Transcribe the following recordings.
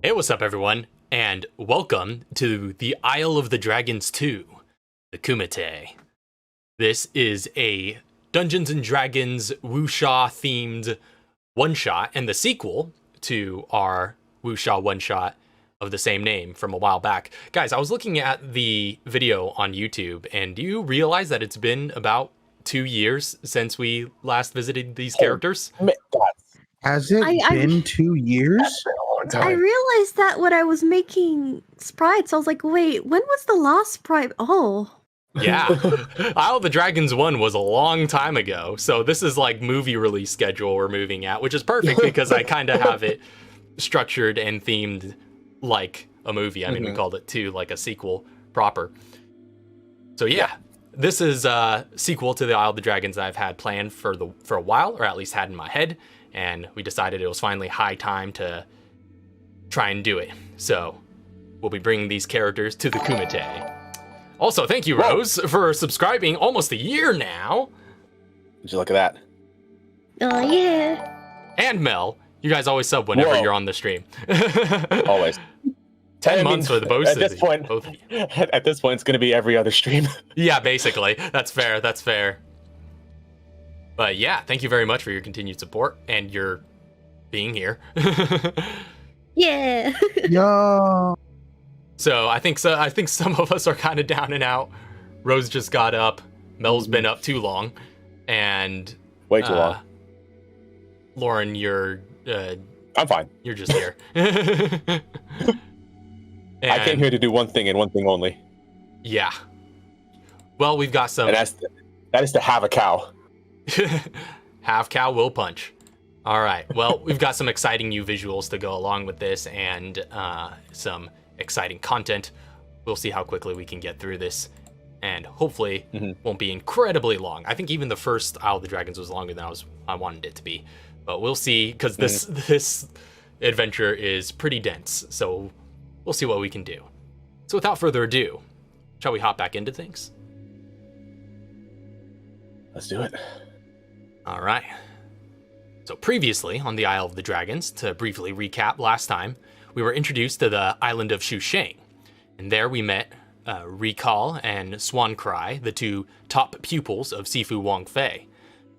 Hey, what's up, everyone? And welcome to the Isle of the Dragons 2, the Kumite. This is a Dungeons and Dragons Wuxia themed one-shot and the sequel to our Wuxia one-shot of the same name from a while back. Guys, I was looking at the video on YouTube, and do you realize that it's been about 2 years since we last visited these characters? Has it been 2 years? I realized that when I was making sprites, I was like, wait, when was the last sprite? Oh. Yeah, Isle of the Dragons 1 was a long time ago, so this is like movie release schedule we're moving at, which is perfect because I kind of have it structured and themed like a movie. I mean, we called it too, like a sequel proper. So yeah, this is a sequel to the Isle of the Dragons that I've had planned for a while, or at least had in my head, and we decided it was finally high time to try and do it. So we'll be bringing these characters to the Kumite. Also, thank you, Rose, for subscribing almost a year now. Would you look at that? Oh, yeah. And Mel, you guys always sub whenever you're on the stream. Always. 10 months for the both at this point. Both of you. At this point, it's going to be every other stream. Yeah, basically. That's fair. That's fair. But yeah, thank you very much for your continued support and your being here. Yeah. Yo. So I think some of us are kind of down and out. Rose just got up. Mel's been up too long, and way too long. Loryn, you're I'm fine. You're just here. I came here to do one thing and one thing only. Yeah. Well, we've got some. And that is to have a cow. Have cow will punch. All right. Well, we've got some exciting new visuals to go along with this, and some exciting content. We'll see how quickly we can get through this, and hopefully won't be incredibly long. I think even the first Isle of the Dragons was longer than I wanted it to be, but we'll see, because this adventure is pretty dense, so we'll see what we can do. So without further ado, shall we hop back into things? Let's do it. All right. So previously on the Isle of the Dragons, to briefly recap last time, we were introduced to the island of Shuishang, and there we met Recall and Swan Cry, the two top pupils of Sifu Wang Fei,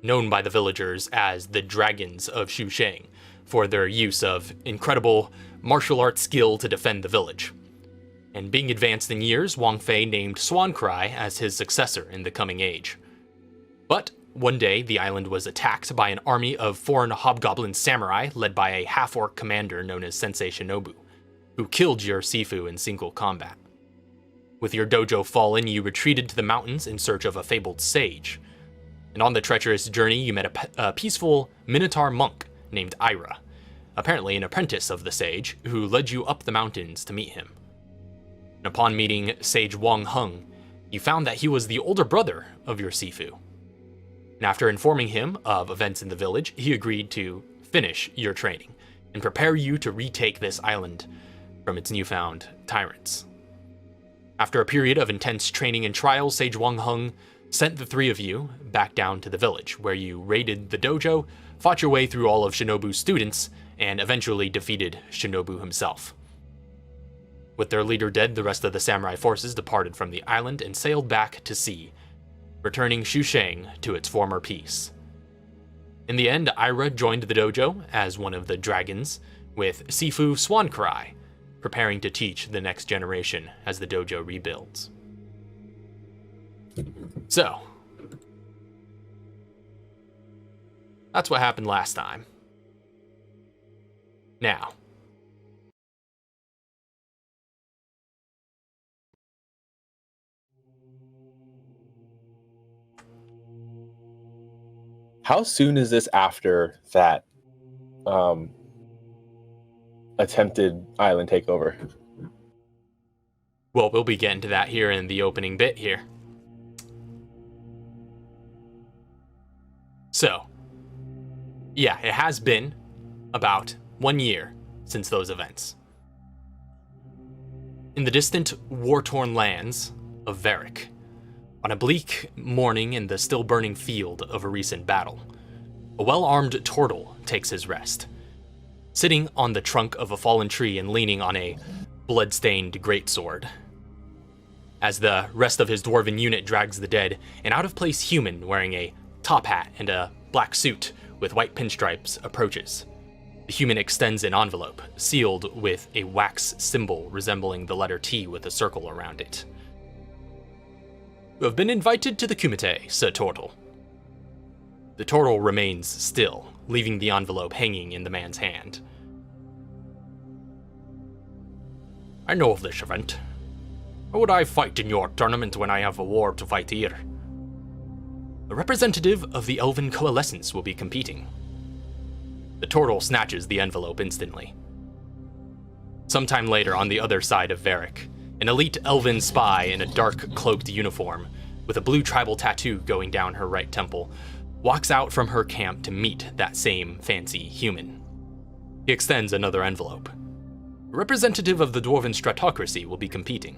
known by the villagers as the Dragons of Shuishang, for their use of incredible martial arts skill to defend the village. And being advanced in years, Wang Fei named Swan Cry as his successor in the coming age. But one day, the island was attacked by an army of foreign hobgoblin samurai led by a half-orc commander known as Sensei Shinobu, who killed your Sifu in single combat. With your dojo fallen, you retreated to the mountains in search of a fabled sage. And on the treacherous journey, you met a peaceful Minotaur monk named Ira, apparently an apprentice of the sage, who led you up the mountains to meet him. And upon meeting Sage Wang Heng, you found that he was the older brother of your Sifu. And after informing him of events in the village, he agreed to finish your training and prepare you to retake this island from its newfound tyrants. After a period of intense training and trials, Sage Wang Heng sent the three of you back down to the village, where you raided the dojo, fought your way through all of Shinobu's students, and eventually defeated Shinobu himself. With their leader dead, the rest of the samurai forces departed from the island and sailed back to sea, returning Shuishang to its former peace. In the end, Ira joined the dojo as one of the dragons, with Sifu Swan Cry, preparing to teach the next generation as the dojo rebuilds. So, that's what happened last time. Now, how soon is this after that attempted island takeover? well, we'll be getting to that here in the opening bit here. So, yeah, it has been about 1 year since those events. In the distant, war-torn lands of Varric, on a bleak morning in the still-burning field of a recent battle, a well-armed turtle takes his rest. sitting on the trunk of a fallen tree and leaning on a blood-stained greatsword. As the rest of his dwarven unit drags the dead, an out-of-place human wearing a top hat and a black suit with white pinstripes approaches. The human extends an envelope, sealed with a wax symbol resembling the letter T with a circle around it. "You have been invited to the Kumite," said Turtle. The turtle remains still, leaving the envelope hanging in the man's hand. "I know of this event. How would I fight in your tournament when I have a war to fight here?" "A representative of the Elven Coalescence will be competing." The turtle snatches the envelope instantly. Sometime later, on the other side of Varric, an elite elven spy in a dark cloaked uniform, with a blue tribal tattoo going down her right temple, walks out from her camp to meet that same fancy human. He extends another envelope. A representative of the Dwarven Stratocracy will be competing.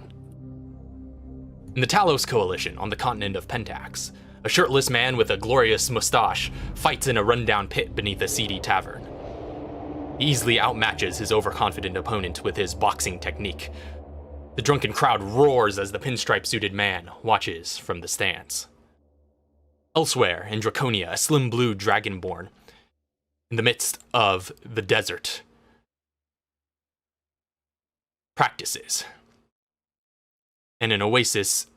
In the Talos Coalition on the continent of Pentax, a shirtless man with a glorious mustache fights in a rundown pit beneath a seedy tavern. He easily outmatches his overconfident opponent with his boxing technique. The drunken crowd roars as the pinstripe-suited man watches from the stands. Elsewhere, in Draconia, a slim blue dragonborn, in the midst of the desert, practices. In an oasis,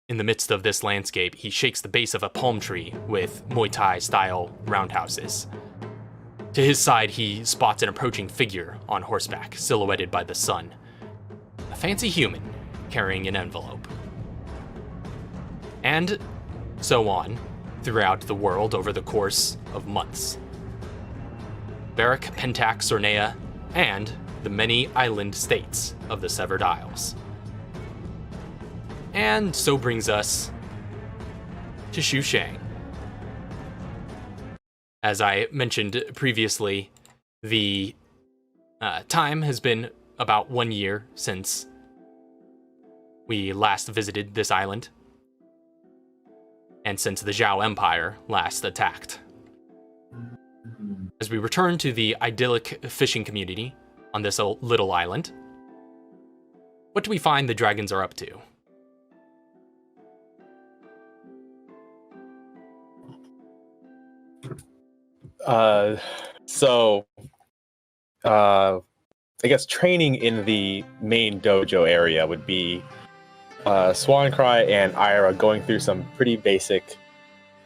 in the midst of this landscape, he shakes the base of a palm tree with Muay Thai-style roundhouses. To his side, he spots an approaching figure on horseback, silhouetted by the sun. A fancy human carrying an envelope. And so on, throughout the world over the course of months. Varric, Pentax, Sornea, and the many island states of the Severed Isles. And so brings us to Shuishang. As I mentioned previously, the time has been about 1 year since we last visited this island, and since the Zhao Empire last attacked. As we return to the idyllic fishing community on this little island, what do we find the dragons are up to? I guess training in the main dojo area would be Swancry and Ira going through some pretty basic,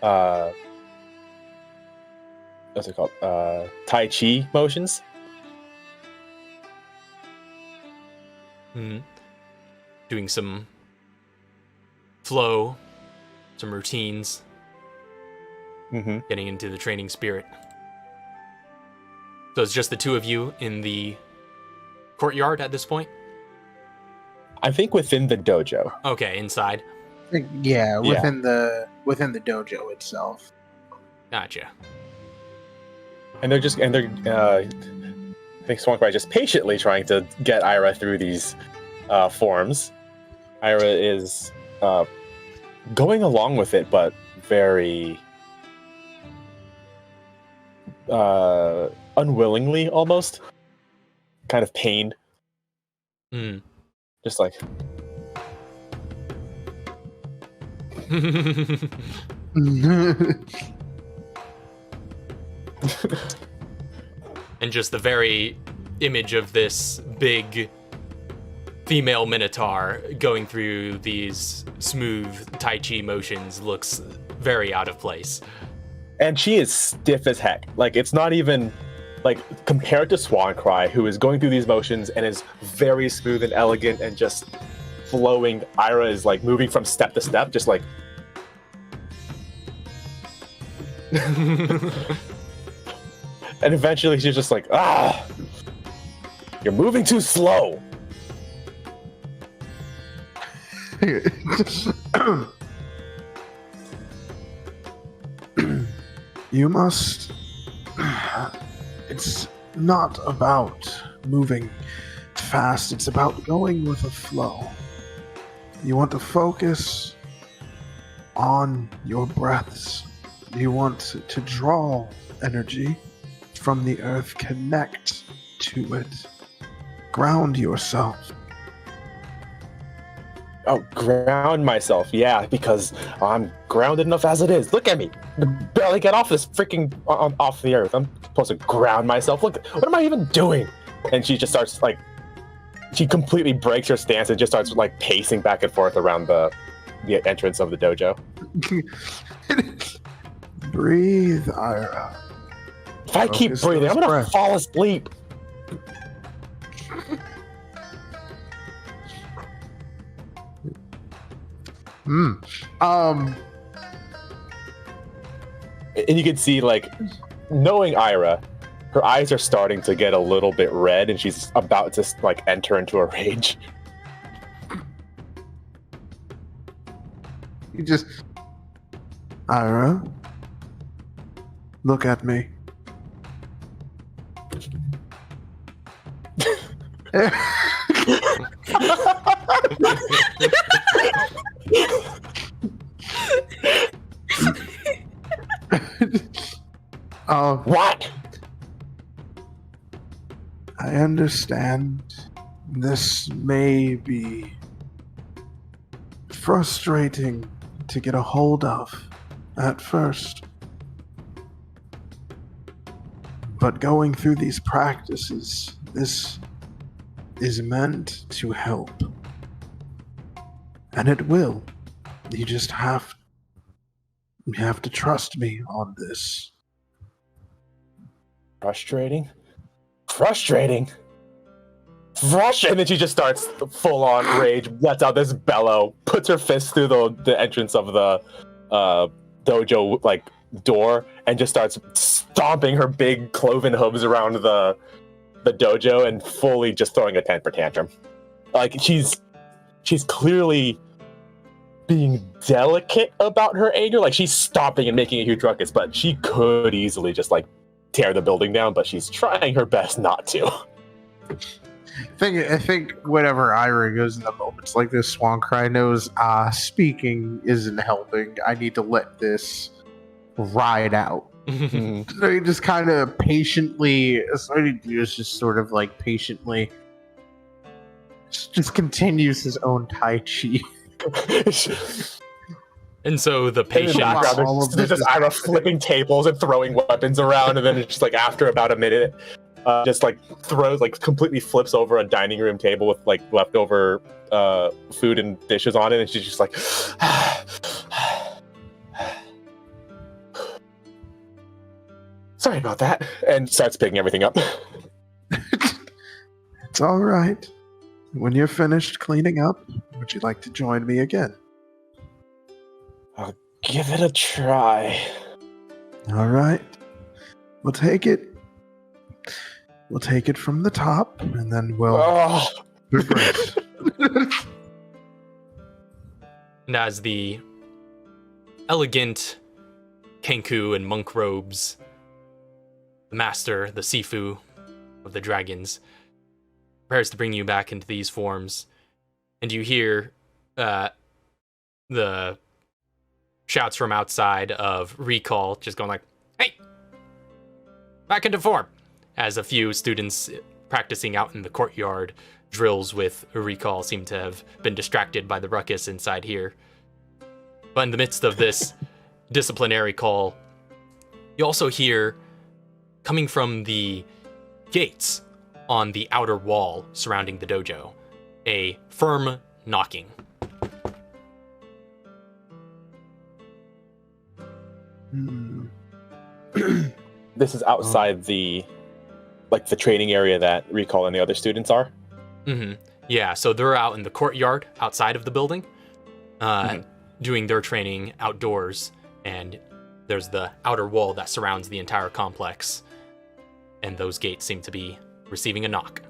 what's it called? Tai Chi motions. Doing some flow, some routines, getting into the training spirit. So it's just the two of you in the courtyard at this point? I think within the dojo. Okay, inside. Yeah, within the dojo itself. Gotcha. And they're I think Swancry just patiently trying to get Ira through these forms. Ira is going along with it, but very unwillingly, almost. Kind of pained. Just like... And just the very image of this big female minotaur going through these smooth Tai Chi motions looks very out of place. And she is stiff as heck. Like, it's not even... Like, compared to Swancry, who is going through these motions and is very smooth and elegant and just flowing, Ira is, like, moving from step to step, just like... And eventually she's just like, you're moving too slow. You must... It's not about moving fast, it's about going with a flow. You want to focus on your breaths. You want to draw energy from the earth. Connect to it. Ground yourself. Oh, ground myself, yeah, because I'm grounded enough as it is. Look at me, I barely get off this freaking off the earth. I'm supposed to ground myself. Look, what am I even doing? And she just starts like, she completely breaks her stance and just starts like pacing back and forth around the entrance of the dojo. Breathe, Ira. If I keep Focus breathing, those I'm gonna breaths. fall asleep. And you can see, like, knowing Ira, her eyes are starting to get a little bit red, and she's about to like enter into a rage. You just, Ira, look at me. What? I understand this may be frustrating to get a hold of at first. But going through these practices, this is meant to help. And it will. You just have to trust me on this. Frustrating? And then she just starts full on rage, lets out this bellow, puts her fist through the entrance of the dojo like door, and just starts stomping her big cloven hooves around the dojo and fully just throwing a temper tantrum. Like she's clearly being delicate about her anger. Like she's stomping and making a huge ruckus, but she could easily just like tear the building down, but she's trying her best not to. I think whenever Ira goes into moments like this, Swancry knows speaking isn't helping. I need to let this ride out. So he just kind of patiently, so he just sort of like patiently just continues his own Tai Chi. And so the In the patient, background, All of there's this just is Ira flipping tables and throwing weapons around, and then it's just like after about a minute, just like throws, like completely flips over a dining room table with like leftover food and dishes on it, and she's just like, sorry about that, and starts picking everything up. It's all right. When you're finished cleaning up, would you like to join me again? I'll give it a try. All right. We'll take it from the top, and then we'll Oh, reverse. and as the elegant Kenku and monk robes, the master, the Sifu of the dragons, prepares to bring you back into these forms, and you hear the shouts from outside of Recall just going like, "Hey, back into form," as a few students practicing out in the courtyard drills with Recall seem to have been distracted by the ruckus inside here. But in the midst of this disciplinary call, you also hear, coming from the gates on the outer wall surrounding the dojo, a firm knocking. Hmm. this is outside the training area that Recall and the other students are. Mm-hmm. Yeah, so they're out in the courtyard outside of the building, doing their training outdoors, and there's the outer wall that surrounds the entire complex, and those gates seem to be receiving a knock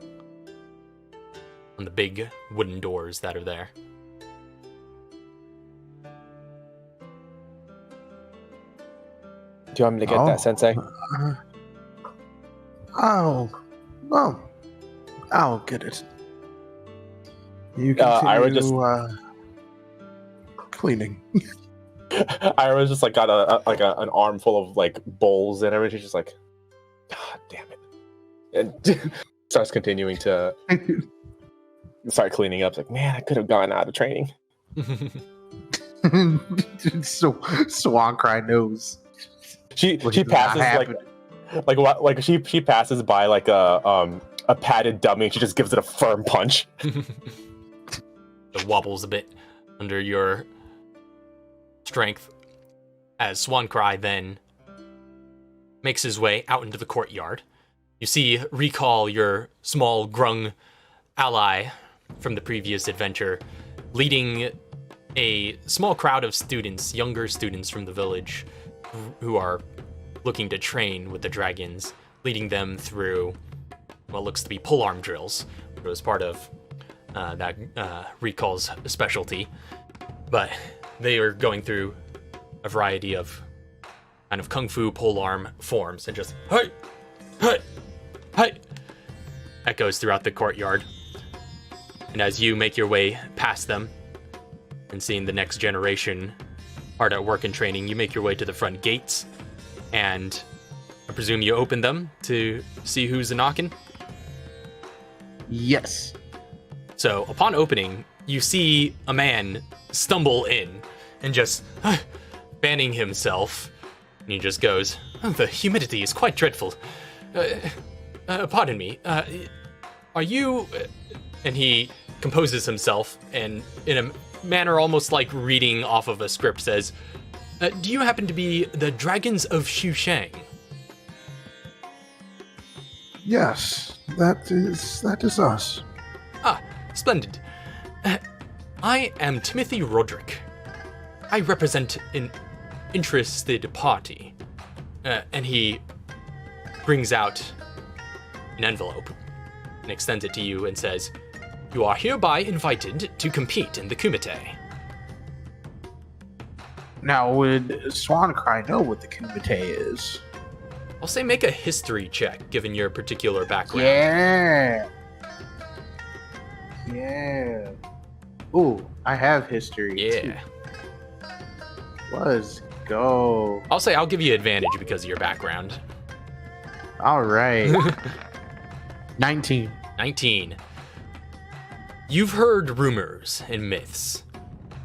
on the big wooden doors that are there. Do you want me to get that, Sensei? I'll get it. You Ira continue cleaning. Ira's just like got an arm full of like bowls and everything. She's just like, God damn it. And starts continuing to start cleaning up. It's like, man, I could have gone out of training. So Swan Cry knows. She What did not passes happen. she passes by like a padded dummy and she just gives it a firm punch. It wobbles a bit under your strength as Swancry then makes his way out into the courtyard. You see Recall, your small grung ally from the previous adventure, leading a small crowd of students, younger students from the village, who are looking to train with the dragons, leading them through what looks to be polearm drills, which was part of that Recall's specialty. But they are going through a variety of kind of kung fu polearm forms and just hey, hey, hey, echoes throughout the courtyard. And as you make your way past them and seeing the next generation hard at work and training, you make your way to the front gates, and I presume you open them to see who's knocking? Yes. So upon opening, you see a man stumble in and just fanning himself, and he just goes, "Oh, the humidity is quite dreadful. Pardon me, are you..." And he composes himself and in a manner almost like reading off of a script says, "Do you happen to be the Dragons of Shuishang?" Yes, that is us. Ah, splendid. I am Timothy Roderick. I represent an interested party. And he brings out an envelope and extends it to you and says, "You are hereby invited to compete in the Kumite." Now, would Swan Cry know what the Kumite is? I'll say make a history check, given your particular background. Yeah. Yeah. Ooh, I have history. Yeah. Too. Let's go. I'll say I'll give you advantage because of your background. All right. 19. 19. You've heard rumors and myths.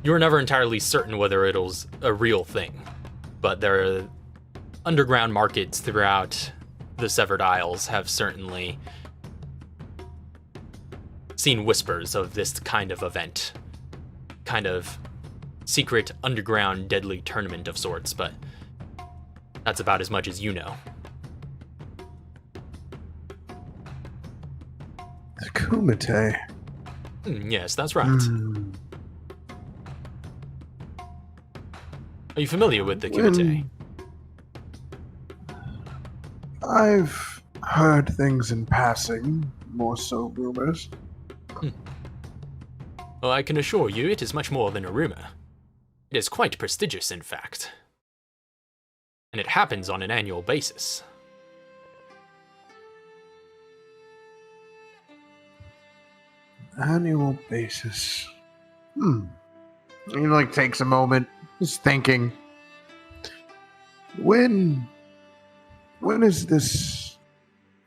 You were never entirely certain whether it was a real thing, but there are underground markets throughout the Severed Isles have certainly seen whispers of this kind of event. Kind of secret underground deadly tournament of sorts, but that's about as much as you know. The Kumite. Yes, that's right. Are you familiar with the Kumite? I've heard things in passing, more so rumors. Well, I can assure you it is much more than a rumor. It is quite prestigious, in fact. And it happens on an annual basis. Annual basis. He takes a moment, just thinking. When is this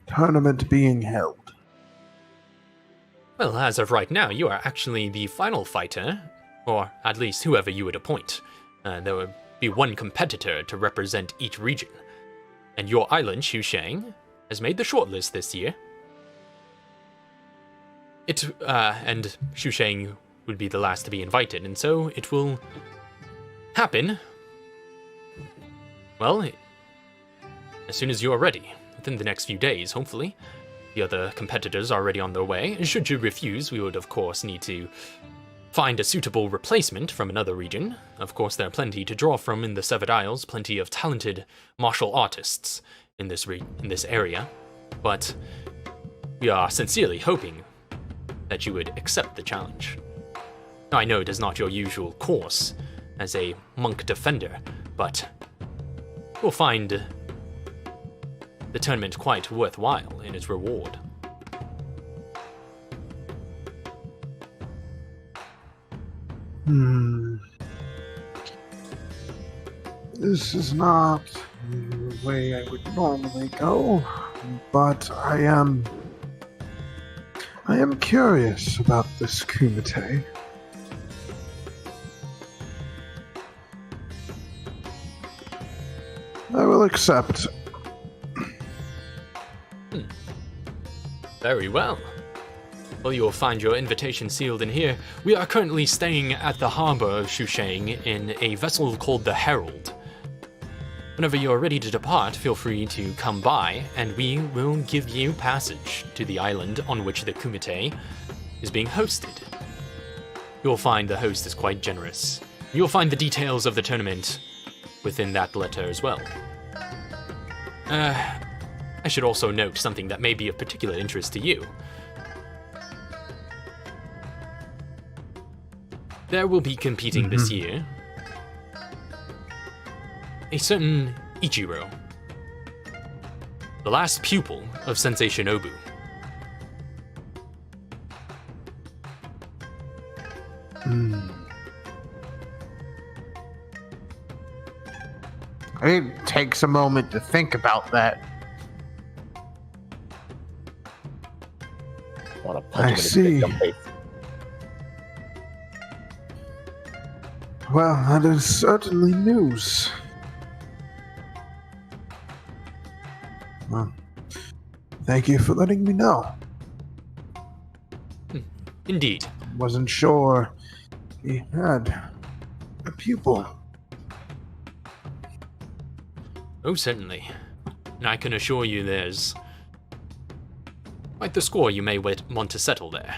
tournament being held? Well, as of right now, you are actually the final fighter, or at least whoever you would appoint. There would be one competitor to represent each region. And your island, Shuishang, has made the shortlist this year. And Shuishang would be the last to be invited, and so it will happen, well, as soon as you are ready, within the next few days, hopefully. The other competitors are already on their way. Should you refuse, we would of course need to find a suitable replacement from another region. Of course, there are plenty to draw from in the Severed Isles, plenty of talented martial artists in this area, but we are sincerely hoping that you would accept the challenge. Now, I know it is not your usual course as a monk defender, but you'll find the tournament quite worthwhile in its reward. This is not the way I would normally go. but I am curious about this Kumite. I will accept. Very well. Well, you will find your invitation sealed in here. We are currently staying at the harbor of Shuishang in a vessel called the Herald. Whenever you are ready to depart, feel free to come by, and we will give you passage to the island on which the Kumite is being hosted. You will find the host is quite generous. You will find the details of the tournament within that letter as well. I should also note something that may be of particular interest to you. There will be competing this year a certain Ichiro, the last pupil of Sensei Shinobu. It takes a moment to think about that. I want to punch him in see. his big dumb face. Well, that is certainly news. Well, thank you for letting me know. Indeed. Wasn't sure he had a pupil. Oh, certainly. And I can assure you there's quite the score you may want to settle there.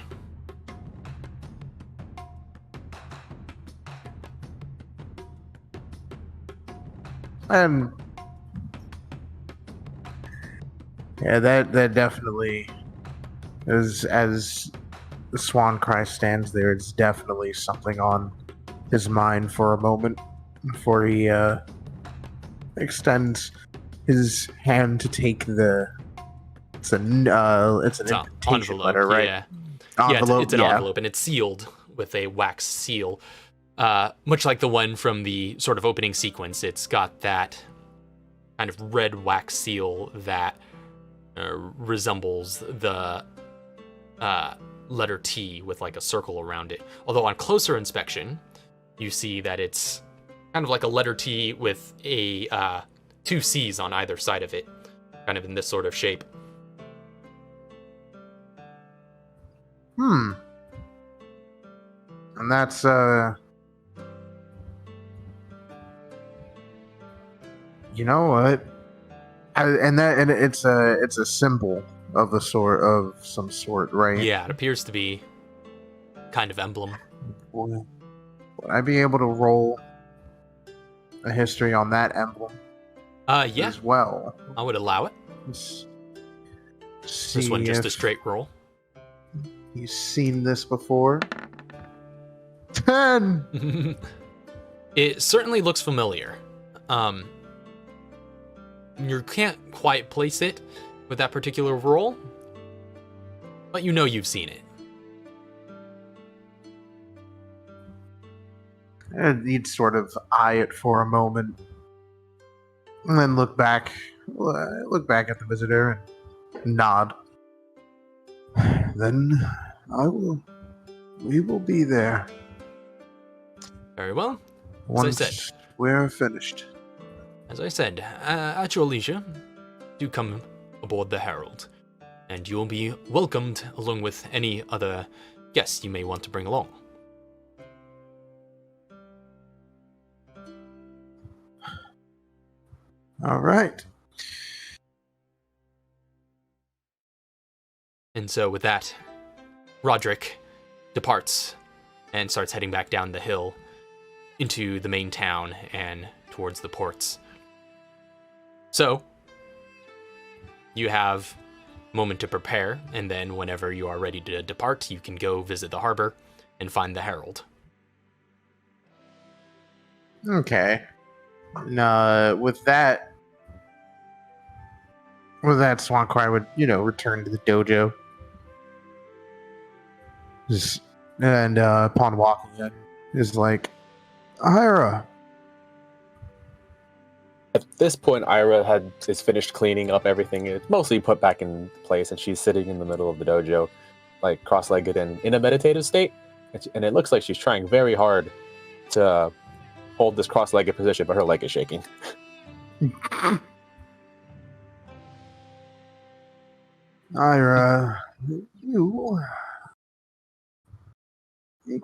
And yeah, that definitely is, as the Swan Cry stands there, it's definitely something on his mind for a moment before he extends his hand to take the it's an invitation envelope, letter, right? Yeah, Envelope, it's an envelope, and it's sealed with a wax seal. Much like the one from the sort of opening sequence, it's got that kind of red wax seal that resembles the letter T with like a circle around it. Although on closer inspection, you see that it's kind of like a letter T with a two C's on either side of it, kind of in this sort of shape. And that's you know what? And it's a symbol of some sort, right? Yeah, it appears to be kind of emblem. Would I be able to roll a history on that emblem Yeah, as well? I would allow it. Let's This one see just a if straight roll. You've seen this before. 10. It certainly looks familiar. You can't quite place it with that particular roll, but you know you've seen it. And he'd sort of eye it for a moment, and then look back at the visitor and nod. Then we will be there Very well. once I said. we're finished. As I said, at your leisure, do come aboard the Herald, and you'll be welcomed along with any other guests you may want to bring along. All right. And so with that, Roderick departs and starts heading back down the hill into the main town and towards the ports. So, you have a moment to prepare, and then whenever you are ready to depart, you can go visit the harbor and find the Herald. Okay. With that, Swan Cry would, return to the dojo. And upon walking in, is like, Hira. this point, Ira is finished cleaning up everything. It's mostly put back in place, and she's sitting in the middle of the dojo, like cross-legged and in a meditative state. And it looks like she's trying very hard to hold this cross-legged position, but her leg is shaking. Ira, you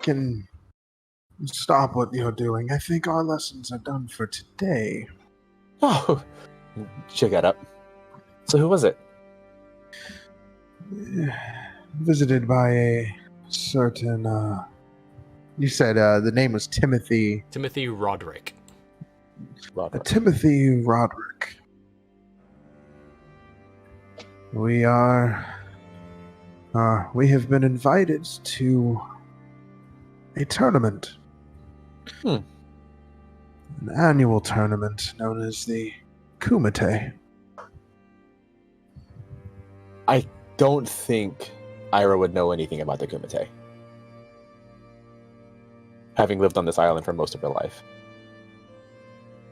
can stop what you're doing. I think our lessons are done for today. Oh, she got up. So who was it? Visited by a certain, you said the name was Timothy. Timothy Roderick. Timothy Roderick. We have been invited to a tournament. An annual tournament known as the Kumite. I don't think Ira would know anything about the Kumite, having lived on this island for most of her life.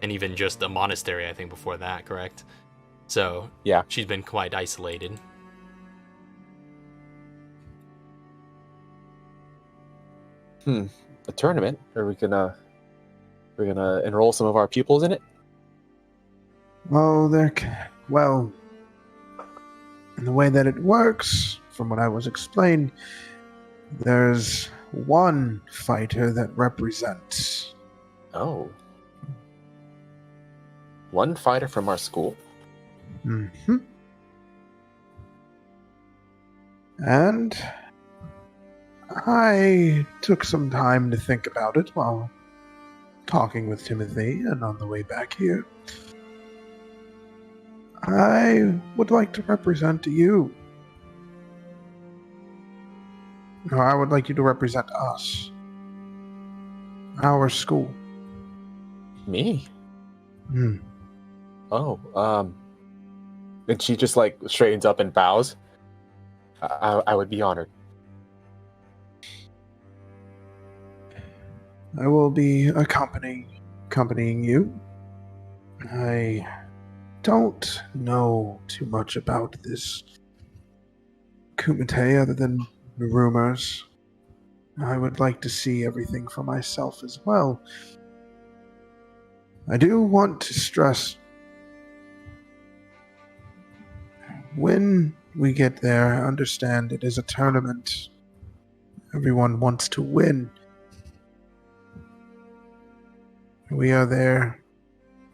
And even just a monastery, I think, before that, correct? So, yeah, she's been quite isolated. A tournament? Are we gonna enroll some of our pupils in it? Well, in the way that it works, from what I was explained, there's one fighter that represents. Oh. One fighter from our school? Mm-hmm. And I took some time to think about it while talking with Timothy, and on the way back here, I would like to represent you. Or I would like you to represent us. Our school. Me? Hmm. Oh, and she just like straightens up and bows. I would be honored. I will be accompanying you. I don't know too much about this Kumite other than rumors. I would like to see everything for myself as well. I do want to stress, when we get there, understand it is a tournament. Everyone wants to win. We are there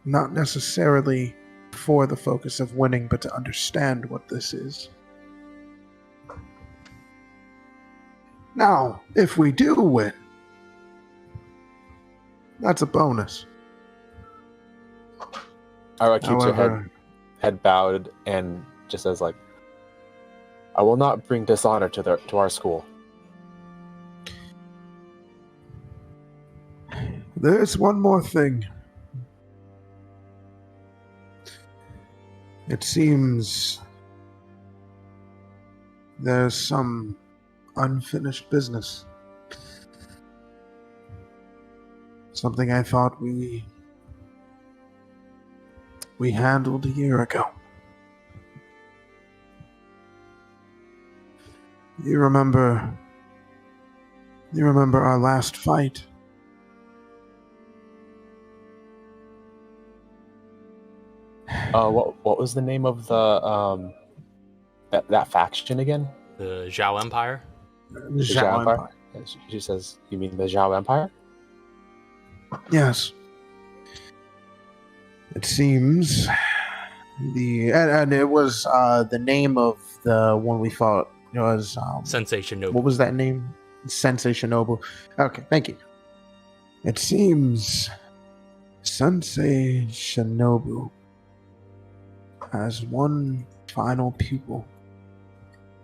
not necessarily for the focus of winning, but to understand what this is. Now, if we do win, that's a bonus. Ira keeps her head bowed and just says, like, I will not bring dishonor to our school. There's one more thing. It seems there's some unfinished business. Something I thought we handled a year ago. You remember our last fight? What was the name of the that faction again? The Zhao Empire? The Zhao Empire. She says, you mean the Zhao Empire? Yes. It seems and it was the name of the one we fought was Sensei Shinobu. What was that name? Sensei Shinobu. Okay, thank you. It seems Sensei Shinobu has one final pupil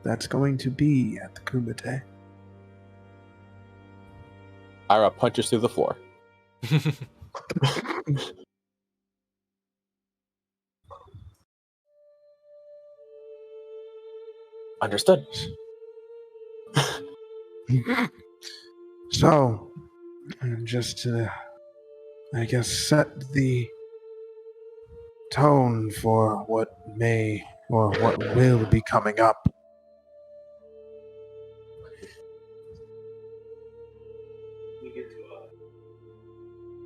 that's going to be at the Kumite. Ira punches through the floor. Understood. So, just to, I guess, set the tone for what may or what will be coming up.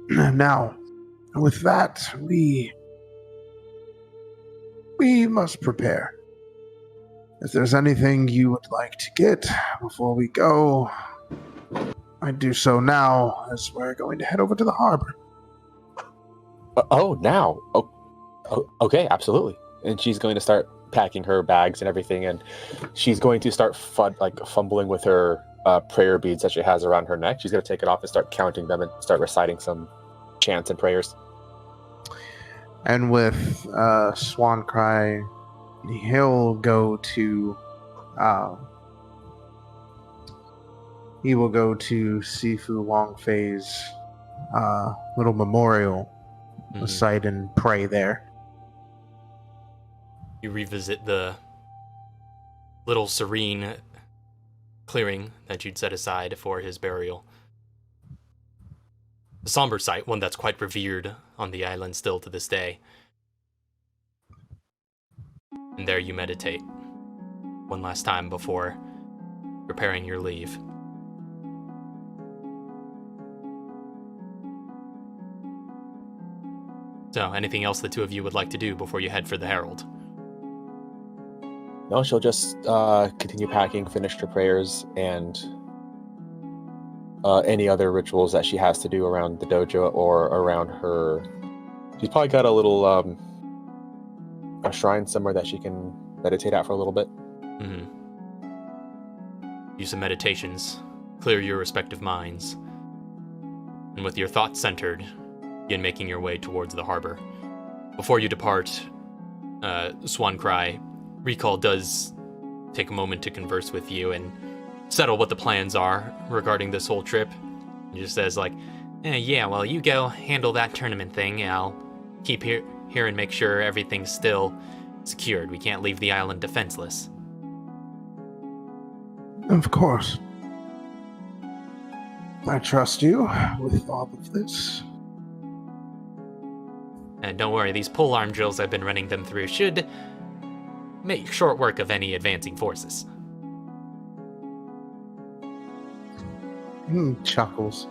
Now, with that, we must prepare. If there's anything you would like to get before we go, I'd do so now, as we're going to head over to the harbor. Now? Okay, absolutely. And she's going to start packing her bags and everything, and she's going to start fumbling with her prayer beads that she has around her neck. She's going to take it off and start counting them and start reciting some chants and prayers. And with Swan Cry, he'll go to Sifu Longfei's little memorial site and pray there. You revisit the little serene clearing that you'd set aside for his burial. A somber sight, one that's quite revered on the island still to this day. And there you meditate one last time before preparing your leave. So, anything else the two of you would like to do before you head for the Herald? No, she'll just continue packing, finish her prayers, and any other rituals that she has to do around the dojo or around her. She's probably got a little a shrine somewhere that she can meditate at for a little bit. Mm-hmm. Do some meditations, clear your respective minds, and with your thoughts centered, begin making your way towards the harbor. Before you depart, Swan Cry, Recall does take a moment to converse with you and settle what the plans are regarding this whole trip. He just says yeah, well, you go handle that tournament thing. I'll keep here and make sure everything's still secured. We can't leave the island defenseless. Of course. I trust you with all of this. And don't worry, these polearm drills I've been running them through should make short work of any advancing forces. Chuckles.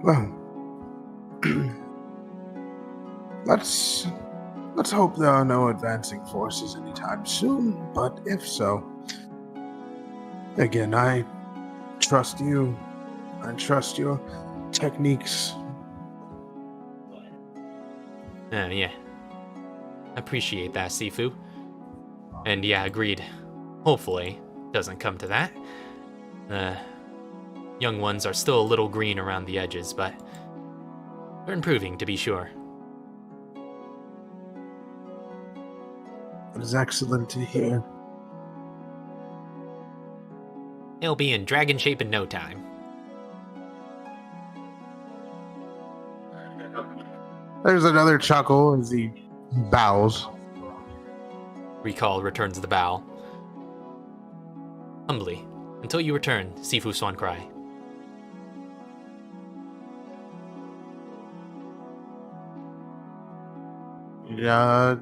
Well, let's hope there are no advancing forces anytime soon, but if so, again, I trust you. I trust your techniques. Yeah. Appreciate that, Sifu. And yeah, agreed. Hopefully, doesn't come to that. Young ones are still a little green around the edges, but they're improving, to be sure. It is excellent to hear. He'll be in dragon shape in no time. There's another chuckle as he bows. Recall returns the bow. Humbly, until you return, Sifu Swan Cry. Yeah.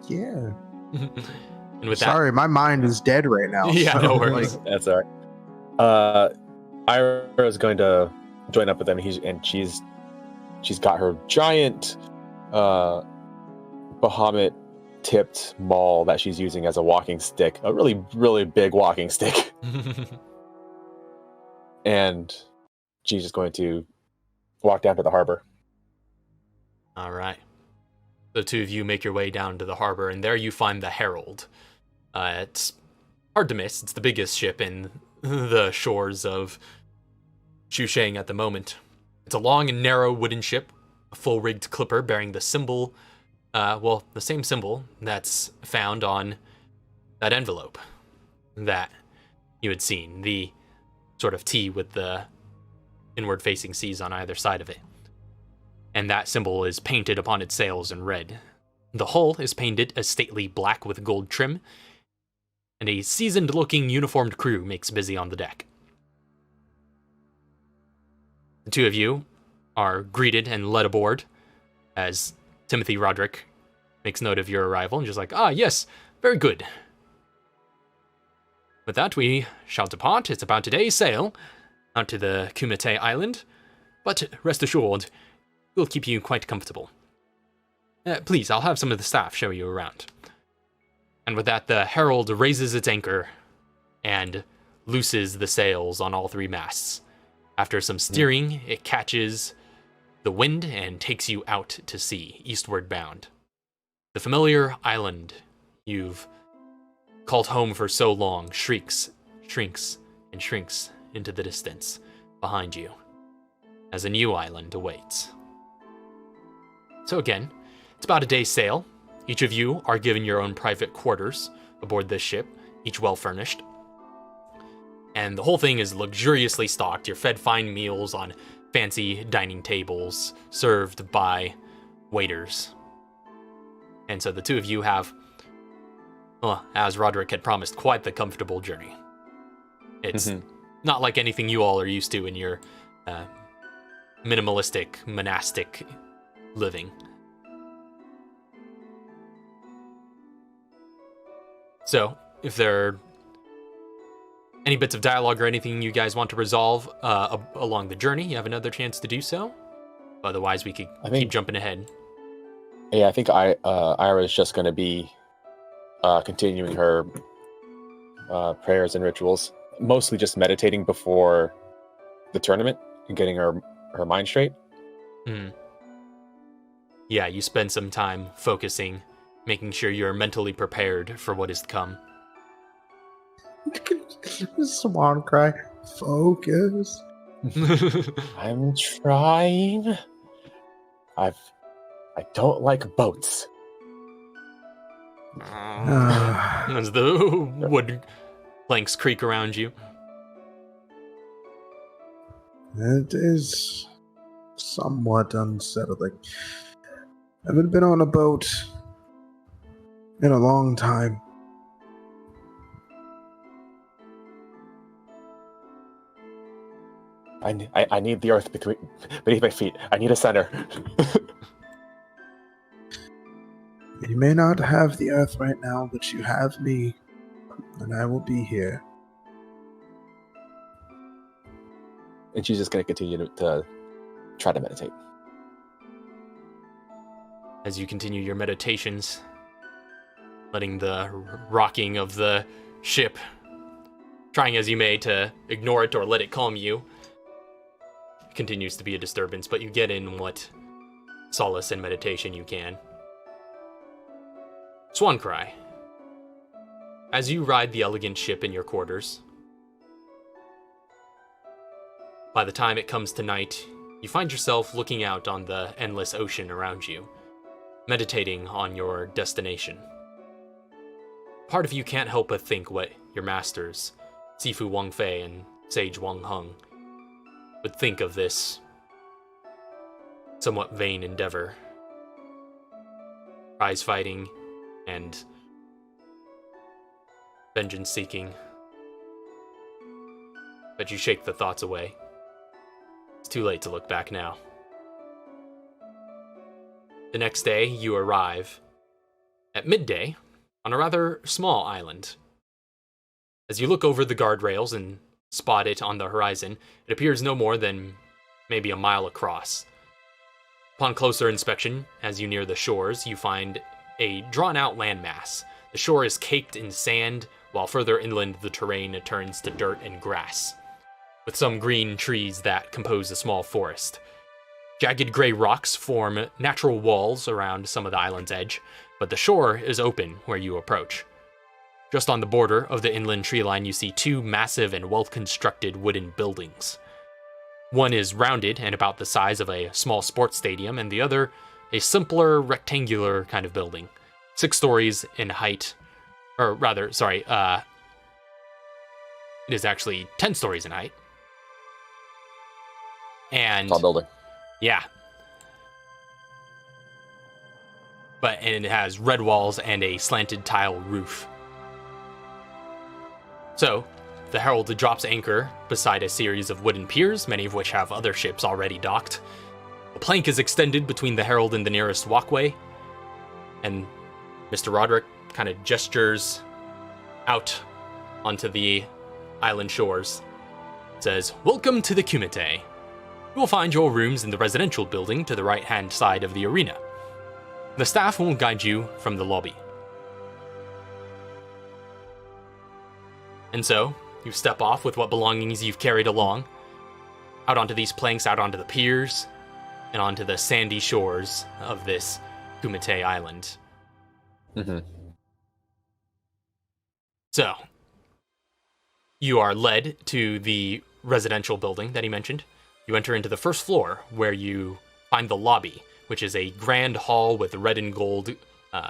And with Sorry, my mind is dead right now. Yeah, so, no worries. That's all right. Ira is going to join up with them. She's got her giant Bahamut tipped maul that she's using as a walking stick, a really, really big walking stick. And she's just going to walk down to the harbor. All right. The two of you make your way down to the harbor, and there you find the Herald. It's hard to miss. It's the biggest ship in the shores of Shuishang at the moment. It's a long and narrow wooden ship, a full-rigged clipper bearing the symbol, the same symbol that's found on that envelope that you had seen, the sort of T with the inward-facing C's on either side of it. And that symbol is painted upon its sails in red. The hull is painted a stately black with gold trim, and a seasoned-looking uniformed crew makes busy on the deck. The two of you are greeted and led aboard as Timothy Roderick makes note of your arrival and just like, ah, yes, very good. With that, we shall depart. It's about today's sail out to the Kumite Island, but rest assured, we'll keep you quite comfortable. Please, I'll have some of the staff show you around. And with that, the Herald raises its anchor and looses the sails on all 3 masts. After some steering, it catches the wind and takes you out to sea, eastward bound. The familiar island you've called home for so long shrinks, and shrinks into the distance behind you as a new island awaits. So again, it's about a day's sail. Each of you are given your own private quarters aboard this ship, each well furnished. And the whole thing is luxuriously stocked. You're fed fine meals on fancy dining tables, served by waiters. And so the 2 of you have, well, as Roderick had promised, quite the comfortable journey. It's not like anything you all are used to in your minimalistic, monastic living. So, if there are any bits of dialogue or anything you guys want to resolve along the journey, you have another chance to do so. Otherwise, we could keep jumping ahead. Yeah, I think Ira is just going to be continuing her prayers and rituals, mostly just meditating before the tournament and getting her mind straight. Yeah, you spend some time focusing, making sure you're mentally prepared for what is to come. Swan cry. Focus. I'm trying. I don't like boats. As the wood planks creak around you. It is somewhat unsettling. I haven't been on a boat in a long time. I need the earth beneath my feet. I need a center. You may not have the earth right now, but you have me, and I will be here. And she's just going to continue to try to meditate. As you continue your meditations, letting the rocking of the ship, trying as you may to ignore it or let it calm you, continues to be a disturbance, but you get in what solace and meditation you can. Swan Cry. As you ride the elegant ship in your quarters, by the time it comes to night, you find yourself looking out on the endless ocean around you, meditating on your destination. Part of you can't help but think what your masters, Sifu Wang Fei and Sage Wang Heng, would think of this somewhat vain endeavor. Prize fighting and vengeance seeking. But you shake the thoughts away. It's too late to look back now. The next day, you arrive at midday on a rather small island. As you look over the guardrails and spot it on the horizon, it appears no more than maybe a mile across. Upon closer inspection, as you near the shores, you find a drawn-out landmass. The shore is caked in sand, while further inland the terrain turns to dirt and grass, with some green trees that compose a small forest. Jagged gray rocks form natural walls around some of the island's edge, but the shore is open where you approach. Just on the border of the inland tree line, you see 2 massive and well-constructed wooden buildings. One is rounded and about the size of a small sports stadium, and the other a simpler, rectangular kind of building. 6 stories in height, or rather, sorry, it is actually 10 stories in height. And Tall building. yeah. And it has red walls and a slanted tile roof. So, the Herald drops anchor beside a series of wooden piers, many of which have other ships already docked, A plank is extended between the herald and the nearest walkway, and Mr. Roderick kind of gestures out onto the island shores. It says, "Welcome to the Kumite. You will find your rooms in the residential building to the right-hand side of the arena. The staff will guide you from the lobby." And so, you step off with what belongings you've carried along, out onto these planks, out onto the piers, and onto the sandy shores of this Kumite island. Mm-hmm. So, you are led to the residential building that he mentioned. You enter into the first floor, where you find the lobby, which is a grand hall with red and gold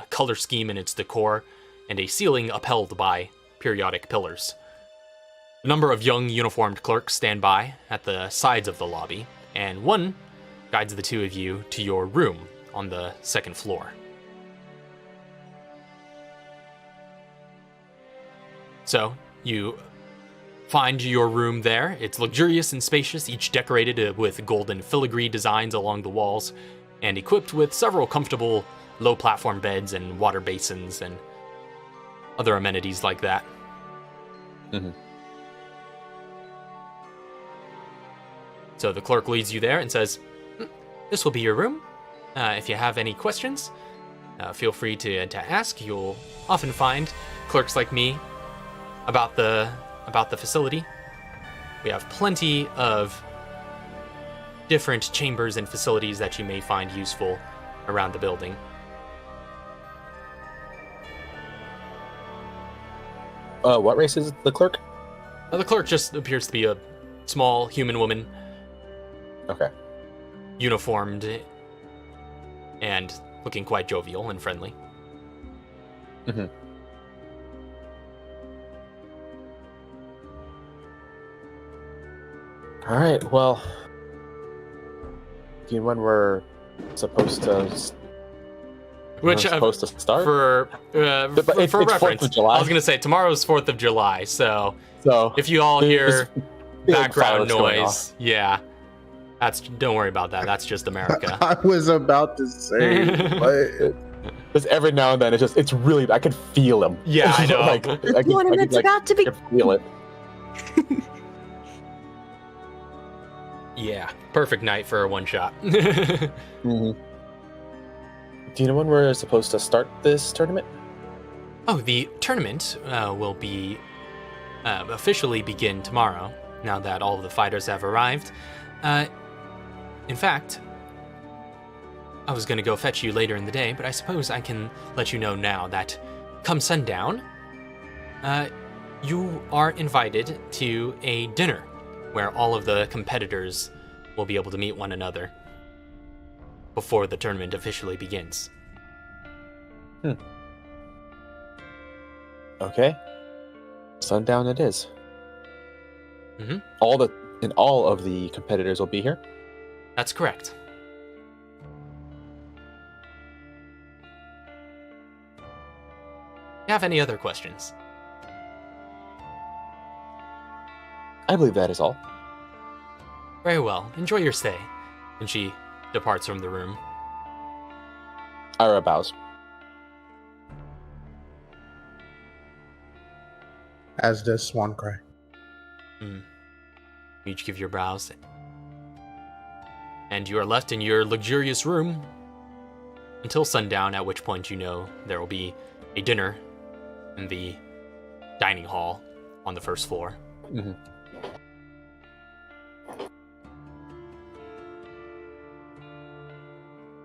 color scheme in its decor, and a ceiling upheld by periodic pillars. A number of young uniformed clerks stand by at the sides of the lobby, and one guides the two of you to your room on the second floor. So, you find your room there. It's luxurious and spacious, each decorated with golden filigree designs along the walls, and equipped with several comfortable low platform beds and water basins and other amenities like that. Mm-hmm. So the clerk leads you there and says, "This will be your room. If you have any questions, feel free to ask. You'll often find clerks like me about the facility. We have plenty of different chambers and facilities that you may find useful around the building." What race is the clerk? The clerk just appears to be a small human woman, Okay. uniformed and looking quite jovial and friendly. Mm-hmm. All right. Well, do you know when we're supposed to? Which, supposed to start? For But it's for 4th reference, of July. I was going to say tomorrow's 4th of July, so So if you all hear big background fireworks going noise, yeah, don't worry about that. That's just America. I was about to say, but just every now and then, it's really, I could feel him. Yeah, I know. I Tournament's about to be. could feel it. Yeah, perfect night for a one shot. Mm-hmm. Do you know when we're supposed to start this tournament? Oh, the tournament will be officially begin tomorrow, now that all of the fighters have arrived. In fact, I was going to go fetch you later in the day, but I suppose I can let you know now that come sundown, you are invited to a dinner where all of the competitors will be able to meet one another before the tournament officially begins. Okay. Sundown it is. Mm-hmm. All of the competitors will be here. That's correct. You have any other questions? I believe that is all. Very well. Enjoy your stay. And she departs from the room. Ira bows. as does Swancry. You each give your brows. And you are left in your luxurious room until sundown, at which point you know there will be a dinner in the dining hall on the first floor. Mm-hmm.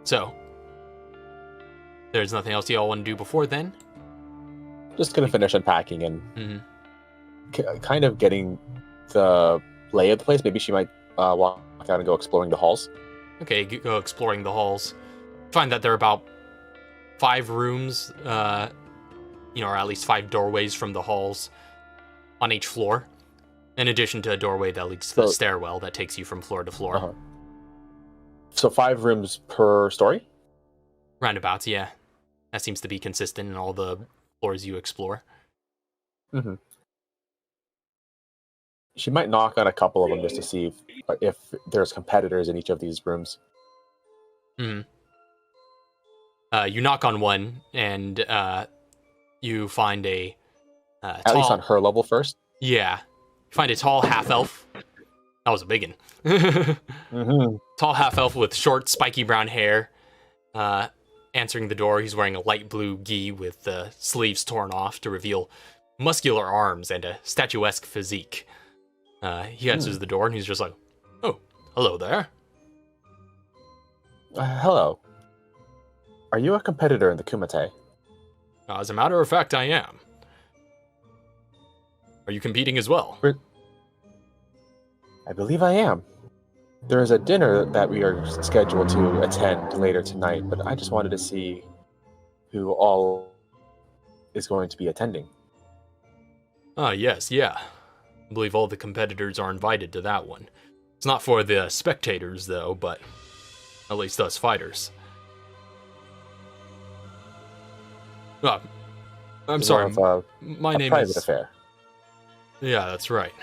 So, there's nothing else you all want to do before then? Just gonna finish unpacking and Mm-hmm. kind of getting the lay of the place. Maybe she might walk out and go exploring the halls. Okay, go exploring the halls. Find that there are about 5 rooms, or at least 5 doorways from the halls on each floor, in addition to a doorway that leads to the stairwell that takes you from floor to floor. Uh-huh. So 5 rooms per story? Roundabouts, yeah. That seems to be consistent in all the floors you explore. Mm-hmm. She might knock on a couple of them just to see if there's competitors in each of these rooms. Mm-hmm. You knock on one, and you find a At tall, least on her level first. yeah, you find a tall half-elf. That was a big one. Mm-hmm. Tall half-elf with short, spiky brown hair. Answering the door, he's wearing a light blue gi with the sleeves torn off to reveal muscular arms and a statuesque physique. He answers the door, and he's just like, "Oh, hello there." Hello. Are you a competitor in the Kumite? As a matter of fact, I am. Are you competing as well? I believe I am. There is a dinner that we are scheduled to attend later tonight, but I just wanted to see who all is going to be attending. Yes, yeah. I believe all the competitors are invited to that one. It's not for the spectators, though, but at least us fighters. I'm sorry. My name private is... affair. Yeah, that's right.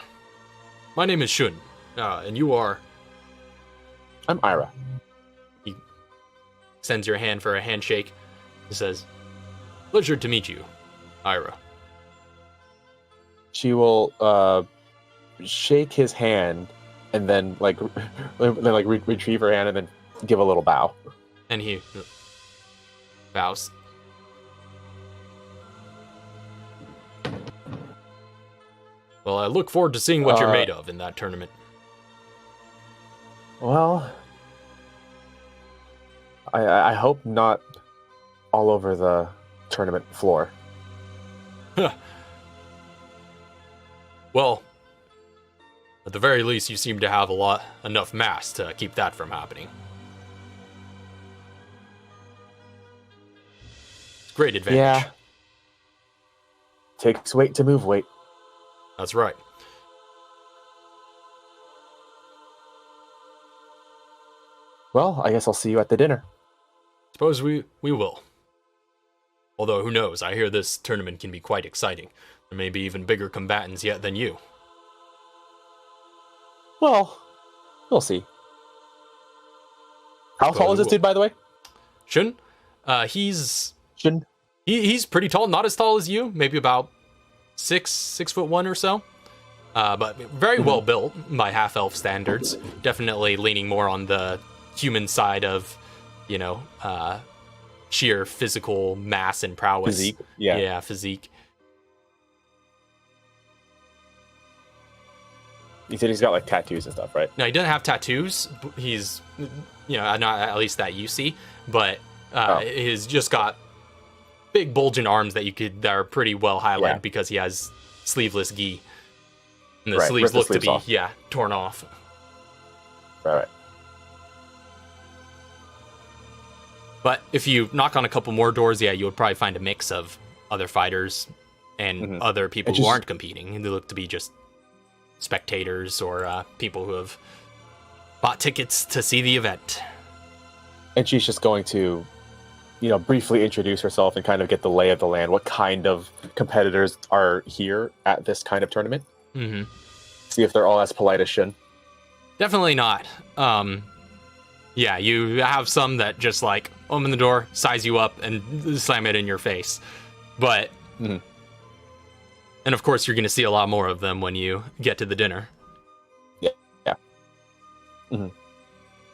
My name is Shun, and you are... I'm Ira. He sends your hand for a handshake. He says, "Pleasure to meet you, Ira." She will shake his hand and then retrieve her hand and then give a little bow. And he bows. Well, I look forward to seeing what you're made of in that tournament. Well, I hope not all over the tournament floor. Well, at the very least, you seem to have enough mass to keep that from happening. It's a great advantage. Yeah. Takes weight to move weight. That's right. Well, I guess I'll see you at the dinner. Suppose we will. Although, who knows, I hear this tournament can be quite exciting. There may be even bigger combatants yet than you. Well, we'll see. How tall is this dude, by the way? Shun? He's Shun? he's pretty tall, not as tall as you, maybe about 6'1" or so. But very well built by half-elf standards. Definitely leaning more on the human side of, sheer physical mass and prowess. Physique, yeah. Yeah, physique. You said he's got, tattoos and stuff, right? Now, he doesn't have tattoos. He's, not at least that you see, but he's just got big bulging arms that are pretty well highlighted because he has sleeveless gi. And the sleeves look to be, off. Torn off. Right. But if you knock on a couple more doors, you would probably find a mix of other fighters and other people who aren't competing. And they look to be just spectators or people who have bought tickets to see the event. And she's just going to, briefly introduce herself and kind of get the lay of the land. What kind of competitors are here at this kind of tournament? Mm-hmm. See if they're all as polite as Shun. Definitely not. You have some that just open the door, size you up, and slam it in your face. But, and of course, you're going to see a lot more of them when you get to the dinner. Yeah. Mm-hmm.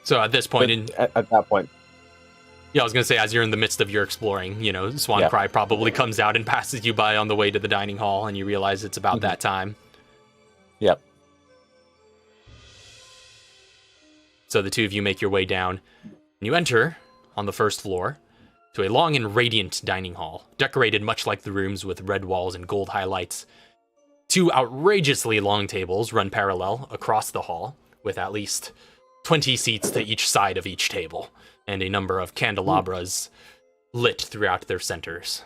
So at this point, at that point, I was going to say, as you're in the midst of your exploring, Swan Cry probably comes out and passes you by on the way to the dining hall, and you realize it's about that time. Yep. So the two of you make your way down, and you enter on the first floor to a long and radiant dining hall, decorated much like the rooms with red walls and gold highlights. Two outrageously long tables run parallel across the hall, with at least 20 seats to each side of each table, and a number of candelabras lit throughout their centers.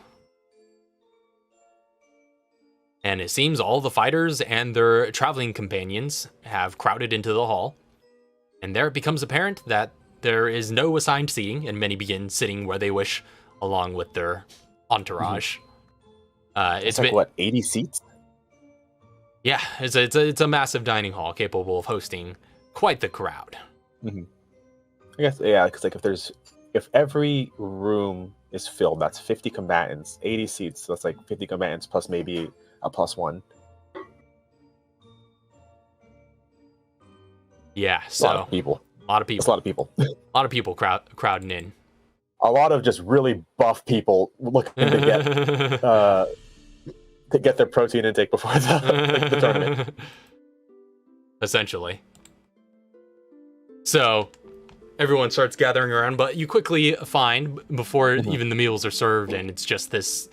And it seems all the fighters and their traveling companions have crowded into the hall, and there it becomes apparent that there is no assigned seating, and many begin sitting where they wish, along with their entourage. It's 80 seats? Yeah, it's a massive dining hall capable of hosting quite the crowd. I guess, because if there's if every room is filled, that's 50 combatants, 80 seats. So that's like 50 combatants plus maybe a +1. Yeah, A so lot of people. a lot of people. That's a lot of people. A lot of people crowding in. A lot of just really buff people looking to get their protein intake before the tournament. Essentially. So everyone starts gathering around, but you quickly find before even the meals are served, and it's just this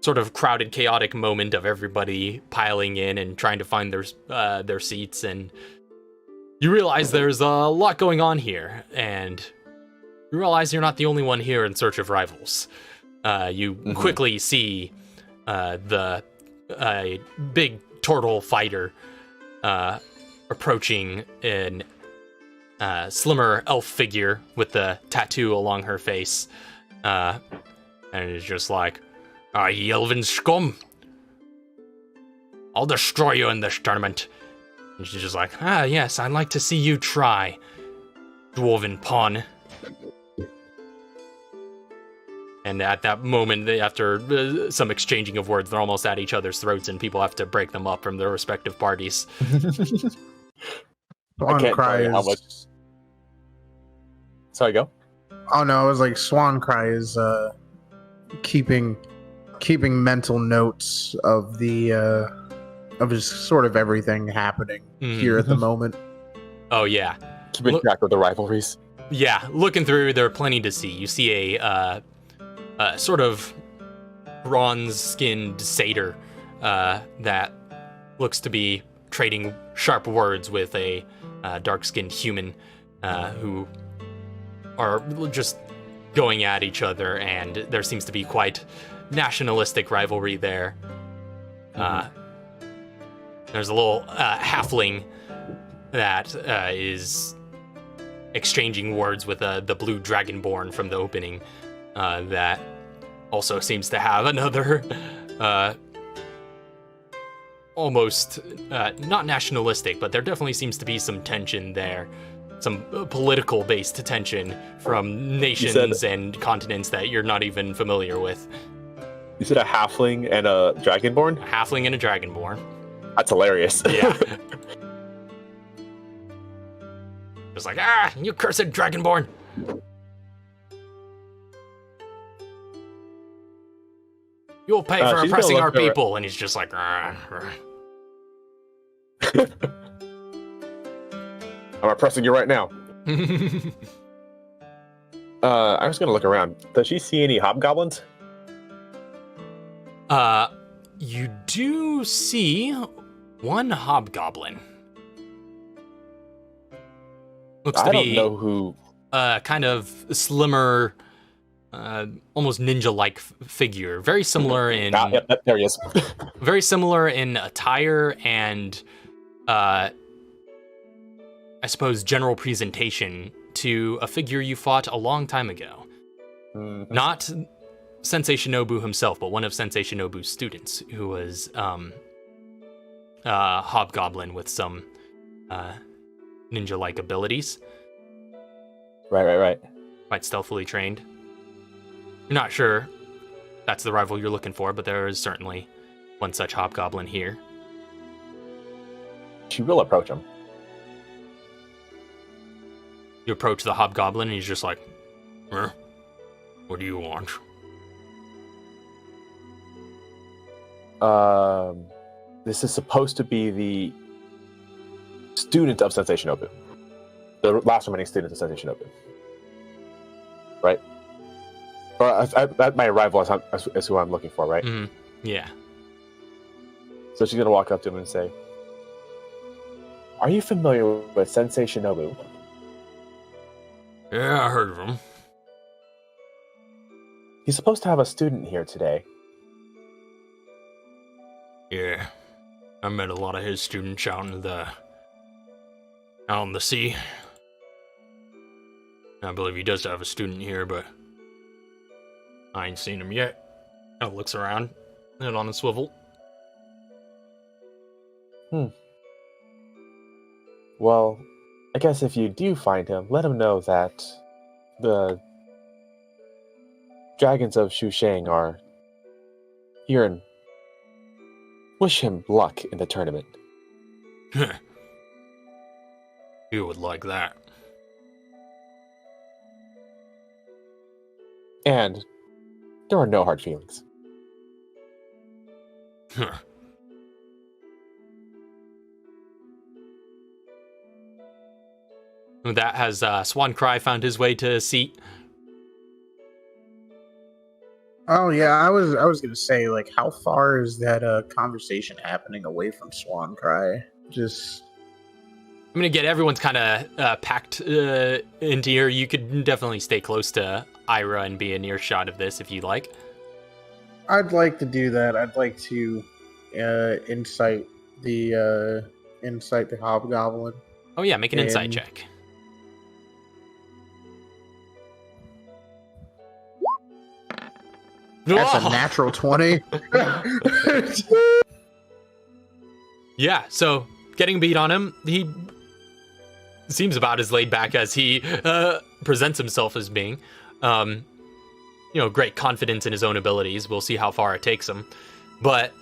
sort of crowded, chaotic moment of everybody piling in and trying to find their seats, and you realize there's a lot going on here, and you realize you're not the only one here in search of rivals. You quickly see the big turtle fighter approaching an slimmer elf figure with the tattoo along her face, and it's just like, "Ye elven scum! I'll destroy you in this tournament." And she's just like, yes, I'd like to see you try, dwarven pawn. And at that moment, after some exchanging of words, they're almost at each other's throats, and people have to break them up from their respective parties. I can't tell you how much. Sorry, go. Oh no, it was like Swan Cry is keeping mental notes of the of just sort of everything happening here at the moment. Oh yeah, Keeping track of the rivalries. Yeah, looking through, there are plenty to see. You see a sort of bronze-skinned satyr that looks to be trading sharp words with a dark-skinned human who are just going at each other, and there seems to be quite nationalistic rivalry there. There's a little halfling that is exchanging words with the blue dragonborn from the opening that also seems to have another almost not nationalistic, but there definitely seems to be some tension there, some political based tension from nations and continents that you're not even familiar with. You said a halfling and a dragonborn? A halfling and a dragonborn. That's hilarious. Yeah. Just like, you cursed dragonborn. You'll pay for oppressing our people. And he's just like, I'm oppressing you right now. I'm just gonna look around. Does she see any hobgoblins? You do see one hobgoblin. Looks to be, I don't know who. Kind of slimmer, almost ninja-like figure. Very similar in. Yep, there he is. Very similar in attire and, I suppose, general presentation to a figure you fought a long time ago. Mm-hmm. Not Sensei Shinobu himself, but one of Sensei Shinobu's students, who was hobgoblin with some ninja-like abilities. Right. Quite stealthily trained. You're not sure that's the rival you're looking for, but there is certainly one such hobgoblin here. She will approach him. You approach the hobgoblin, and he's just like, what do you want? This is supposed to be the student of Sensei Shinobu. The last remaining student of Sensei Shinobu. Right? Or my rival is who I'm looking for, right? Mm-hmm. Yeah. So she's going to walk up to him and say, "Are you familiar with Sensei Shinobu?" Yeah, I heard of him. He's supposed to have a student here today. Yeah. I met a lot of his students out in the sea. I believe he does have a student here, but I ain't seen him yet. Kind of looks around, head on a swivel. Well, I guess if you do find him, let him know that the Dragons of Shuishang are here and wish him luck in the tournament. You would like that. And there are no hard feelings. That has Swan Cry found his way to a seat. Oh yeah, I was gonna say, like, how far is that conversation happening away from Swan Cry? Just I'm gonna get everyone's kind of packed into here. You could definitely stay close to Ira and be a near shot of this if you'd like. I'd like to do that. I'd like to insight the hobgoblin. Oh yeah, make an insight And- check. That's Oh! a natural 20. Yeah, so getting beat on him, he seems about as laid back as he presents himself as being. Great confidence in his own abilities. We'll see how far it takes him. But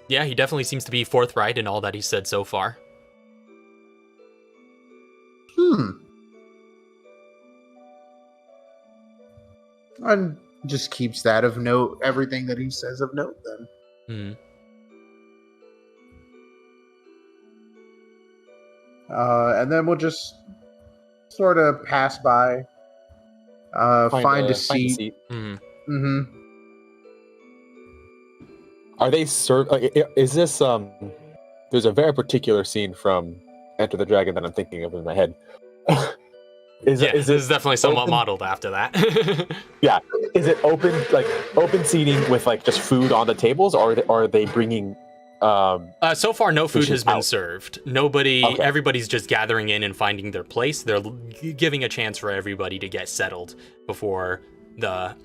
yeah, he definitely seems to be forthright in all that he's said so far. And just keeps that of note, everything that he says of note then. Mhm. And then we'll just sort of pass by, find a seat. Mhm. Mm-hmm. Are they served? Is this There's a very particular scene from Enter the Dragon that I'm thinking of in my head. Is This is definitely somewhat open? modeled after that. Yeah. Is it open seating with like just food on the tables, or are they bringing? So far, no food Which has is been out. served. Nobody, Okay. everybody's just gathering in and finding their place. They're giving a chance for everybody to get settled before the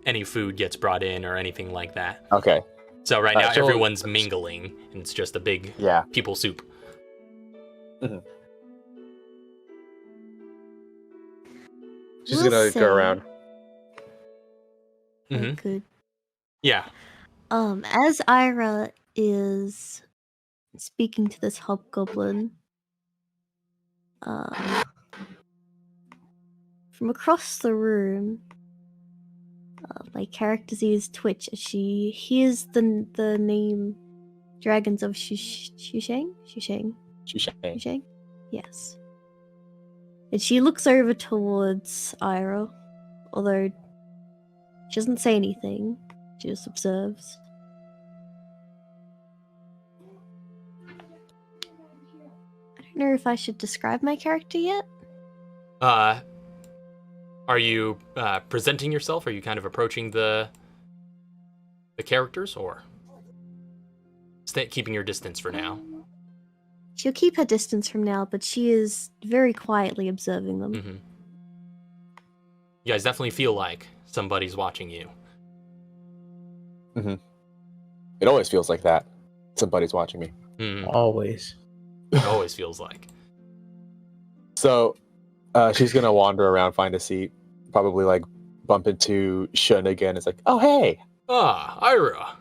any food gets brought in or anything like that. Okay. So right now, so- everyone's mingling, and it's just a big Yeah. people soup. She's We'll gonna say- go around. Mhm. Good. Yeah. As Ira is speaking to this hobgoblin, from across the room, my character sees twitch as she hears the name Dragons of Shuishang? Shuishang? Yes. And she looks over towards Ira, although she doesn't say anything, she just observes. I don't know if I should describe my character yet. Are you presenting yourself? Are you kind of approaching the characters, or keeping your distance for now? She'll keep her distance from now, but she is very quietly observing them. Mm-hmm. You guys definitely feel like somebody's watching you. It always feels like that. Somebody's watching me. Mhm. Always. It always feels like. So, she's gonna wander around, find a seat, probably like bump into Shun again. It's like, oh hey. Ah, Ira.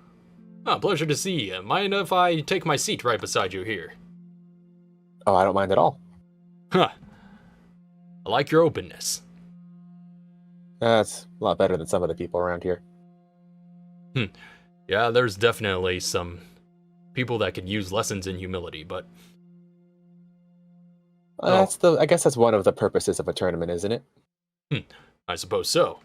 Pleasure to see you. Mind if I take my seat right beside you here? Oh, I don't mind at all. Huh. I like your openness. That's a lot better than some of the people around here. Yeah, there's definitely some people that could use lessons in humility, but I guess that's one of the purposes of a tournament, isn't it? I suppose so.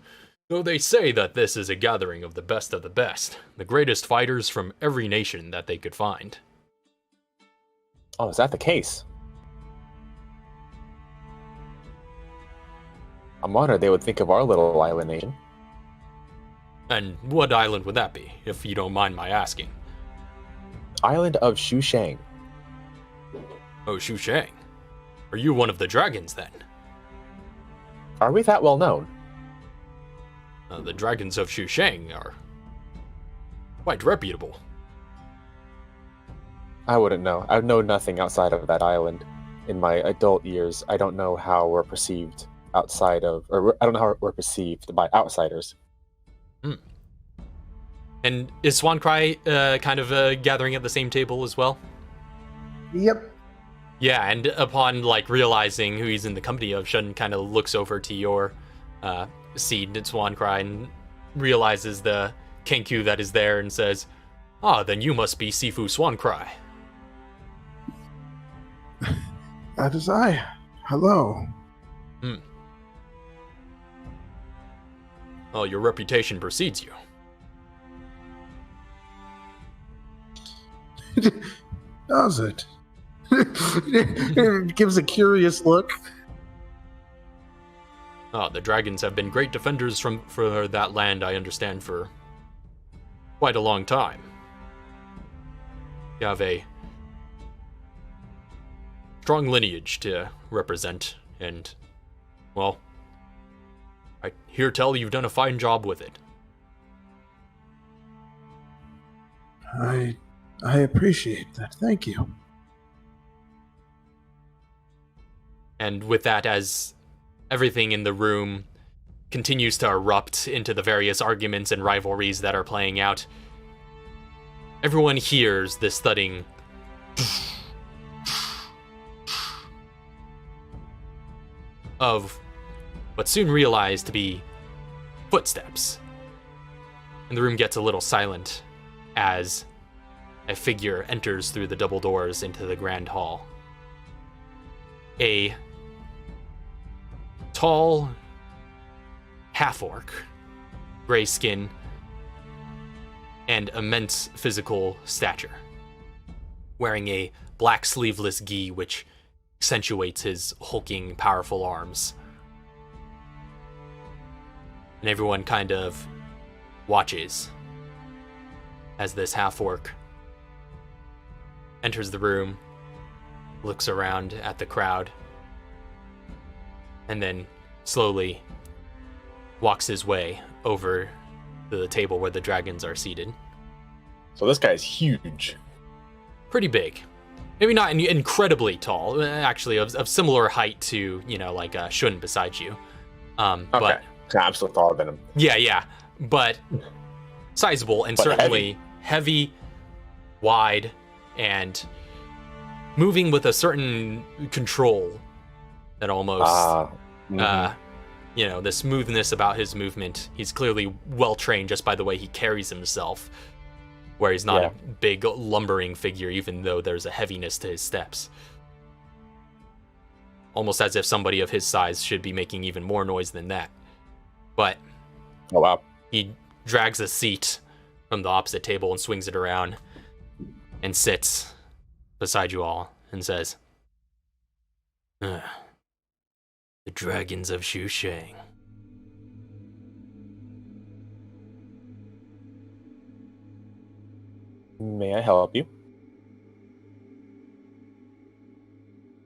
Though they say that this is a gathering of the best, the greatest fighters from every nation that they could find. Oh, is that the case? I'm honored they would think of our little island nation. And what island would that be, if you don't mind my asking? Island of Shuishang. Oh, Shuishang. Are you one of the dragons, then? Are we that well known? The Dragons of Shuishang are quite reputable. I wouldn't know. I know nothing outside of that island. In my adult years, I don't know how we're perceived outside of, or I don't know how we're perceived by outsiders. And is Swancry kind of gathering at the same table as well? Yep. Yeah, and upon like realizing who he's in the company of, Shun kind of looks over to your seat at Swancry and realizes the Kenku that is there and says, "Ah, then you must be Sifu Swancry." That is I. Hello. Oh, your reputation precedes you. Does it? It gives a curious look. Oh, the dragons have been great defenders for that land, I understand, for quite a long time. You have a strong lineage to represent, and, well, I hear tell you've done a fine job with it. I appreciate that. Thank you. And with that, as everything in the room continues to erupt into the various arguments and rivalries that are playing out, everyone hears this thudding of what soon realized to be footsteps. And the room gets a little silent as a figure enters through the double doors into the grand hall. A tall half-orc, gray skin, and immense physical stature, wearing a black sleeveless gi which accentuates his hulking, powerful arms. And everyone kind of watches as this half-orc enters the room, looks around at the crowd, and then slowly walks his way over to the table where the dragons are seated. So this guy is huge. Pretty big. Maybe not incredibly tall, actually, of similar height to, like Shun beside you. Okay. But I'm still taller than him. yeah. But sizable and But certainly heavy, wide, and moving with a certain control that almost, the smoothness about his movement. He's clearly well trained just by the way he carries himself, where he's not a big lumbering figure, even though there's a heaviness to his steps. Almost as if somebody of his size should be making even more noise than that. But Oh wow. he drags a seat from the opposite table and swings it around and sits beside you all and says, "The Dragons of Shuishang. May I help you?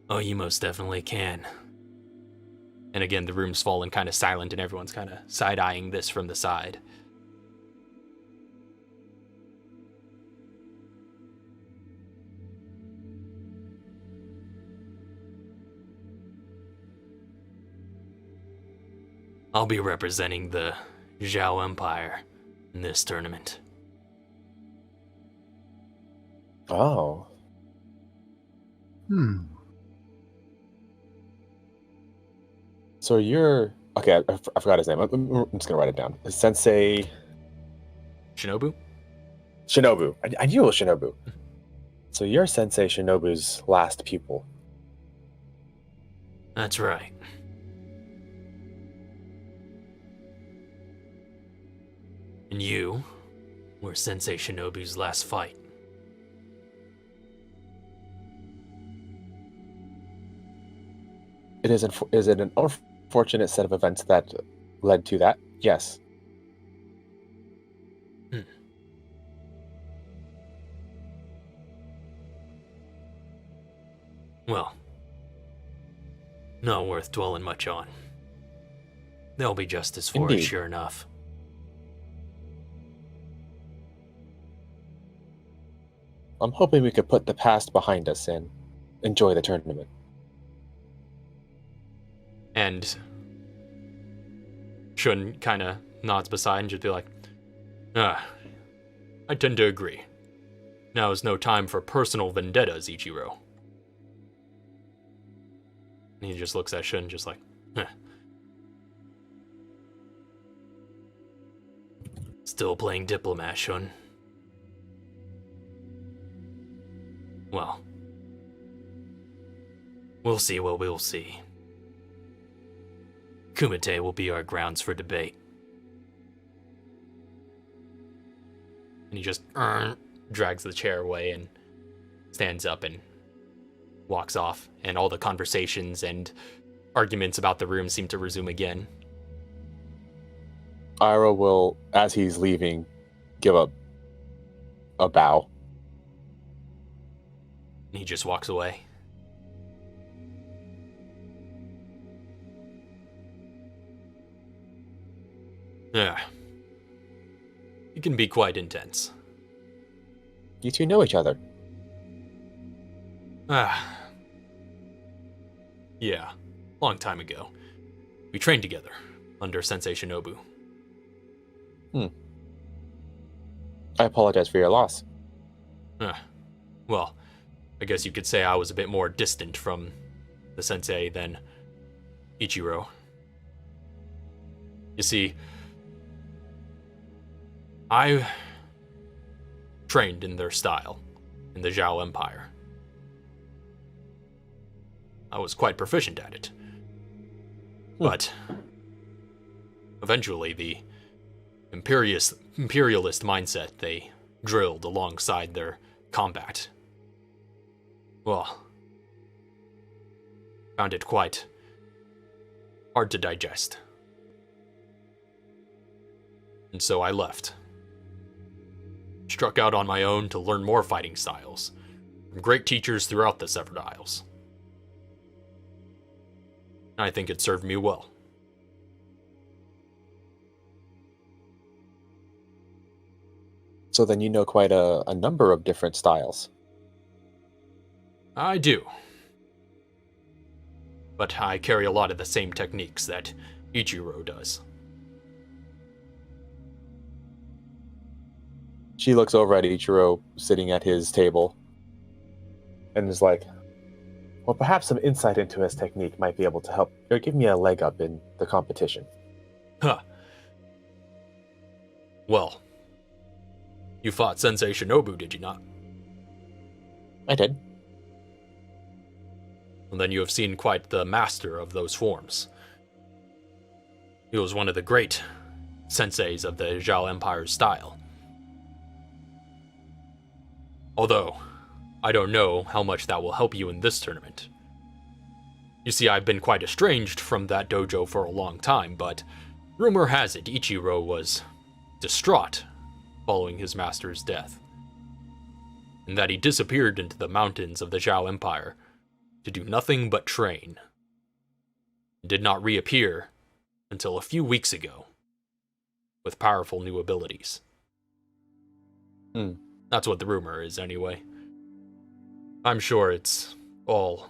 Oh, you most definitely can." And again, the room's fallen kind of silent and everyone's kind of side-eyeing this from the side. I'll be representing the Zhao Empire in this tournament. Oh. So you're okay. I forgot his name. I'm just gonna write it down. Sensei Shinobu? Shinobu. I knew it was Shinobu. So you're Sensei Shinobu's last pupil. That's right. And you were Sensei Shinobu's last fight. Is it an unfortunate set of events that led to that? Yes. Well, not worth dwelling much on. There'll be justice for it, Indeed. sure enough. I'm hoping we could put the past behind us and enjoy the tournament. And Shun kind of nods beside and just be like, I tend to agree. Now is no time for personal vendettas, Ichiro. And he just looks at Shun just like, Still playing diplomat, Shun. Well, we'll see what we'll see. Kumite will be our grounds for debate. And he just drags the chair away and stands up and walks off. And all the conversations and arguments about the room seem to resume again. Ira will, as he's leaving, give a bow. And he just walks away. Yeah. It can be quite intense. You two know each other. Yeah. Long time ago. We trained together under Sensei Shinobu. I apologize for your loss. Well, I guess you could say I was a bit more distant from the sensei than Ichiro. You see, I trained in their style in the Zhao Empire. I was quite proficient at it. But eventually the imperialist mindset they drilled alongside their combat, well, found it quite hard to digest. And so I left. Struck out on my own to learn more fighting styles from great teachers throughout the Severed Isles. I think it served me well. So then you know quite a number of different styles. I do. But I carry a lot of the same techniques that Ichiro does. She looks over at Ichiro sitting at his table and is like, well, perhaps some insight into his technique might be able to help or give me a leg up in the competition. Huh. Well, you fought Sensei Shinobu, did you not? I did. And then you have seen quite the master of those forms. He was one of the great senseis of the Zhao Empire's style. Although, I don't know how much that will help you in this tournament. You see, I've been quite estranged from that dojo for a long time, but rumor has it Ichiro was distraught following his master's death, and that he disappeared into the mountains of the Zhao Empire to do nothing but train, and did not reappear until a few weeks ago, with powerful new abilities. That's what the rumor is, anyway. I'm sure it's all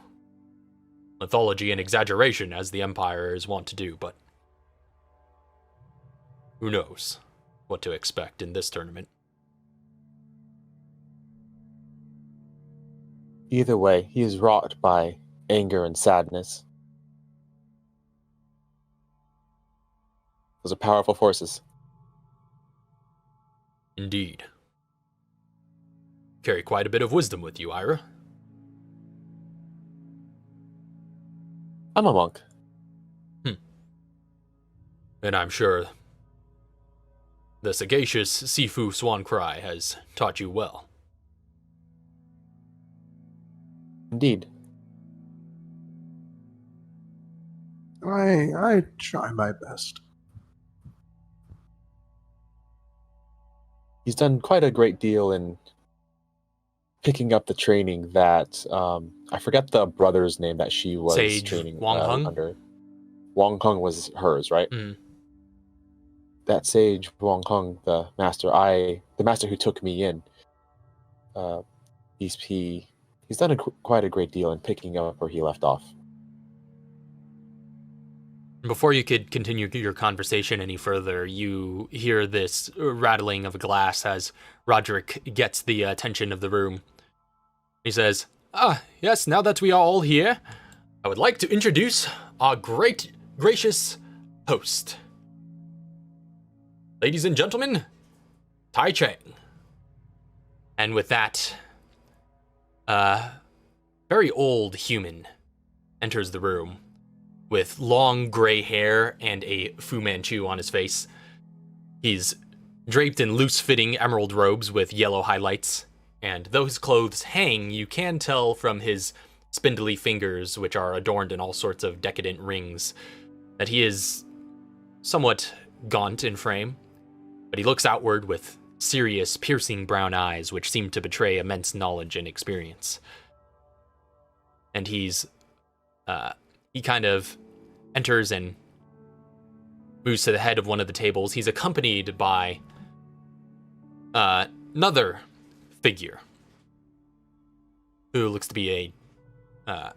mythology and exaggeration, as the Empire is wont to do, but who knows what to expect in this tournament. Either way, he is wrought by anger and sadness. Those are powerful forces. Indeed. Carry quite a bit of wisdom with you, Ira. I'm a monk. And I'm sure the sagacious Sifu Swan Cry has taught you well. Indeed. I try my best. He's done quite a great deal in picking up the training that I forget the brother's name that she was Sage training Wang Hung? under. Wang Hung was hers, right? That Sage Wang Hung, the master who took me in, he's done quite a great deal in picking up where he left off. Before you could continue your conversation any further, you hear this rattling of a glass as Roderick gets the attention of the room. He says, yes, now that we are all here, I would like to introduce our gracious host. Ladies and gentlemen, Tai Cheng. And with that, very old human enters the room with long gray hair and a Fu Manchu on his face. He's draped in loose-fitting emerald robes with yellow highlights, and though his clothes hang, you can tell from his spindly fingers, which are adorned in all sorts of decadent rings, that he is somewhat gaunt in frame, but he looks outward with serious, piercing brown eyes, which seem to betray immense knowledge and experience. And he kind of enters and moves to the head of one of the tables. He's accompanied by another figure who looks to be a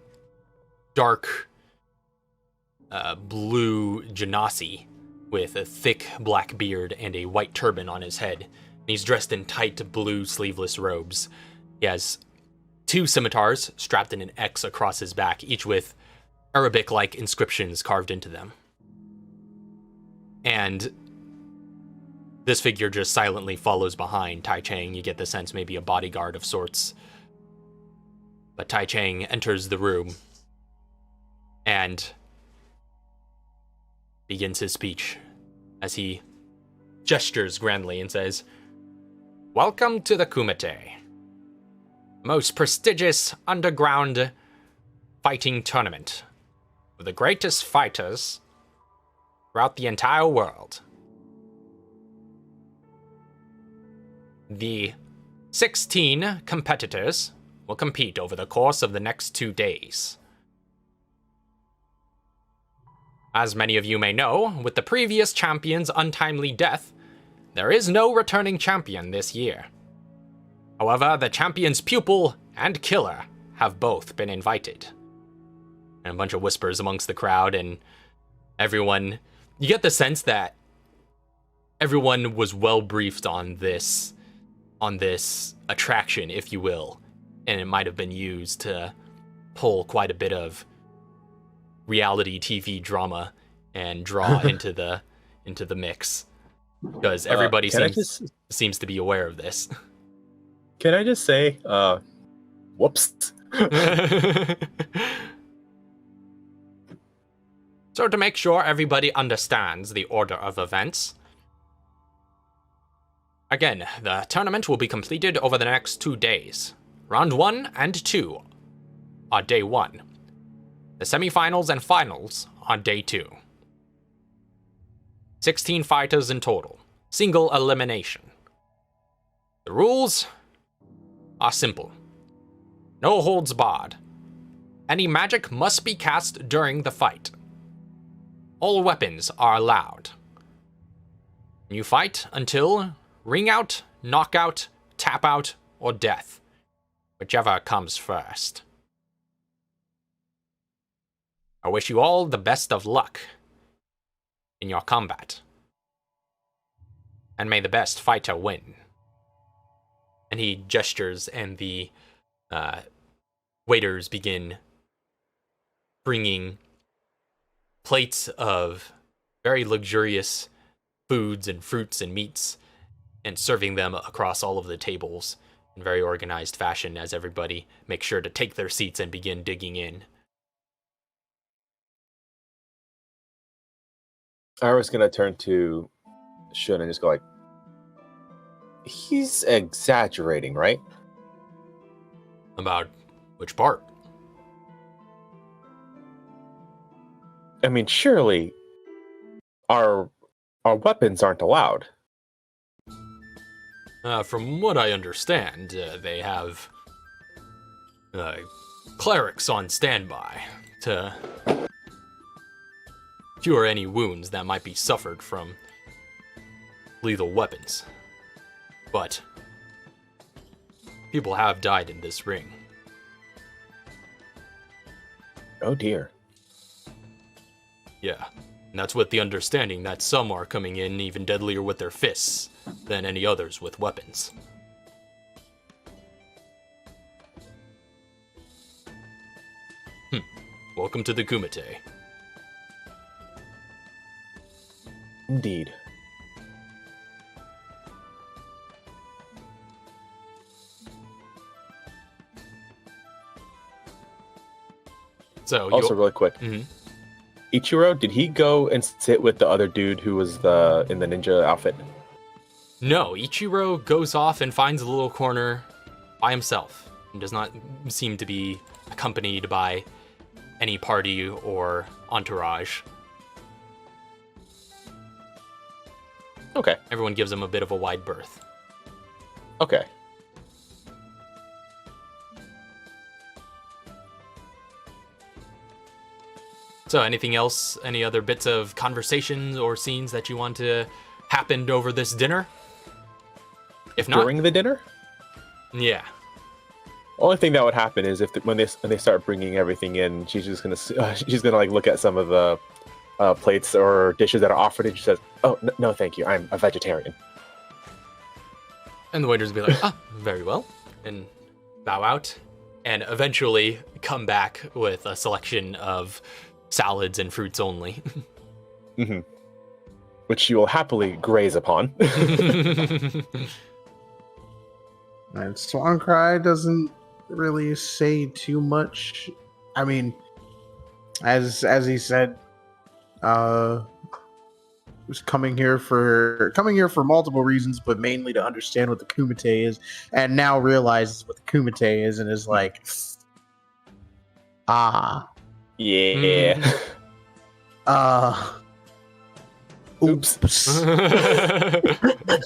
dark blue genasi with a thick black beard and a white turban on his head. He's dressed in tight blue sleeveless robes. He has 2 scimitars strapped in an X across his back, each with Arabic-like inscriptions carved into them. And this figure just silently follows behind Tai Cheng. You get the sense maybe a bodyguard of sorts. But Tai Cheng enters the room and begins his speech as he gestures grandly and says, "Welcome to the Kumite, most prestigious underground fighting tournament with the greatest fighters throughout the entire world. The 16 competitors will compete over the course of the next 2 days. As many of you may know, with the previous champion's untimely death, there is no returning champion this year. However, the champion's pupil and killer have both been invited." And a bunch of whispers amongst the crowd, and everyone, you get the sense that everyone was well briefed on this attraction, if you will, and it might have been used to pull quite a bit of reality TV drama and draw into the mix, because everybody seems to be aware of this. Can I just say, whoops? So to make sure everybody understands the order of events, again, the tournament will be completed over the next 2 days. Round 1 and 2 are day 1. The semifinals and finals are day 2. 16 fighters in total, single elimination. The rules are simple. No holds barred. Any magic must be cast during the fight. All weapons are allowed. You fight until ring out, knockout, tap out, or death, whichever comes first. I wish you all the best of luck in your combat, and may the best fighter win. And he gestures, and the waiters begin bringing plates of very luxurious foods and fruits and meats and serving them across all of the tables in very organized fashion as everybody makes sure to take their seats and begin digging in. I was gonna turn to Shun and just go like, he's exaggerating, right? About which part? I mean, surely our weapons aren't allowed. From what I understand, they have clerics on standby to cure any wounds that might be suffered from lethal weapons. But people have died in this ring. Oh dear. Yeah. And that's with the understanding that some are coming in even deadlier with their fists than any others with weapons. Welcome to the Kumite. Indeed. So Also, really quick, Mhm. Ichiro, did he go and sit with the other dude who was in the ninja outfit? No, Ichiro goes off and finds a little corner by himself and does not seem to be accompanied by any party or entourage. Okay. Everyone gives him a bit of a wide berth. Okay. So anything else, any other bits of conversations or scenes that you want to happen over this dinner? If not, During the dinner? yeah. Only thing that would happen is when they start bringing everything in, she's gonna like look at some of the plates or dishes that are offered, and she says, "Oh no, thank you. I'm a vegetarian." And the waiters will be like, very well, and bow out, and eventually come back with a selection of salads and fruits only. Mm-hmm. Which she will happily graze upon. And Swan Cry doesn't really say too much. I mean, as he said, was coming here for multiple reasons, but mainly to understand what the Kumite is, and now realizes what the Kumite is, and is like, Yeah. Oops.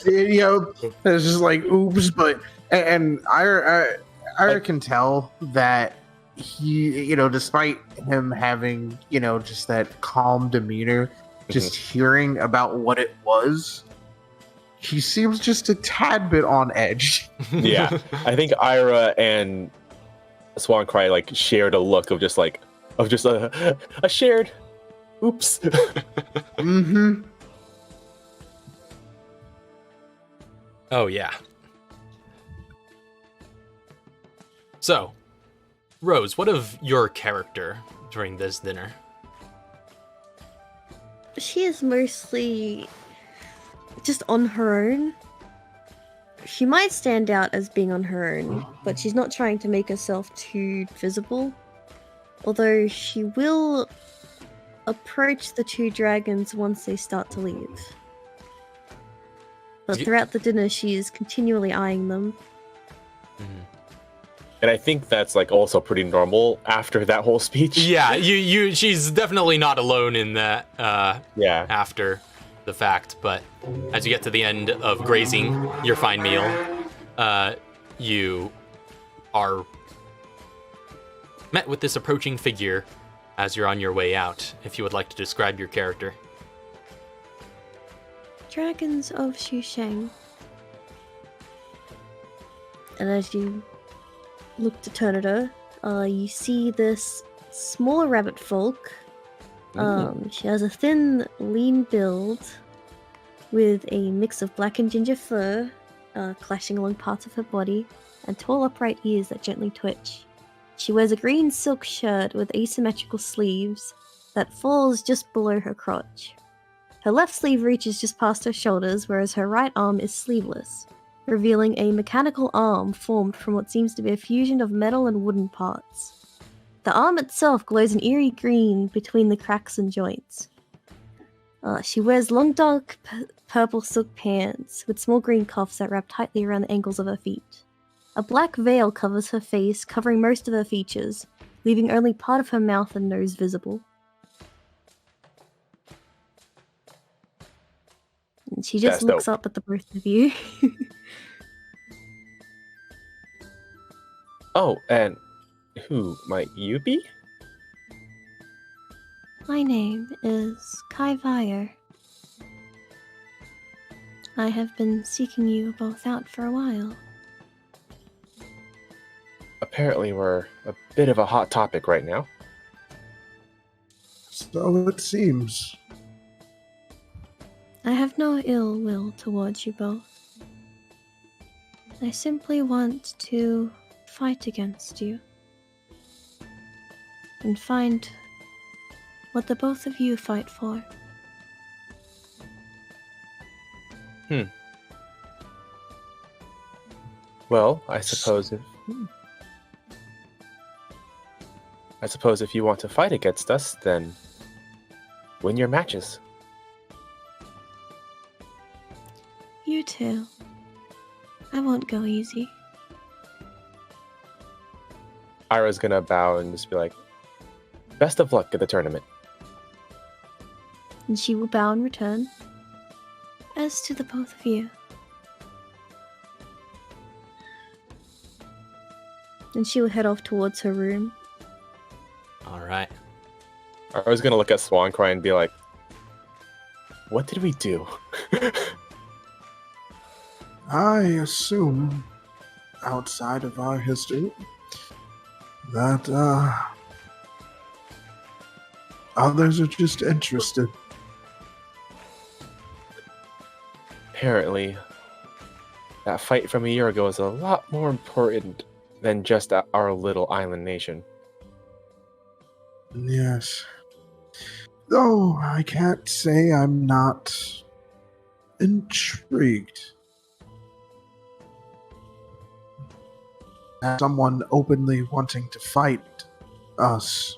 You know, it's just like oops, but and I can tell that he, you know, despite him having, you know, just that calm demeanor, just hearing about what it was, he seems just a tad bit on edge. Yeah, I think Ira and Swan Cry like shared a look of just a shared oops. Mm-hmm. Oh, yeah. So, Rose, what of your character during this dinner? She is mostly just on her own. She might stand out as being on her own, but she's not trying to make herself too visible. Although she will approach the two dragons once they start to leave. But throughout the dinner, she is continually eyeing them. Mm-hmm. And I think that's like also pretty normal after that whole speech. Yeah, she's definitely not alone in that. Yeah. After the fact, but as you get to the end of grazing your fine meal, you are met with this approaching figure as you're on your way out. If you would like to describe your character. Dragons of Shuishang. And as you look to turn at her, you see this small rabbit folk. She has a thin, lean build with a mix of black and ginger fur clashing along parts of her body, and tall upright ears that gently twitch. She wears a green silk shirt with asymmetrical sleeves that falls just below her crotch. Her left sleeve reaches just past her shoulders, whereas her right arm is sleeveless, revealing a mechanical arm formed from what seems to be a fusion of metal and wooden parts. The arm itself glows an eerie green between the cracks and joints. She wears long dark purple silk pants with small green cuffs that wrap tightly around the ankles of her feet. A black veil covers her face, covering most of her features, leaving only part of her mouth and nose visible. And she just looks up at the both of you. Oh, and who might you be? My name is Kai Vire. I have been seeking you both out for a while. Apparently we're a bit of a hot topic right now. So it seems. I have no ill will towards you both. I simply want to fight against you and find what the both of you fight for. Well, I suppose if you want to fight against us, then win your matches. You too. I won't go easy. Ira's gonna bow and just be like, best of luck at the tournament. And she will bow in return. As to the both of you. And she will head off towards her room. All right. Ira's gonna look at Swancry and be like, what did we do? I assume, outside of our history, that others are just interested. Apparently, that fight from a year ago is a lot more important than just our little island nation. Yes. Though I can't say I'm not intrigued. As someone openly wanting to fight us.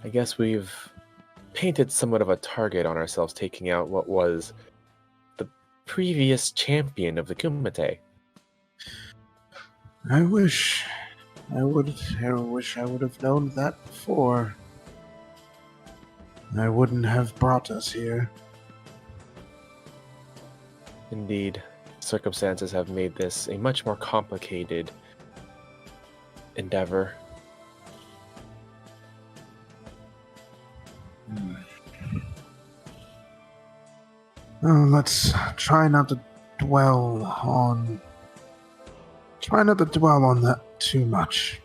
I guess we've painted somewhat of a target on ourselves, taking out what was the previous champion of the Kumite. I wish I would have known that before. I wouldn't have brought us here. Indeed, circumstances have made this a much more complicated endeavor. Oh, let's try not to dwell on that too much.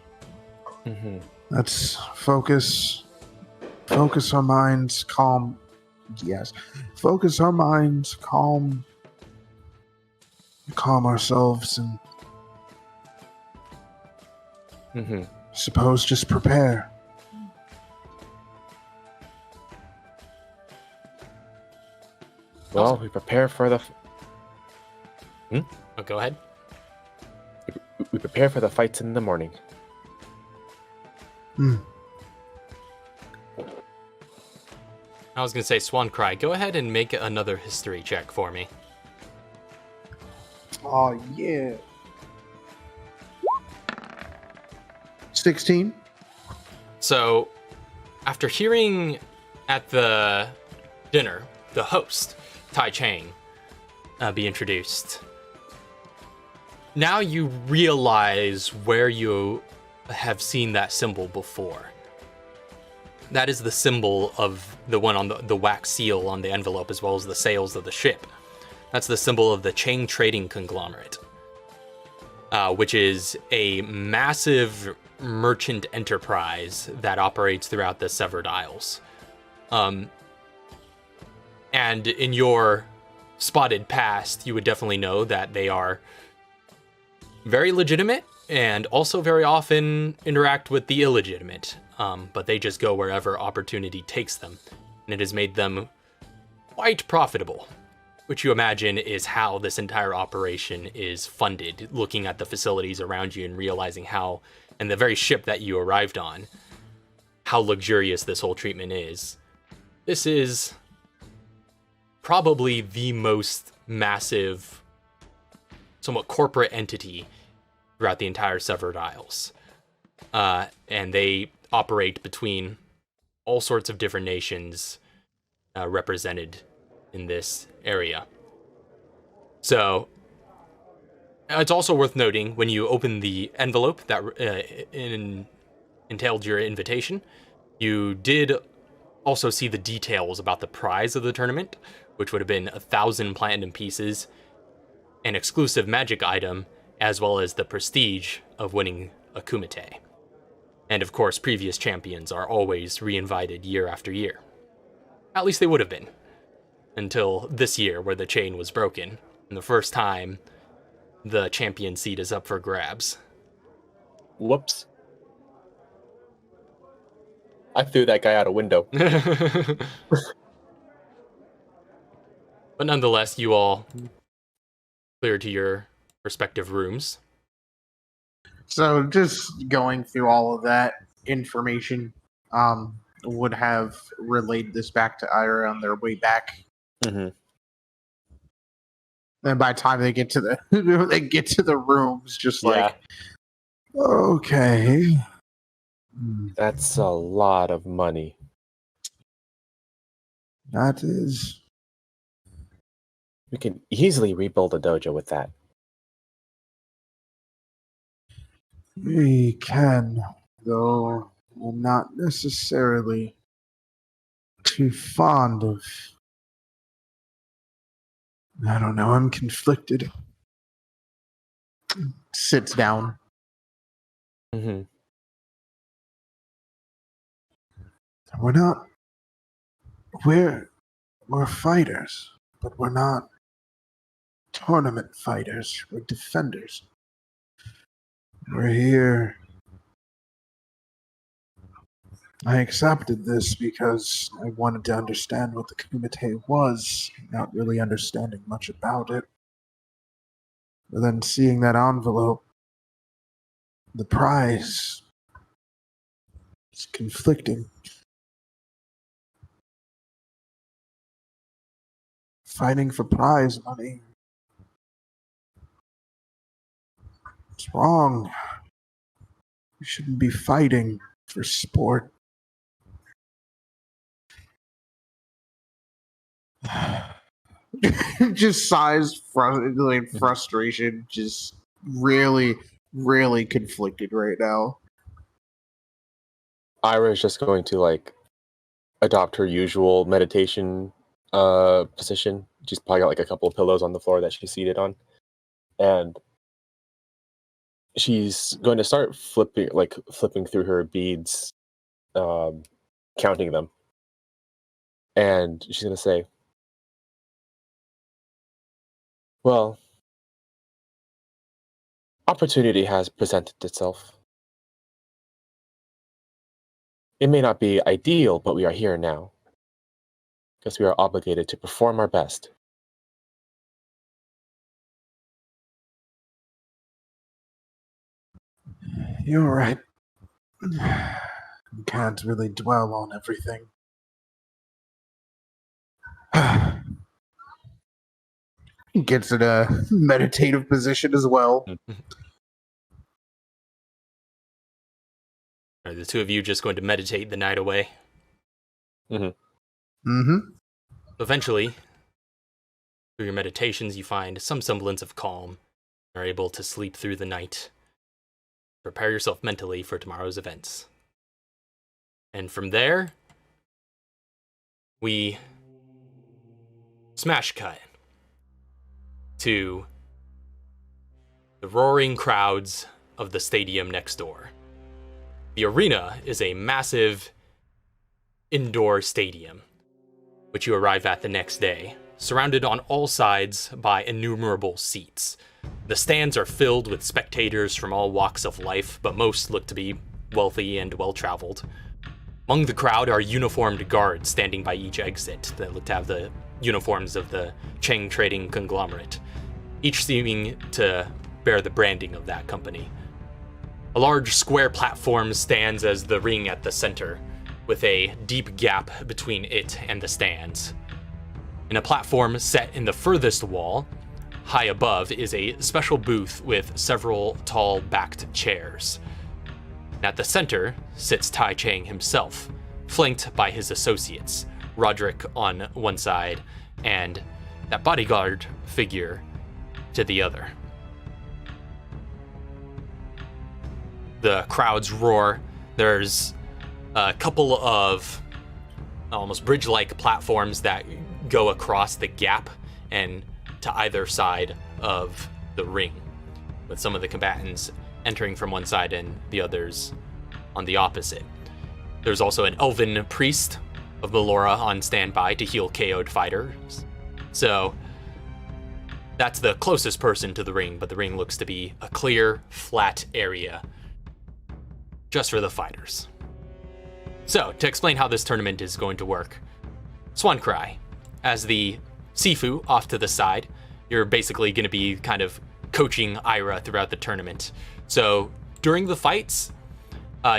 Mm-hmm. Let's focus our minds, calm. Yes, focus our minds, calm ourselves, and suppose just prepare. Well, we prepare for the. Oh, go ahead. We prepare for the fights in the morning. I was going to say, Swancry, go ahead and make another history check for me. Oh, yeah. 16. So, after hearing at the dinner the host, Tai Chang, be introduced, now you realize where you have seen that symbol before. That is the symbol of the one on the wax seal on the envelope, as well as the sails of the ship. That's the symbol of the Chang Trading Conglomerate, which is a massive merchant enterprise that operates throughout the Severed Isles. And in your spotted past, you would definitely know that they are very legitimate and also very often interact with the illegitimate. But they just go wherever opportunity takes them. And it has made them quite profitable, which you imagine is how this entire operation is funded, looking at the facilities around you and realizing how, and the very ship that you arrived on, how luxurious this whole treatment is. This is probably the most massive, somewhat corporate entity throughout the entire Severed Isles. And they operate between all sorts of different nations represented in this area. So it's also worth noting, when you open the envelope that entailed your invitation, you did also see the details about the prize of the tournament, which would have been 1,000 platinum pieces, an exclusive magic item, as well as the prestige of winning a Kumite. And of course, previous champions are always reinvited year after year. At least they would have been. Until this year, where the chain was broken. And the first time, the champion seat is up for grabs. Whoops. I threw that guy out a window. But nonetheless, you all clear to your respective rooms. So just going through all of that information, would have relayed this back to Ira on their way back. Mm-hmm. And by the time they get to the rooms, just like, okay, That's a lot of money. that is. We can easily rebuild a dojo with that. We can, though I'm not necessarily too fond of. I don't know, I'm conflicted. Sits down. Mm-hmm. We're fighters, but we're not tournament fighters. We're defenders. We're here. I accepted this because I wanted to understand what the Kumite was, not really understanding much about it. But then seeing that envelope, the prize, it's conflicting. Fighting for prize money. It's wrong. You shouldn't be fighting for sport. Just sighs, frustration, just really, really conflicted right now. Ira is just going to adopt her usual meditation position. She's probably got a couple of pillows on the floor that she's seated on, and she's going to start flipping through her beads, counting them, and she's going to say, well, opportunity has presented itself. It may not be ideal, but we are here now, because we are obligated to perform our best. You're right. You can't really dwell on everything. He gets in a meditative position as well. Are the two of you just going to meditate the night away? Eventually, through your meditations, you find some semblance of calm. You're able to sleep through the night. Prepare yourself mentally for tomorrow's events. And from there, we smash cut to the roaring crowds of the stadium next door. The arena is a massive indoor stadium, which you arrive at the next day, surrounded on all sides by innumerable seats. The stands are filled with spectators from all walks of life, but most look to be wealthy and well-traveled. Among the crowd are uniformed guards standing by each exit that look to have the uniforms of the Cheng trading conglomerate, each seeming to bear the branding of that company. A large square platform stands as the ring at the center, with a deep gap between it and the stands. In a platform set in the furthest wall, high above, is a special booth with several tall backed chairs. At the center sits Tai Chang himself, flanked by his associates, Roderick on one side and that bodyguard figure to the other. The crowds roar. There's a couple of almost bridge-like platforms that go across the gap and to either side of the ring, with some of the combatants entering from one side and the others on the opposite. There's also an elven priest of Melora on standby to heal KO'd fighters. So that's the closest person to the ring, but the ring looks to be a clear, flat area just for the fighters. So, to explain how this tournament is going to work, Swan Cry, as the Sifu off to the side, you're basically going to be kind of coaching Ira throughout the tournament. So, during the fights,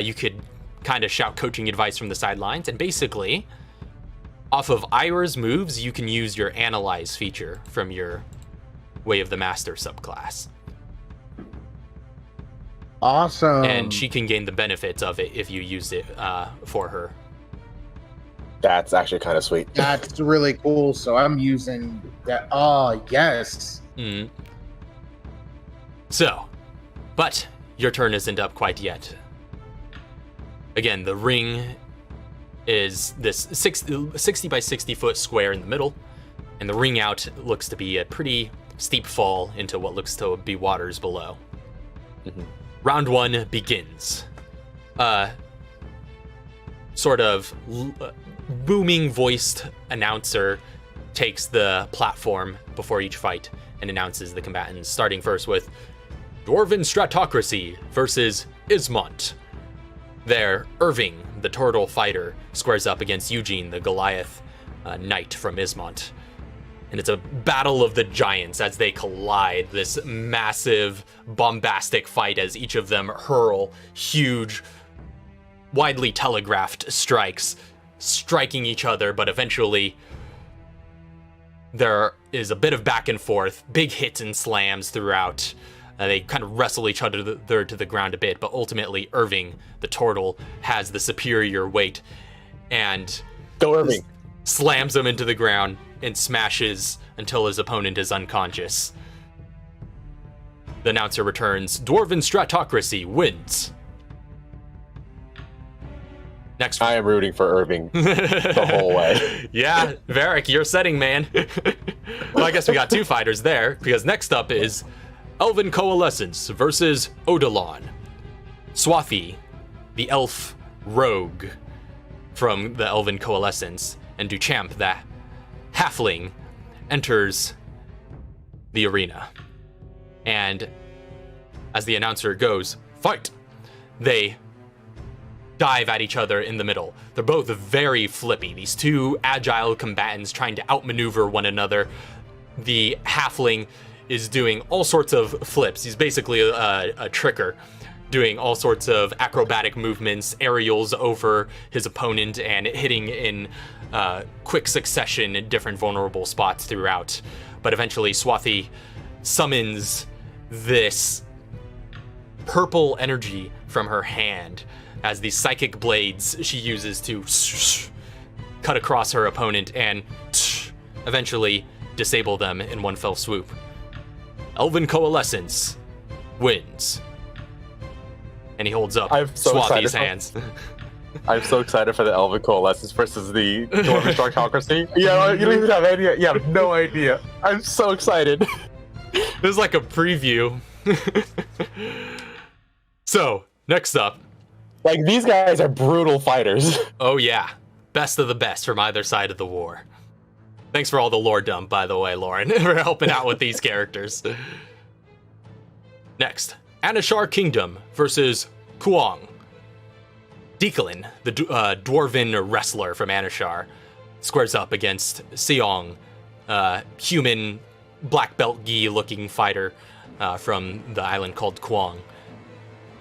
you could kind of shout coaching advice from the sidelines, and basically, off of Ira's moves, you can use your Analyze feature from your Way of the Master subclass. Awesome. And she can gain the benefits of it if you use it for her. That's actually kind of sweet. That's really cool. So I'm using that. Oh, yes. Mm. So, but your turn isn't up quite yet. Again, the ring is this 60 by 60 foot square in the middle, and the ring out looks to be a pretty steep fall into what looks to be waters below. Mm-hmm. Round one begins. Sort of booming voiced announcer takes the platform before each fight and announces the combatants, starting first with Dwarven Stratocracy versus Ismont. There, Irving, the turtle fighter, squares up against Eugene, the Goliath knight from Ismont. And it's a battle of the giants as they collide, this massive, bombastic fight as each of them hurl huge, widely telegraphed strikes, striking each other, but eventually there is a bit of back and forth, big hits and slams throughout. They kind of wrestle each other to the ground a bit, but ultimately Irving, the turtle, has the superior weight and Go Irving. Slams him into the ground and smashes until his opponent is unconscious. The announcer returns, Dwarven Stratocracy wins. Next, I am rooting for Irving the whole way. Yeah, Varric, you're setting, man. Well, I guess we got two fighters there, because next up is Elven Coalescence versus Odilon. Swathi, the elf rogue from the Elven Coalescence, and Duchamp, the halfling, enters the arena. And as the announcer goes, fight! They dive at each other in the middle. They're both very flippy. These two agile combatants trying to outmaneuver one another. The halfling is doing all sorts of flips. He's basically a tricker, doing all sorts of acrobatic movements, aerials over his opponent, and hitting in quick succession in different vulnerable spots throughout. But eventually Swathi summons this purple energy from her hand as these psychic blades she uses to cut across her opponent and eventually disable them in one fell swoop. Elven Coalescence wins. And he holds up Swathi's hands. I'm so excited for the Elven Coalescence versus the Dwarven Stratocracy. Yeah, you don't even have any idea. You have no idea. I'm so excited. This is like a preview. So, next up. Like, these guys are brutal fighters. Oh yeah. Best of the best from either side of the war. Thanks for all the lore dump, by the way, Loryn, for helping out with these characters. Next, Anishar Kingdom versus Kuang. Deeklin, the dwarven wrestler from Anishar, squares up against Seong, human black belt gi looking fighter from the island called Kuang.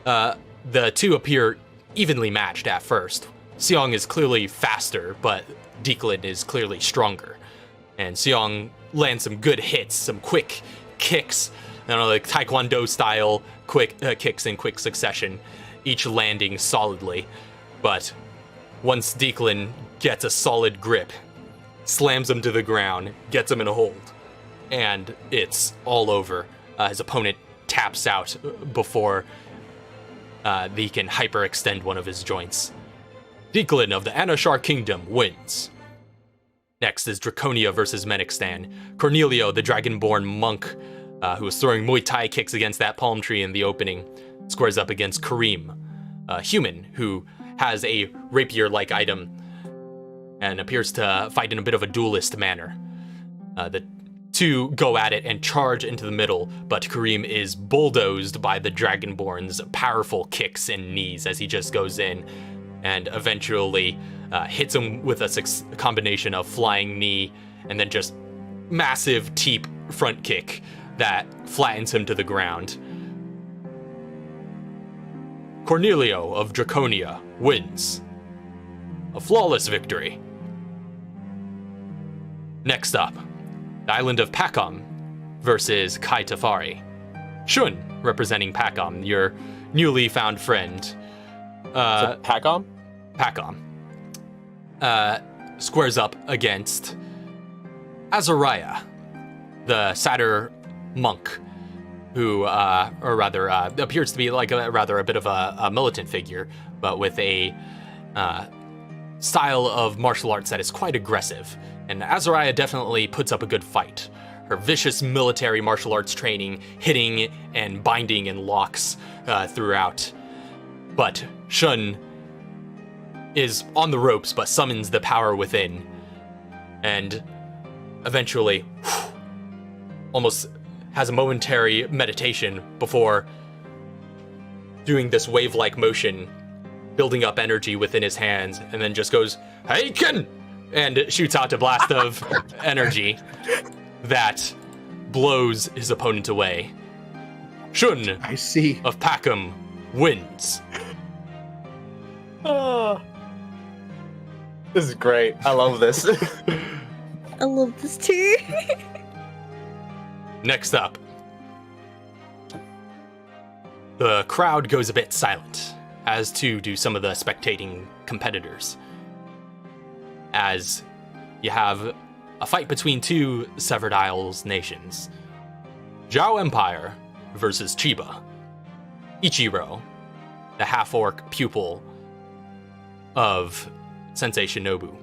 The two appear evenly matched at first. Seong is clearly faster, but Deeklin is clearly stronger. And Seong lands some good hits, some quick kicks, like Taekwondo style quick kicks in quick succession, each landing solidly. But once Deeklin gets a solid grip, slams him to the ground, gets him in a hold, and it's all over. His opponent taps out before he can hyperextend one of his joints. Deeklin of the Anishar Kingdom wins. Next is Draconia versus Menixstan. Cornelio, the dragonborn monk, who was throwing Muay Thai kicks against that palm tree in the opening, squares up against Kareem, human who has a rapier-like item and appears to fight in a bit of a duelist manner. The two go at it and charge into the middle, but Kareem is bulldozed by the Dragonborn's powerful kicks and knees as he just goes in and eventually hits him with a combination of flying knee and then just massive teep front kick that flattens him to the ground. Cornelio of Draconia wins. A flawless victory. Next up, the island of Pakom versus Kai Tafari. Shun, representing Pakom, your newly found friend. Pakom? Pakom. Squares up against Azariah, the satyr monk, who, appears to be like a bit of a militant figure, but with a style of martial arts that is quite aggressive. And Azariah definitely puts up a good fight. Her vicious military martial arts training, hitting and binding in locks throughout. But Shun is on the ropes, but summons the power within. And eventually, almost has a momentary meditation before doing this wave-like motion, building up energy within his hands, and then just goes, "Heiken!" and shoots out a blast of energy that blows his opponent away. Shun I see. of Pakom wins. Oh, this is great. I love this. I love this too. Next up, the crowd goes a bit silent, as too do some of the spectating competitors, as you have a fight between two Severed Isles nations. Zhao Empire versus Chiba. Ichiro, the half-orc pupil of Sensei Shinobu,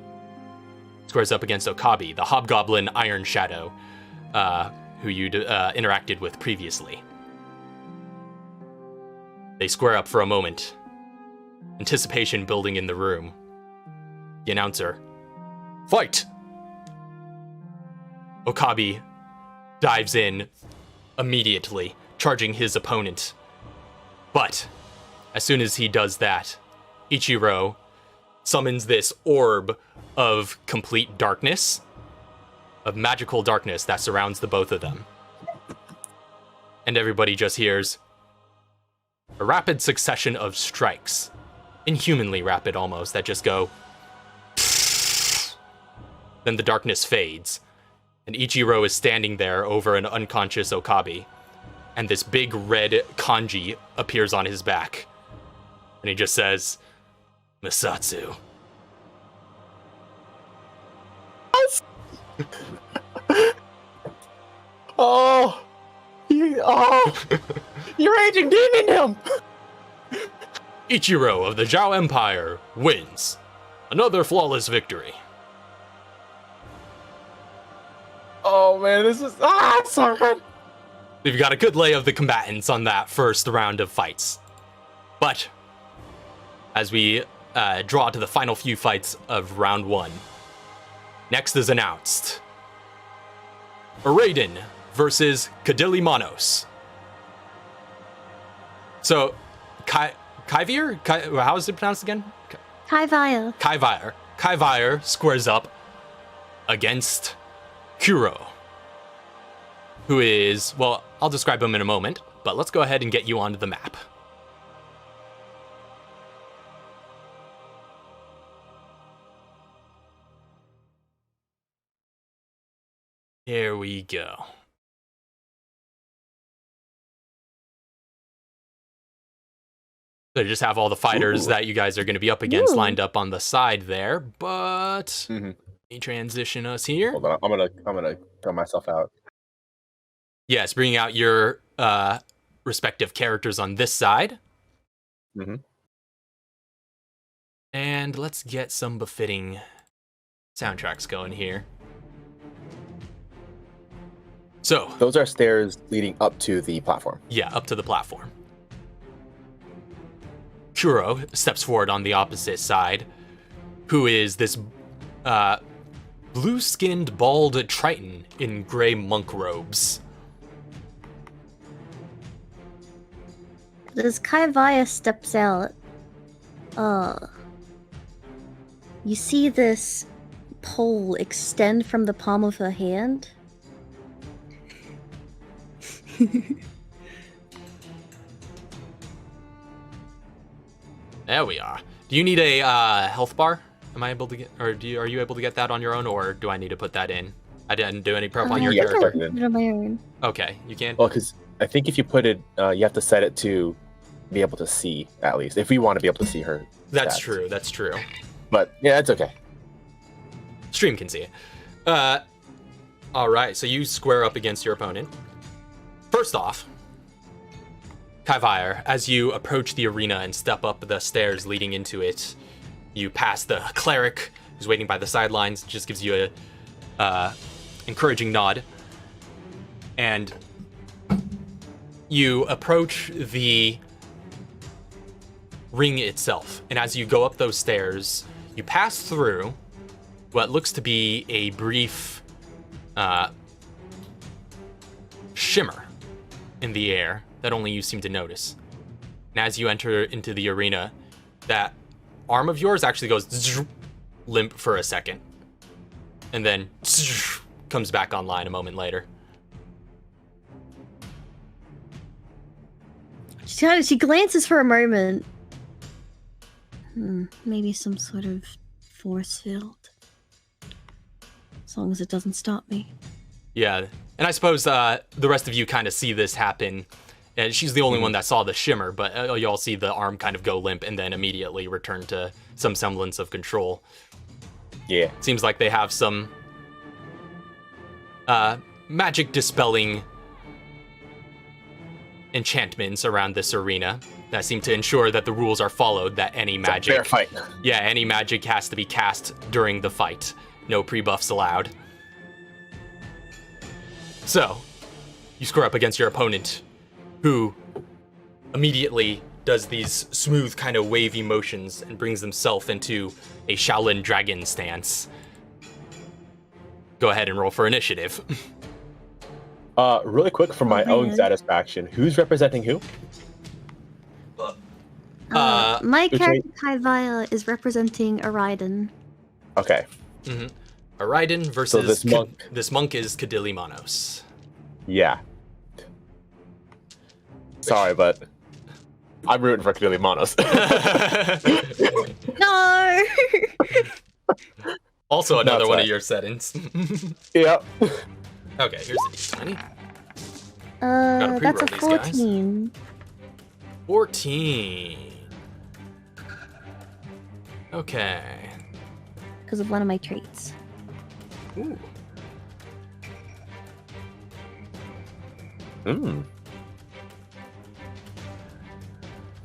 squares up against Okabe, the hobgoblin Iron Shadow, who you'd interacted with previously. They square up for a moment, anticipation building in the room. The announcer, "Fight!" Okabe dives in immediately, charging his opponent. But as soon as he does that, Ichiro summons this orb of complete darkness, of magical darkness that surrounds the both of them. And everybody just hears a rapid succession of strikes, inhumanly rapid almost, that just go. Then the darkness fades, and Ichiro is standing there over an unconscious Okabe, and this big red kanji appears on his back. And he just says, "Misatsu." You're raging demon him. Ichiro of the Zhao Empire wins. Another flawless victory. Oh man, this is it's so good. We've got a good lay of the combatants on that first round of fights. But as we draw to the final few fights of round one, next is announced Raiden versus Kadilimanos. So, Kaivir? How is it pronounced again? Kaivire. Kaivire squares up against Kuro, who is, well, I'll describe him in a moment, but let's go ahead and get you onto the map. Here we go. So just have all the fighters that you guys are going to be up against lined up on the side there, but let me transition us here. Hold on, I'm gonna throw myself out. Yes, bringing out your respective characters on this side. And let's get some befitting soundtracks going here. So Those are stairs leading up to the platform. yeah, up to the platform. Shuro steps forward on the opposite side, who is this blue-skinned, bald Triton in gray monk robes. As Kaivaya steps out, you see this pole extend from the palm of her hand. There we are. Do you need a health bar? Am I able to get, or are you able to get that on your own, or do I need to put that in? I didn't do any prep on your yeah, character. plug it in. Put it on my own. Okay, you can. Well, because I think if you put it, you have to set it to be able to see, at least. If we want to be able to see her. That's stats. true. That's true. But, yeah, it's okay. Stream can see it. All right, so you square up against your opponent. First off, Kaivire, as you approach the arena and step up the stairs leading into it, you pass the cleric who's waiting by the sidelines, just gives you a encouraging nod, and you approach the ring itself. And as you go up those stairs, you pass through what looks to be a brief shimmer in the air that only you seem to notice. And as you enter into the arena, that arm of yours actually goes limp for a second, and then comes back online a moment later. She glances for a moment. Maybe some sort of force field. As long as it doesn't stop me. Yeah, and I suppose the rest of you kind of see this happen, and she's the only one that saw the shimmer, but you all see the arm kind of go limp and then immediately return to some semblance of control. Yeah. Seems like they have some magic dispelling enchantments around this arena that seem to ensure that the rules are followed, that any magic... Fair fight. Yeah, any magic has to be cast during the fight. No pre-buffs allowed. So, you square up against your opponent, who immediately does these smooth kind of wavy motions and brings himself into a Shaolin dragon stance. Go ahead and roll for initiative. Really quick for my own man. satisfaction, who's representing who? My character Kaivaya is representing Araiden. Okay. Mm-hmm. Araiden versus So this monk. This monk is Kadilimanos. Yeah. Sorry, but I'm rooting for Kadilimanos. No! Also another That's one right. of your settings. Yep. Okay, here's the d20. That's a pre-roll these guys. 14. 14. Okay. Because of one of my traits. Ooh. Hmm.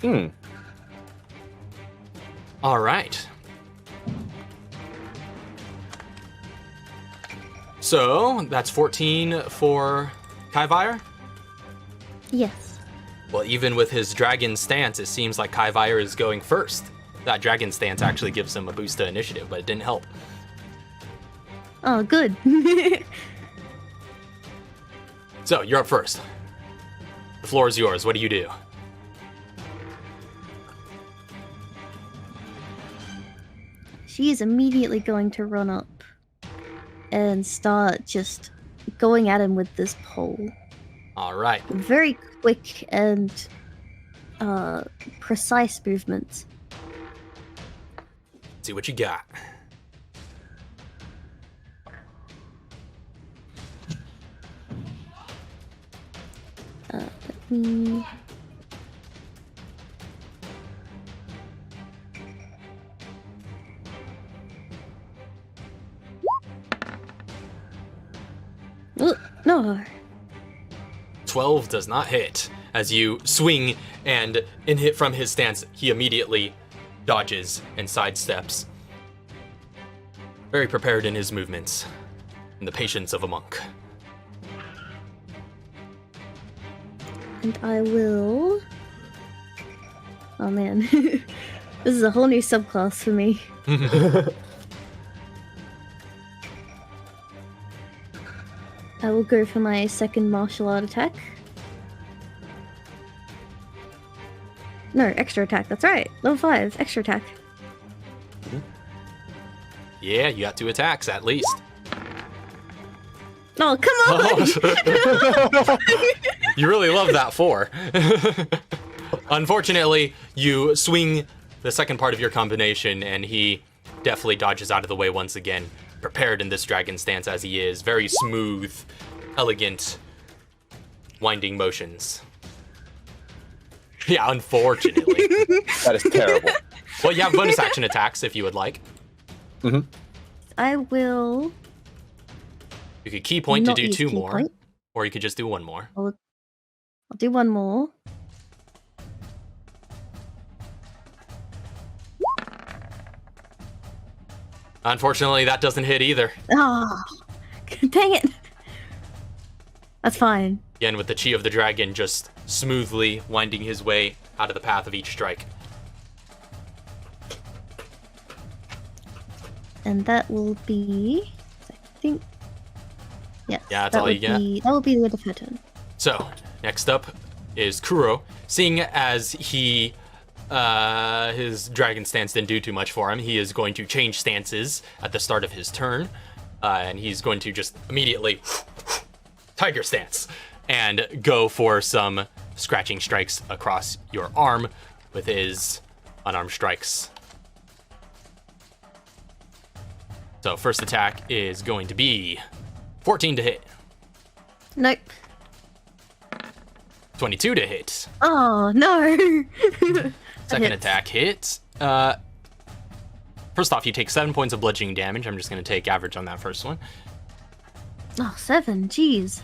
Hmm. All right. So that's 14 for Kaivire. Yes. Well, even with his dragon stance, it seems like Kaivire is going first. That dragon stance actually gives him a boost to initiative, but it didn't help. Oh, good. So you're up first. The floor is yours. What do you do? She is immediately going to run up and start just going at him with this pole. All right. Very quick and precise movements. See what you got. Let me... No. 12 does not hit. As you swing and hit from his stance, he immediately dodges and sidesteps. Very prepared in his movements, and the patience of a monk. And I will Oh man. This is a whole new subclass for me. I will go for my second martial art attack. No, extra attack, that's right. Level 5, extra attack. Yeah, you got 2 attacks at least. Oh, come on! You really love that 4. Unfortunately, you swing the second part of your combination, and he definitely dodges out of the way once again. Prepared in this dragon stance as he is. Very smooth, elegant, winding motions. Yeah, unfortunately. That is terrible. Well, you have bonus action attacks if you would like. Mm-hmm. I will... You could key point to not do use 2 key more, point. or you could just do 1 more. I'll do 1 more. Unfortunately, that doesn't hit either. Oh, dang it. That's fine. Again, with the chi of the dragon just smoothly winding his way out of the path of each strike. And that will be... I think... Yes, Yeah, that's all you get. That will be the end of her turn. So, next up is Kuro. Seeing as he... his dragon stance didn't do too much for him, he is going to change stances at the start of his turn. And he's going to just immediately... tiger stance. And go for some scratching strikes across your arm with his unarmed strikes. So first attack is going to be 14 to hit, Nope. 22 to hit. Oh, no. Second attack hits. First off, you take 7 points of bludgeoning damage. I'm just going to take average on that first one. Oh, 7. Jeez.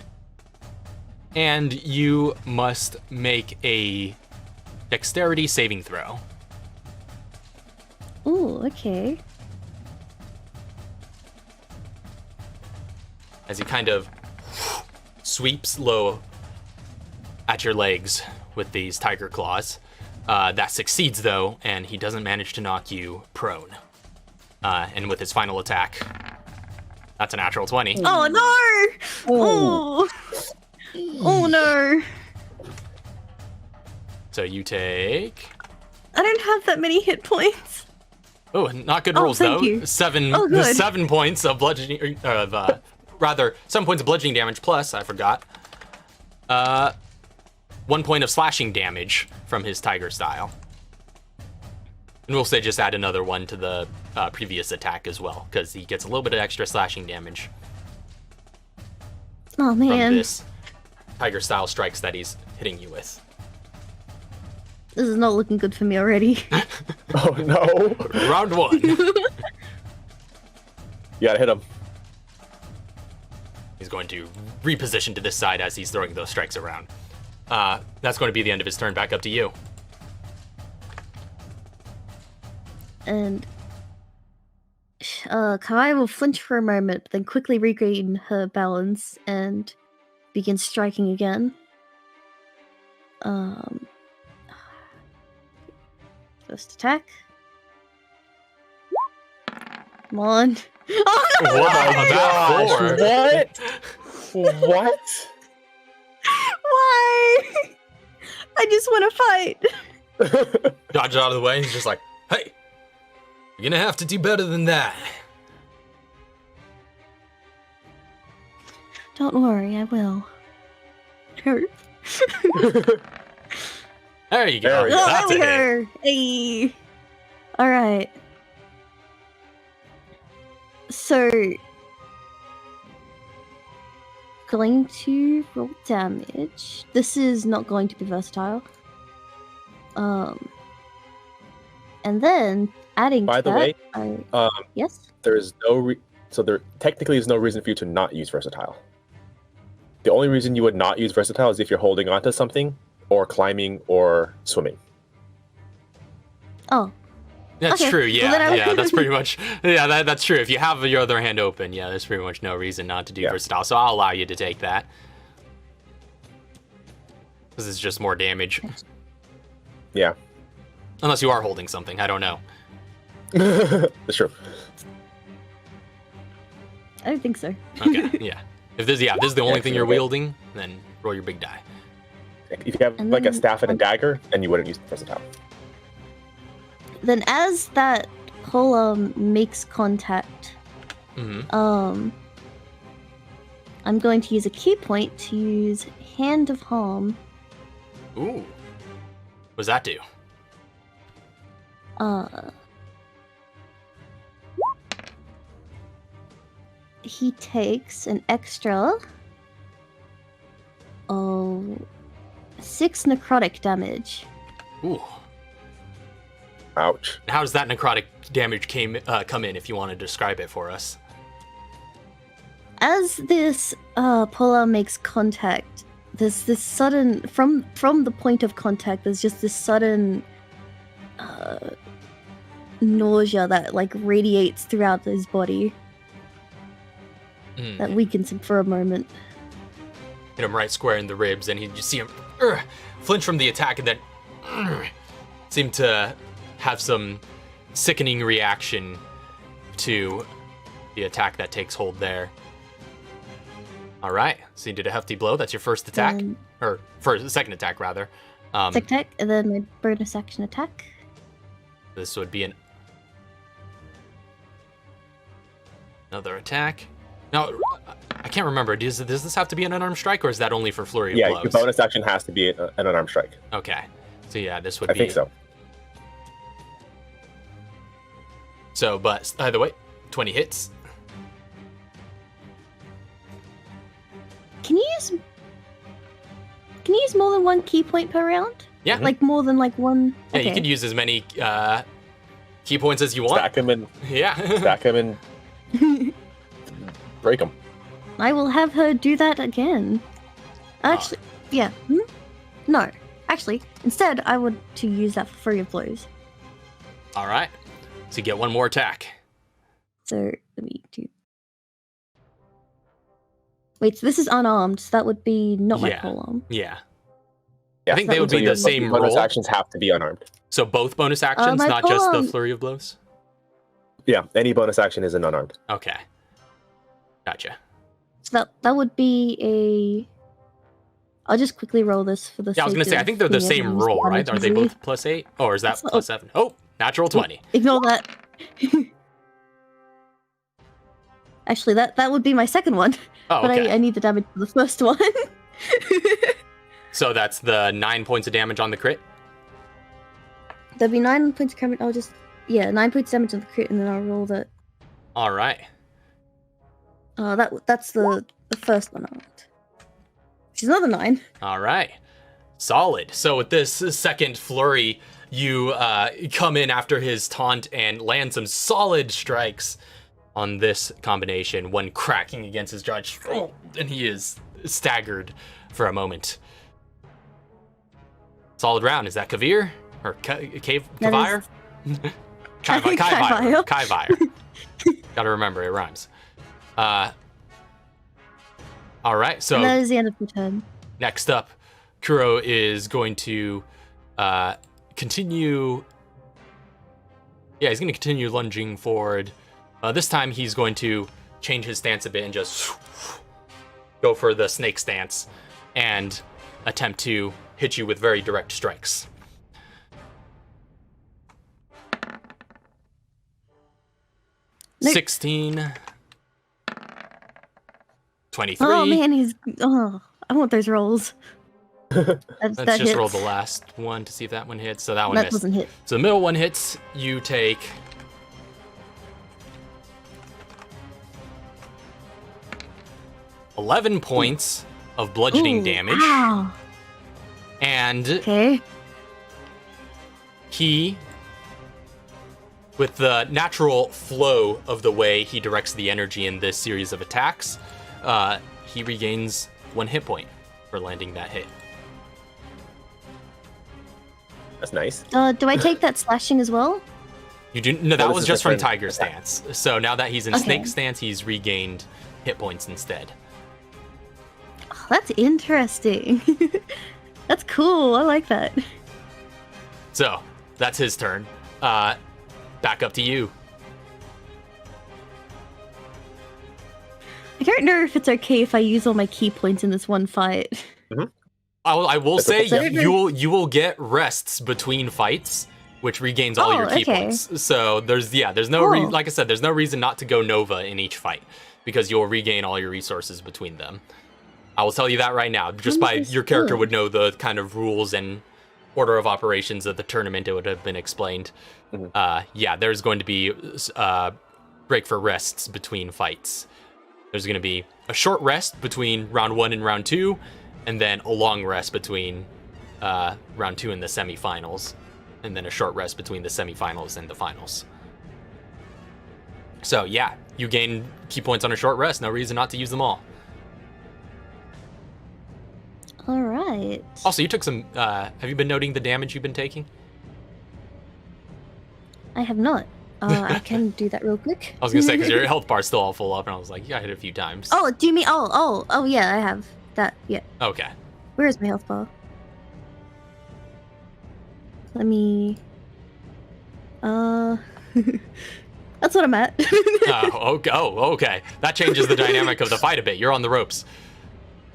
And you must make a dexterity saving throw. Ooh, okay. As he kind of sweeps low at your legs with these tiger claws. That succeeds, though, and he doesn't manage to knock you prone. And with his final attack, that's a natural 20. Oh, no. Oh. Oh, no. So you take... I don't have that many hit points. Oh, not good Oh, rolls, thank though. you. 7 Oh, good. 7 points of bludgeoning... rather, 7 points of bludgeoning damage plus, I forgot. 1 point of slashing damage from his tiger style. And we'll say just add another 1 to the previous attack as well, because he gets a little bit of extra slashing damage Oh, from man. this tiger style strikes that he's hitting you with. This is not looking good for me already. Oh no! Round 1. You gotta hit him. He's going to reposition to this side as he's throwing those strikes around. That's going to be the end of his turn. Back up to you. And Karai will flinch for a moment, but then quickly regain her balance and begin striking again. First attack. Come on. Oh no! Wow, that What? What? Why? I just want to fight. Dodge out of the way. He's just like, hey, you're gonna have to do better than that. Don't worry, I will. There you go. There we go. That's a hit. her. Hey. All right. So, going to roll damage. This is not going to be versatile. And then adding By to the that, way, yes. there is so there technically is no reason for you to not use versatile. The only reason you would not use versatile is if you're holding onto something, or climbing, or swimming. Oh, That's Okay, true. well, Yeah, then I- yeah, that's pretty much. Yeah, that's true. If you have your other hand open, yeah, there's pretty much no reason not to do Yeah. versatile. So I'll allow you to take that. This is just more damage. Yeah. Unless you are holding something, I don't know. That's true. I don't think so. Okay, yeah. If this is the only thing you're wielding, then roll your big die. If you have And like a then- staff and a dagger, then you wouldn't use the first attack. Then as that polar makes contact, Mm-hmm. I'm going to use a key point to use Hand of Harm. Ooh. What does that do? He takes an extra 6 necrotic damage. Ooh. Ouch. How does that necrotic damage come in if you want to describe it for us? As this polar makes contact, there's this sudden from the point of contact. There's just this sudden nausea that like radiates throughout his body that weakens him for a moment. Hit him right square in the ribs, and you see him flinch from the attack, and then seem to have some sickening reaction to the attack that takes hold there. All right, so you did a hefty blow. That's your first attack, or second attack rather. Second attack, and then my bonus action attack. This would be another attack. No, I can't remember. Does this have to be an unarmed strike, or is that only for flurry of Yeah, blows? your bonus action has to be an unarmed strike. Okay, so yeah, this would I be. think so. So, but either way, 20 hits. Can you use more than one key point per round? Yeah. Like more than like one. Yeah, Okay. you could use as many key points as you want. Stack them and Yeah. stack them and break them. I will have her do that again. Actually, yeah. No, actually, instead I would to use that for flurry of blows. All right. So you get one more attack. So let me do. Wait, so this is unarmed. So that would be not my Yeah. polearm. Yeah. Yeah, I think they would be your the same bonus roll. actions have to be unarmed. So both bonus actions, my not just the polearm- flurry of blows? Yeah, any bonus action is an unarmed. Okay. Gotcha. So that would be a. I'll just quickly roll this for the. Yeah, I was going to say, I think they're the same roll, right? Are they both plus 8? Or is that It's not- plus 7? Oh, natural 20. Ignore that. Actually, that would be my second one, Oh, but okay. I need the damage for the first one. So that's the 9 points of damage on the crit? There'll be 9 points of damage. 9 points damage on the crit, and then I'll roll that. All right. That's the first one. Which is another 9. All right. Solid. So with this second flurry, you come in after his taunt and land some solid strikes on this combination, one cracking against his jaw, and he is staggered for a moment. Solid round. Is that Kavir? Or Kavire? Kaivire. Kaivire. Gotta remember, it rhymes. All right, so... And that is the end of the turn. Next up, Kuro is going to continue... Yeah, he's going to continue lunging forward. This time he's going to change his stance a bit and just go for the snake stance and attempt to hit you with very direct strikes. Nope. 16... 23. Oh man, I want those rolls. Let's that just hits. roll the last one to see if that one hits. So that one That missed. doesn't hit. So the middle one hits. You take 11 points of bludgeoning Ooh, damage, Wow. and Okay. he, with the natural flow of the way he directs the energy in this series of attacks, he regains 1 hit point for landing that hit. That's nice. Do I take that slashing as well? You do no. That this was is just from different Tiger attack. stance. So now that he's in Okay. Snake stance, he's regained hit points instead. Oh, that's interesting. That's cool. I like that. So that's his turn. Back up to you. I don't know if it's okay if I use all my key points in this one fight. I will That's say okay. you will get rests between fights, which regains all your key points. So there's no Cool. like I said, there's no reason not to go Nova in each fight because you'll regain all your resources between them. I will tell you that right now. Just by your character would know the kind of rules and order of operations of the tournament. It would have been explained. There's going to be break for rests between fights. There's going to be a short rest between round 1 and round 2, and then a long rest between round 2 and the semifinals, and then a short rest between the semifinals and the finals. So yeah, you gain key points on a short rest. No reason not to use them all. All right. Also, you took some. Have you been noting the damage you've been taking? I have not. I can do that real quick. I was gonna say because your health bar's still all full up, and I was like, you got hit a few times. Oh, do you mean? Oh, yeah, I have that. Yeah. Okay. Where is my health bar? Let me. That's what I'm at. Okay. That changes the dynamic of the fight a bit. You're on the ropes,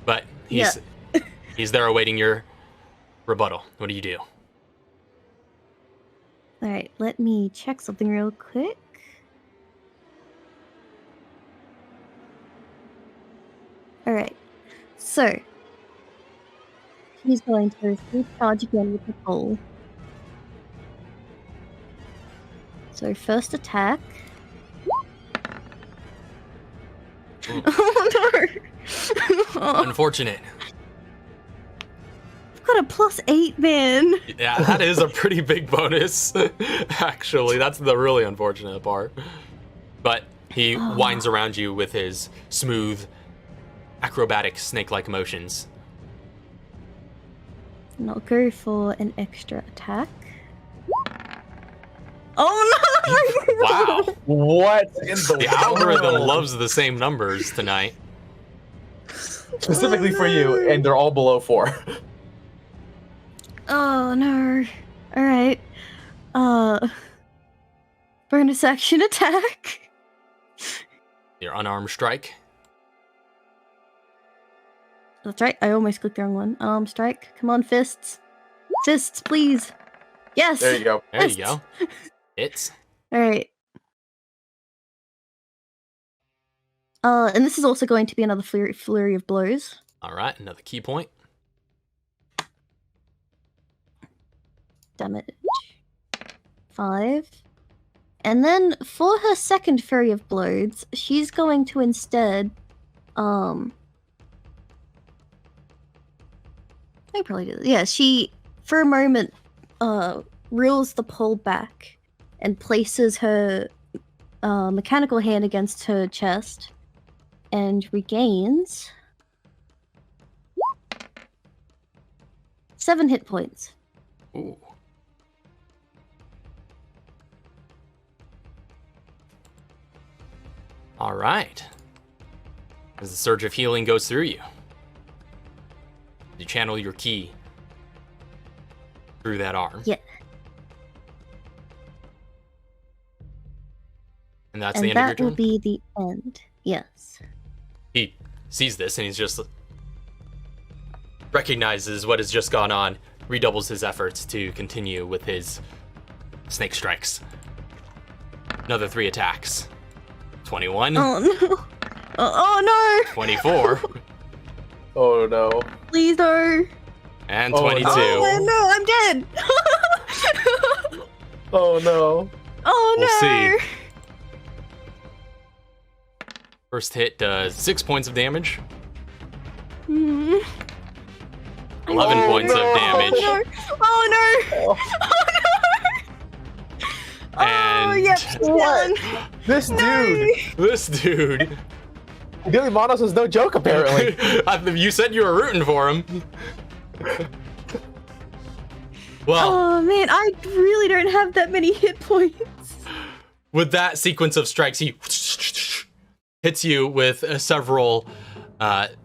but he's there awaiting your rebuttal. What do you do? All right, let me check something real quick. All right, so he's going to charge again with the pole. So first attack. Oh no! Oh, Unfortunate. I've got a +8, man. Yeah, that is a pretty big bonus. Actually, that's the really unfortunate part. But he winds around you with his smooth, acrobatic, snake-like motions. And I'll go for an extra attack. Oh no! Wow. What in The algorithm loves the same numbers tonight. Specifically for you, and they're all below 4. Oh no. Alright. Bonus action attack. Your unarmed strike. That's right, I almost clicked the wrong one. Arm strike. Come on, fists. Fists, please. Yes! There you go. There you go. Hits. Alright. And this is also going to be another flurry of blows. All right, another key point. Damage. 5. And then for her second flurry of blows, she's going to instead, I probably do this. Yeah, she, for a moment, reels the pole back and places her mechanical hand against her chest and regains 7 hit points. Ooh. All right. As the surge of healing goes through you, you channel your key through that arm. Yeah. And that's And the end of that your will turn? be the end. Yes. He sees this and he's just recognizes what has just gone on, redoubles his efforts to continue with his snake strikes. Another 3 attacks. 21, Oh no. Oh no. 24, Oh no. Please no. and Oh, 22. Oh no, I'm dead. Oh no. Oh no. We'll see. First hit does 6 points of damage, Hmm. 11 Oh, points no. of damage, Oh no. Oh, Oh no. and Oh yep. What? Done. this dude. this dude. Billy Monos is no joke, apparently. You said you were rooting for him. Well, Oh man, I really don't have that many hit points. with that sequence of strikes, he hits you with several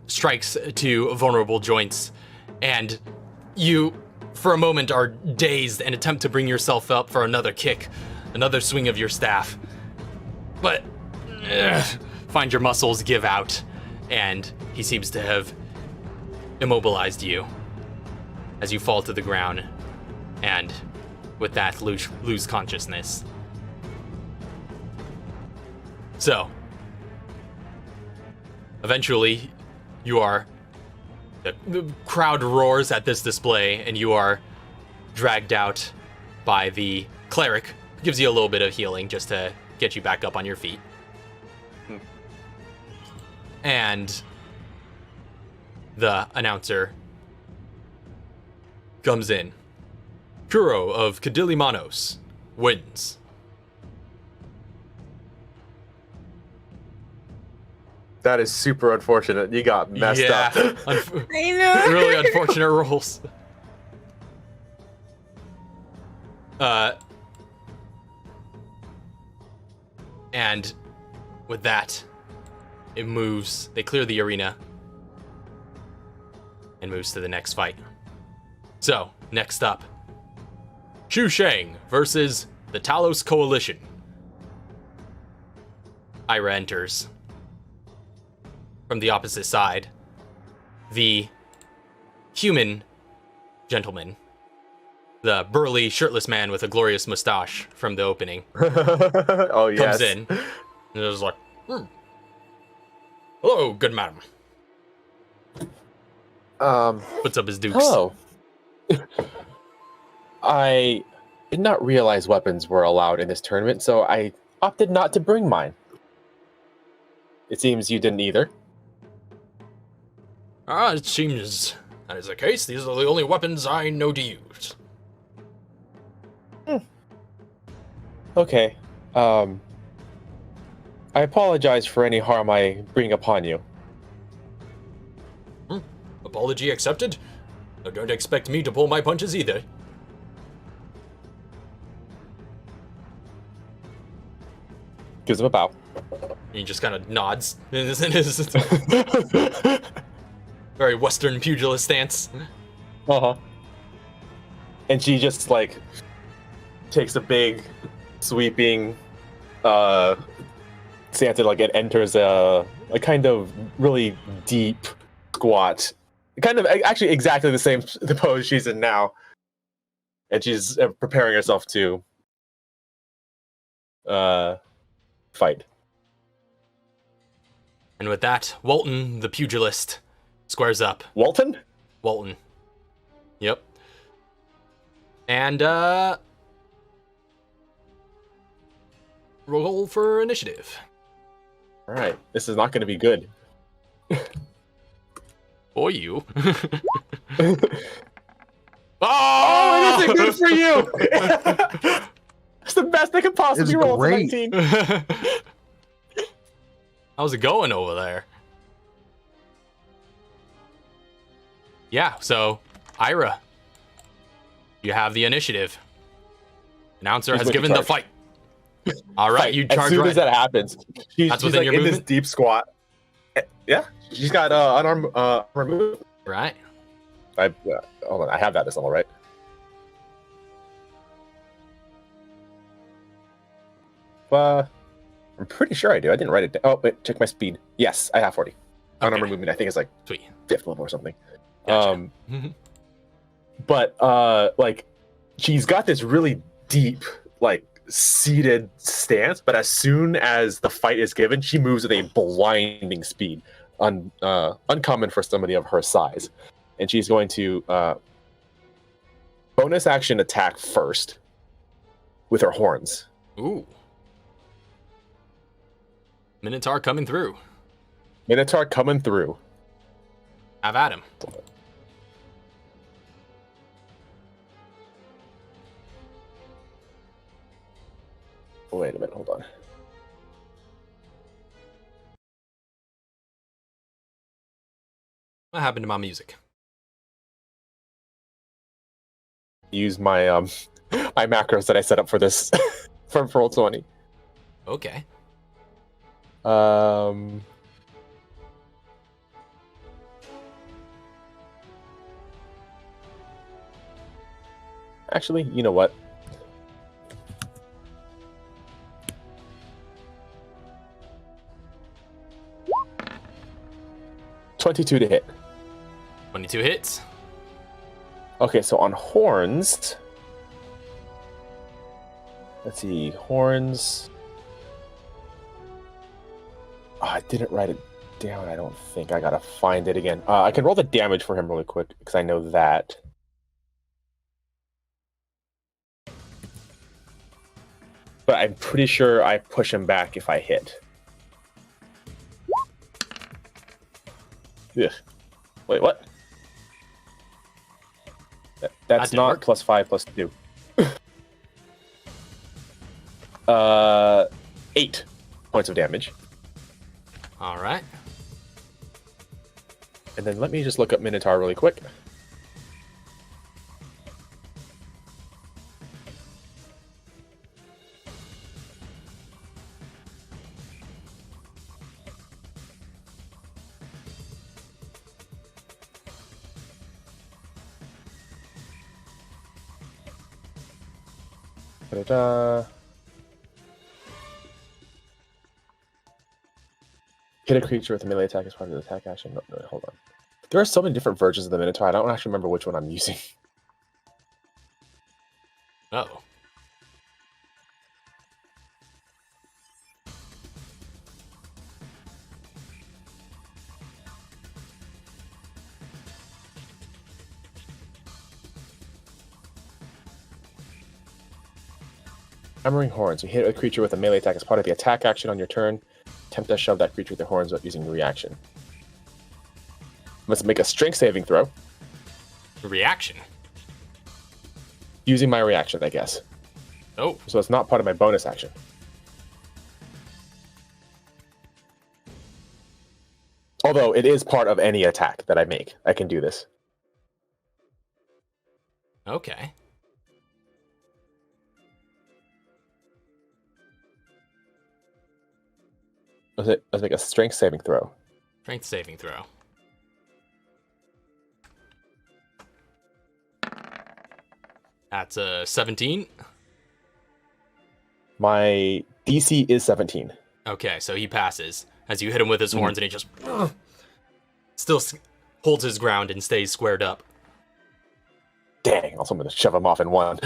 strikes to vulnerable joints, and you for a moment are dazed and attempt to bring yourself up for another kick, another swing of your staff. But find your muscles give out, and he seems to have immobilized you as you fall to the ground, and with that lose consciousness. So, eventually, the crowd roars at this display, and you are dragged out by the cleric, who gives you a little bit of healing just to get you back up on your feet. And the announcer comes in. Kuro of Kadilimanos wins. That is super unfortunate. You got messed up. I know. Really unfortunate rules. And with that, it moves. They clear the arena and moves to the next fight. So, next up, Shuishang versus the Talos Coalition. Ira enters. From the opposite side, the human gentleman, the burly, shirtless man with a glorious mustache from the opening, Oh, yes. comes in and is like, "Hello, good madam." Puts up his dukes. Hello. I did not realize weapons were allowed in this tournament, so I opted not to bring mine. It seems you didn't either. It seems that is the case. These are the only weapons I know to use. Okay. I apologize for any harm I bring upon you. Apology accepted. Not going to expect me to pull my punches either. Gives him a bow. He just kind of nods in his very Western pugilist stance. Uh-huh. And she just, like, takes a big, sweeping stance and, like, it enters a kind of really deep squat. Kind of, actually, exactly the pose she's in now. And she's preparing herself to fight. And with that, Walton, the pugilist, squares up. Walton? Walton. Yep. And, roll for initiative. Alright, this is not going to be good. For you. Oh, it isn't good for you! It's the best I could possibly It's roll for great. 19. How's it going over there? Yeah, so, Ira, you have the initiative. Announcer She's has with the given the charge. fight. All right, you As charge soon right. as that happens, she's That's like within your in this movement? deep squat. Yeah, she's got unarmed move. Right. Hold on, I have that as all right. I'm pretty sure I do. I didn't write it down. Oh, wait, check my speed. Yes, I have 40. Unarmed Okay. movement, I think, is like Sweet. 5th level or something. Gotcha. But like, she's got this really deep, like, seated stance, but as soon as the fight is given, she moves at a blinding speed, uncommon for somebody of her size. And she's going to bonus action attack first with her horns. Ooh. Minotaur coming through. Minotaur coming through. Have at him. Oh, wait a minute, hold on. What happened to my music? Use my my macros that I set up for this for Roll20. Okay. Actually, you know what? $22 to hit. 22 hits. Okay, so on horns, let's see, horns. Oh, I didn't write it down. I don't think. I gotta find it again. I can roll the damage for him really quick because I know that. But I'm pretty sure I push him back if I hit. Ugh. Wait, what? That's didn't not work. +5 +2. 8 points of damage. All right. And then let me just look up Minotaur really quick. Da-da-da. Hit a creature with a melee attack as part of the attack action. No, hold on. There are so many different versions of the Minotaur. I don't actually remember which one I'm using. Oh. Hammering Horns. You hit a creature with a melee attack as part of the attack action on your turn. Attempt to shove that creature with the horns without using reaction. Must make a strength saving throw. Reaction. Using my reaction, I guess. Oh. So it's not part of my bonus action. Although it is part of any attack that I make. I can do this. Okay. Let's make a strength saving throw. Strength saving throw. That's a 17. My DC is 17. Okay, so he passes as you hit him with his horns, and he just still holds his ground and stays squared up. Dang, also I'm going to shove him off in one.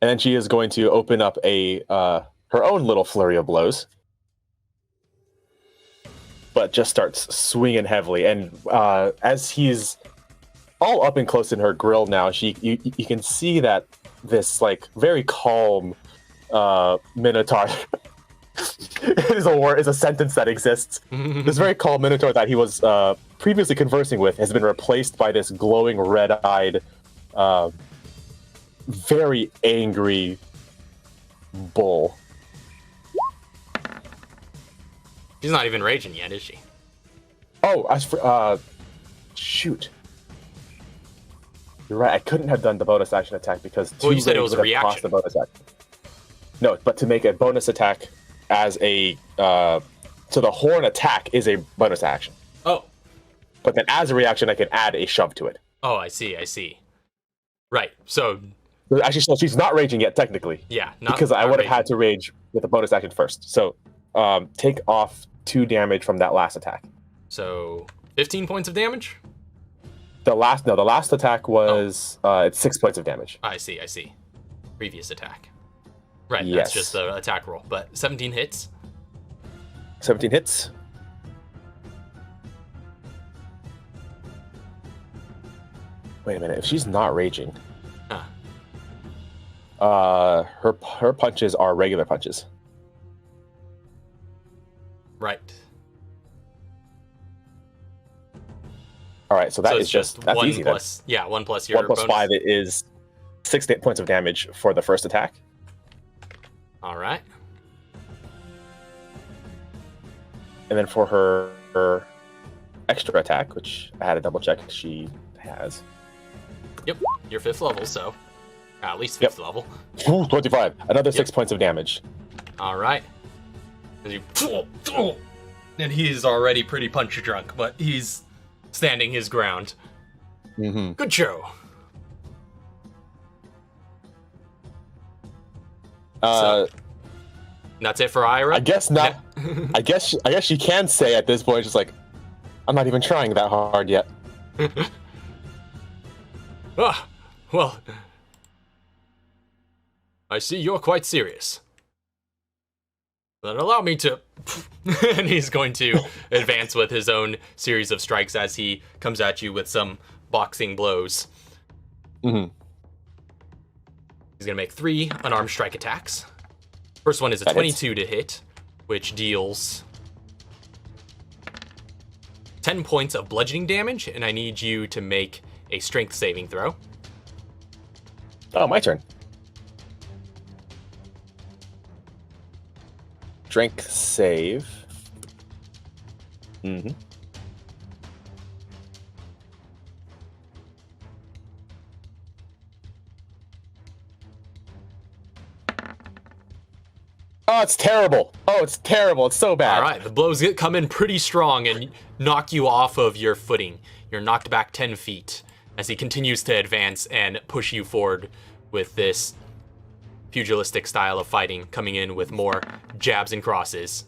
And then she is going to open up her own little flurry of blows. But just starts swinging heavily. And as he's all up and close in her grill now, you can see that this like very calm Minotaur is a sentence that exists. This very calm Minotaur that he was previously conversing with has been replaced by this glowing red-eyed very angry bull. She's not even raging yet, is she? Oh, as for shoot. You're right. I couldn't have done the bonus action attack because Well, you said it was a would have cost reaction. the bonus action. No, but to make a bonus attack as a so the horn attack is a bonus action. Oh. But then as a reaction, I can add a shove to it. Oh, I see. Right. So Actually, so she's not raging yet, technically. yeah, Because I would have had to rage with a bonus action first. So take off 2 damage from that last attack. So 15 points of damage. The last attack was it's 6 points of damage. I see. Previous attack. Right. Yes. That's just the attack roll. But 17 hits. 17 hits. Wait a minute. If she's not raging, her punches are regular punches. Right. All right, so that's one easy. plus. Yeah, 1 plus your 1 plus bonus. 5 is 6 points of damage for the first attack. All right. And then for her extra attack, which I had to double check she has. Yep. You're 5th level, so at least 5th level. Ooh, 25. Another 6 points of damage. All right. And he's already pretty punch drunk, but he's standing his ground. Mm-hmm. Good show. That's it for Ira? I guess not. I guess she can say at this point, just like, I'm not even trying that hard yet. Ah, well, I see you're quite serious. Then allow me to... and he's going to advance with his own series of strikes as he comes at you with some boxing blows. Mm-hmm. He's going to make 3 unarmed strike attacks. First one is a 22 to hit, which deals 10 points of bludgeoning damage, and I need you to make a strength saving throw. Oh, my turn. Strength save. Mm-hmm. Oh, it's terrible. Oh, it's terrible. It's so bad. All right, the blows come in pretty strong and knock you off of your footing. You're knocked back 10 feet as he continues to advance and push you forward with this pugilistic style of fighting, coming in with more jabs and crosses.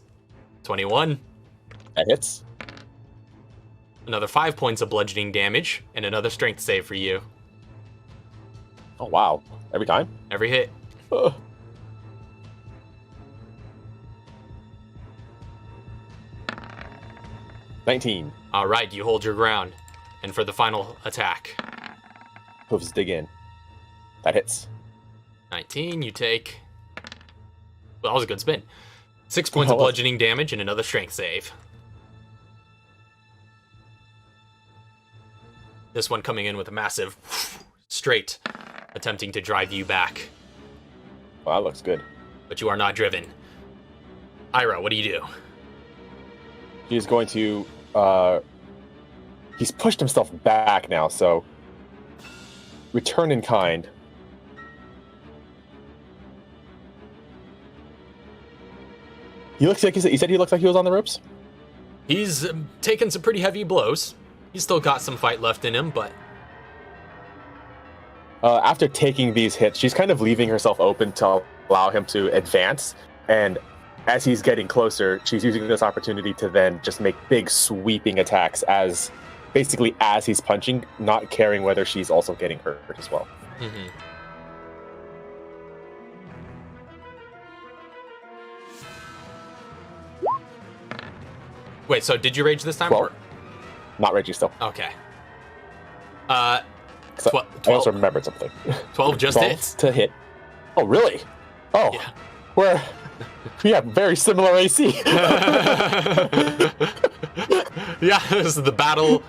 21. That hits. Another 5 points of bludgeoning damage and another strength save for you. Oh, wow. Every time? Every hit. Ugh. $19. All right, you hold your ground. And for the final attack, Hooves dig in. That hits. 19, you take... Well, that was a good spin. 6 points of bludgeoning damage and another strength save. This one coming in with a massive straight, attempting to drive you back. Well, that looks good. But you are not driven. Ira, what do you do? He's going to... he's pushed himself back now, so... Return in kind. He looks like he said he looked like he was on the ropes? He's taken some pretty heavy blows. He's still got some fight left in him, but... After taking these hits, she's kind of leaving herself open to allow him to advance, and as he's getting closer, she's using this opportunity to then just make big sweeping attacks as he's punching, not caring whether she's also getting hurt as well. Mm-hmm. Wait, so did you rage this time? 12. Not raging still. Okay. I also remembered something. 12 just 12 hits? to hit. Oh, really? Oh, yeah. We have very similar AC. Yeah, this is the battle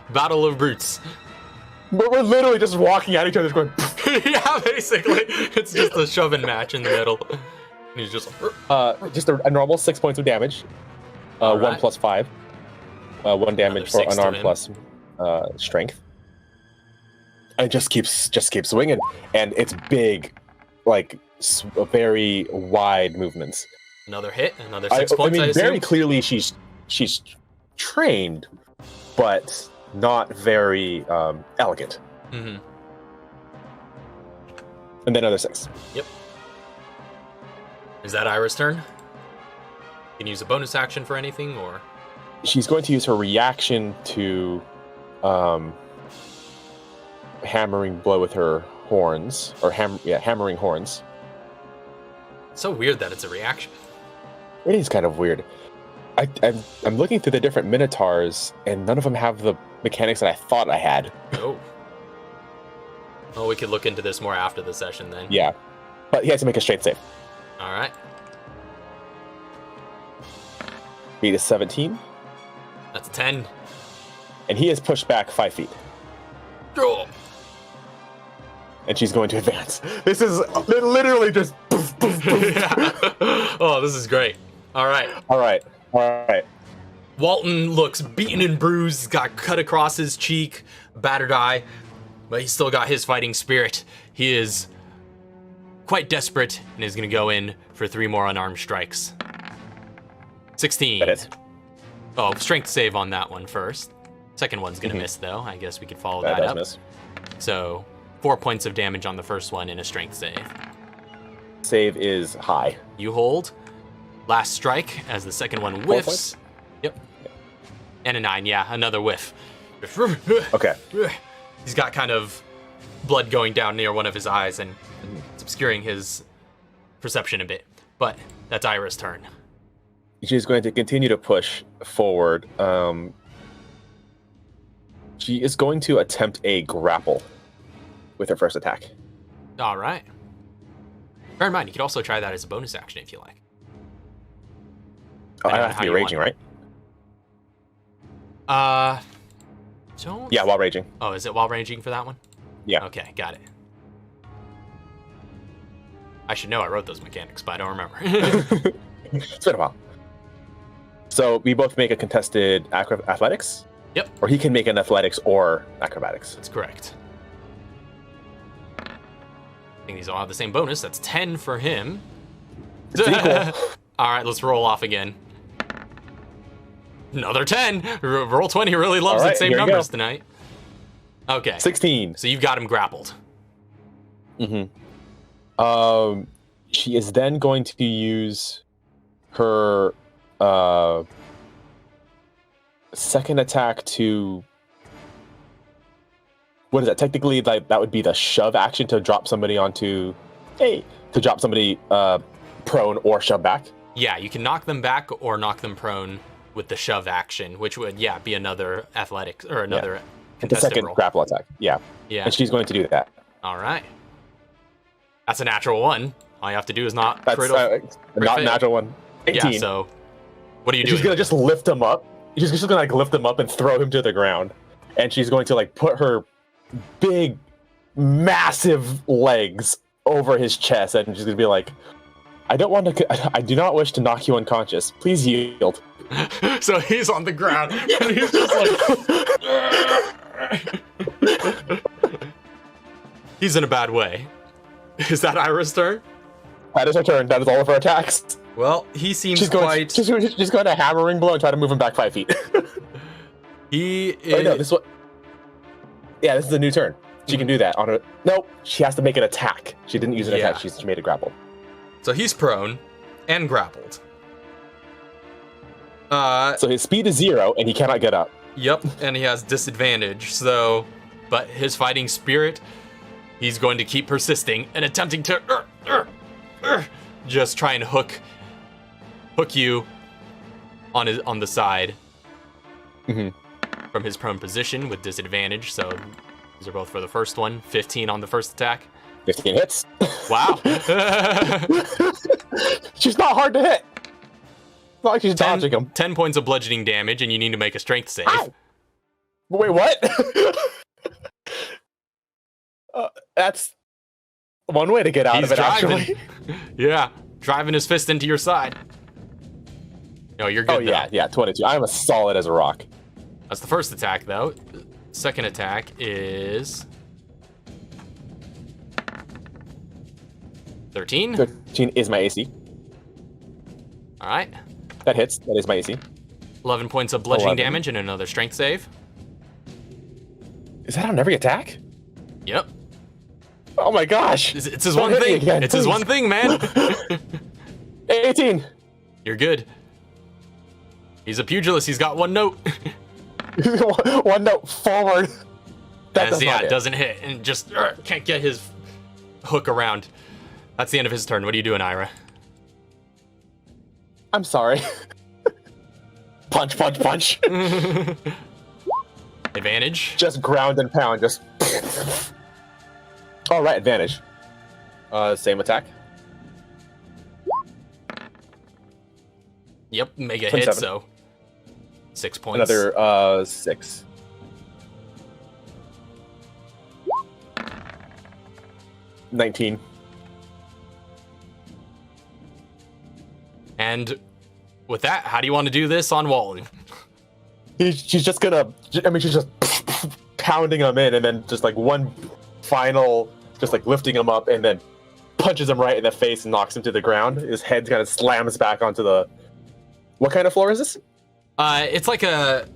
of brutes. We're literally just walking at each other, going. Yeah, basically, it's just a shoving match in the middle. And he's just a normal 6 points of damage. 1 plus 5. 1 damage for unarmed plus strength. And it just keeps swinging, and it's big, like very wide movements. Another hit, another 6 points. I mean, very clearly she's trained, but not very elegant. Mm-hmm. And then another 6. Yep. Is that Ira's turn? Can you use a bonus action for anything, or? She's going to use her reaction to hammering blow with her horns, or hammering horns. It's so weird that it's a reaction. It is kind of weird. I'm looking through the different Minotaurs, and none of them have the mechanics that I thought I had. Oh. Well, we could look into this more after the session then. Yeah. But he has to make a straight save. All right. Beat is 17. That's a 10. And he is pushed back 5 feet. Oh. And she's going to advance. This is literally just... Poof, poof, poof. Yeah. Oh, this is great. All right. Walton looks beaten and bruised. He's got cut across his cheek, battered eye, but he's still got his fighting spirit. He is quite desperate and is going to go in for 3 more unarmed strikes. 16. That is. Oh, strength save on that one first. Second one's going to miss, though. I guess we could follow that up. Miss. So 4 points of damage on the first one in a strength save. Save is high. You hold. Last strike as the second one whiffs. Yep. And a 9, yeah, another whiff. Okay. He's got kind of blood going down near one of his eyes, and it's obscuring his perception a bit. But that's Ira's turn. She's going to continue to push forward. She is going to attempt a grapple with her first attack. All right. Bear in mind, you could also try that as a bonus action if you like. Oh, I Depending on have how to be you raging, want. right? Don't. Yeah, while raging. Oh, is it while raging for that one? Yeah. Okay, got it. I should know I wrote those mechanics, but I don't remember. It's been a while. So we both make a contested athletics? Yep. Or he can make an athletics or acrobatics. That's correct. I think these all have the same bonus. That's 10 for him. It's equal. All right, let's roll off again. Another 10. Roll 20 really loves All right, its same here you numbers go. tonight. Okay. 16. So you've got him grappled. Mm-hmm. She is then going to use her second attack to. What is that? Technically, like that would be the shove action to drop somebody onto. To drop somebody prone or shove back. Yeah, you can knock them back or knock them prone with the shove action, which would be another athletics or another The contested second roll. grapple attack. Yeah. Yeah. And she's going to do that. All right. That's a natural 1. All you have to do is not That's not fail. natural one. 18. Yeah. So, what are you She's doing? gonna just lift him up. She's just gonna like lift him up and throw him to the ground, and she's going to like put her big, massive legs over his chest, and she's gonna be like, I do not wish to knock you unconscious. Please yield. So he's on the ground and he's just like he's in a bad way. Is that Ira's turn? That is her turn. That is all of her attacks. Well, he seems She's going to hammering blow and try to move him back 5 feet. He is... Oh, no, this one. Yeah, this is a new turn. She can do that on her. Nope, she has to make an attack. She didn't use an attack. She made a grapple. So he's prone and grappled. So his speed is 0 and he cannot get up. Yep, and he has disadvantage. So, but his fighting spirit, he's going to keep persisting and attempting to just try and hook you on the side from his prone position with disadvantage. So these are both for the first one. 15 on the first attack. 15 hits. Wow. She's not hard to hit. It's not like she's dodging him. 10 points of bludgeoning damage, and you need to make a strength save. Ow! Wait, what? That's one way to get out He's of it, driving. actually. Yeah, driving his fist into your side. No, you're good. Oh, yeah, though. yeah, 22. I'm as solid as a rock. That's the first attack, though. Second attack is 13. 13 is my AC. All right. That hits. That is my AC. 11 points of bludgeoning 11. damage and another strength save. Is that on every attack? Yep. Oh my gosh! It's his Don't one hit me thing. again, It's his please. one thing, man. 18! You're good. He's a pugilist. He's got one note. One note forward. That does not it hit. doesn't hit and just can't get his hook around. That's the end of his turn. What are you doing, Ira? I'm sorry. Punch, punch, punch. Advantage. Just ground and pound. Just. All right, advantage. Same attack. Yep, mega hit, 27. so 6 points. Another 6. $19. And with that, how do you want to do this on Walton? She's just gonna. I mean, she's just pounding him in, and then just like one final, just like lifting him up, and then punches him right in the face and knocks him to the ground. His head kind of slams back onto the. What kind of floor is this? It's like a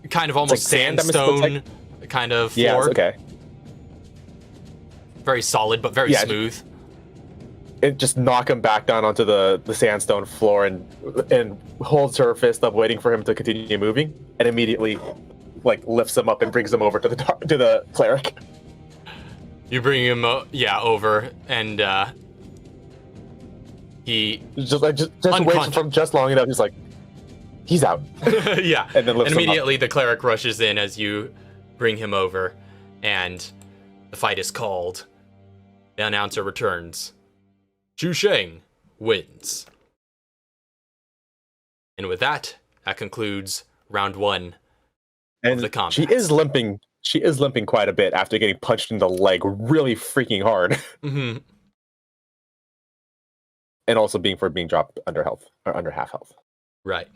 kind of almost like sand, I'm supposed to sandstone kind of floor. Yeah, okay. Very solid, but very smooth. It just knock him back down onto the sandstone floor and holds her fist up, waiting for him to continue moving, and immediately lifts him up and brings him over to the cleric. You bring him over, and he just waits from just long enough. He's like, he's out. Yeah, and then lifts him immediately the cleric rushes in as you bring him over, and the fight is called. The announcer returns. Shuishang wins. And with that concludes round 1 of the combat. She is limping quite a bit after getting punched in the leg really freaking hard. Mm-hmm. And also being dropped under half health. Right.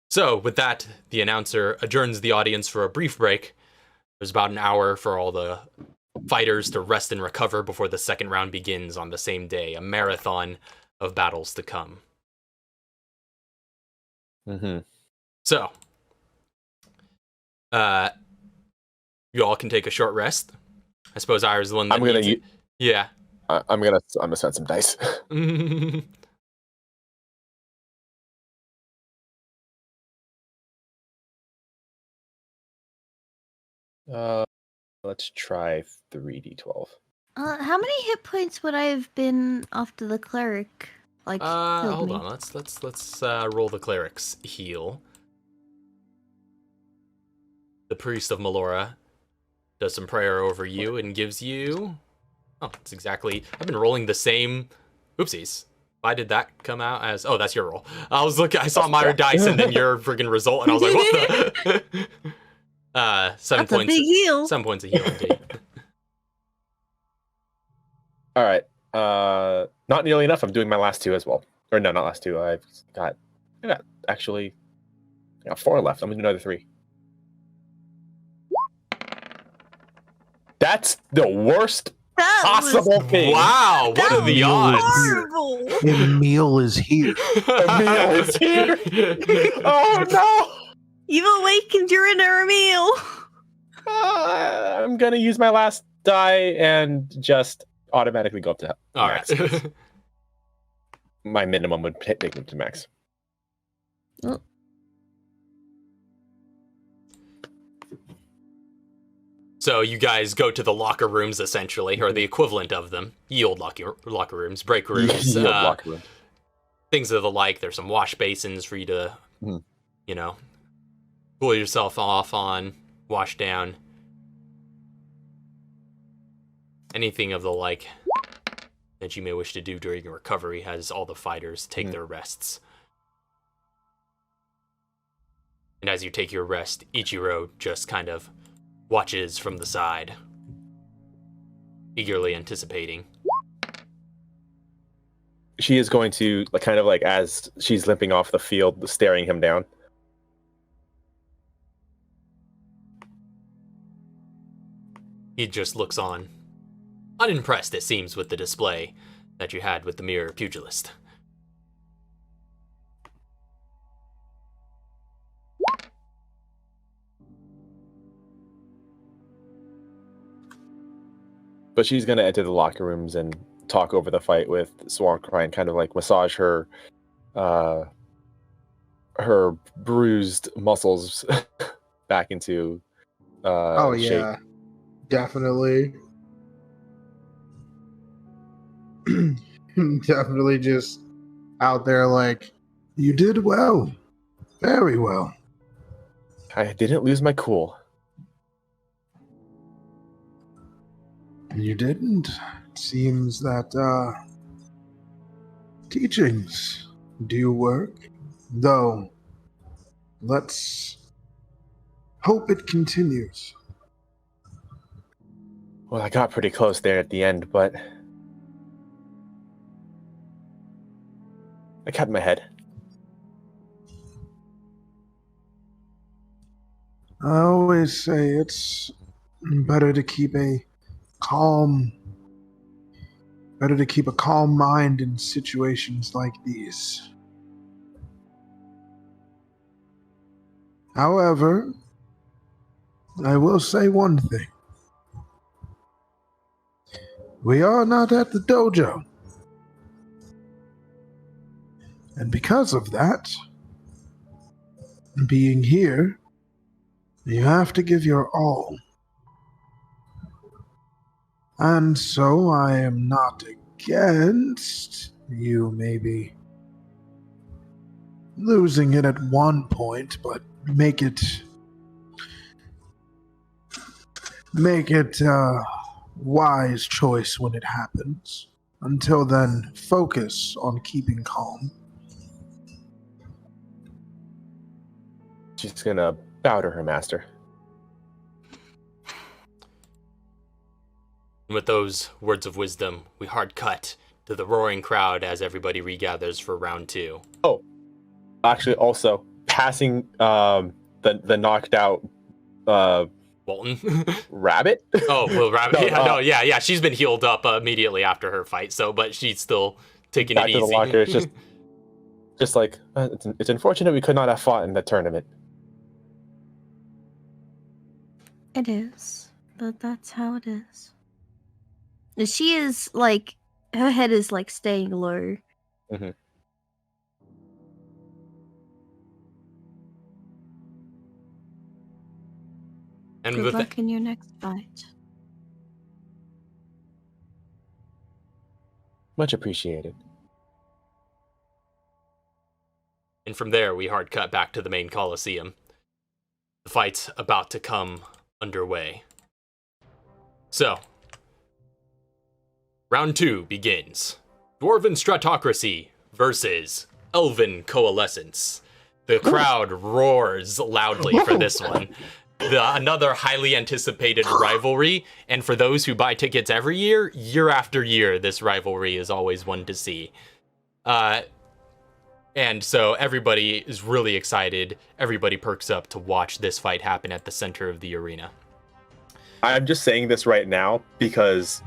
So with that, the announcer adjourns the audience for a brief break. There's about an hour for all the fighters to rest and recover before the second round begins on the same day, a marathon of battles to come. Mm-hmm. So, you all can take a short rest. I suppose Ira's the one that I'm gonna spend some dice. Let's try 3d12. How many hit points would I have been after the cleric? Hold on. Let's roll the cleric's heal. The priest of Melora does some prayer over you and gives you. Oh, it's exactly. I've been rolling the same. Oopsies. Why did that come out as? Oh, that's your roll. I saw my dice and then your friggin' result, and I was like, what the? 7 That's points. A big heal. 7 points of healing, indeed. All right. Not nearly enough. I'm doing my last 2 as well. Or no, not last 2. I got 4 left. I'm gonna do another 3. That's the worst possible thing. Wow, what are the odds? Horrible. Emil is here. Emil is here. Oh no! You've awakened your inner Emil. I'm gonna use my last die and just automatically go up to All max. right. My minimum would take me to max. Oh. So you guys go to the locker rooms, essentially, or the equivalent of them. Yield locker rooms, break rooms, Yield locker room. things of the like. There's some wash basins for you to, cool yourself off on, wash down. Anything of the like that you may wish to do during your recovery as all the fighters take their rests. And as you take your rest, Ichiro just kind of watches from the side, eagerly anticipating. She is going to, as she's limping off the field, staring him down. He just looks on. Unimpressed, it seems, with the display that you had with the mirror pugilist. But she's going to enter the locker rooms and talk over the fight with Swancry and kind of massage her her bruised muscles back into shape. Definitely. Definitely just out there you did well. Very well. I didn't lose my cool. You didn't. It seems that teachings do work, though let's hope it continues. Well, I got pretty close there at the end, but I kept my head. I always say it's better to keep a calm mind in situations like these. However, I will say one thing. We are not at the dojo. And because of that, being here, you have to give your all. And so I am not against you maybe losing it at one point, but make it a wise choice when it happens. Until then, focus on keeping calm. She's gonna bow to her master. With those words of wisdom, we hard cut to the roaring crowd as everybody regathers for round 2. Oh, actually, also passing the knocked out Walton? rabbit. Oh, well, Rabbit. No, Yeah. She's been healed up immediately after her fight, but she's still taking back it to easy. the locker. It's just like it's unfortunate we could not have fought in the tournament. It is, but that's how it is. She is like, her head is like staying low. Mhm. And Good with luck in your next fight. Much appreciated. And from there, we hard cut back to the main Coliseum. The fight's about to come underway. So, round 2 begins. Dwarven Stratocracy versus Elven Coalescence. The crowd roars loudly for this one. Another highly anticipated rivalry, and for those who buy tickets every year, year after year, this rivalry is always one to see. And so everybody is really excited. Everybody perks up to watch this fight happen at the center of the arena. I'm just saying this right now because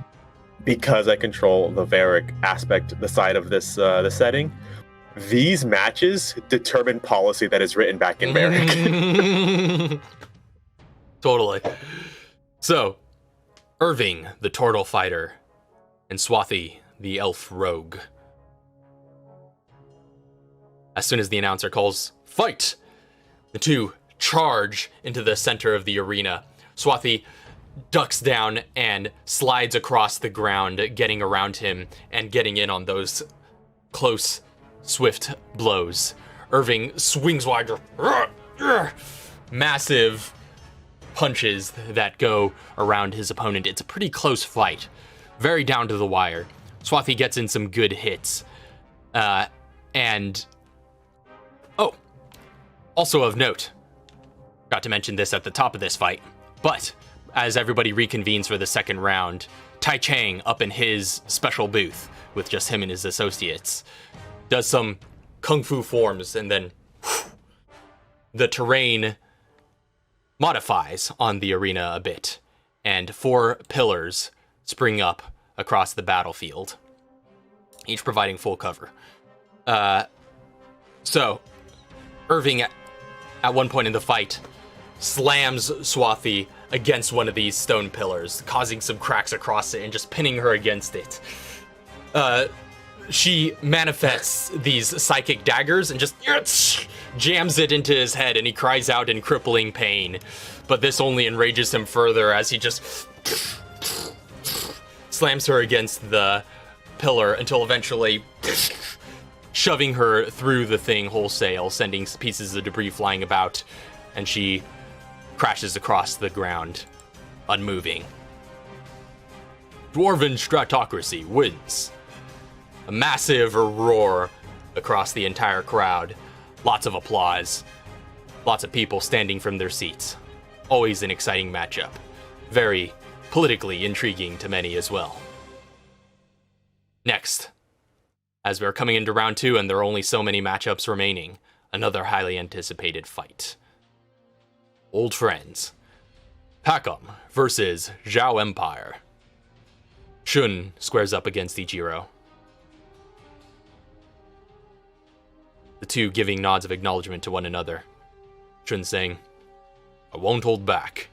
I control the Varric aspect, the side of this the setting. These matches determine policy that is written back in Varric. Totally. So, Irving, the turtle fighter, and Swathi, the elf rogue. As soon as the announcer calls fight, the two charge into the center of the arena. Swathi ducks down and slides across the ground, getting around him and getting in on those close, swift blows. Irving swings wide, massive punches that go around his opponent. It's a pretty close fight, very down to the wire. Swathi gets in some good hits. Also of note, forgot to mention this at the top of this fight, but as everybody reconvenes for the second round, Tai Chang up in his special booth with just him and his associates does some kung fu forms, and then the terrain modifies on the arena a bit, and 4 pillars spring up across the battlefield, each providing full cover. So Irving at one point in the fight slams Swathi against one of these stone pillars, causing some cracks across it and just pinning her against it. She manifests these psychic daggers and just jams it into his head, and he cries out in crippling pain. But this only enrages him further as he just slams her against the pillar until eventually shoving her through the thing wholesale, sending pieces of debris flying about, and she crashes across the ground, unmoving. Dwarven Stratocracy wins. A massive roar across the entire crowd. Lots of applause. Lots of people standing from their seats. Always an exciting matchup. Very politically intriguing to many as well. Next, as we're coming into round 2 and there are only so many matchups remaining, another highly anticipated fight. Old friends. Pacom versus Zhao Empire. Shun squares up against Ichiro. The two giving nods of acknowledgement to one another. Shun saying, "I won't hold back.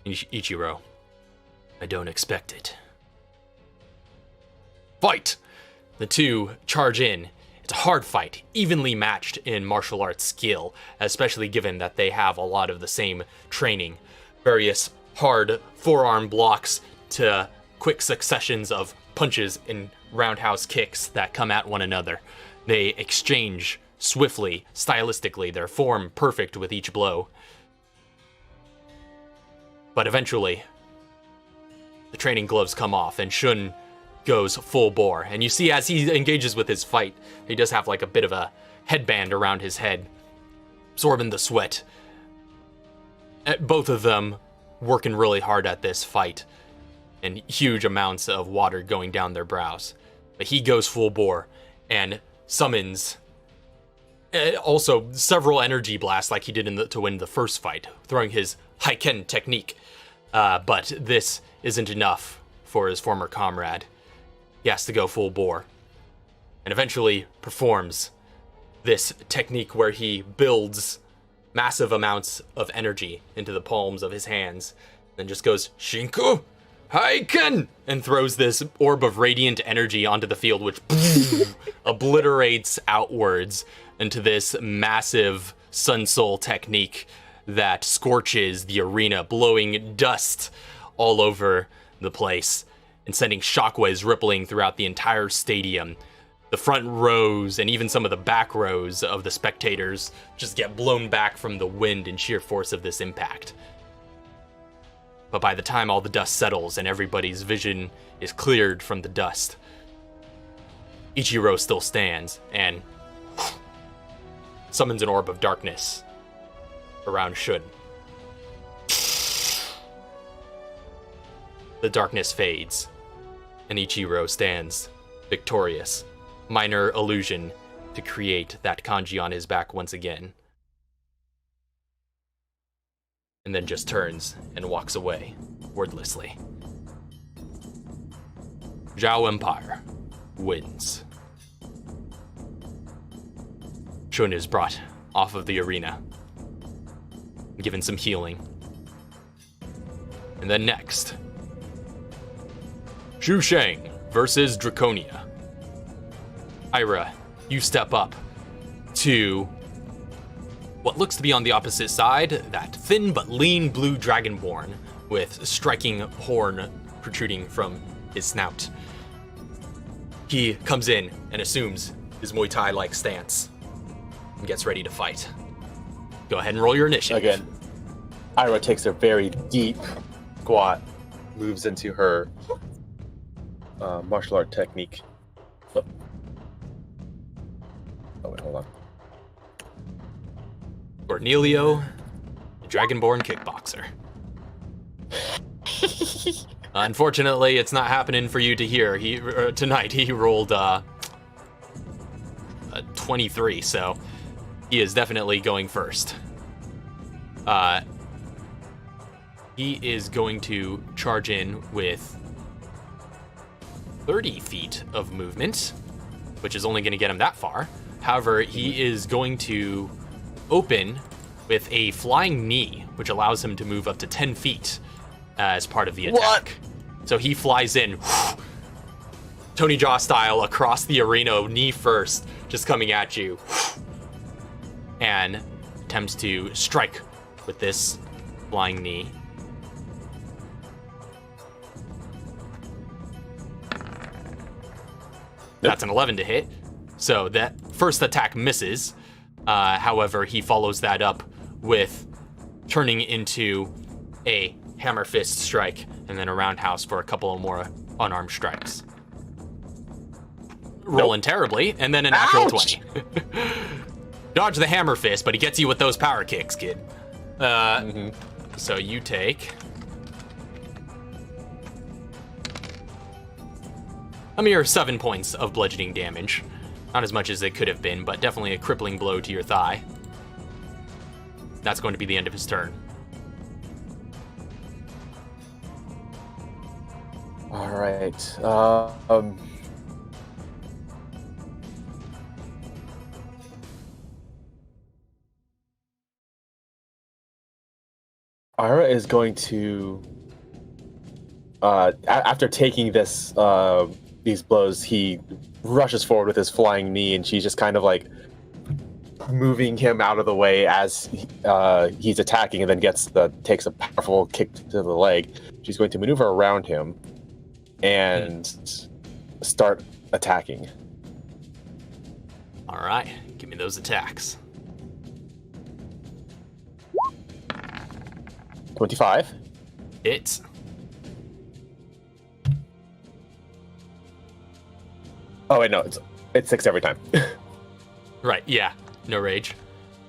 Ichiro, I don't expect it. Fight! The two charge in. It's a hard fight, evenly matched in martial arts skill, especially given that they have a lot of the same training. Various hard forearm blocks to quick successions of punches and roundhouse kicks that come at one another. They exchange swiftly, stylistically, their form perfect with each blow. But eventually, the training gloves come off and Shun goes full bore. And you see as he engages with his fight, he does have like a bit of a headband around his head, absorbing the sweat. Both of them working really hard at this fight, and huge amounts of water going down their brows. But he goes full bore and summons also several energy blasts like he did to win the first fight, throwing his Haiken technique. But this isn't enough for his former comrade. He has to go full bore, and eventually performs this technique where he builds massive amounts of energy into the palms of his hands, then just goes Shinku Haiken and throws this orb of radiant energy onto the field, which obliterates outwards into this massive Sun Soul technique that scorches the arena, blowing dust all over the place and sending shockwaves rippling throughout the entire stadium. The front rows and even some of the back rows of the spectators just get blown back from the wind and sheer force of this impact. But by the time all the dust settles and everybody's vision is cleared from the dust, Ichiro still stands and summons an orb of darkness around Shun. The darkness fades, and Ichiro stands victorious. Minor illusion to create that kanji on his back once again. And then just turns and walks away, wordlessly. Zhao Empire wins. Shun is brought off of the arena, given some healing. And then next, Shuishang versus Draconia. Ira, you step up to what looks to be on the opposite side, that thin but lean blue dragonborn with a striking horn protruding from his snout. He comes in and assumes his Muay Thai-like stance and gets ready to fight. Go ahead and roll your initiative. Again, Ira takes a very deep squat, moves into her martial art technique. Oh wait, hold on. Cornelio, the Dragonborn kickboxer. Unfortunately, it's not happening for you to hear. Tonight he rolled a 23, so he is definitely going first. He is going to charge in with 30 feet of movement, which is only going to get him that far. However, he is going to open with a flying knee, which allows him to move up to 10 feet as part of the attack. What? So he flies in, Tony Jaa style, across the arena, knee first, just coming at you, and attempts to strike with this flying knee. That's an 11 to hit. So that first attack misses. However, he follows that up with turning into a hammer fist strike and then a roundhouse for a couple of more unarmed strikes. Rolling terribly, and then a natural 20. Dodge the hammer fist, but he gets you with those power kicks, kid. So you take a mere 7 points of bludgeoning damage. Not as much as it could have been, but definitely a crippling blow to your thigh. That's going to be the end of his turn. All right. Ira is going to, after taking this these blows, he rushes forward with his flying knee, and she's just kind of like moving him out of the way as he's attacking, and then takes a powerful kick to the leg. She's going to maneuver around him and start attacking. All right, give me those attacks. 25. Hits. Oh wait, no, it's 6 every time. Right, yeah. No rage.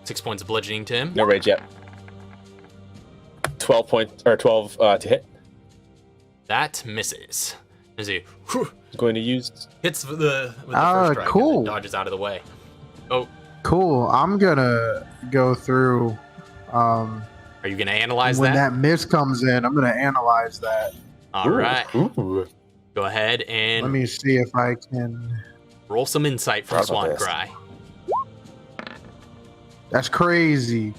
6 points of bludgeoning to him. No rage yet. 12 to hit. That misses. As he Going to use. hits with the first strike cool. and then dodges out of the way. Oh, Cool. I'm gonna go through. are you going to analyze When that? that miss comes in, I'm gonna analyze that. All right. Ooh. Go ahead and Let me see if I can. roll some insight from Proud of Swan this. Cry. That's crazy.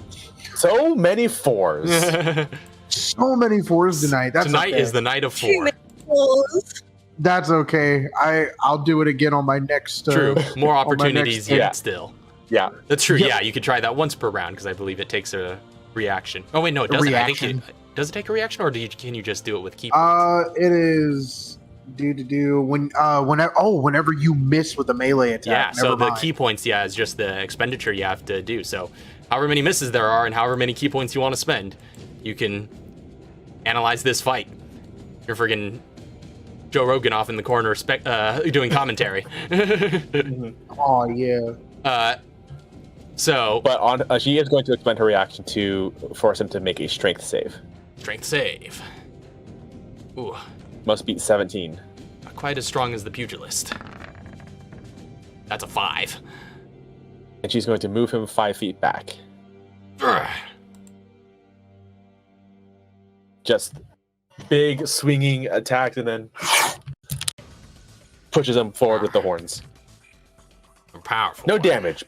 So many 4s. So many 4s tonight. That's Tonight okay. is the night of 4. That's okay. I'll do it again on my next. True. More on my opportunities next- yet Yeah. still. Yeah. That's true. Yep. Yeah, you could try that once per round because I believe it takes a reaction. Oh wait, no, it doesn't. I think reaction. does it take a reaction, or can you just do it with key points? It is whenever you miss with a melee attack. Yeah. So Never the mind. key points, yeah, is just the expenditure you have to do. So, however many misses there are, and however many key points you want to spend, you can analyze this fight. You're friggin' Joe Rogan off in the corner, doing commentary. Oh yeah. So But she is going to expend her reaction to force him to make a strength save. strength save. Ooh, Must beat 17. not quite as strong as the pugilist. That's a 5. And she's going to move him 5 feet back. Ugh. Just big swinging attack, and then pushes him forward with the horns. Powerful. No damage,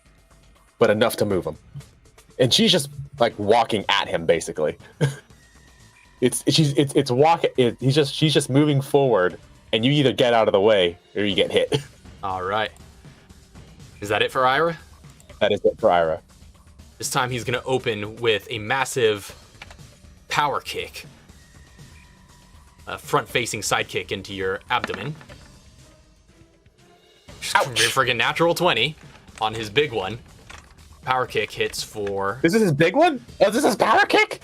but enough to move him. And she's just like walking at him, basically. She's just moving forward, and you either get out of the way or you get hit. All right. Is that it for Ira? That is it for Ira. This time he's going to open with a massive power kick. A front-facing sidekick into your abdomen. Ouch. Friggin' natural 20 on his big one. Power kick hits for... This is his big one? Oh, this is power kick?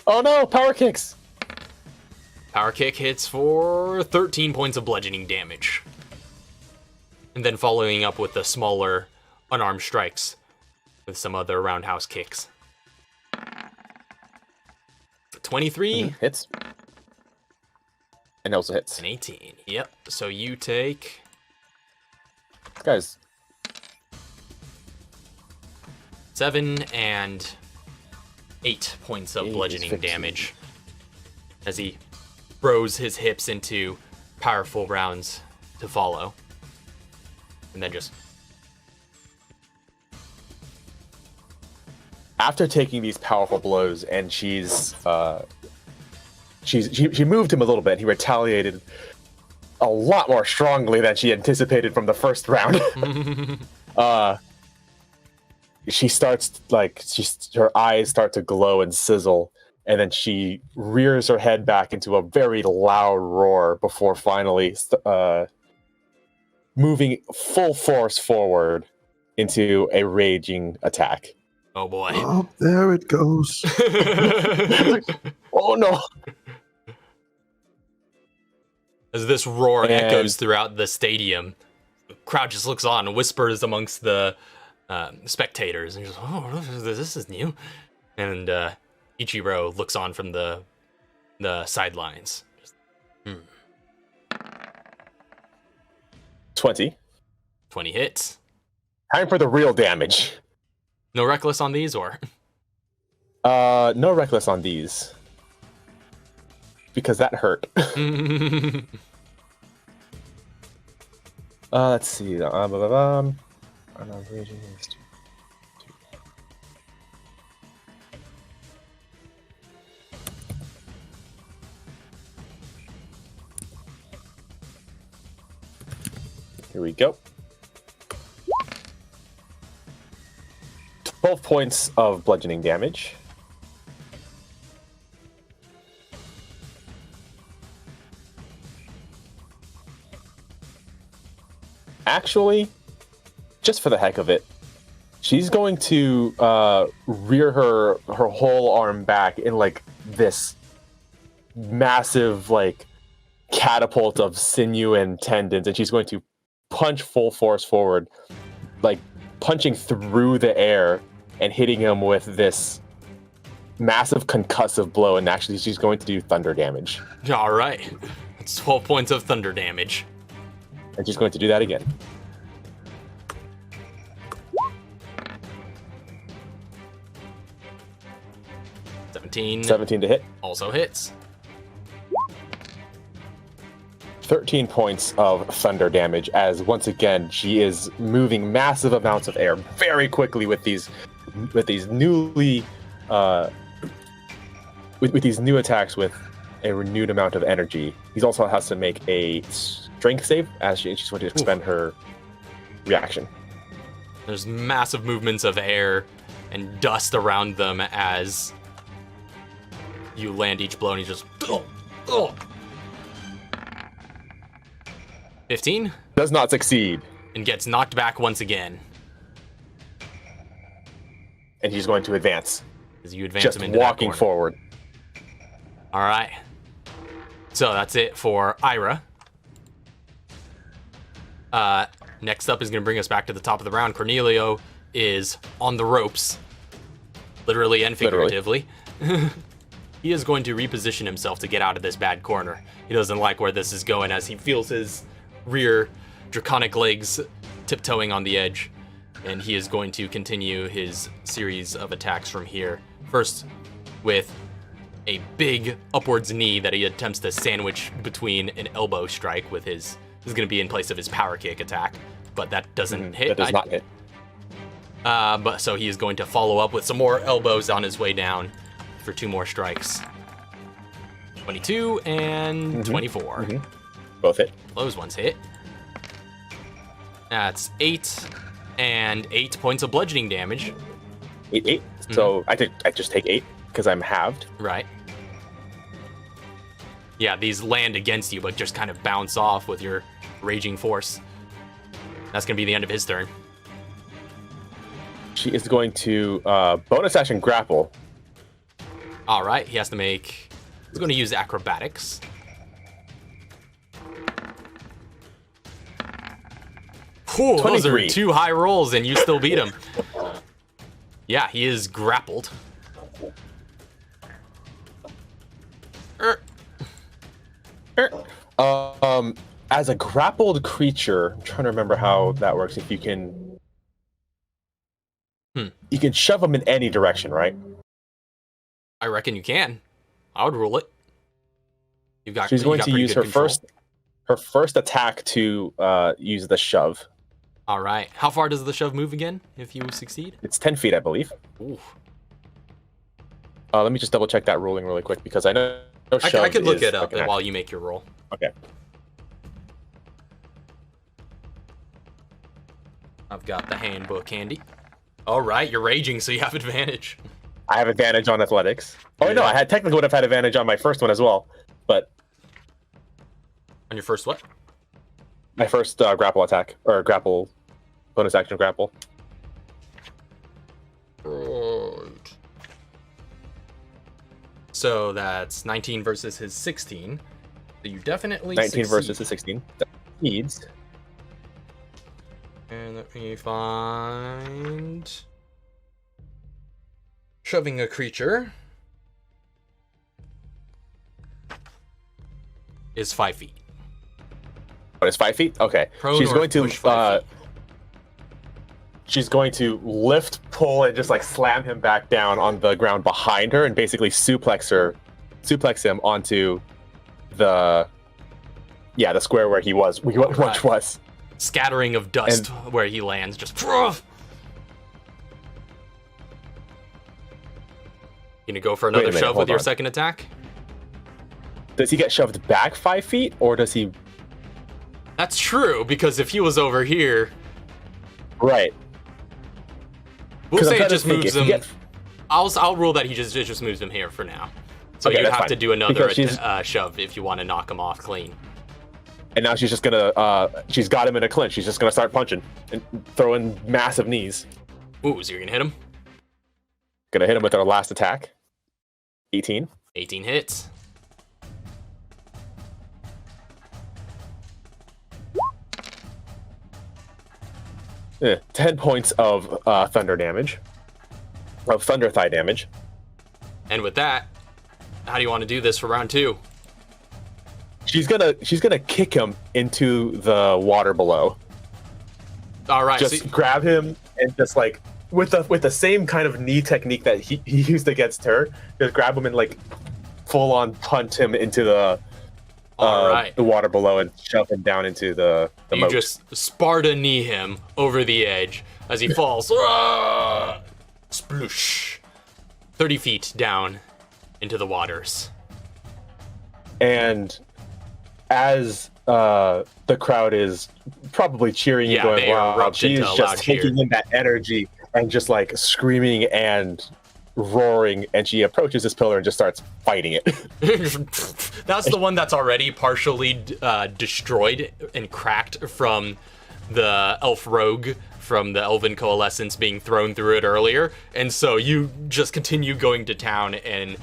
Oh no, power kicks. Power kick hits for 13 points of bludgeoning damage. And then following up with the smaller unarmed strikes with some other roundhouse kicks. 23 Hits. And also hits. and 18. Yep. So you take Guys, 7 and 8 points of 8 is bludgeoning 15. damage as he throws his hips into powerful rounds to follow. And then just... after taking these powerful blows, and she moved him a little bit. He retaliated a lot more strongly than she anticipated from the first round. She starts her eyes start to glow and sizzle, and then she rears her head back into a very loud roar before finally moving full force forward into a raging attack. Oh boy. Oh, there it goes. Oh no! As this roar And- echoes throughout the stadium, the crowd just looks on and whispers amongst the spectators. And just, oh, this is new. And Ichiro looks on from the sidelines. Just, 20. 20 hits. Time for the real damage. No reckless on these, or? No reckless on these. Because that hurt. Let's see. Here we go. 12 points of bludgeoning damage. Actually, just for the heck of it, she's going to rear her whole arm back in like this massive like catapult of sinew and tendons, and she's going to punch full force forward, like punching through the air and hitting him with this massive concussive blow. And actually, she's going to do thunder damage. All right. That's 12 points of thunder damage. And she's going to do that again. Seventeen 17 to hit. also hits. 13 points of thunder damage, as once again she is moving massive amounts of air very quickly with these newly with these new attacks with a renewed amount of energy. He also has to make a strength save as she's going to expend her reaction. There's massive movements of air and dust around them as you land each blow, and he just 15 Does not succeed. and gets knocked back once again And he's going to advance. as you advance Just him into walking that corner. forward. All right. So that's it for Ira. Next up is going to bring us back to the top of the round. Cornelio is on the ropes, literally and figuratively. He is going to reposition himself to get out of this bad corner. He doesn't like where this is going as he feels his rear draconic legs tiptoeing on the edge. And he is going to continue his series of attacks from here. First with a big upwards knee that he attempts to sandwich between an elbow strike with his... This is going to be in place of his power kick attack, but that doesn't hit. That does not hit. But so he is going to follow up with some more elbows on his way down for 2 more strikes. 22 and 24. Both hit. Those ones hit. That's 8 and 8 points of bludgeoning damage. 8. So I just take 8 because I'm halved. Right. Yeah, these land against you, but just kind of bounce off with your raging force. That's going to be the end of his turn. She is going to bonus action grapple. All right, he has to make... He's going to use acrobatics. Whew, those are 23. 2 high rolls, and you still beat him. Yeah, he is grappled. As a grappled creature, I'm trying to remember how that works. If you can, you can shove them in any direction, right? I reckon you can. I would rule it. You've got. She's going you got to pretty use good her control. first attack to use the shove. All right. How far does the shove move again? If you succeed. It's 10 feet, I believe. Ooh. Let me just double check that ruling really quick because I know. I could look is it up like an while you make your roll. Okay. I've got the handbook handy. All right, you're raging, so you have advantage. I have advantage on athletics. Oh no, Yeah. I had technically would have had advantage on my first one as well, but On your first what? my first grapple attack or grapple bonus action grapple. Right. So that's 19 versus his 16. So you definitely 19 succeed. versus a 16. That needs. And let me find... Shoving a creature is 5 feet. But it's 5 feet. Okay. Prone She's or going to push 5 feet. she's going to lift, pull, and just like slam him back down on the ground behind her, and basically suplex him onto the square where he was. Which was. Scattering of dust where he lands, just... Gonna go for another Wait a minute, shove with hold your on. second attack? Does he get shoved back 5 feet, or does he? That's true, because if he was over here, Right. we'll 'Cause I'm say it trying to just think, moves if you him. get- I'll rule that he just moves him here for now. So Okay, you'd that's have fine. to do another Because she's- shove if you want to knock him off clean. And now she's just gonna, she's got him in a clinch. She's just gonna start punching and throwing massive knees. Ooh, so you're gonna hit him? Gonna hit him with our last attack. 18. 18 hits. Eh, 10 points of thunder damage. Of thunder thigh damage. And with that, how do you want to do this for round 2? She's gonna kick him into the water below. All right. Just So, grab him and just like with the same kind of knee technique that he used against her, just grab him and like full on punt him into the all right. the water below and shove him down into the You moat. just Sparta knee him over the edge as he falls. Ah! Sploosh. 30 feet down into the waters. And as the crowd is probably cheering Yeah, and going, they wow, erupt she's into a loud just taking cheer. in that energy and just like screaming and roaring, and she approaches this pillar and just starts fighting it. That's the one that's already partially destroyed and cracked from the elf rogue from the Elven Coalescence being thrown through it earlier. And so you just continue going to town and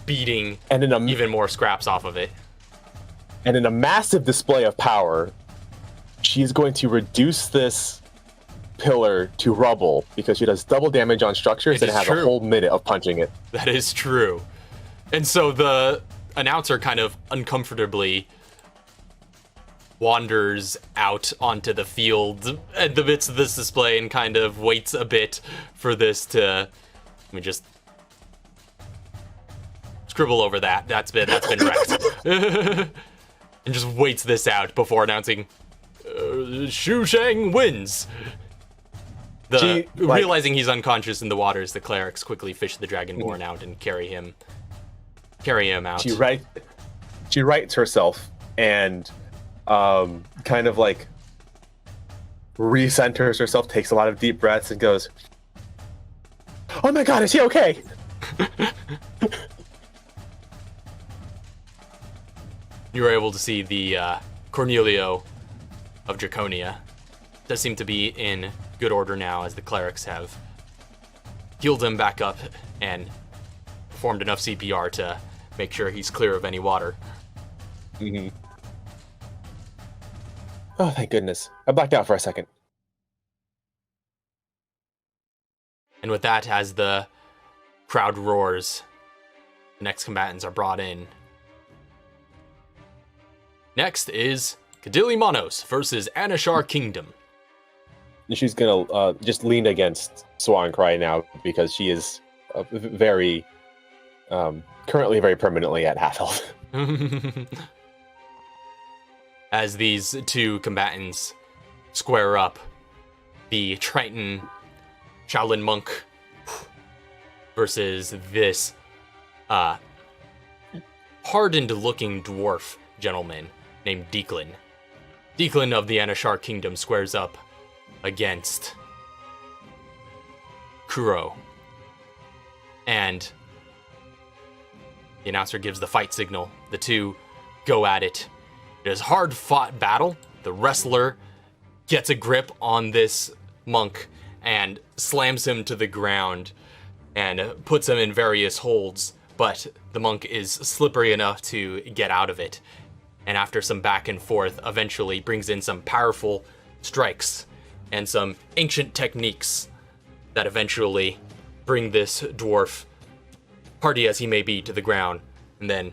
beating And in a even more scraps off of it. And in a massive display of power, she's going to reduce this pillar to rubble because she does double damage on structures It and is has true. a whole minute of punching it. That is true. And so the announcer kind of uncomfortably wanders out onto the field at the midst of this display and kind of waits a bit for this to... Let me just scribble over that. That's been wrecked. And just waits this out before announcing Shuishang wins. Realizing he's unconscious in the waters, the clerics quickly fish the dragonborn out and carry him out. She rights herself and kind of like recenters herself, takes a lot of deep breaths, and goes, "Oh my God, is he okay?" You were able to see the Cornelio of Draconia. Does seem to be in good order now, as the clerics have healed him back up and performed enough CPR to make sure he's clear of any water. Mm-hmm. Oh, thank goodness. I blacked out for a second. And with that, as the crowd roars, the next combatants are brought in. Next is Kadili Monos versus Anashar Kingdom. She's gonna just lean against Swan Cry now because she is very currently very permanently at half health. As these two combatants square up, the Triton Shaolin monk versus this hardened-looking dwarf gentleman named Declan. Declan of the Anashar Kingdom squares up against Kuro. And the announcer gives the fight signal. The two go at it. It is a hard-fought battle. The wrestler gets a grip on this monk and slams him to the ground and puts him in various holds, but the monk is slippery enough to get out of it. And after some back and forth, eventually brings in some powerful strikes and some ancient techniques that eventually bring this dwarf, hardy as he may be, to the ground, and then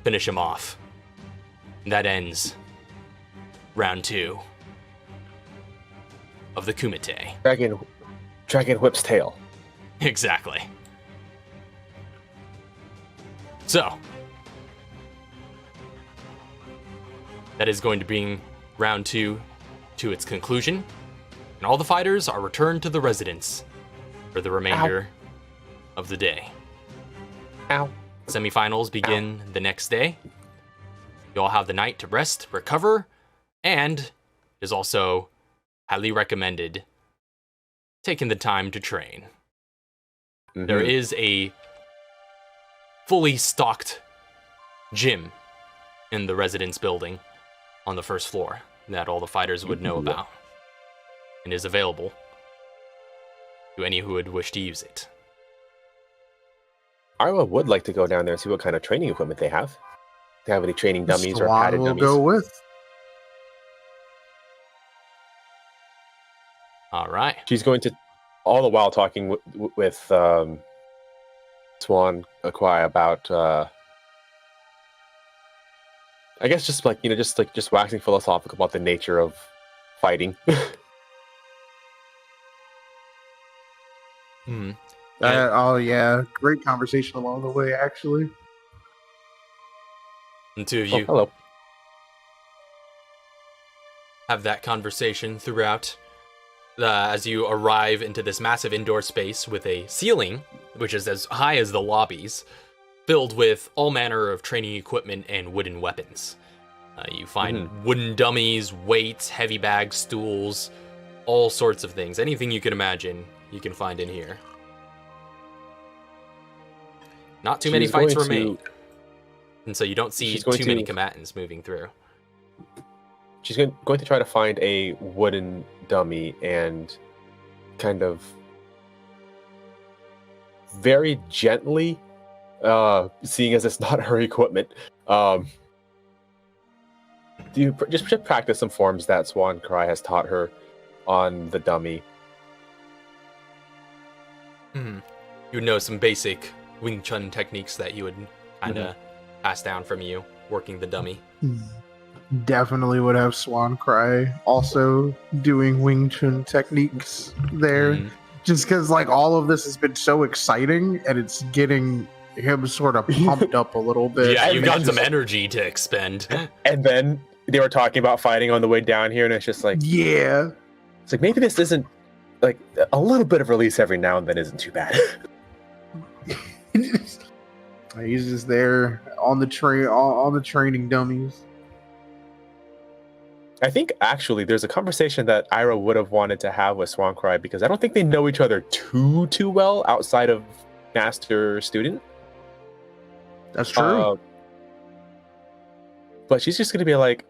finish him off. And that ends round 2 of the Kumite. Dragon whips tail. Exactly. So, that is going to bring round 2 to its conclusion, and all the fighters are returned to the residence for the remainder of the day. Ow. Semifinals begin the next day. You all have the night to rest, recover, and it is also highly recommended taking the time to train. Mhm. There is a fully stocked gym in the residence building on the first floor that all the fighters would know about and is available to any who would wish to use it. Ira would like to go down there and see what kind of training equipment they have. If they have any training dummies or Swan padded will dummies. go with. All right. She's going to, all the while talking with Swan Akwai about, I guess just like, just waxing philosophical about the nature of fighting. Hmm. Oh yeah, great conversation along the way, actually. The two of Oh, you hello. have that conversation throughout as you arrive into this massive indoor space with a ceiling, which is as high as the lobbies, filled with all manner of training equipment and wooden weapons. You find wooden dummies, weights, heavy bags, stools, all sorts of things. Anything you can imagine, you can find in here. Not too many She's fights going to- remain, and so you don't see She's going too many to- combatants moving through. She's going to try to find a wooden dummy and kind of very gently, seeing as it's not her equipment, just practice some forms that Swan Cry has taught her on the dummy. You would know some basic Wing Chun techniques that you would kind of pass down from you working the dummy. Definitely would have Swan Cry also doing Wing Chun techniques there. Just because like all of this has been so exciting and it's getting him sort of pumped up a little bit. Yeah, you've And got it's some just- energy to expend. And then they were talking about fighting on the way down here, and it's just like, Yeah. it's like maybe this isn't like a little bit of release every now and then isn't too bad. He's just there on the training dummies. I think actually there's a conversation that Ira would have wanted to have with Swan Cry because I don't think they know each other too well outside of master student. That's true. But she's just gonna be like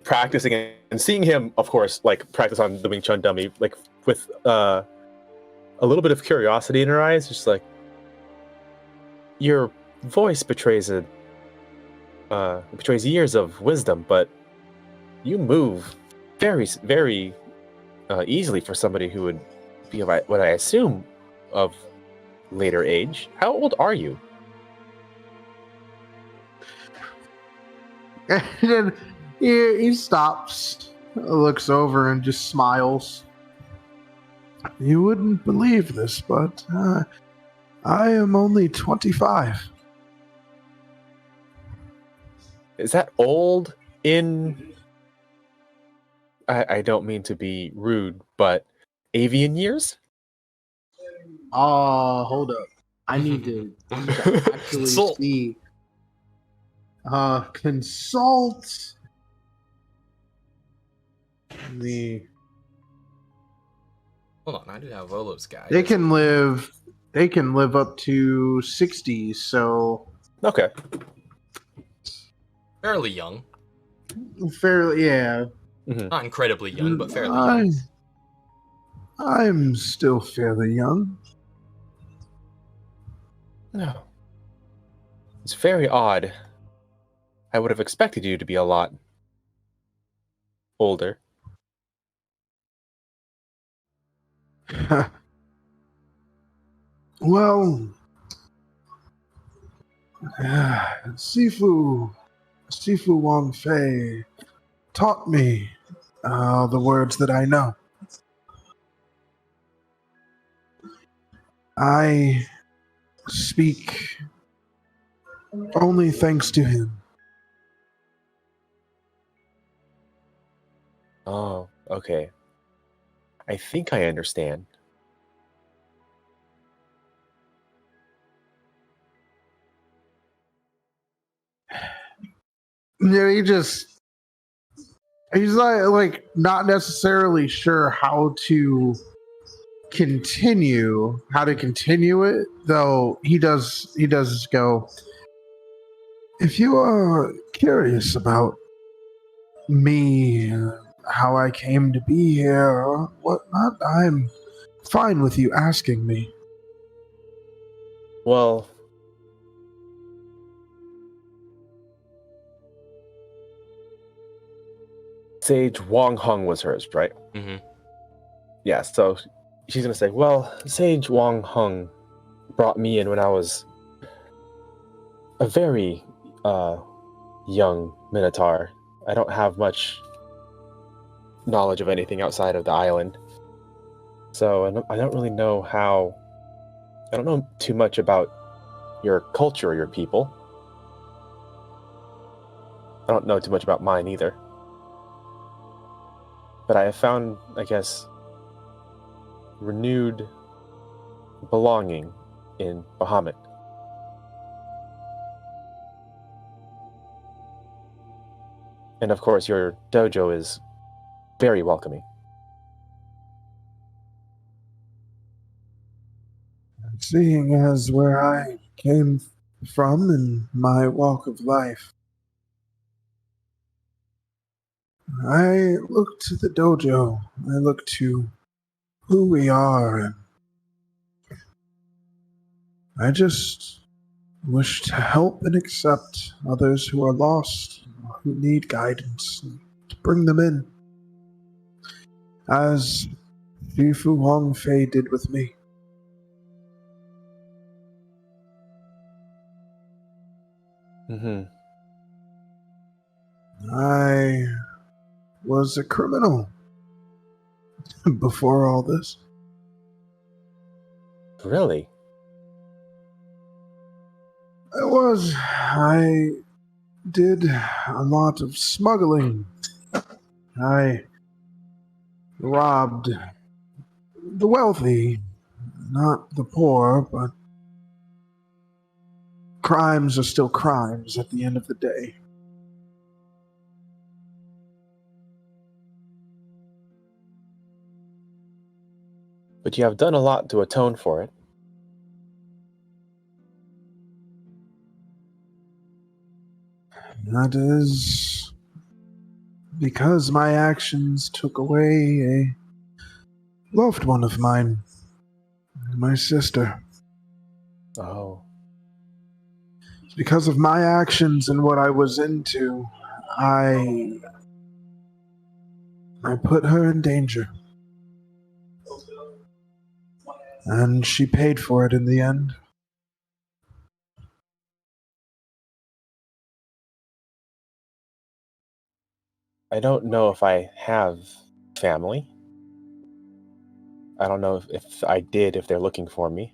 practicing and seeing him, of course, like practice on the Wing Chun dummy, like with a little bit of curiosity in her eyes, just like your voice betrays years of wisdom, but you move very, very easily for somebody who would be what I assume of later age. How old are you? And then he stops, looks over, and just smiles. You wouldn't believe this, but I am only 25. Is that old in... I don't mean to be rude, but avian years? Hold up. I need to actually Consult. see. Consult the. Hold on, I do have Volo's guide. They can live up to 60, so Okay. Fairly young. fairly, yeah. Not incredibly young, but fairly young. I'm still fairly young. No. It's very odd. I would have expected you to be a lot older. Well, Sifu Wang Fei taught me the words that I know. I speak only thanks to him. Oh, okay. I think I understand. Yeah, he's like not necessarily sure how to continue it, though he does go, if you are curious about me, how I came to be here or whatnot, I'm fine with you asking me. Well, Sage Wong Hung was hers, right? Mm-hmm. Yeah, so she's gonna say, well, Sage Wong Hung brought me in when I was a very young Minotaur. I don't have much knowledge of anything outside of the island. So I don't really know I don't know too much about your culture or your people. I don't know too much about mine either. But I have found, I guess, renewed belonging in Bahamut. And of course, your dojo is very welcoming. Seeing as where I came from in my walk of life, I look to the dojo. I look to who we are, and I just wish to help and accept others who are lost, who need guidance, and to bring them in, as Shifu Hong Fei did with me. Mm-hmm. I was a criminal before all this. Really? I did a lot of smuggling. I robbed the wealthy, not the poor, but crimes are still crimes at the end of the day. But you have done a lot to atone for it. That is because my actions took away a loved one of mine, my sister. Oh. It's because of my actions and what I was into, I put her in danger. And she paid for it in the end. I don't know if I have family. I don't know if I did, if they're looking for me.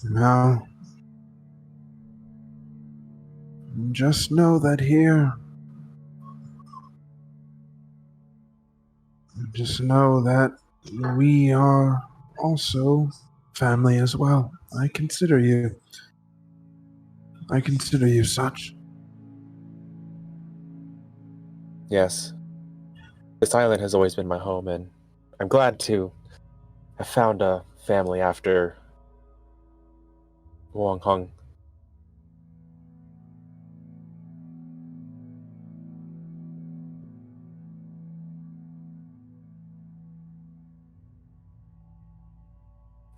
Now, just know that here, just know that we are also family as well. I consider you such. Yes. This island has always been my home, and I'm glad to have found a family after Wong Hung.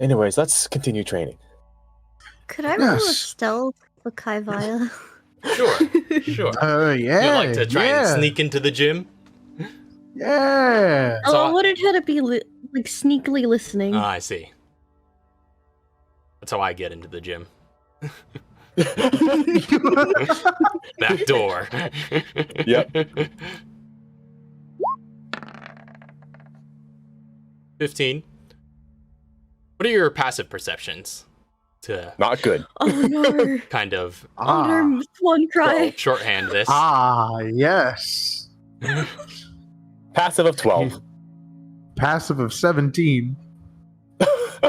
Anyways, let's continue training. Could I roll a Yes. stealth for Kaivaya? Sure. Yeah. You like to try and yeah. sneak into the gym? Yeah. Oh, So I wanted her to be like sneakily listening. Oh, I see. That's how I get into the gym. That door. Yep. 15. What are your passive perceptions to Not good. Oh no! kind of Oh no! One cry. shorthand this? Yes. Passive of 12. Passive of 17.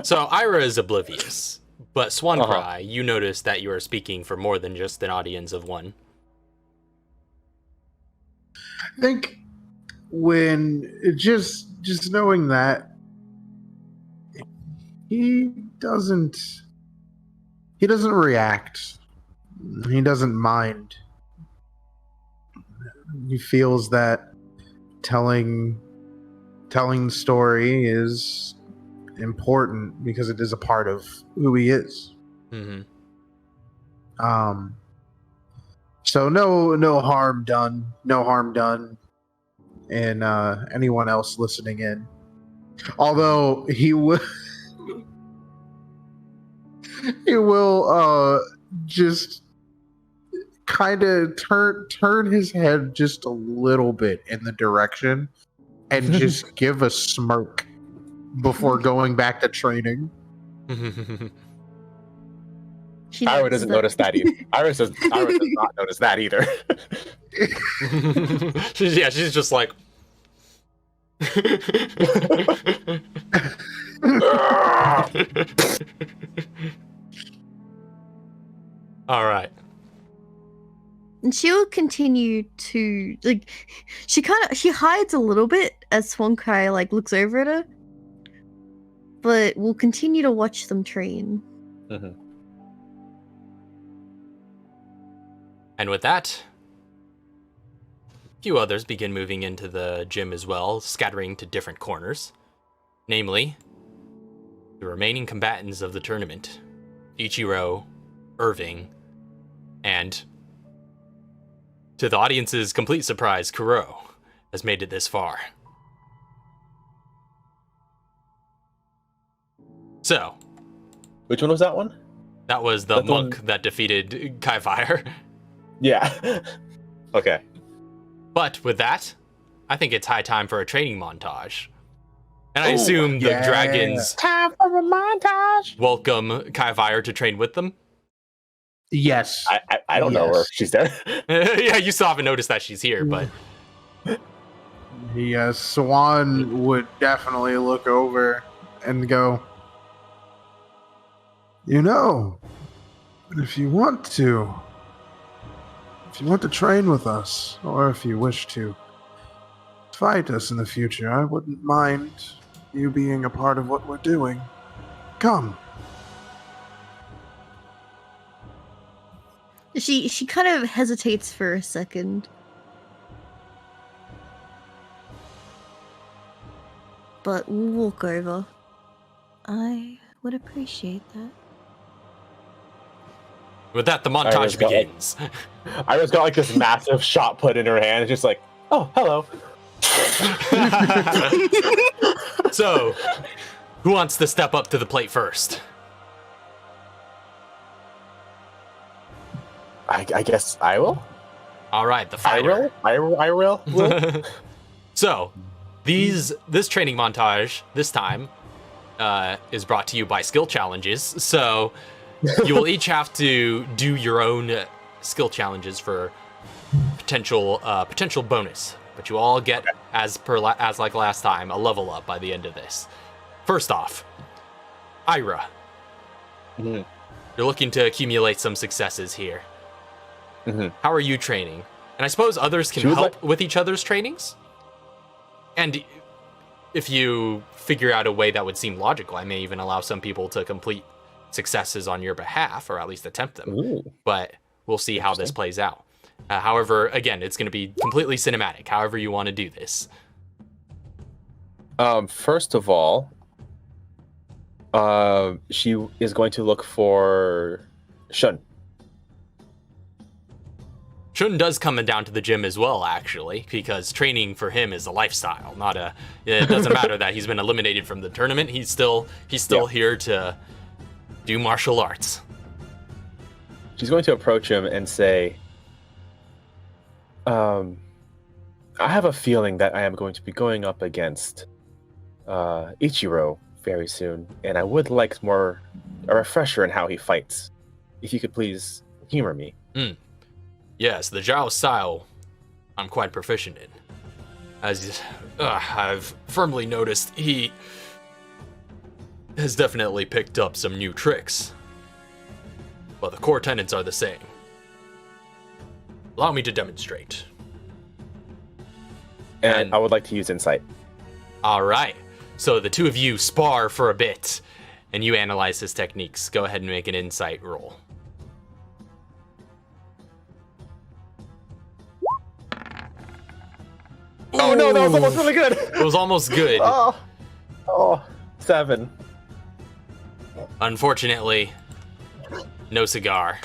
So Ira is oblivious, but Swancry, you notice that you are speaking for more than just an audience of one. I think when just knowing that he doesn't react. He doesn't mind. He feels that telling the story is important because it is a part of who he is. Mm-hmm. So no harm done. No harm done in anyone else listening in. Although he will just kind of turn his head just a little bit in the direction and just give a smirk before going back to training. Ira doesn't notice that either. Ira does not notice that either. She's just like. All right. And she'll continue to she hides a little bit as Swancry looks over at her, but will continue to watch them train. Mm-hmm. And with that, a few others begin moving into the gym as well, scattering to different corners. Namely, the remaining combatants of the tournament, Ichiro, Irving, and, to the audience's complete surprise, Kuro has made it this far. So, which one was that one? That was the monk that defeated Kai Fire. Yeah. Okay. But with that, I think it's high time for a training montage. And I assume the dragons time for a montage. Welcome Kai Fire to train with them. Yes. I don't know her. She's there. Yeah, you still haven't noticed that she's here, but Swan would definitely look over and go, if you want to train with us, or if you wish to fight us in the future, I wouldn't mind you being a part of what we're doing. Come. She kind of hesitates for a second. But we'll walk over. I would appreciate that. with that, the montage begins. Ira's got this massive shot put in her hand. It's just like, oh, hello. So, who wants to step up to the plate first? I guess I will. All right, the fighter. I will. So, this training montage this time is brought to you by skill challenges. So, you will each have to do your own skill challenges for potential bonus. But you all get, as like last time, a level up by the end of this. First off, Ira. Mm-hmm. You're looking to accumulate some successes here. Mm-hmm. How are you training? And I suppose others can help with each other's trainings? And if you figure out a way that would seem logical, I may even allow some people to complete successes on your behalf, or at least attempt them. Ooh. But we'll see how this plays out. However, again, it's going to be completely cinematic, however you want to do this. First of all, she is going to look for Shun. Shun does come down to the gym as well, actually, because training for him is a lifestyle, not a. It doesn't matter that he's been eliminated from the tournament. He's still here to do martial arts. She's going to approach him and say, I have a feeling that I am going to be going up against Ichiro very soon, and I would like a refresher in how he fights. If you could please humor me. Yes, the Zhao style I'm quite proficient in. As I've firmly noticed, he has definitely picked up some new tricks, but the core tenets are the same. Allow me to demonstrate. And I would like to use insight. All right. So the two of you spar for a bit, and you analyze his techniques. Go ahead and make an insight roll. Oh no, that was almost really good. It was almost good. Oh, 7. Unfortunately, no cigar.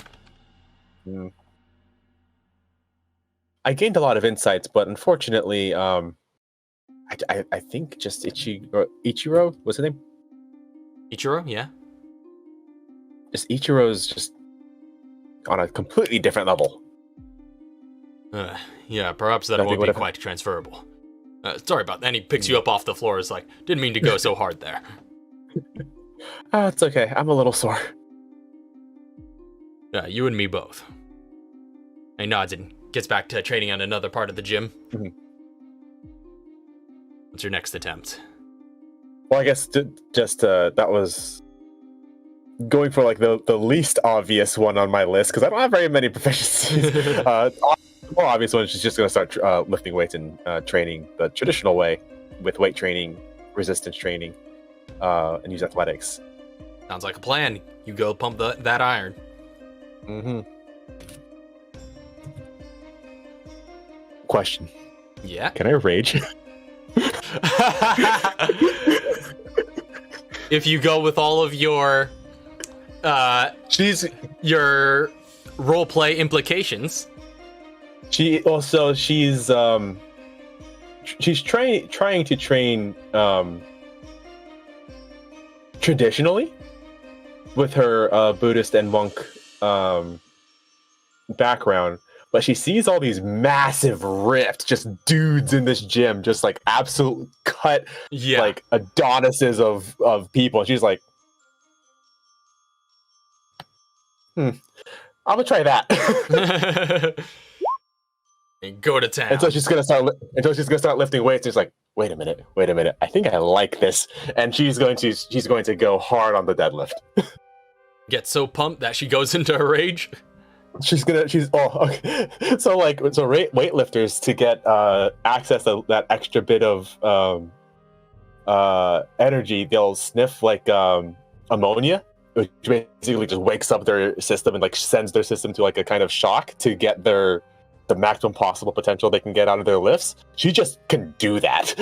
I gained a lot of insights, but unfortunately, I think just Ichiro was his name. Ichiro, yeah. Just Ichiro's just on a completely different level. Yeah, perhaps that won't be quite transferable. Sorry about that. And he picks you up off the floor. Is like, didn't mean to go so hard there. It's okay. I'm a little sore. Yeah, you and me both. He nods and gets back to training on another part of the gym. Mm-hmm. What's your next attempt? Well, I guess that was going for like the least obvious one on my list because I don't have very many proficiencies. The more obvious one is just going to start lifting weights and training the traditional way with weight training, resistance training, and use athletics. Sounds like a plan. You go pump that iron. Mm-hmm. Question. Yeah? Can I rage? If you go with all of your your role play implications. She's trying to train traditionally with her Buddhist and monk background, but she sees all these massive ripped just dudes in this gym, just like absolute cut, like Adonises of people. She's like, I'm gonna try that. And go to town. Until she's gonna start lifting weights. She's like, wait a minute. I think I like this, and she's going to go hard on the deadlift. Get so pumped that she goes into a rage. Okay. So weightlifters to get access to that extra bit of energy, they'll sniff like ammonia, which basically just wakes up their system and like sends their system to like a kind of shock to get the maximum possible potential they can get out of their lifts. She just can do that.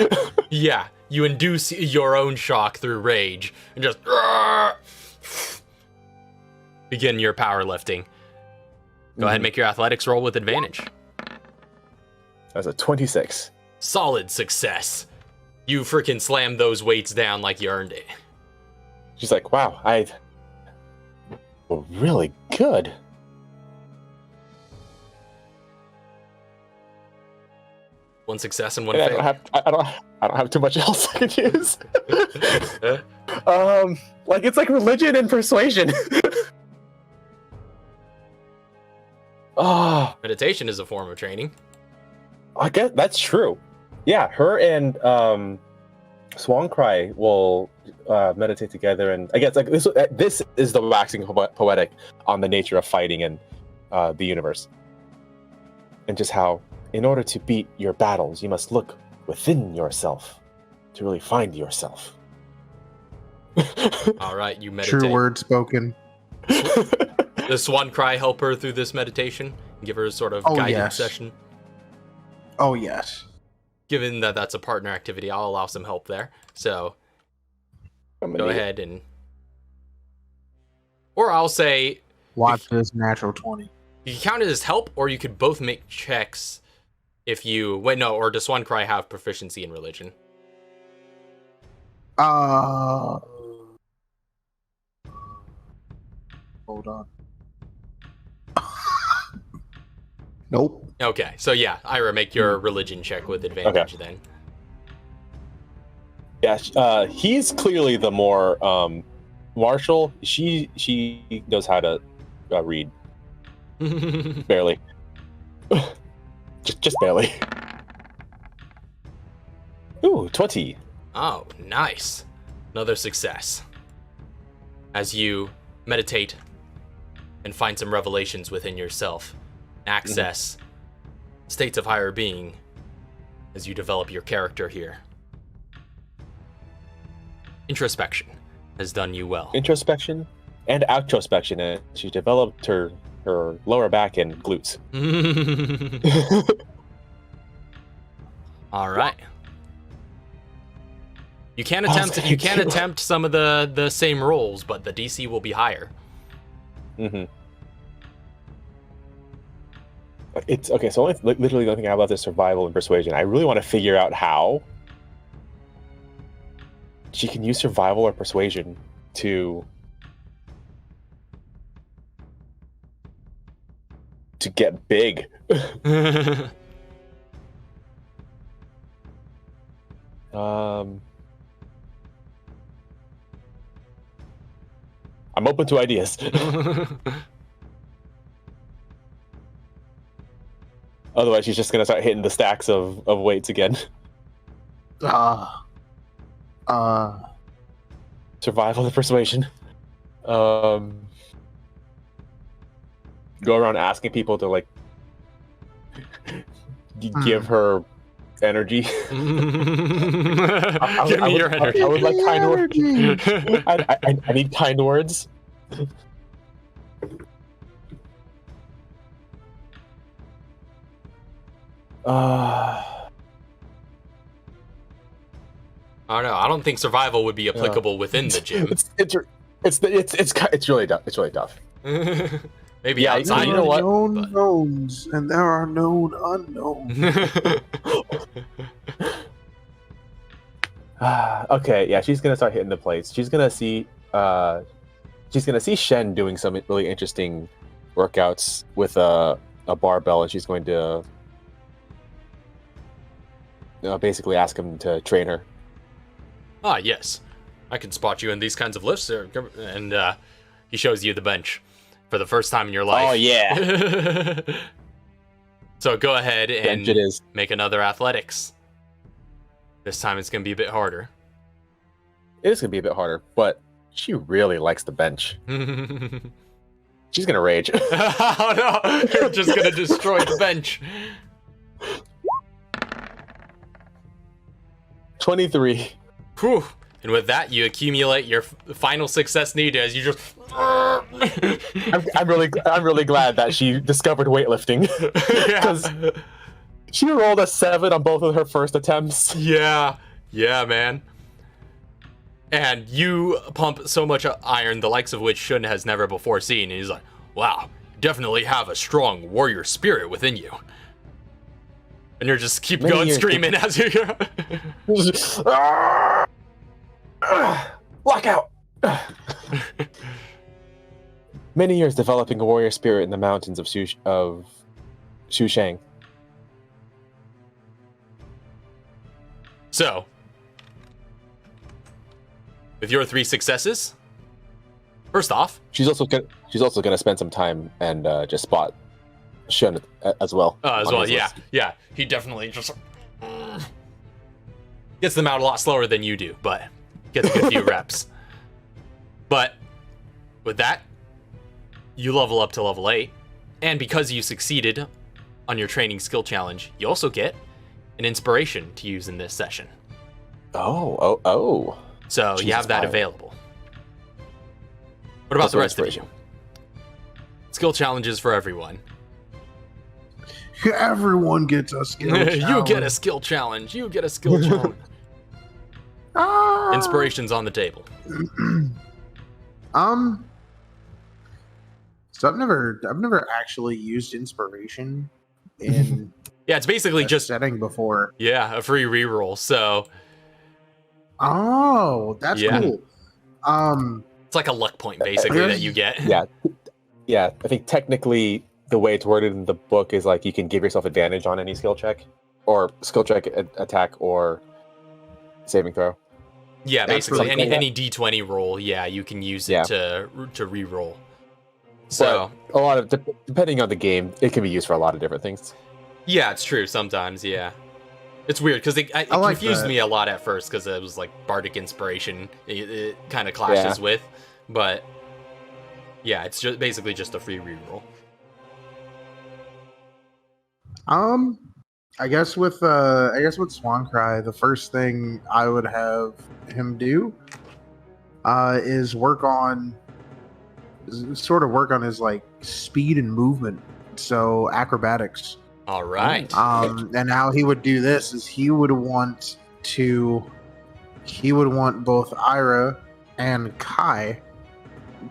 Yeah, you induce your own shock through rage and just begin your powerlifting. Go ahead and make your athletics roll with advantage. That's a 26. Solid success. You freaking slammed those weights down like you earned it. She's like, wow, really good. One success and one fail. I don't have too much else I can use. It's like religion and persuasion. Meditation is a form of training. I guess that's true. Yeah, her and Swancry will meditate together, and I guess like this is the waxing poetic on the nature of fighting and the universe, and just how, in order to beat your battles, you must look within yourself to really find yourself. All right, you meditate. True word spoken. Does Swancry help her through this meditation? Give her a sort of guided session? Oh, yes. Given that that's a partner activity, I'll allow some help there. So, go ahead and... Or I'll say... Watch this natural 20. You can count it as help, or you could both make checks if you... Wait, no, or does Swancry have proficiency in religion? Hold on. Nope. Okay, so yeah, Ira, make your religion check with advantage then. Yeah, he's clearly the more martial. She knows how to read. Barely. just barely. Ooh, 20. Oh, nice. Another success. as you meditate and find some revelations within yourself, access states of higher being as you develop your character here. Introspection has done you well. Introspection and outrospection, and she developed her lower back and glutes. All right. You can attempt some of the same roles, but the DC will be higher. Mm-hmm. It's okay. So literally the only thing I have left is survival and persuasion. I really want to figure out how she can use survival or persuasion to get big. I'm open to ideas. Otherwise, she's just gonna start hitting the stacks of weights again. Survival and persuasion. Go around asking people to like give her energy. Give me your energy. I would like kind words. I need kind words. I don't know. I don't think survival would be applicable within the gym. It's really tough. It's really tough. Maybe outside. You know what? Known knowns, and there are known unknowns. Okay, yeah, she's gonna start hitting the plates. She's gonna see Shen doing some really interesting workouts with a barbell, and she's going to basically ask him to train her. Ah, yes. I can spot you in these kinds of lifts. And he shows you the bench for the first time in your life. Oh, yeah. So go ahead and Bench it is. make another athletics. This time it's going to be a bit harder. It is going to be a bit harder, but she really likes the bench. She's going to rage. Oh, no. You're just going to destroy the bench. 23. Whew. And with that, you accumulate your final success needed as you just... I'm really glad that she discovered weightlifting. Because she rolled a 7 on both of her first attempts. Yeah, man. And you pump so much iron, the likes of which Shun has never before seen. And he's like, wow, you definitely have a strong warrior spirit within you. And you're just keep going screaming as you Blackout! Many years developing a warrior spirit in the mountains of Shuishang. So, with your 3 successes, first off, she's also gonna spend some time and just spot Shun as well. Yeah. He definitely just gets them out a lot slower than you do, but gets a good few reps. But with that, you level up to level 8, and because you succeeded on your training skill challenge, you also get an inspiration to use in this session. Oh. So you have that available. What about the rest of you? Skill challenges for everyone. Everyone gets a skill challenge. You get a skill challenge. Inspiration's on the table. So I've never actually used inspiration in yeah, it's basically just setting before. Yeah, a free reroll. So that's cool. It's like a luck point basically that you get. Yeah. I think technically the way it's worded in the book is like you can give yourself advantage on any skill check, attack, or saving throw. Yeah, basically any D20 roll, you can use it to re-roll. So but a lot of depending on the game, it can be used for a lot of different things. Yeah, it's true. Sometimes, yeah. It's weird because it confused me a lot at first because it was like bardic inspiration. It kind of clashes with, but yeah, it's just basically just a free reroll. I guess with Swan Cry, the first thing I would have him do is work on his like speed and movement, so acrobatics. All right. And how he would do this is he would want both Ira and Kai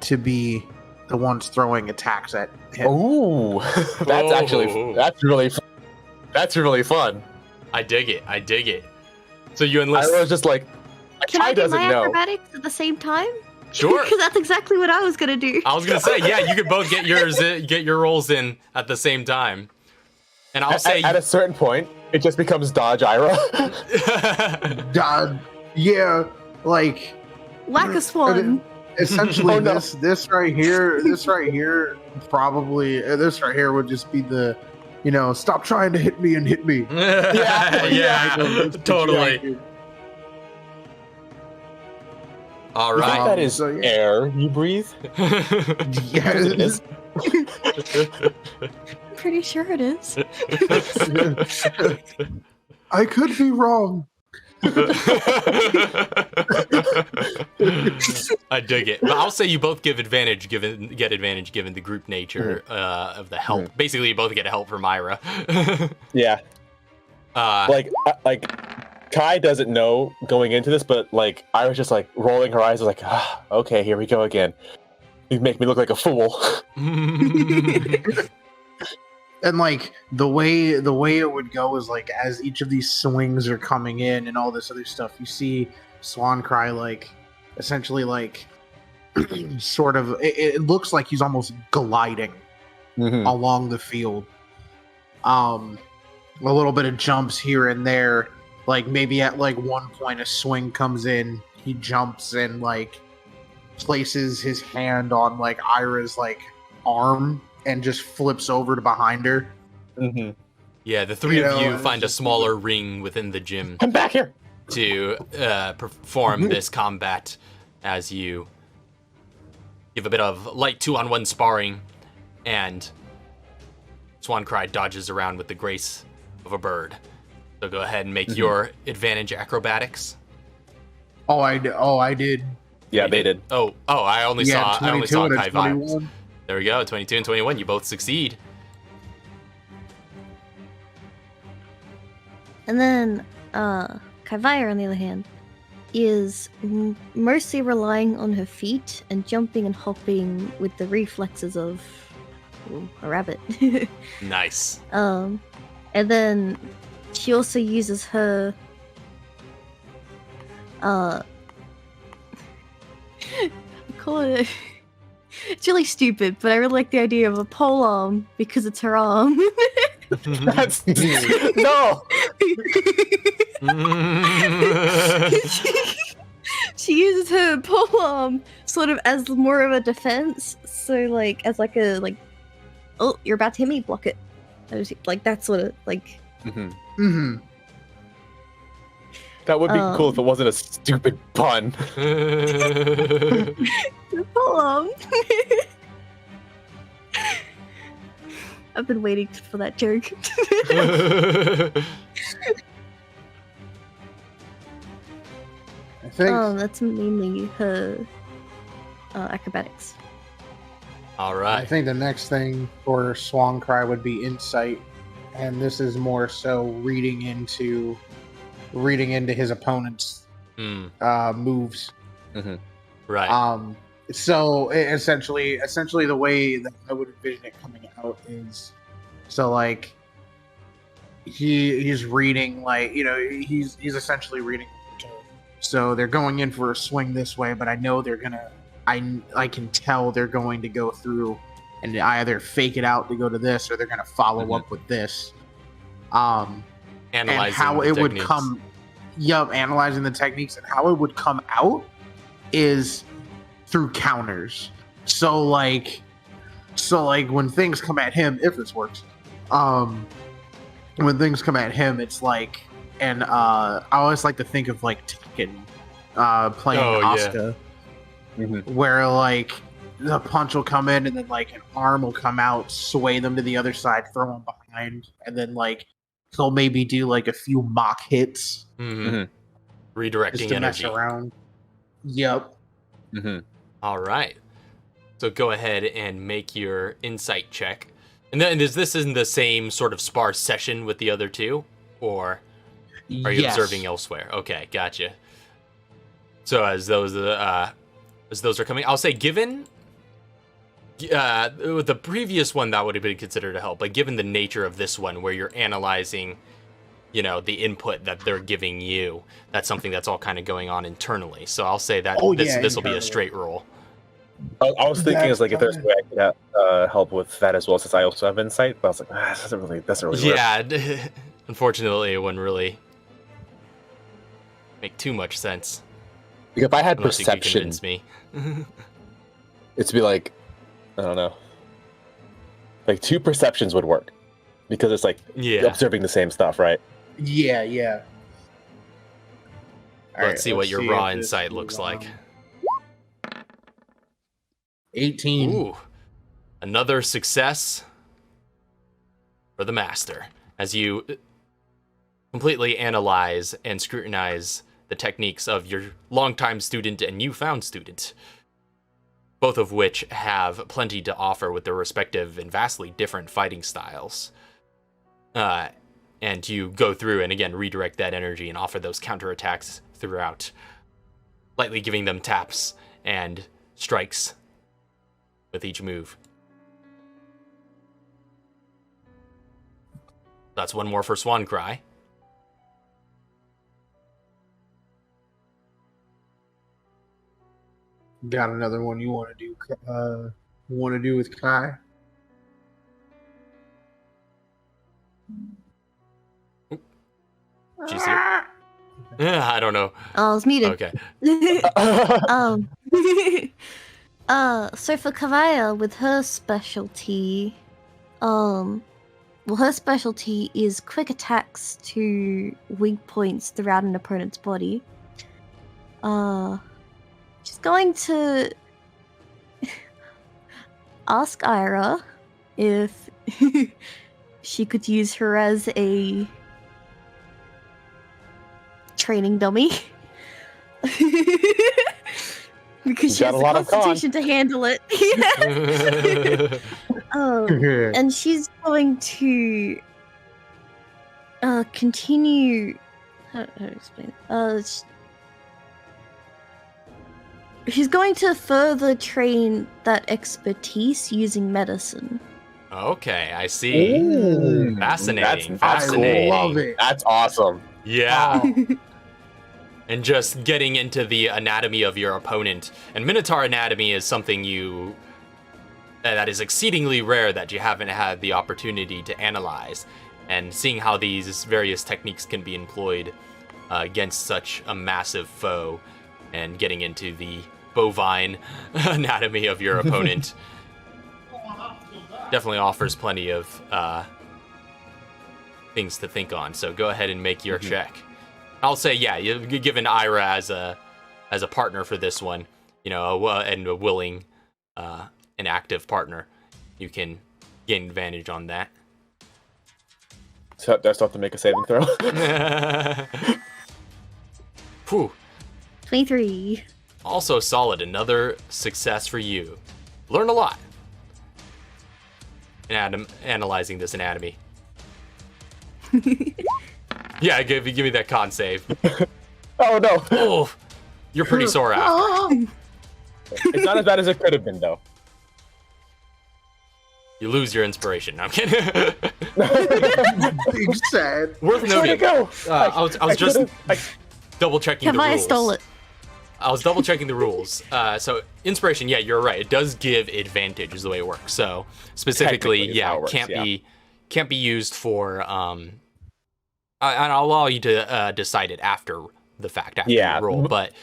to be the ones throwing attacks at him. Ooh, that's really fun. I dig it. So you enlist. I was just like, Can I Kai do doesn't my know. acrobatics at the same time? Sure. Because that's exactly what I was gonna do. I was gonna say, yeah, you could both get your rolls in at the same time, and I'll say At a certain point, it just becomes dodge Ira. Yeah, like Whack a swan. essentially Oh, no. this right here would just be the, stop trying to hit me and hit me. yeah, totally. All You think right. that is So, yeah. air you breathe? Yes. I'm pretty sure it is. I could be wrong. I dig it. But I'll say you both get advantage given the group nature of the help. Basically, you both get a help from Myra. Yeah. Like Kai doesn't know going into this, but like I was just like rolling her eyes, like, okay, here we go again. You make me look like a fool. And like the way it would go is like as each of these swings are coming in and all this other stuff, you see Swan Cry like essentially like sort of it looks like he's almost gliding along the field. A little bit of jumps here and there. Like maybe at like one point a swing comes in, he jumps and like places his hand on like Ira's like arm and just flips over to behind her. Yeah, the three of you find a smaller ring within the gym Come back here. to perform this combat as you give a bit of light 2-on-1 sparring, and Swan Cry dodges around with the grace of a bird. So go ahead and make your advantage acrobatics. I did. Yeah, they did. Oh, I only saw 22 and a Kai vibes. 21. There we go, 22 and 21. You both succeed. And then Kavaya, on the other hand, is mostly relying on her feet and jumping and hopping with the reflexes of a rabbit. Nice. And then she also uses her call it it's really stupid, but I really like the idea of a pole arm because it's her arm. That's no. She uses her pole arm sort of as more of a defense, so like as like a like, oh, you're about to hit me, block it. Like that sort of like. That would be cool if it wasn't a stupid pun. Pole arm. I've been waiting for that joke. I think That's mainly her acrobatics. All I right. think the next thing for Swan Cry would be insight, and this is more so reading into his opponent's moves. Right. So essentially the way that I would envision it coming out is, so like he's reading, like, he's essentially reading. So they're going in for a swing this way, but I know they're gonna. I can tell they're going to go through and either fake it out to go to this, or they're gonna follow up with this. Analyzing and how it would come. Analyzing the techniques and how it would come out is through counters. So like when things come at him, if this works, when things come at him, it's like, and I always like to think of like Tekken, playing Asuka. where like the punch will come in and then like an arm will come out, sway them to the other side, throw them behind, and then like he'll maybe do like a few mock hits, Redirecting just to mess energy. around. Yep. All right. So go ahead and make your insight check. And then this isn't the same sort of sparse session with the other two, or are you observing elsewhere? Okay, gotcha. So as those are coming, I'll say given with the previous one that would have been considered a help, but given the nature of this one where you're analyzing, you know, the input that they're giving you, that's something that's all kind of going on internally. So I'll say that this will be a straight roll. I was thinking is like if there's a way I could help with that as well, since I also have insight. But I was like, that doesn't really work. Yeah, unfortunately, it wouldn't really make too much sense. Like if I had Unless you could perception, convince me. It'd be like, I don't know, like 2 perceptions would work because it's like observing the same stuff, right? Yeah. Let's see what your raw insight looks like. 18. Ooh, another success for the master as you completely analyze and scrutinize the techniques of your longtime student and newfound student, both of which have plenty to offer with their respective and vastly different fighting styles. And you go through and again redirect that energy and offer those counterattacks throughout, lightly giving them taps and strikes with each move. That's one more for Swan Cry. Got another one you want to do with Kai? She's here. I don't know. Oh, I was muted. Okay. So for Kavaya, with her specialty, her specialty is quick attacks to weak points throughout an opponent's body. She's going to ask Ira if she could use her as a training dummy. Because she has the constitution to handle it. And she's going to continue. How to explain? She's going to further train that expertise using medicine. Okay, I see. Ooh, Fascinating. That's Fascinating. I love it. That's awesome. Yeah. And just getting into the anatomy of your opponent. And Minotaur anatomy is something that is exceedingly rare that you haven't had the opportunity to analyze. And seeing how these various techniques can be employed against such a massive foe, and getting into the bovine anatomy of your opponent definitely offers plenty of things to think on. So go ahead and make your check. I'll say, yeah, you've given Ira as a partner for this one, you know, and a willing and active partner. You can gain advantage on that. So that's not to make a saving throw. Whew. 23. Also solid. Another success for you. Learn a lot in analyzing this anatomy. Yeah, give me that con save. Oh no! Oh, you're pretty sore after. It's not as bad as it could have been, though. You lose your inspiration. No, I'm kidding. Big sad. Worth Where'd noting. it go? I was just double checking the Kavaya rules. stole it. I was double checking the rules. So inspiration, yeah, you're right. It does give advantage, is the way it works. So specifically, Technically is yeah, how it works, can't be used for. And I'll allow you to decide it after the fact, after Yeah. you roll. But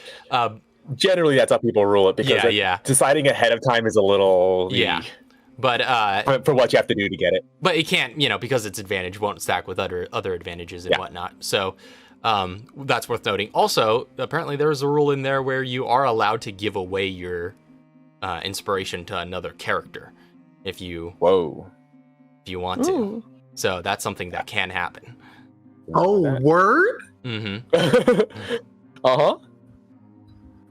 Generally, that's how people rule it, because deciding ahead of time is a little but for what you have to do to get it. But it can't, because it's advantage won't stack with other advantages and whatnot. So That's worth noting. Also, apparently there is a rule in there where you are allowed to give away your inspiration to another character if you want to. Ooh. So that's something that can happen. Oh, word? Mm-hmm. Uh-huh.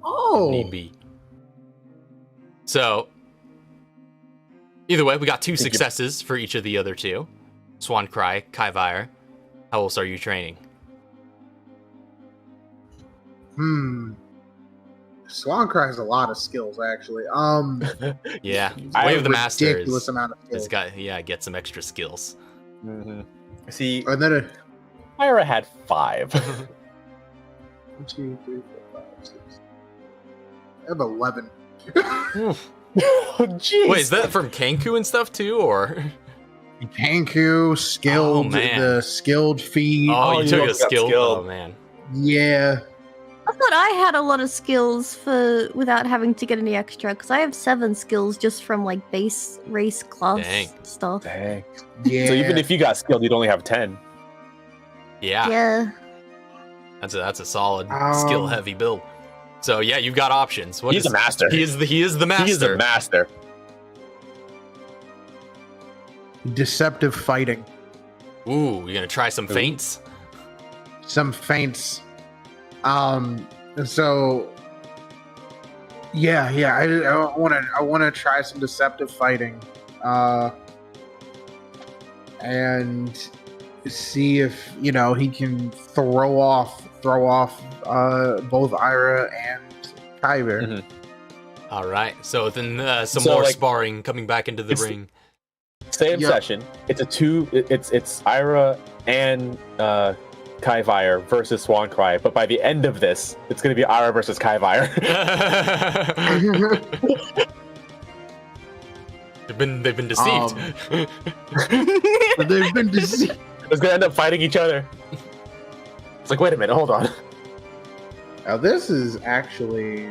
Oh. Need be. So, either way, we got 2 successes for each of the other 2. Swan Cry, Kaivire. How else are you training? Swan Cry has a lot of skills, actually. Yeah, I Way have of the Master ridiculous amount of skills. get some extra skills. See, And then Ira had 5. 1, 2, 3, 4, 5, 6. I have 11. Oh, jeez. Wait, is that from Kenku and stuff too, or? Kenku, skilled, Oh, man. the skilled feat. Oh, you you took also a got skill. skilled. Oh man. Yeah. I thought I had a lot of skills without having to get any extra, because I have 7 skills just from like base race class Dang. stuff. Dang. Yeah. So even if you got skilled, you'd only have 10. Yeah, Yeah. that's a solid skill heavy build. So yeah, you've got options. He's a master. He is the master. He is a master. Deceptive fighting. Ooh, you gonna try some feints? Some feints. So yeah, I want to try some deceptive fighting, and see if he can throw off both Ira and Kyber. Mhm. All right. So then some So, more like, sparring coming back into the ring. Same Yeah. session. It's a 2. It's Ira and Kaivire versus Swan Cry. But by the end of this, it's going to be Ira versus Kaivire. They've been deceived. They've been deceived. It's going to end up fighting each other. It's like, wait a minute, hold on. Now this is actually,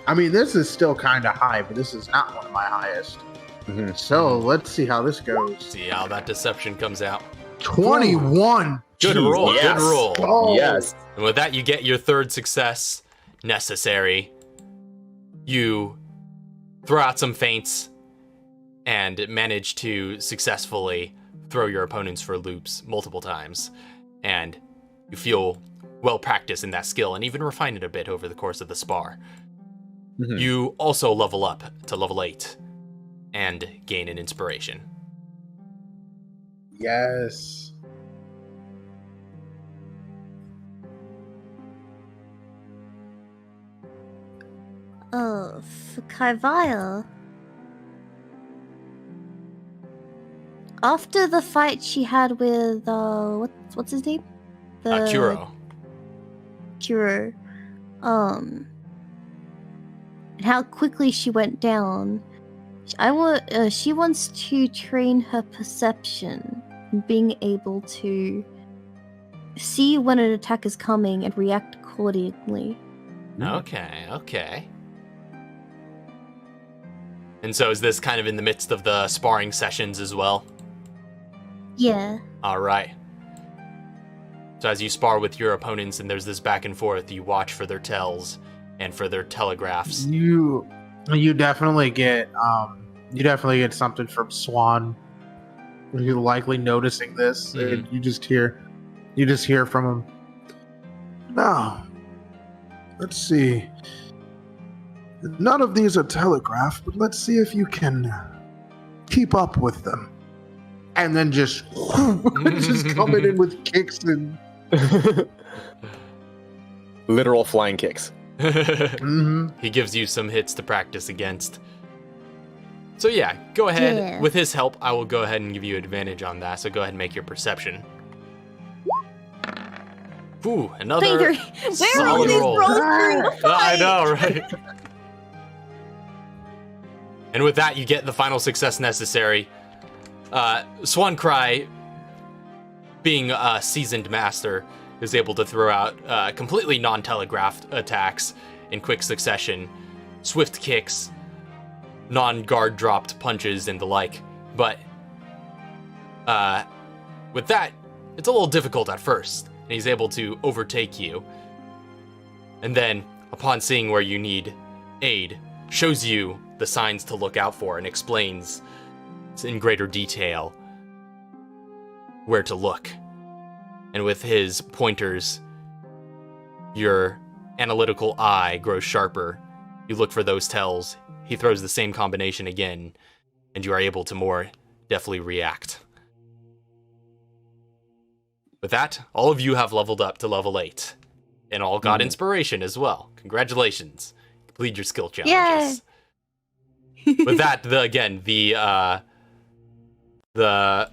this is still kind of high, but this is not one of my highest. So let's see how this goes. See how that deception comes out. 21. Good Jeez, roll. yes. Good roll. Oh. Yes. And with that, you get your 3rd success necessary. You throw out some feints and manage to successfully throw your opponents for loops multiple times. And you feel well practiced in that skill and even refine it a bit over the course of the spar. You also level up to level 8 and gain an inspiration. Yes. For Kaivire, after the fight she had with what's his name? Kuro. Kuro. And how quickly she went down. She wants to train her perception, being able to see when an attack is coming and react accordingly. Okay. And so is this kind of in the midst of the sparring sessions as well? Yeah. All right. So as you spar with your opponents and there's this back and forth, you watch for their tells and for their telegraphs. You definitely get something from Swan. You're likely noticing this. Mhm. You just hear from him. Now, let's see. None of these are telegraphed, but let's see if you can keep up with them. And then just coming in with kicks and Literal flying kicks. He gives you some hits to practice against. So yeah, go ahead. Yeah. With his help, I will go ahead and give you advantage on that. So go ahead and make your perception. Ooh, another Where are all solid these roll. rolls during the fight? I know, right? And with that, you get the final success necessary. Swan Cry, being a seasoned master, is able to throw out completely non-telegraphed attacks in quick succession, swift kicks, non-guard dropped punches, and the like. But with that, it's a little difficult at first. and he's able to overtake you. And then, upon seeing where you need aid, shows you the signs to look out for and explains in greater detail where to look. And with his pointers, your analytical eye grows sharper. You look for those tells. He throws the same combination again, and you are able to more deftly react. With that, all of you have leveled up to level 8. And all got inspiration as well. Congratulations. Complete your skill challenges. With that, the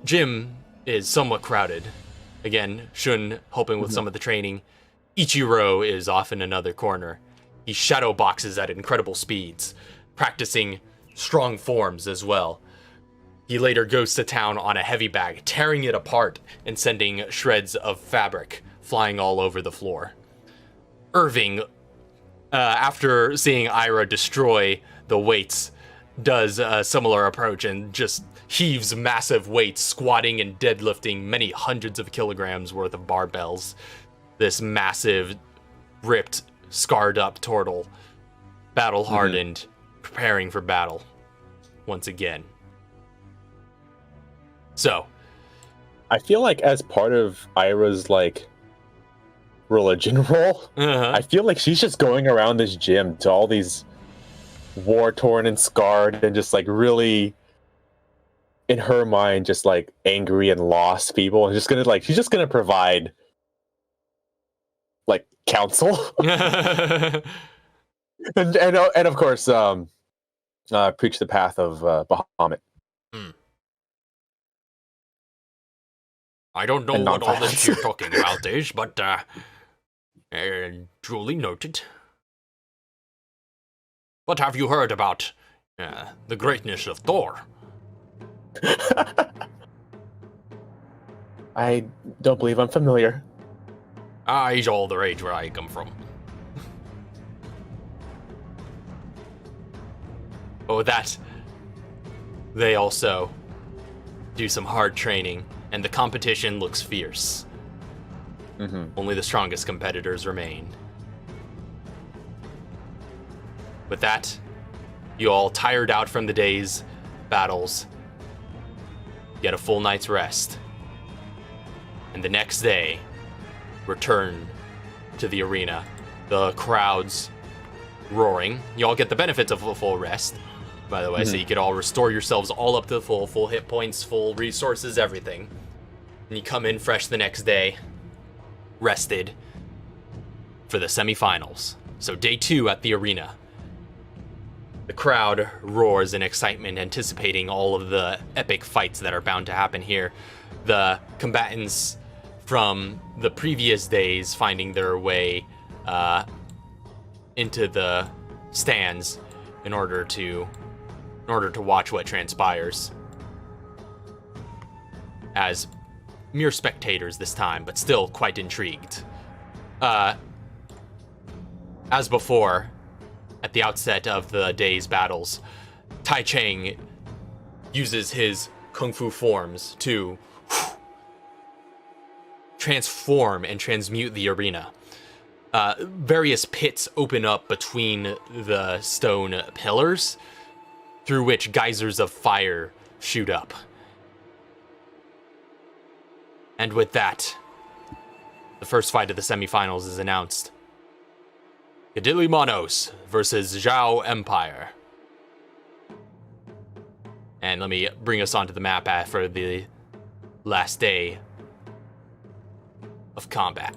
gym is somewhat crowded. Again, Shun helping with some of the training. Ichiro is off in another corner. He shadow boxes at incredible speeds, practicing strong forms as well. He later goes to town on a heavy bag, tearing it apart and sending shreds of fabric flying all over the floor. Irving, after seeing Ira destroy the weights, does a similar approach and just heaves massive weights, squatting and deadlifting many hundreds of kilograms worth of barbells. This massive, ripped, scarred up turtle, battle hardened, preparing for battle once again. So, I feel like as part of Ira's religion role, I feel like she's just going around this gym to all these war-torn and scarred and just really, in her mind, just angry and lost people, and she's just gonna provide counsel and of course preach the path of Bahamut. I don't know what all this you're talking about is, but duly noted. What have you heard about the greatness of Thor? I don't believe I'm familiar. He's all the rage where I come from. But with that, they also do some hard training, and the competition looks fierce. Only the strongest competitors remain. With that, you all tired out from the day's battles, get a full night's rest, and the next day, return to the arena. The crowd's roaring. You all get the benefits of a full rest, by the way, so you could all restore yourselves all up to the full hit points, full resources, everything. And you come in fresh the next day, rested, for the semifinals. So day 2 at the arena. The crowd roars in excitement, anticipating all of the epic fights that are bound to happen here. The combatants from the previous days finding their way into the stands in order to watch what transpires. As mere spectators this time, but still quite intrigued. As before, at the outset of the day's battles, Tai Chang uses his kung fu forms to transform and transmute the arena. Various pits open up between the stone pillars, through which geysers of fire shoot up. And with that, the first fight of the semifinals is announced. Cadilli Monos versus Zhao Empire. And let me bring us onto the map for the last day of combat.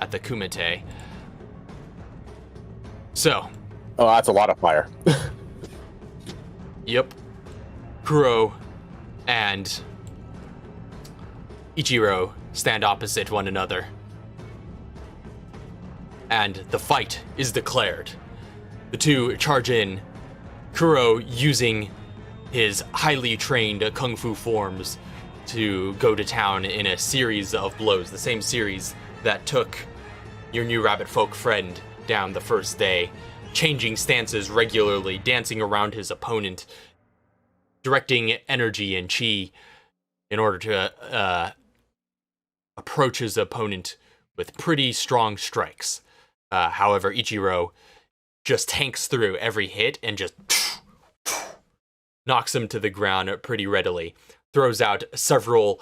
At the Kumite. So. Oh, that's a lot of fire. Yep. Kuro and Ichiro stand opposite one another. And the fight is declared. The two charge in, Kuro using his highly trained kung fu forms to go to town in a series of blows, the same series that took your new rabbit folk friend down the first day, changing stances regularly, dancing around his opponent, directing energy and chi in order to approach his opponent with pretty strong strikes. However, Ichiro just tanks through every hit and just knocks him to the ground pretty readily. Throws out several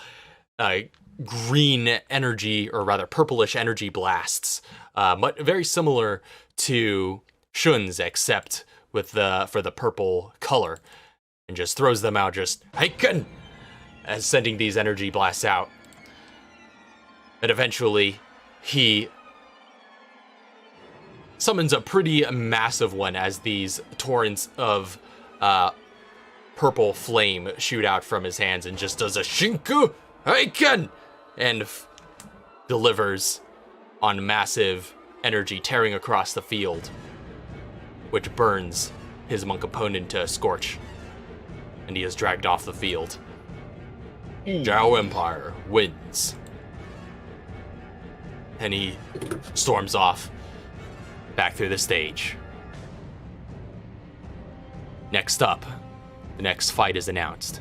green energy, or rather purplish energy blasts, but very similar to Shun's, except with for the purple color, and just throws them out, just Heiken, as sending these energy blasts out. And eventually, he summons a pretty massive one as these torrents of purple flame shoot out from his hands, and just does a Shinku Heiken, and delivers on massive energy tearing across the field, which burns his monk opponent to a scorch, and he is dragged off the field. Zhao Empire wins. And he storms off back through the stage. Next up, the next fight is announced.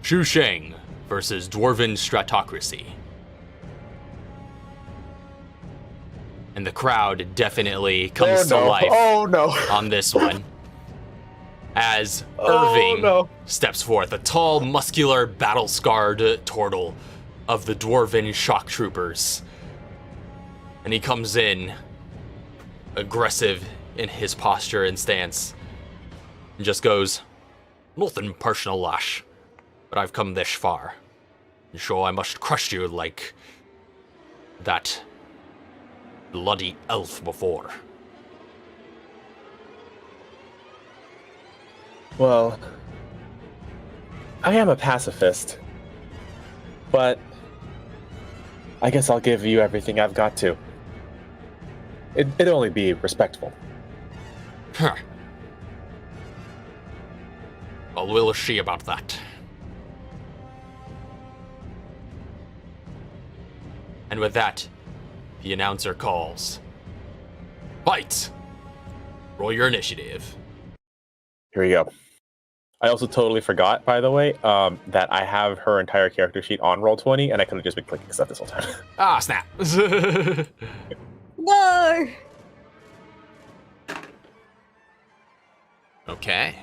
Shuishang versus Dwarven Stratocracy. And the crowd definitely comes to life on this one, as Irving steps forth, a tall, muscular, battle-scarred turtle of the Dwarven Shock Troopers. And he comes in aggressive in his posture and stance, and just goes, "Nothing personal, Lash, but I've come this far, and so I must crush you like that bloody elf before." Well, I am a pacifist, but I guess I'll give you everything I've got to. It'd only be respectful. Huh. Well, we'll see about that. And with that, the announcer calls, "Fight! Roll your initiative." Here we go. I also totally forgot, by the way, that I have her entire character sheet on Roll20, and I could have just been clicking stuff this whole time. Ah, snap. No! Okay.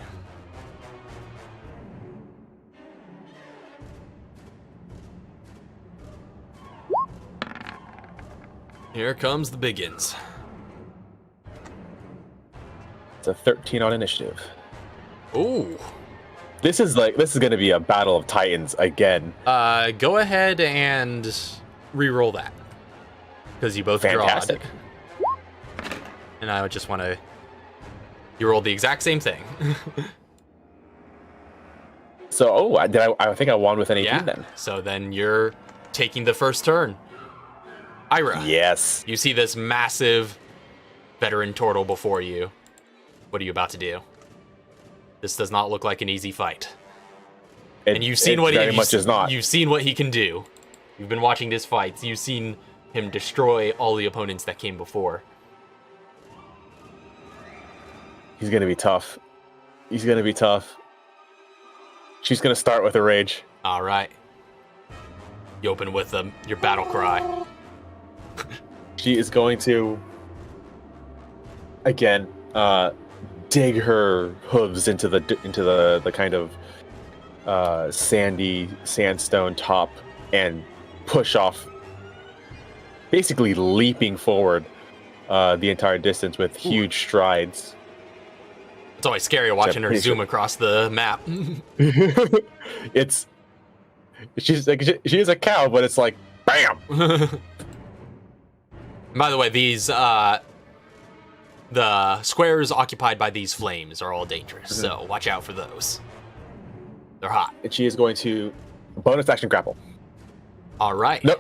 Here comes the biggins. It's a 13 on initiative. Ooh. This is going to be a battle of titans again. Go ahead and re-roll that, because you both Fantastic. drawed. And I would just want to. You rolled the exact same thing. So, I think I won with an 18 then. So then you're taking the first turn. Ira. Yes. You see this massive veteran turtle before you. What are you about to do? This does not look like an easy fight. And you've seen what you've seen what he can do. You've been watching his fights. You've seen him destroy all the opponents that came before. He's going to be tough. He's going to be tough. She's going to start with a rage. All right. You open with your battle cry. She is going to, again, dig her hooves into the kind of sandy sandstone top and push off, basically leaping forward the entire distance with huge strides. It's always scary watching her zoom across the map. She's a cow, but it's like bam. By the way, these the squares occupied by these flames are all dangerous, so watch out for those. They're hot. And she is going to bonus action grapple. All right. No.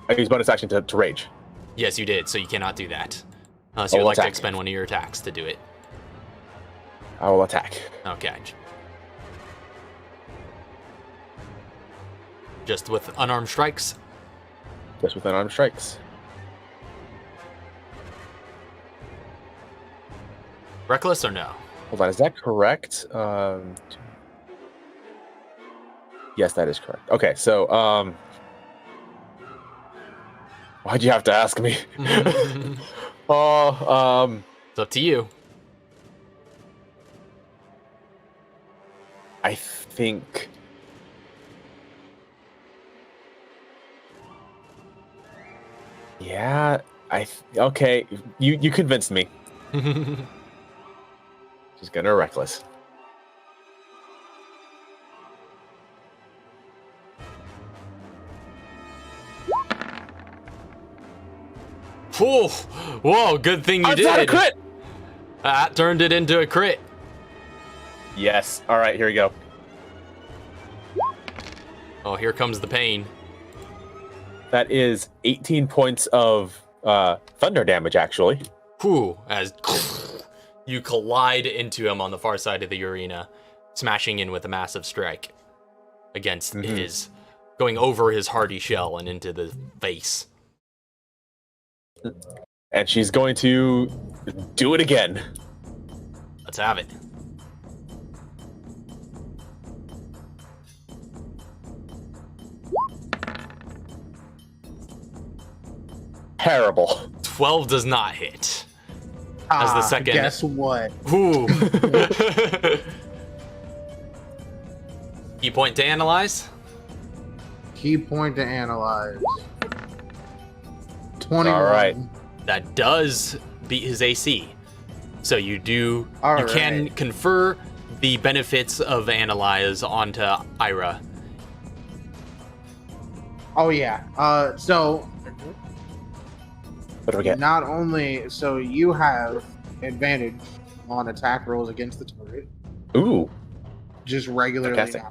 I used bonus action to rage. Yes, you did. So you cannot do that unless you would like to expend one of your attacks to do it. I will attack. Okay. Just with unarmed strikes? Just with unarmed strikes. Reckless or no? Hold on, is that correct? Yes, that is correct. Okay, so why'd you have to ask me? Oh, It's up to you. I think. Yeah, okay. You convinced me. She's gonna reckless. Whoa, whoa, good thing you Oh, did. it's not a crit! That turned it into a crit. Yes. All right, here we go. Oh, here comes the pain. That is 18 points of thunder damage, actually. Whew, as you collide into him on the far side of the arena, smashing in with a massive strike against his, going over his hardy shell and into the face. And she's going to do it again. Let's have it. Terrible. 12 does not hit. As the second. Guess what? Ooh. Key point to analyze. Key point to analyze. 21. All right. That does beat his AC. So you do. All you can right. confer the benefits of analyze onto Ira. Oh yeah. So What do we get? not only so you have advantage on attack rolls against the target, Ooh. just regularly. Fantastic.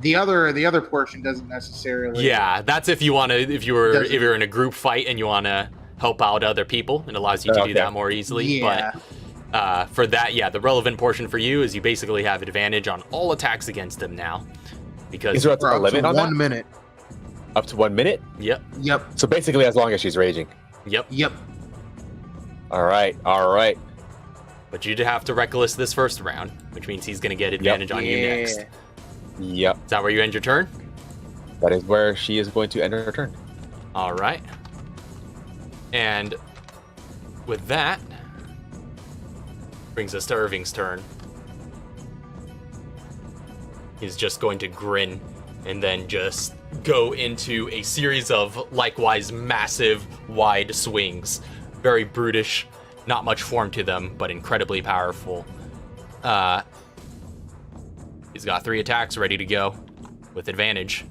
The other portion doesn't necessarily. Yeah, that's if you want to. If you're in a group fight and you want to help out other people, it allows you to do that more easily. Yeah. But for that, yeah, the relevant portion for you is you basically have advantage on all attacks against them now, because Is there For a up limit to on 1 that? minute. Up to 1 minute? Yep, Yep. So basically, as long as she's raging. yep. Yep. All right. All right. But you'd have to reckless this first round, which means he's going to get advantage on you next. Yep. Is that where you end your turn? That is where she is going to end her turn. All right. And with that, brings us to Irving's turn. He's just going to grin and then just go into a series of likewise massive, wide swings. Very brutish, not much form to them, but incredibly powerful. He's got 3 attacks ready to go with advantage.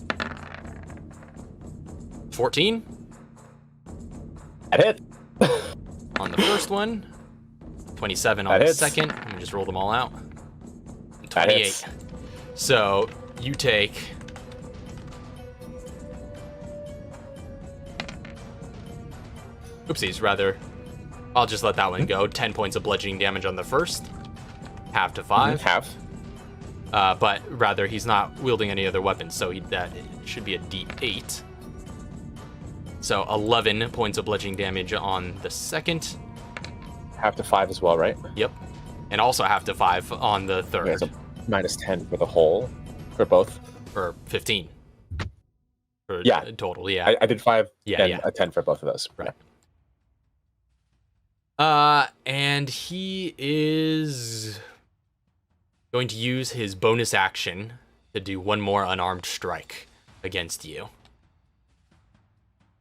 14 That hit. on the first one, 27 on That the hits. second. Let me just roll them all out. That 28. hits. So you take oopsies, rather. I'll just let that one go. 10 points of bludgeoning damage on the first. Half to 5. Half. But rather, he's not wielding any other weapons, so that should be a d8. So 11 points of bludgeoning damage on the second. Half to 5 as well, right? Yep. And also half to 5 on the third. Okay, so minus 10 for the whole, for both. Or 15. For Yeah. total, yeah. I did 5 Yeah, and yeah. a 10 for both of those. Right. And he is going to use his bonus action to do one more unarmed strike against you.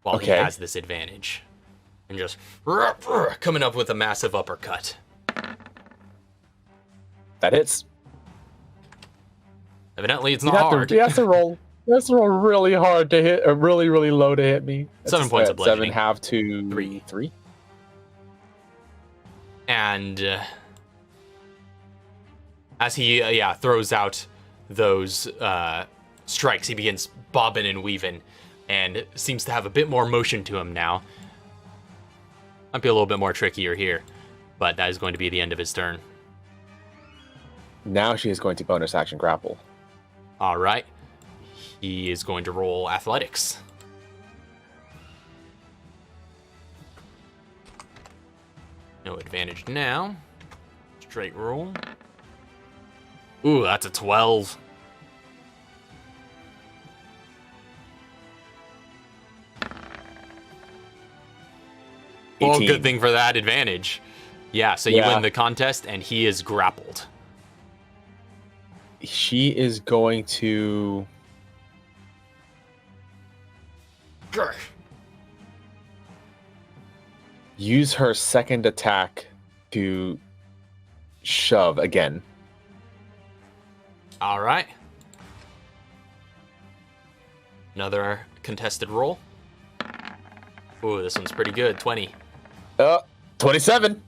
While he Okay. has this advantage. And just coming up with a massive uppercut. That hits. Evidently, it's He not hard. has to roll. He has to roll really hard to hit, or really, really low to hit me. 7 points of bludgeoning. 7 half to 3. 3. And as he throws out those strikes, he begins bobbing and weaving and seems to have a bit more motion to him now. Might be a little bit more trickier here, but that is going to be the end of his turn. Now she is going to bonus action grapple. All right. He is going to roll athletics. No advantage now. Straight roll. Ooh, that's a 12. Well, 18. good thing for that advantage. Yeah, so you Yeah. win the contest, and he is grappled. She is going to use her second attack to shove again. All right. Another contested roll. Ooh, this one's pretty good. 20. 27.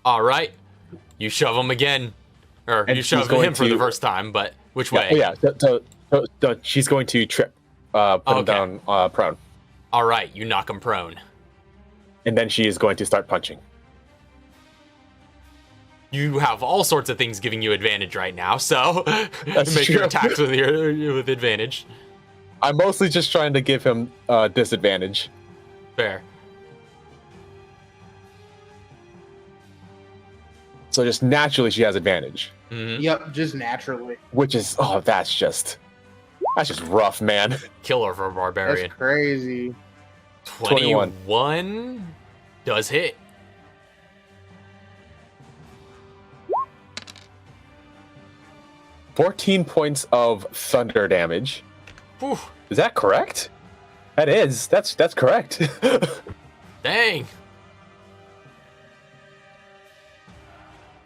All right. You shove him again. Or And you she's shove going him for the to- first time, but which Yeah, way? oh, yeah. So she's going to trip, put him Okay. down prone, All right, you knock him prone. and then she is going to start punching. You have all sorts of things giving you advantage right now, so That's make your true. attacks with advantage. I'm mostly just trying to give him disadvantage. Fair. So just naturally, she has advantage, Hmm. Yep, just naturally. which is that's just rough, man. Killer for a That's barbarian. crazy. 21 does hit. $14 points of thunder damage. Whew, Is that correct? That is. That's correct. dang.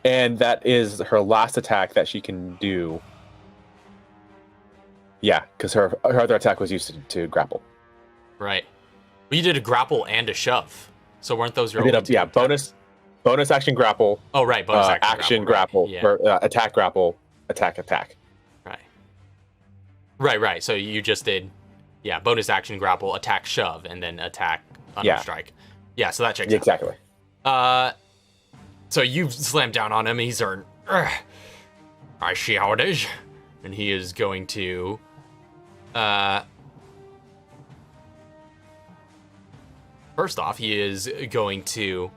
And that is her last attack that she can do. Yeah, because her other attack was used to grapple. Right. Well, you did a grapple and a shove. So weren't those your I did only two attacks? bonus action grapple, Oh, right. Bonus action grapple. grapple, Right. or attack grapple, attack. Right. So you just did, bonus action grapple, attack shove, and then attack Yeah. strike. Yeah, so that checks out. Exactly. So you slam down on him, and he's like, "Ugh, I see how it is." And he is going to, first off, he is going to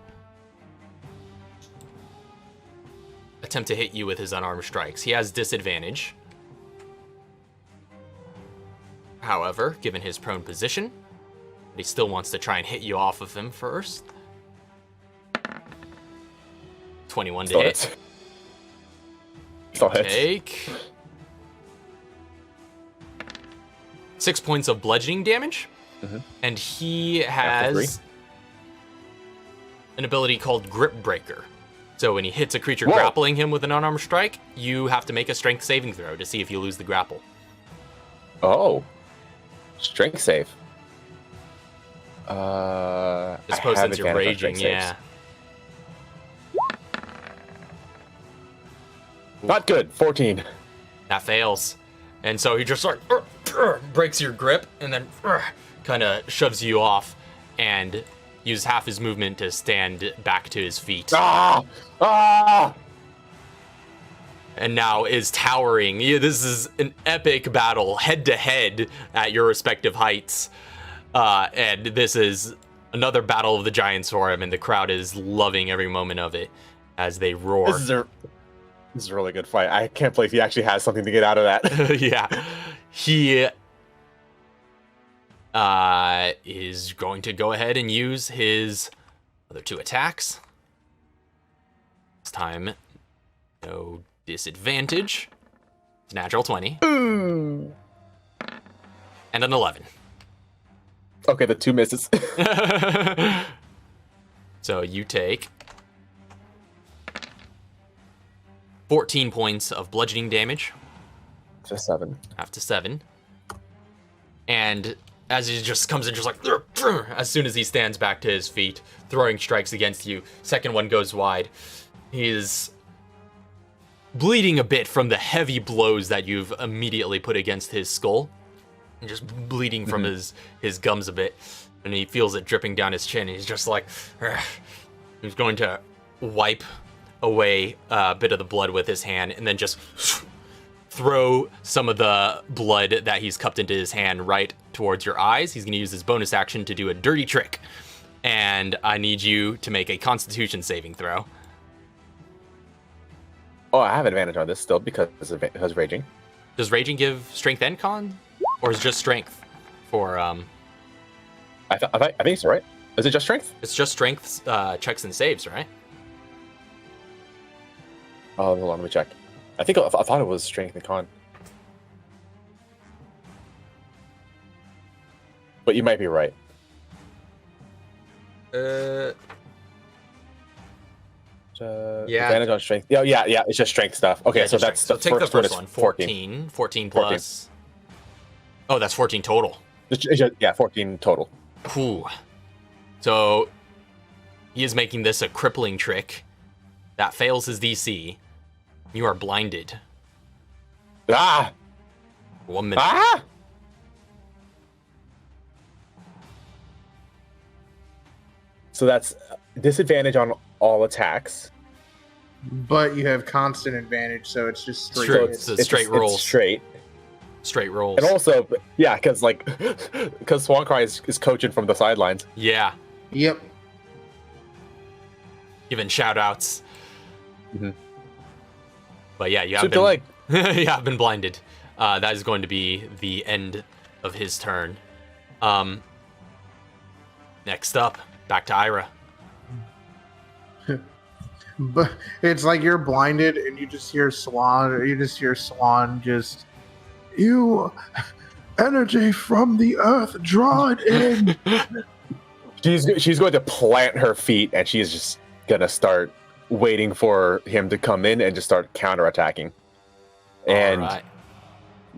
attempt to hit you with his unarmed strikes. He has disadvantage. However, given his prone position, he still wants to try and hit you off of him first. 21 to Still hit. hits. Still hits. Take 6 points of bludgeoning damage, Mhm. and he After three. has an ability called Grip Breaker. So when he hits a creature Whoa. grappling him with an unarmed strike, you have to make a strength saving throw to see if you lose the grapple. Oh, strength save. I I suppose have since you're advantage on raging, strength yeah. saves. Not good. 14. That fails. And so he just like breaks your grip and then kind of shoves you off and uses half his movement to stand back to his feet. Ah! And now is towering. Yeah, this is an epic battle, head to head at your respective heights. And this is another battle of the giants for him, and the crowd is loving every moment of it as they roar. This is a really good fight. I can't believe he actually has something to get out of that. Yeah. He is going to go ahead and use his other two attacks. This time, no disadvantage. It's a natural 20. And an 11. Okay, the 2 misses. So you take 14 points of bludgeoning damage, Just 7. half to 7. And as he just comes in, just like, as soon as he stands back to his feet, throwing strikes against you, second one goes wide. He is bleeding a bit from the heavy blows that you've immediately put against his skull, and just bleeding from his gums a bit. And he feels it dripping down his chin. And he's just like, "Ugh." He's going to wipe away a bit of the blood with his hand, and then just throw some of the blood that he's cupped into his hand right towards your eyes. He's going to use his bonus action to do a dirty trick. And I need you to make a Constitution saving throw. Oh, I have advantage on this still because of raging. Does raging give strength and con, or is it just strength for? I think it's right. Is it just strength? It's just strength checks and saves, right? Oh, hold on, let me check. I thought it was strength and con. But you might be right. Yeah. Advantage on strength. Yeah. It's just strength stuff. Okay, Yeah, so just that's strength. the So take the first is one. 14 plus. Oh, that's 14 total. Yeah, 14 total. Ooh. So he is making this a crippling trick that fails his DC. You are blinded. Ah! 1 minute. Ah! So that's disadvantage on all attacks. But you have constant advantage, so it's just straight. True. hits. It's straight rolls. It's straight. Straight rolls. And also, yeah, because Swancry is coaching from the sidelines. Yeah. Yep. Giving shout outs. Mm-hmm. But yeah, you have Shoot been, the leg. you have been blinded. That is going to be the end of his turn. Next up, back to Ira. But it's like you're blinded and you just hear Swan. Just you energy from the earth, draw it in. She's going to plant her feet, and she's just gonna start waiting for him to come in and just start counterattacking. And All right.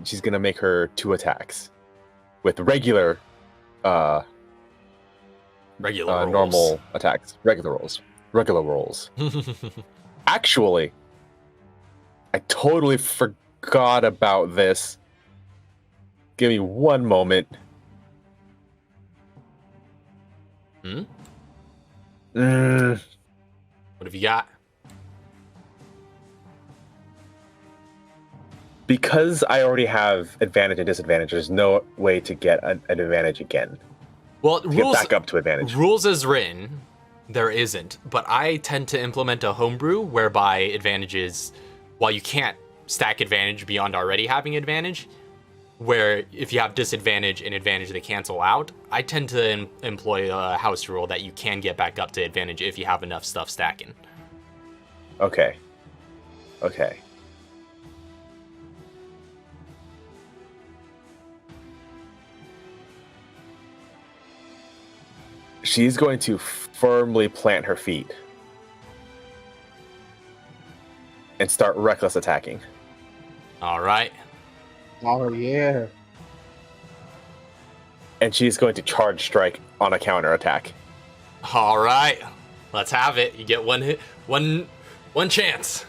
she's gonna make her 2 attacks with regular Rolls. normal attacks, regular rolls. Actually, I totally forgot about this. Give me 1 moment. Hmm? Mm, What have you got? because I already have advantage and disadvantage, there's no way to get an advantage again. Well, To get back up to advantage. rules as written, there isn't. But I tend to implement a homebrew whereby advantages, while you can't stack advantage beyond already having advantage, where if you have disadvantage and advantage they cancel out, I tend to employ a house rule that you can get back up to advantage if you have enough stuff stacking. Okay. She's going to firmly plant her feet and start reckless attacking. All right. Oh yeah. And she's going to charge strike on a counter attack. All right. Let's have it. You get one hit, one chance.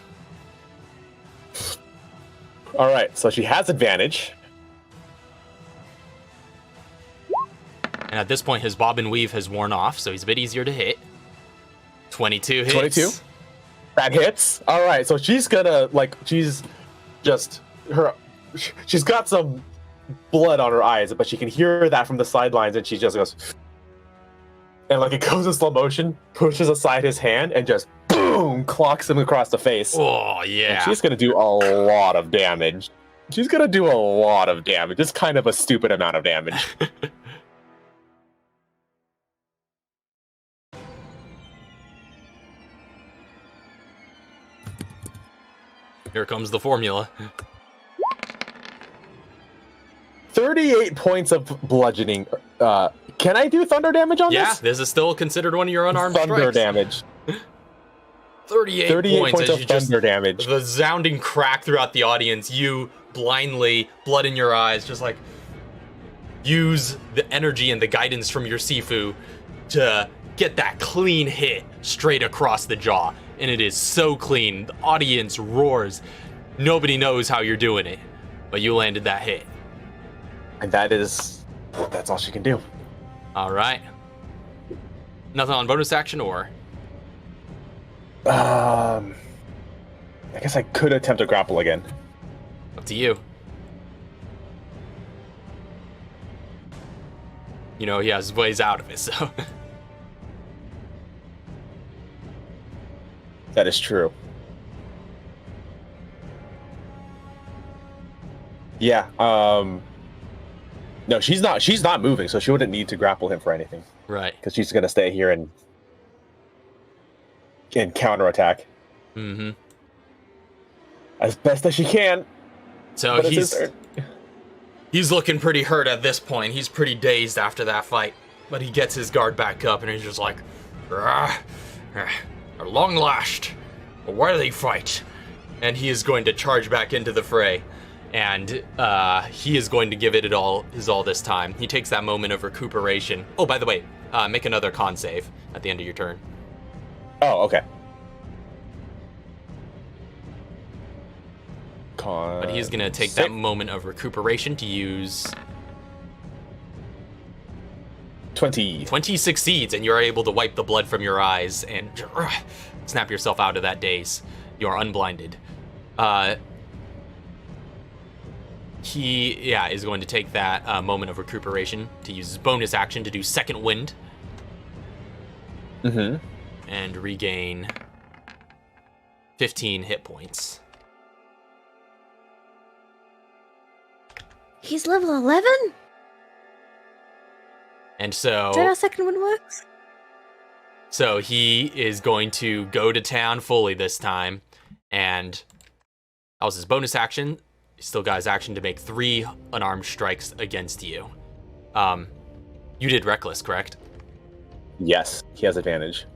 All right, so she has advantage. And at this point, his bob and weave has worn off, so he's a bit easier to hit. 22 hits. 22? That hits. All right, so she's gonna she's got some blood on her eyes, but she can hear that from the sidelines, and she just goes, and it goes in slow motion, pushes aside his hand, and just boom, clocks him across the face. Oh, yeah. And she's gonna do a lot of damage. It's kind of a stupid amount of damage. Here comes the formula. 38 points of bludgeoning. Can I do thunder damage on Yeah, this? this is still considered one of your unarmed Thunder strikes. damage. 38 points of as you just thunder damage. the sounding crack throughout the audience. You blindly, blood in your eyes, just use the energy and the guidance from your Sifu to get that clean hit straight across the jaw. And it is so clean. The audience roars. Nobody knows how you're doing it, but you landed that hit. And that's all she can do. All right. Nothing on bonus action or? I guess I could attempt to grapple again. Up to you. You know, he has ways out of it, so. That is true. Yeah. No, she's not. She's not moving, so she wouldn't need to grapple him for anything. Right. Because she's gonna stay here and counterattack. Mm-hmm. As best as she can. So But it's his turn. he's looking pretty hurt at this point. He's pretty dazed after that fight, but he gets his guard back up and he's just like, "They're long lashed. Why do they fight?" And he is going to charge back into the fray, and he is going to give it his all this time. He takes that moment of recuperation. Oh, by the way, make another con save at the end of your turn. Oh, okay. Con. But he's going to take that moment of recuperation to use 20. 20 succeeds, and you're able to wipe the blood from your eyes and snap yourself out of that daze. You are unblinded. He is going to take that moment of recuperation to use his bonus action to do Second Wind. Mm-hmm. And regain 15 hit points. He's level 11? And so... Is that how second one works? So he is going to go to town fully this time, and that was his bonus action. He still got his action to make 3 unarmed strikes against you. You did Reckless, correct? Yes, he has advantage.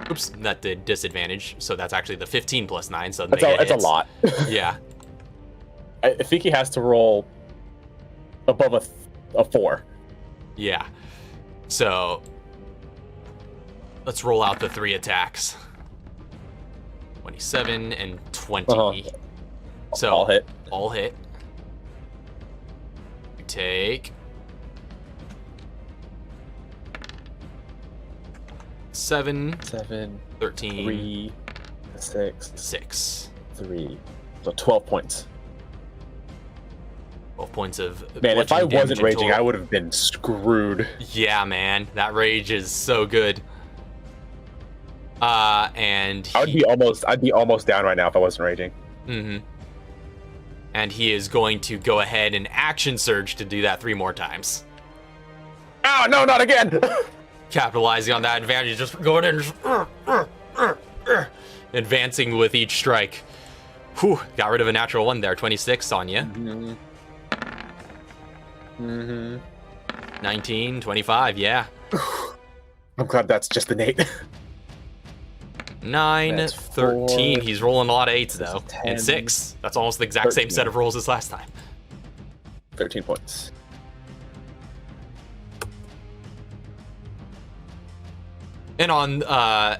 Oops, that did disadvantage, so that's actually the 15 plus 9, so That's a lot. Yeah. I think he has to roll above a 4. Yeah. So let's roll out the 3 attacks. 27 and 20. Uh-huh. So All hit. All hit. You take 7, 13, 3, 6, 6. 3. So 12 points. 12 points of Man, if I bludgeoning damage wasn't in raging, total. I would have been screwed. Yeah, man, that rage is so good. And I'd be almost down right now if I wasn't raging. Mm-hmm. And he is going to go ahead and action surge to do that 3 more times. Oh no, not again! Capitalizing on that advantage, just going in, advancing with each strike. Whew, got rid of a natural 1 there. 26 on you. Mm-hmm. Mm-hmm. 19, 25, yeah. I'm glad that's just an 8. 9, That's 13. 4. He's rolling a lot of 8s though. 10, And 6. That's almost the exact same 13. set of rolls as last time. 13 points. And on the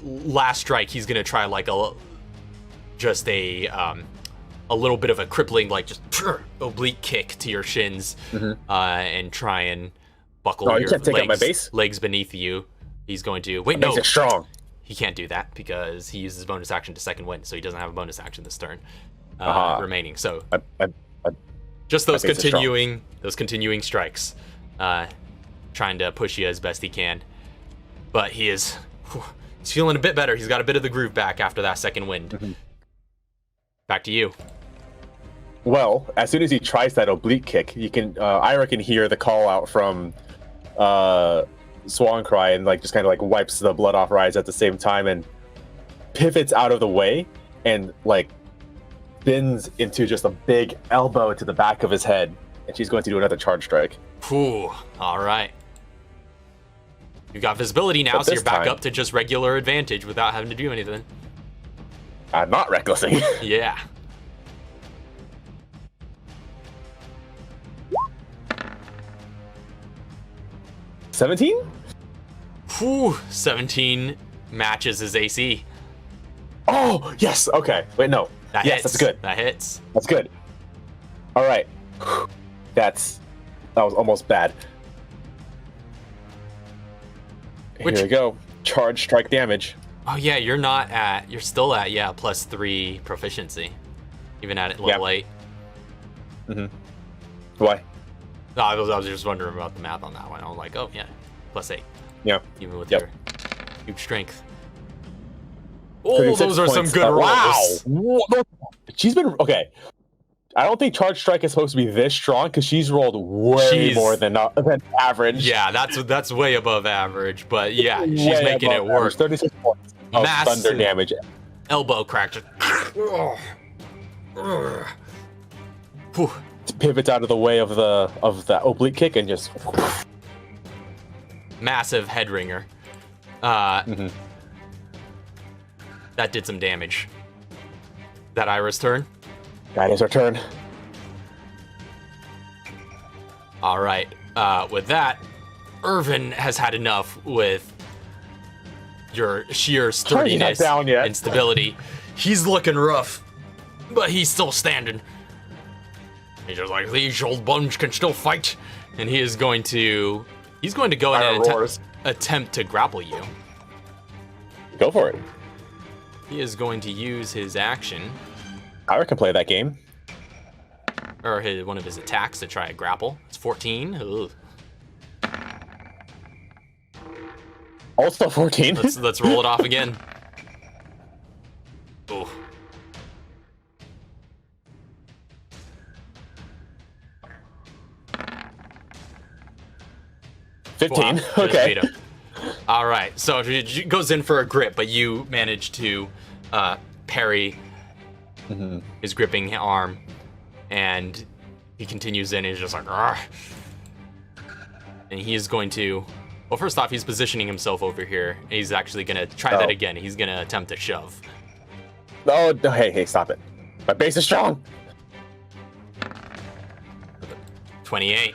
last strike, he's gonna try like a little bit of a crippling, like just oblique kick to your shins, and try and buckle you your can't take out my base? legs beneath you. He's going to wait. Makes No, it strong. he can't do that because he uses bonus action to Second Wind, so he doesn't have a bonus action this turn remaining. So just those makes it strong. continuing strikes, trying to push you as best he can. But he's feeling a bit better. He's got a bit of the groove back after that Second Wind. Back to you. Well, as soon as he tries that oblique kick, you can Ira can hear the call out from Swan Cry and like just kind of like wipes the blood off her eyes at the same time and pivots out of the way and like bends into just a big elbow to the back of his head, and she's going to do another charge strike. Whew. All right. You've got visibility now, But so you're this back time- up to just regular advantage without having to do anything. I'm not recklessing. Yeah. $17? Whew. 17 matches his AC. Oh yes. Okay. Wait, no. That yes, hits. that's good. That hits. That's good. All right. That was almost bad. Here we go. Charge strike damage. Oh yeah, you're still at +3 proficiency, even at level 8. Why? No, I was just wondering about the math on that one. I was like, oh yeah, +8, Yeah. even with Yep. your huge strength. Oh, 36 those are some points. good rolls. Wow. She's been okay. I don't think Charge Strike is supposed to be this strong because she's rolled way more than average. Yeah, that's way above average. But yeah, she's Way making it above work. average. 36 points of Massive thunder damage. elbow crack. Just Whew. Pivots out of the way of that oblique kick and just. Massive head ringer. Mhm. That did some damage. That Ira's turn. That is our turn. All right. With that, Irvin has had enough with your sheer sturdiness down yet. and stability. He's looking rough, but he's still standing. He's just like, these old bums can still fight, and he's going to go in and attempt to grapple you. Go for it. He is going to use his action, Ira can play that game. or one of his attacks to try a grapple. It's 14. Ugh. Also 14. Let's roll it off again. Ooh. Wow, 15. just Okay. beat him. All right, so he goes in for a grip, but you manage to parry his gripping arm, and he continues in. He's just like, "Argh." And he is going to. Well, first off, he's positioning himself over here. He's actually going to try that again. He's going to attempt to shove. Oh, no, hey, stop it. My base is strong. 28.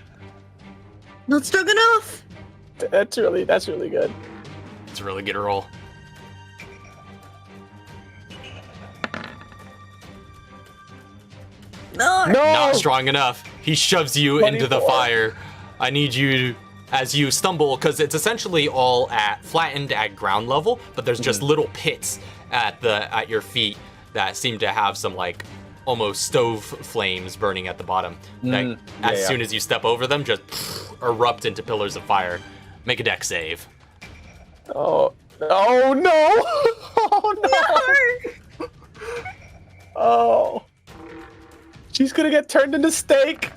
Not strong enough. That's really good. It's a really good roll. No. Not strong enough. He shoves you into the 24. fire. I need you, as you stumble, because it's essentially all flattened at ground level, but there's just little pits at your feet that seem to have some like almost stove flames burning at the bottom. That as soon as you step over them, just erupt into pillars of fire. Make a dex save. Oh no! Oh no! Oh, she's gonna get turned into steak.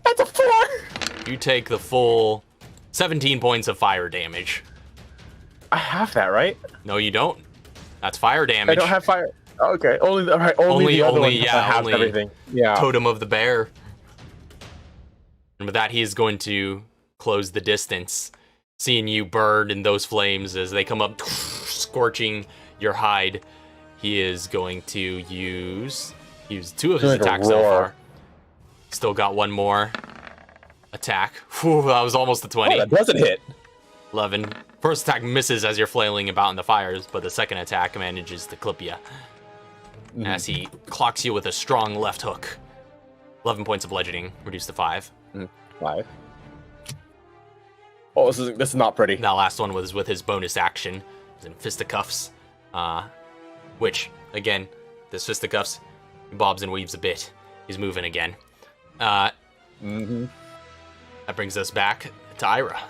That's a 4. You take the full 17 points of fire damage. I have that, right? No, you don't. That's fire damage. I don't have fire. Okay, only the other one has only everything. Yeah. Totem of the bear. And with that, he is going to close the distance, seeing you burn in those flames as they come up, scorching your hide. He is going to use 2 of his Like a attacks so roar. far. Still got one more attack. Whew, that was almost a 20. Oh, that doesn't hit. 11. First attack misses as you're flailing about in the fires, but the second attack manages to clip you as he clocks you with a strong left hook. 11 points of bludgeoning, reduced to 5. 5. Oh, this is not pretty. That last one was with his bonus action, was in fisticuffs, which again, this fisticuffs, he bobs and weaves a bit. He's moving again. That brings us back to Ira.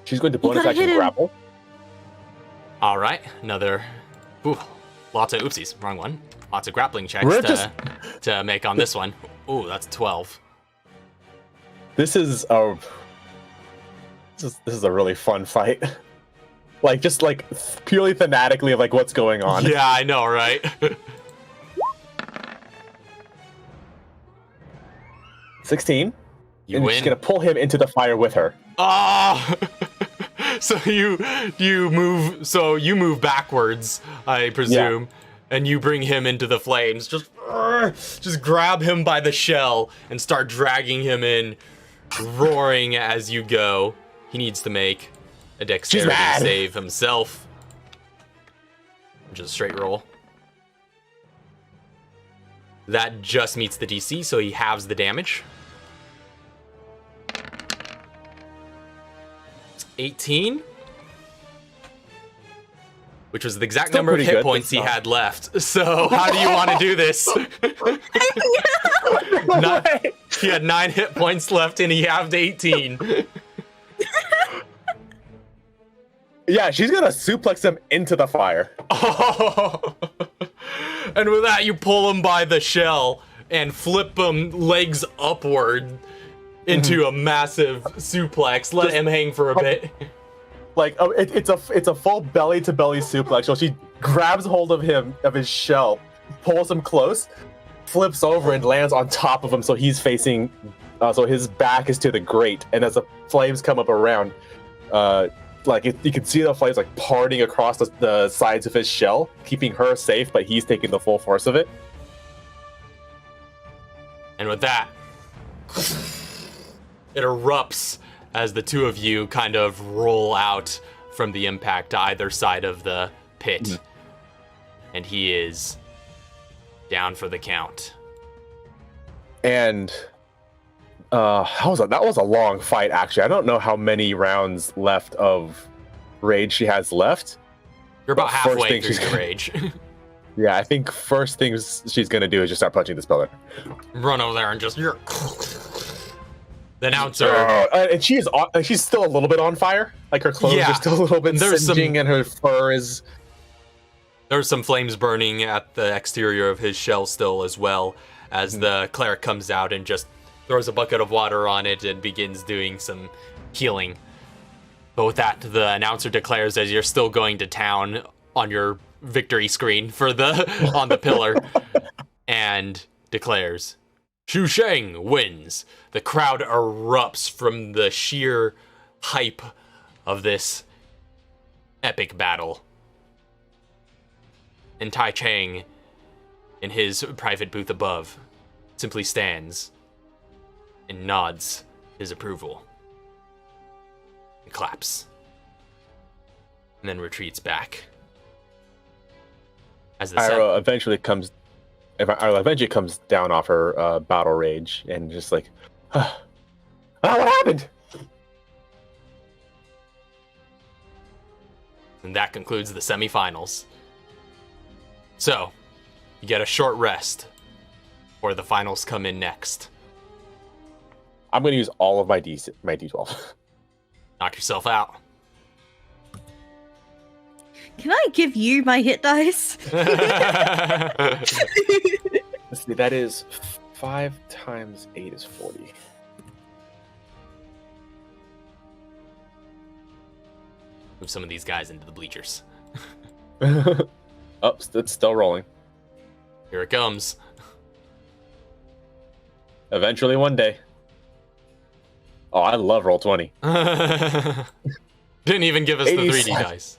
She's going to bonus gotta action hit him. grapple. All right, another. Ooh, lots of oopsies. Wrong one. Lots of grappling checks We're to make on this one. Ooh, that's 12. This is a really fun fight. Like just like purely thematically of like what's going on. Yeah, I know, right? 16. You and win. she's gonna pull him into the fire with her. Ah! So you move backwards, I presume, and you bring him into the flames. Just grab him by the shell and start dragging him in, roaring as you go. He needs to make a dexterity save himself. Just a straight roll. That just meets the DC, so he halves the damage. 18, which was the exact Still number of pretty hit good, points but he not- had left. So how do you want to do this? He had 9 hit points left and he halved 18. Yeah, she's gonna suplex him into the fire. Oh. And with that, you pull him by the shell and flip him legs upward into a massive suplex. Let him hang for a bit. Like, it's a full belly to belly suplex. So she grabs hold of him, of his shell, pulls him close, flips over and lands on top of him. So he's facing, so his back is to the grate. And as the flames come up around, you can see the flames like parting across the sides of his shell, keeping her safe, but he's taking the full force of it. And with that, it erupts as the two of you kind of roll out from the impact to either side of the pit. And he is down for the count. And that was a long fight, actually. I don't know how many rounds left of rage she has left. You're about halfway through the rage. Yeah, I think first things she's gonna do is just start punching this pillar. Run over there and just the announcer. And she's still a little bit on fire. Like her clothes are still a little bit singeing, and her fur is. There's some flames burning at the exterior of his shell still, as well as the cleric comes out and just throws a bucket of water on it and begins doing some healing. But with that, the announcer declares, as you're still going to town on your victory screen for on the pillar, and declares, Shuishang wins. The crowd erupts from the sheer hype of this epic battle. And Tai Chang, in his private booth above, simply stands and nods his approval. And claps. And then retreats back. As the Ira eventually comes down off her battle rage and just like, what happened? And that concludes the semifinals. So, you get a short rest, or the finals come in next. I'm going to use all of my D12. Knock yourself out. Can I give you my hit dice? Let's see, that is 5 times 8 is 40. Move some of these guys into the bleachers. Oh, it's still rolling. Here it comes. Eventually, one day. Oh, I love Roll20. Didn't even give us the 3D dice.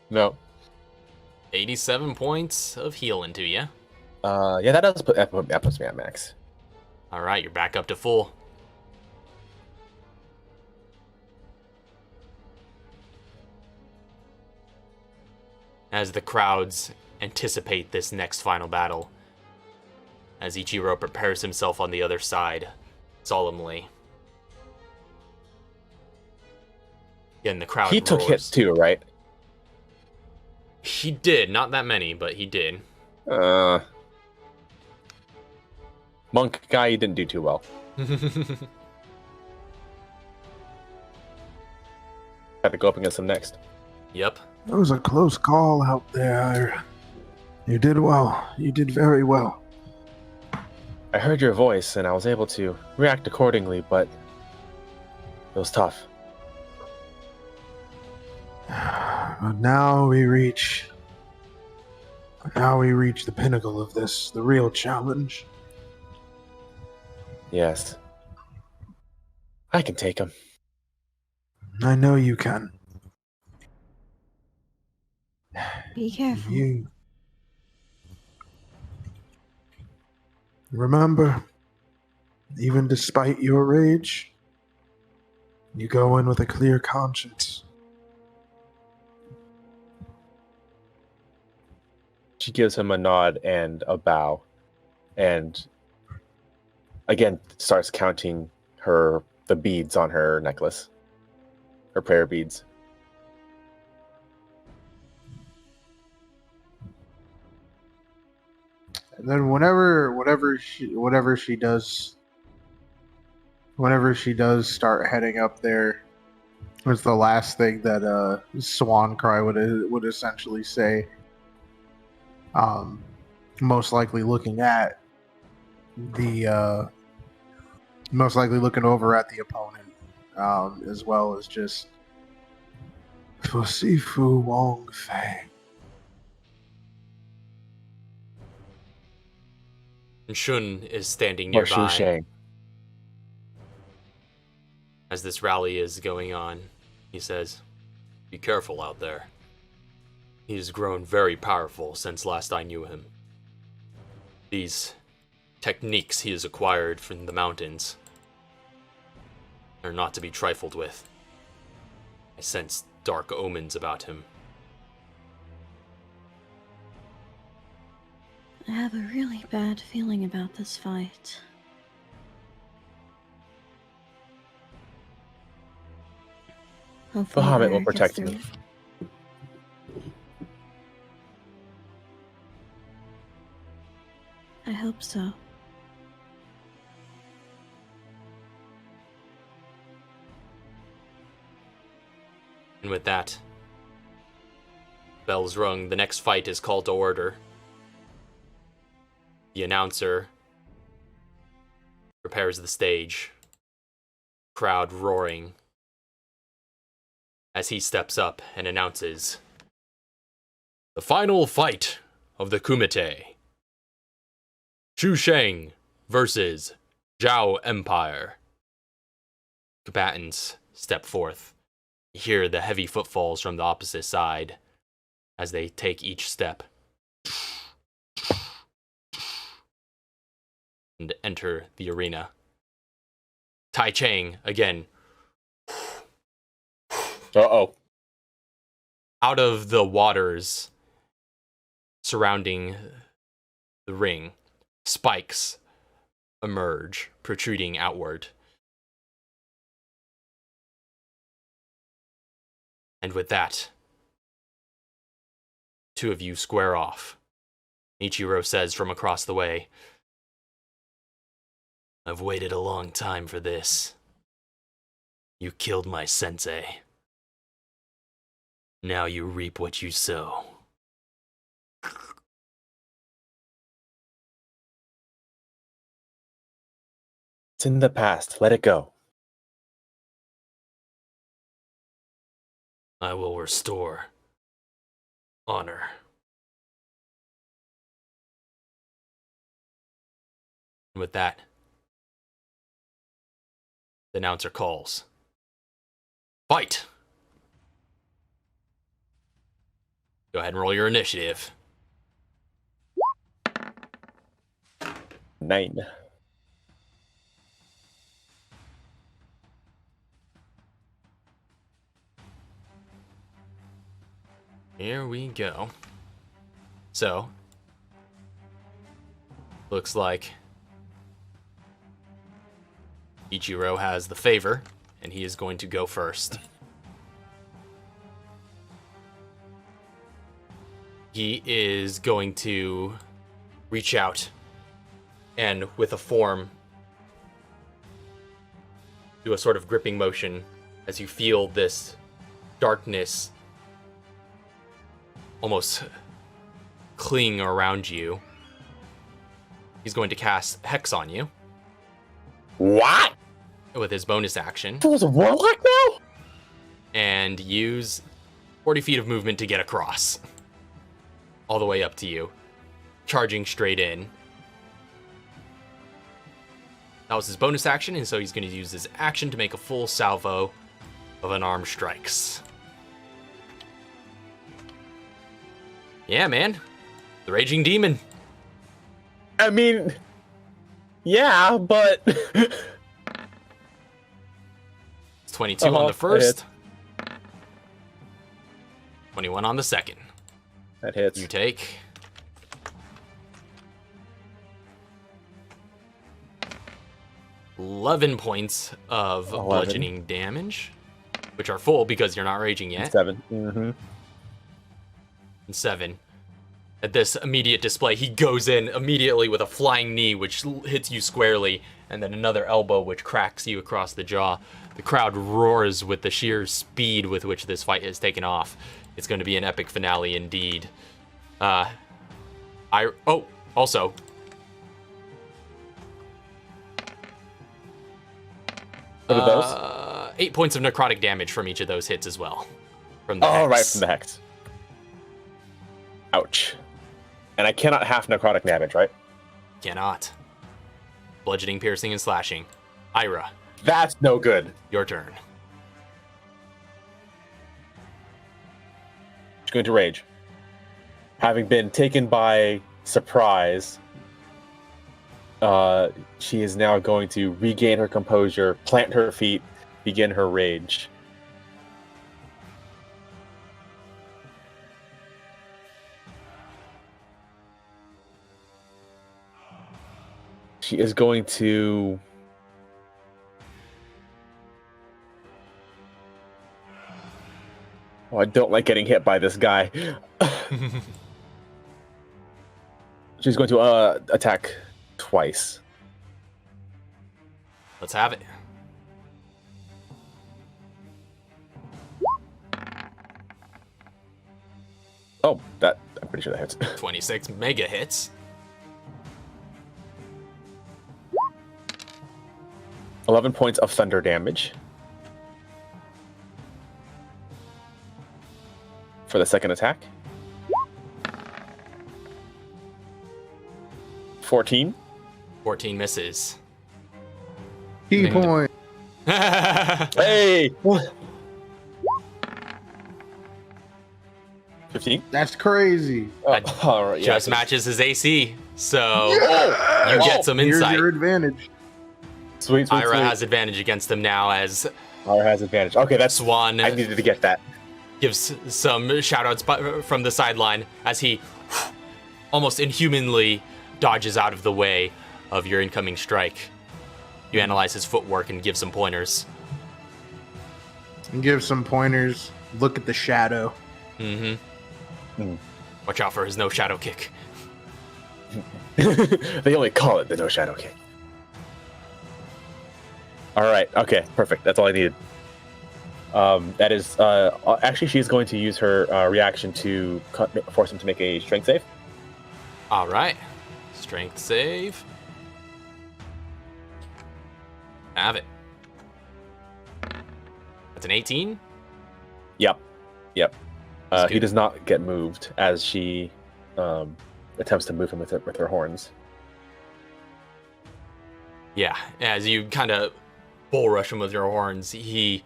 No. 87 points of healing to you. Yeah, that puts me at max. All right, you're back up to full. As the crowds anticipate this next final battle, as Ichiro prepares himself on the other side, solemnly. Again, the crowd He took roars. hits too, right? He did. Not that many, but he did. Monk guy, he didn't do too well. Had to go up against him next. Yep. That was a close call out there, Ira. You did well. You did very well. I heard your voice and I was able to react accordingly, but it was tough. But now we reach the pinnacle of this, the real challenge. Yes. I can take him. I know you can. Be careful. You remember, even despite your rage, you go in with a clear conscience. She gives him a nod and a bow, and again starts counting the beads on her necklace, her prayer beads. And then whenever she does start heading up there, was the last thing that Swan Cry would essentially say. most likely looking over at the opponent, as well as just for Sifu Wong Fang. And Shun is standing Or nearby Shuishang. as this rally is going on. He says, "Be careful out there. He has grown very powerful since last I knew him. These techniques he has acquired from the mountains are not to be trifled with. I sense dark omens about him." I have a really bad feeling about this fight. Hopefully Bahamut will Ira gets protect through me. it. I hope so. And with that, bells rung. The next fight is called to order. The announcer prepares the stage. Crowd roaring as he steps up and announces the final fight of the Kumite. Shuishang versus Zhao Empire. Combatants step forth. You hear the heavy footfalls from the opposite side as they take each step and enter the arena. Tai Chang again. Uh-oh. Out of the waters surrounding the ring, spikes emerge, protruding outward. And with that, two of you square off. Ichiro says from across the way, "I've waited a long time for this. You killed my sensei. Now you reap what you sow." It's in the past. Let it go. I will restore honor. And with that, the announcer calls, "Fight!" Go ahead and roll your initiative. 9. Here we go. So, looks like Ichiro has the favor, and he is going to go first. He is going to reach out and with a form do a sort of gripping motion as you feel this darkness almost cling around you. He's going to cast Hex on you What? with his bonus action There was a warlock now? and use 40 feet of movement to get across. All the way up to you. Charging straight in. That was his bonus action, and so he's going to use his action to make a full salvo of unarmed strikes. Yeah, man. The Raging Demon. I mean, yeah, but It's 22 on the that first. 21 on the second. that hits. You take 11 points of 11. bludgeoning damage, which are full because you're not raging yet. 7. Mm-hmm. And 7. At this immediate display, he goes in immediately with a flying knee, which hits you squarely, and then another elbow, which cracks you across the jaw. The crowd roars with the sheer speed with which this fight has taken off. It's going to be an epic finale indeed. Also, What are those? 8 points of necrotic damage from each of those hits as well. From the Oh, hex. right, from the hex. Ouch. And I cannot half necrotic damage, right? Cannot. Bludgeoning, piercing, and slashing. Ira, That's no good. your turn. She's going to rage. Having been taken by surprise, she is now going to regain her composure, plant her feet, begin her rage. She is going to... Oh, I don't like getting hit by this guy. She's going to attack twice. Let's have it. Oh, that I'm pretty sure that hits. 26 mega hits. 11 points of thunder damage. For the second attack. 14. 14 misses. Key And- point. Hey! 15. That's crazy. All right, yeah. Just matches his AC, so you Oh, get some Here's insight. your advantage. Sweet, sweet, Ira sweet. has advantage against him now as Ira has advantage. Okay, that's... Swan I needed to get that. gives some shoutouts from the sideline as he almost inhumanly dodges out of the way of your incoming strike. You analyze his footwork and give some pointers. And give some pointers. Look at the shadow. Mm-hmm. Watch out for his no shadow kick. They only call it the no shadow kick. All right. Okay. Perfect. That's all I needed. That is actually she's going to use her reaction to force him to make a strength save. All right. Strength save. Have it. That's an 18. Yep. That's He good. does not get moved as she attempts to move him with her horns. Yeah, as you kind of bull rush him with your horns, he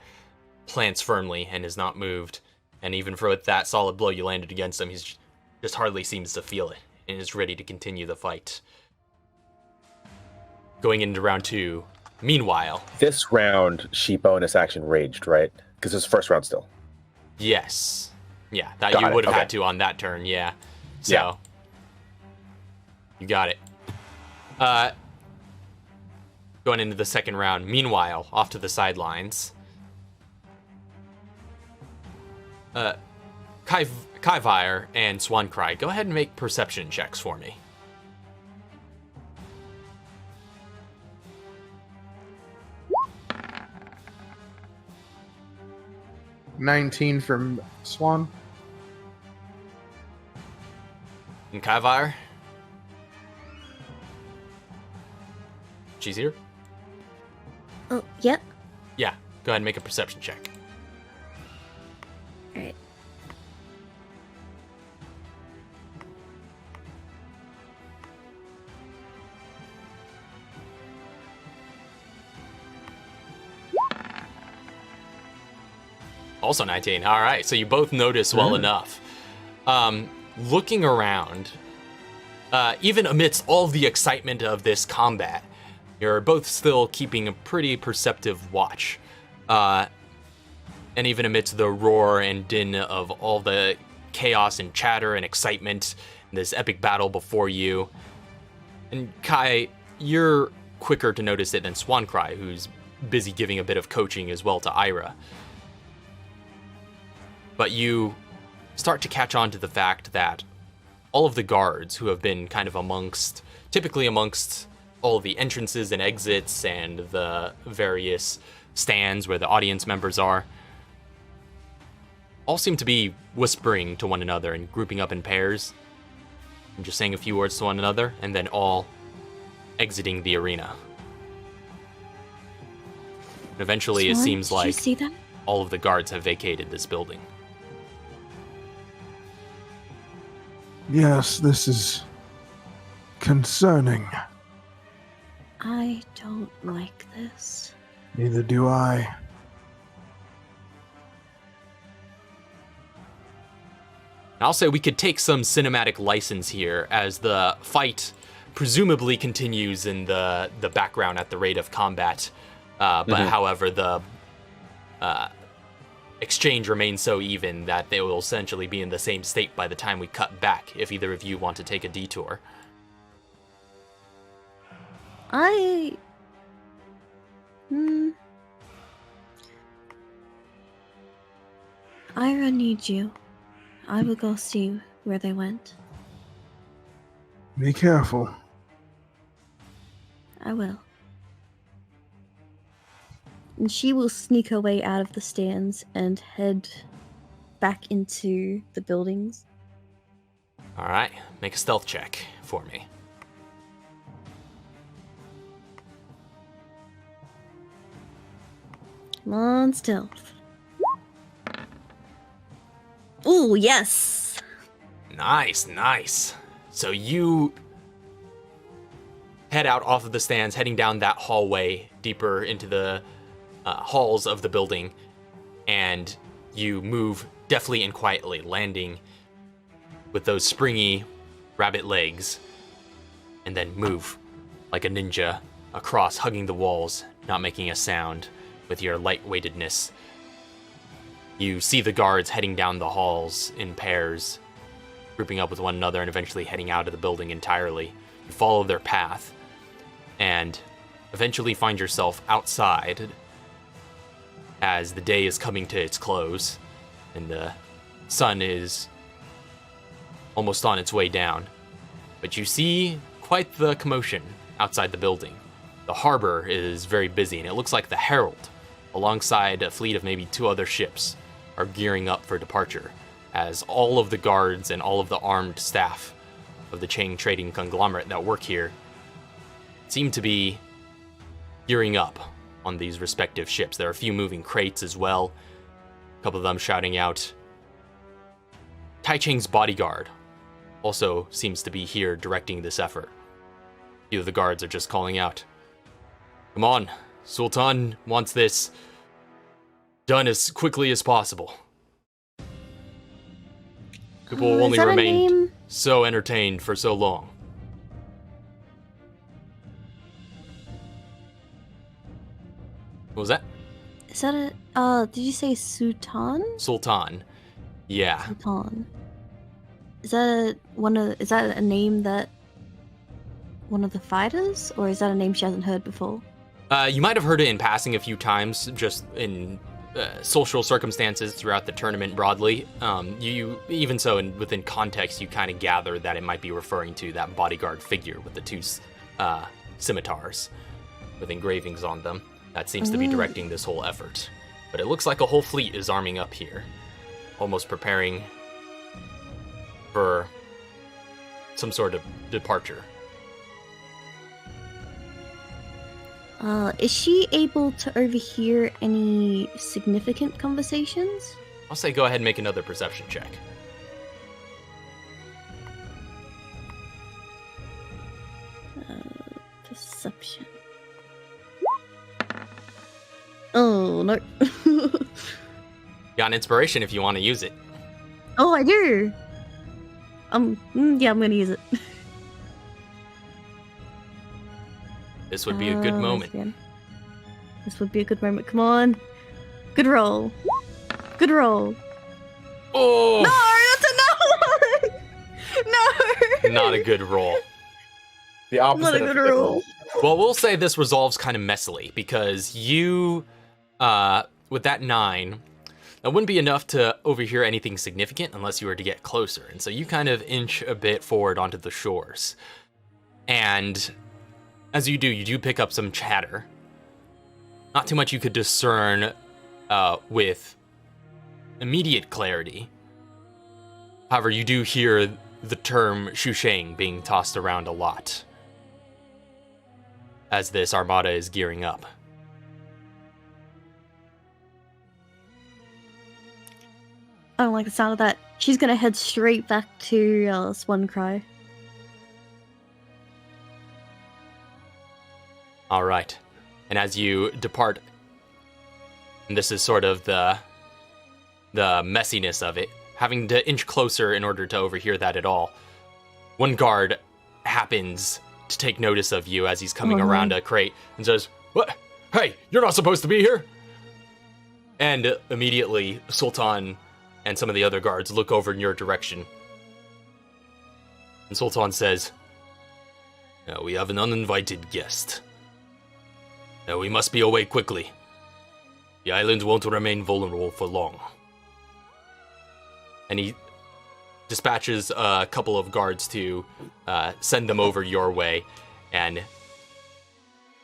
plants firmly and is not moved. And even for that solid blow you landed against him, he's just hardly seems to feel it and is ready to continue the fight. Going into round 2. Meanwhile, This round, she bonus action raged, right? Because it's first round still. yes. Yeah, that Got you it, would have okay. had to on that turn, yeah. So, Yeah. you got it. Going into the second round. Meanwhile, off to the sidelines. Kaivire and Swancry, go ahead and make perception checks for me. $19 from Swan. And Kaivire? She's here? Oh, yep. Yeah, go ahead and make a perception check. Alright. Also 19. All right, so you both notice well enough. Looking around, even amidst all the excitement of this combat, you're both still keeping a pretty perceptive watch. And even amidst the roar and din of all the chaos and chatter and excitement, this epic battle before you. And Kai, you're quicker to notice it than Swancry, who's busy giving a bit of coaching as well to Ira. But you start to catch on to the fact that all of the guards who have been kind of typically amongst all of the entrances and exits and the various stands where the audience members are, all seem to be whispering to one another and grouping up in pairs. and just saying a few words to one another, and then all exiting the arena. And eventually, it Swan, seems did you like see that? all of the guards have vacated this building. Yes, this is concerning. I don't like this. Neither do I. I'll say we could take some cinematic license here as the fight presumably continues in the background at the rate of combat. But however, the exchange remains so even that they will essentially be in the same state by the time we cut back, if either of you want to take a detour. Ira needs you. I will go see where they went. Be careful. I will. And she will sneak her way out of the stands and head back into the buildings. All right, make a stealth check for me. Come on, stealth. Ooh, yes! Nice, nice. So you head out off of the stands, heading down that hallway deeper into the halls of the building, and you move deftly and quietly, landing with those springy rabbit legs, and then move like a ninja across, hugging the walls, not making a sound with your lightweightedness. You see the guards heading down the halls in pairs, grouping up with one another and eventually heading out of the building entirely. You follow their path and eventually find yourself outside as the day is coming to its close and the sun is almost on its way down. But you see quite the commotion outside the building. The harbor is very busy, and it looks like the Herald, alongside a fleet of maybe 2 other ships, are gearing up for departure, as all of the guards and all of the armed staff of the Chang trading conglomerate that work here seem to be gearing up on these respective ships. There are a few moving crates as well, a couple of them shouting out. Tai Chang's bodyguard also seems to be here directing this effort. A few of the guards are just calling out, "Come on, Sultan wants this done as quickly as possible." People will only remain so entertained for so long. What was that? Is that a, did you say Sultan? Sultan. Yeah. Sultan. Is that is that a name that one of the fighters, or is that a name she hasn't heard before? You might have heard it in passing a few times, just in social circumstances throughout the tournament broadly. You even so, within context, you kind of gather that it might be referring to that bodyguard figure with the 2 scimitars with engravings on them. That seems to be directing this whole effort. But it looks like a whole fleet is arming up here, almost preparing for some sort of departure. Is she able to overhear any significant conversations? I'll say go ahead and make another perception check. Perception. Oh, no. Got an inspiration if you want to use it. Oh, I do! Yeah, I'm gonna use it. This would be a good moment. This would be a good moment. Come on. Good roll. Good roll. Oh! No, that's a no! No! Not a good roll. The opposite Not a of good good roll. roll. Well, we'll say this resolves kind of messily because you, with that 9, that wouldn't be enough to overhear anything significant unless you were to get closer. And so you kind of inch a bit forward onto the shores. And as you do pick up some chatter. Not too much you could discern with immediate clarity. However, you do hear the term Shuishang being tossed around a lot as this armada is gearing up. I don't like the sound of that. She's gonna head straight back to Swan Cry. All right. And as you depart, and this is sort of the messiness of it, having to inch closer in order to overhear that at all, one guard happens to take notice of you as he's coming around a crate and says, "What? Hey, you're not supposed to be here!" And immediately, Sultan and some of the other guards look over in your direction. And Sultan says, "Now we have an uninvited guest. Now we must be away quickly. The island won't remain vulnerable for long." And he dispatches a couple of guards to send them over your way, and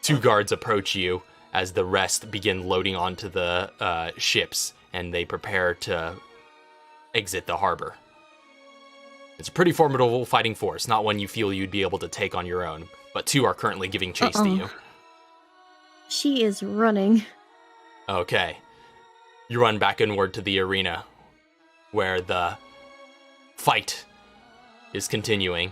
2 guards approach you as the rest begin loading onto the ships, and they prepare to exit the harbor. It's a pretty formidable fighting force, not one you feel you'd be able to take on your own, but 2 are currently giving chase to you. She is running. Okay. You run back inward to the arena, where the fight is continuing.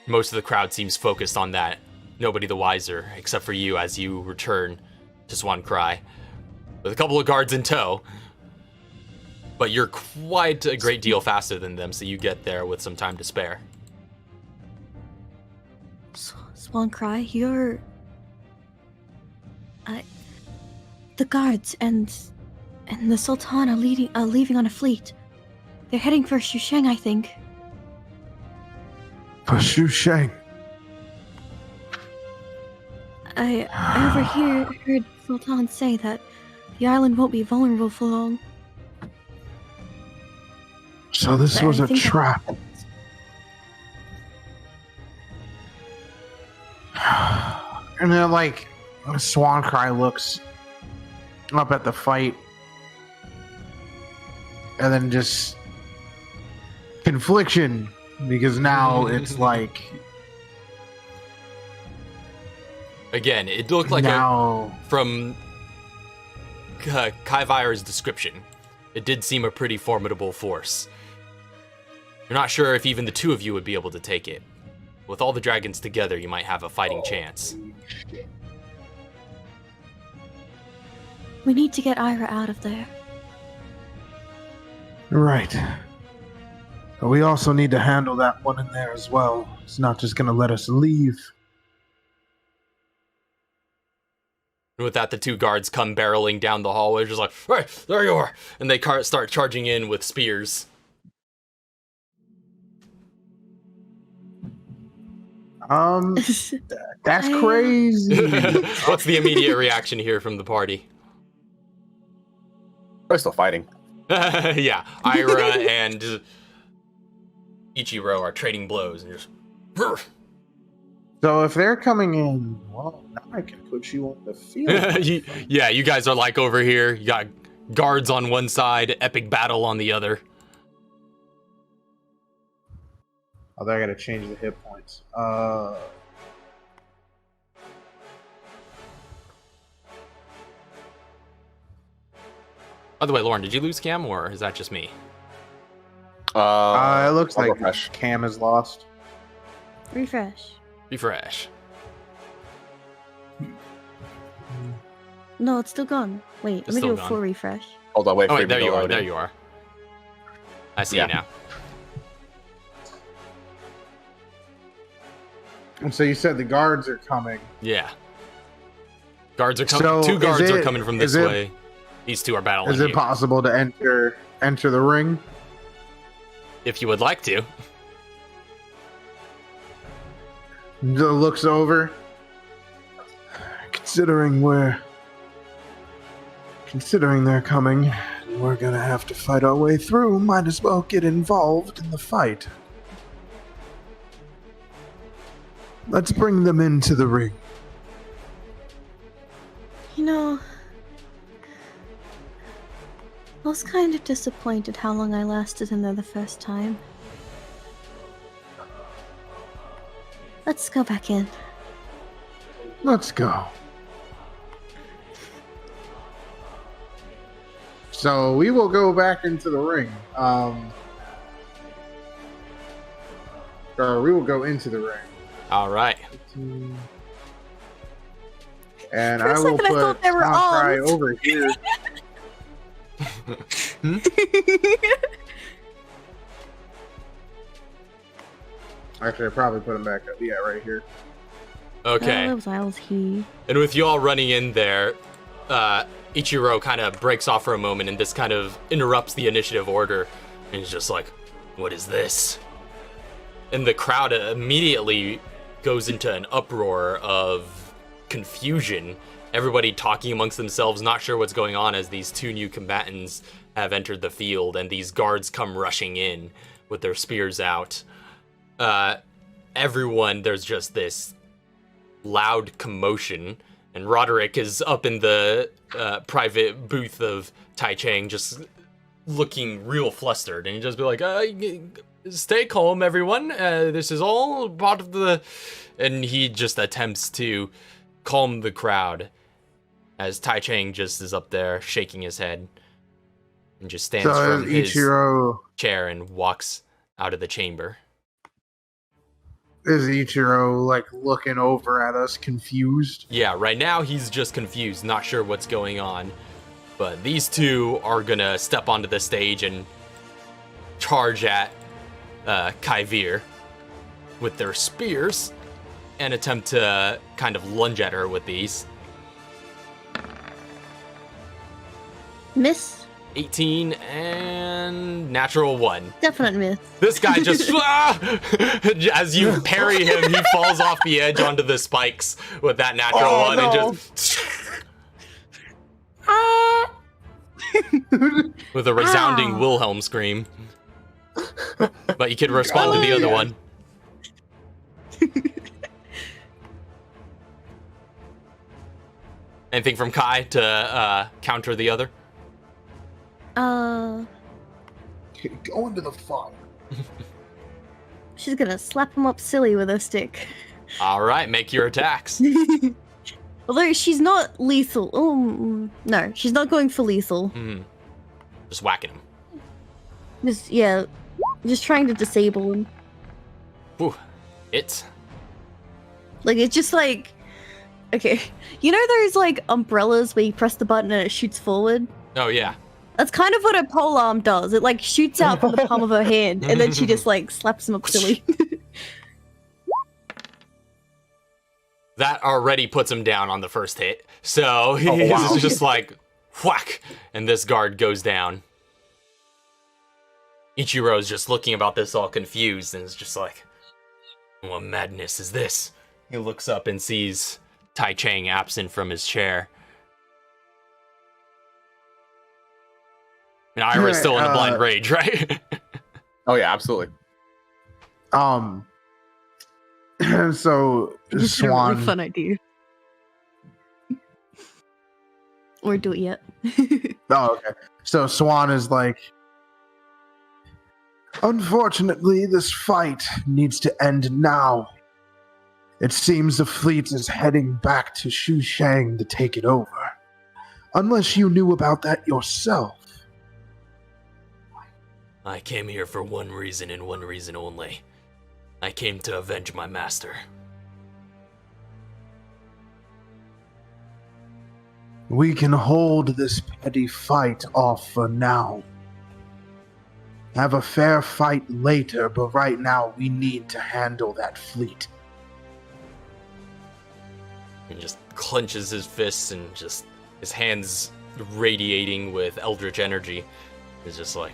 Most of the crowd seems focused on that. Nobody the wiser, except for you as you return to Swan Cry, with a couple of guards in tow. But you're quite a great deal faster than them, so you get there with some time to spare. Swan Cry, you're... the guards and the Sultan are leaving on a fleet. They're heading for Shuishang, I think. For Shuishang. I heard Sultan say that the island won't be vulnerable for long. So this was a trap. And then, like, Swan Cry looks up at the fight, and then just confliction, because now it's like... Again, it looked like from Kai Vier's description, it did seem a pretty formidable force. You're not sure if even the 2 of you would be able to take it. With all the dragons together, you might have a fighting chance. We need to get Ira out of there. Right. But we also need to handle that one in there as well. It's not just gonna let us leave. And with that, the 2 guards come barreling down the hallway, just like, "Hey, there you are!" And they start charging in with spears. That's crazy. What's the immediate reaction here from the party? We're still fighting. Yeah, Ira and Ichiro are trading blows and just... So if they're coming in, well, now I can put you on the field. Yeah, you guys are like over here. You got guards on one side, epic battle on the other. Oh, I gotta change the hit points. By the way, Loryn, did you lose Cam, or is that just me? It looks I'll like refresh. Cam is lost. Refresh. Refresh. No, it's still gone. Wait, It's let me still do a gone. full refresh. Hold on, wait Oh, for wait, you there to you are, load there in. you are. I see Yeah. you now. And so you said the guards are coming. Yeah. Guards are coming. So 2 guards is are it- coming from this is it- way. These 2 are battling Is it you. possible to enter the ring? If you would like to. Looks over. Considering they're coming, we're gonna have to fight our way through. Might as well get involved in the fight. Let's bring them into the ring. You know, I was kind of disappointed how long I lasted in there the first time. Let's go back in. Let's go. So we will go back into the ring. Or we will go into the ring. All right. And For a I will second, I put thought they were Cry armed. over here. Actually, I probably put him back up. Yeah, right here. Okay. That was he. And with you all running in there, Ichiro kind of breaks off for a moment, and this kind of interrupts the initiative order. And he's just like, "What is this?" And the crowd immediately goes into an uproar of confusion. Everybody talking amongst themselves, not sure what's going on as these two new combatants have entered the field, and these guards come rushing in with their spears out. Everyone, there's just this loud commotion, and Roderick is up in the private booth of Tai Chang, just looking real flustered, and he just be like, "Stay calm, everyone. This is all part of the..." And he just attempts to calm the crowd as Tai Chang just is up there shaking his head and just stands from his chair and walks out of the chamber. Is Ichiro like looking over at us confused? Yeah, right now he's just confused, not sure what's going on. But these two are gonna step onto the stage and charge at Kaivir with their spears and attempt to kind of lunge at her with these. Miss. 18 and natural 1. Definite miss. This guy just, as you parry him, he falls off the edge onto the spikes with that natural 1 and just with a resounding Wilhelm scream. But you could respond to the other one. Anything from Kai to counter the other? Go into the fire. She's gonna slap him up silly with her stick. All right, make your attacks. Although she's not lethal. Oh, no, she's not going for lethal. Just whacking him. Just trying to disable him. Whew. It's Like, it's just like... Okay, you know those, like, umbrellas where you press the button and it shoots forward? Oh, yeah. That's kind of what her polearm does. It, like, shoots out from the palm of her hand, and then she just, like, slaps him up silly. That already puts him down on the first hit. So he's just like, whack, and this guard goes down. Ichiro's just looking about this all confused, and is just like, what madness is this? He looks up and sees Tai Chang absent from his chair. And Ira's still in a blind rage, right? Oh yeah, absolutely. So Just a Swan. really fun idea. Or do it yet. Oh, okay. So Swan is like, unfortunately, this fight needs to end now. It seems the fleet is heading back to Shuishang to take it over. Unless you knew about that yourself. I came here for one reason and one reason only. I came to avenge my master. We can hold this petty fight off for now. Have a fair fight later, but right now we need to handle that fleet. He just clenches his fists and just his hands radiating with eldritch energy. He's just like,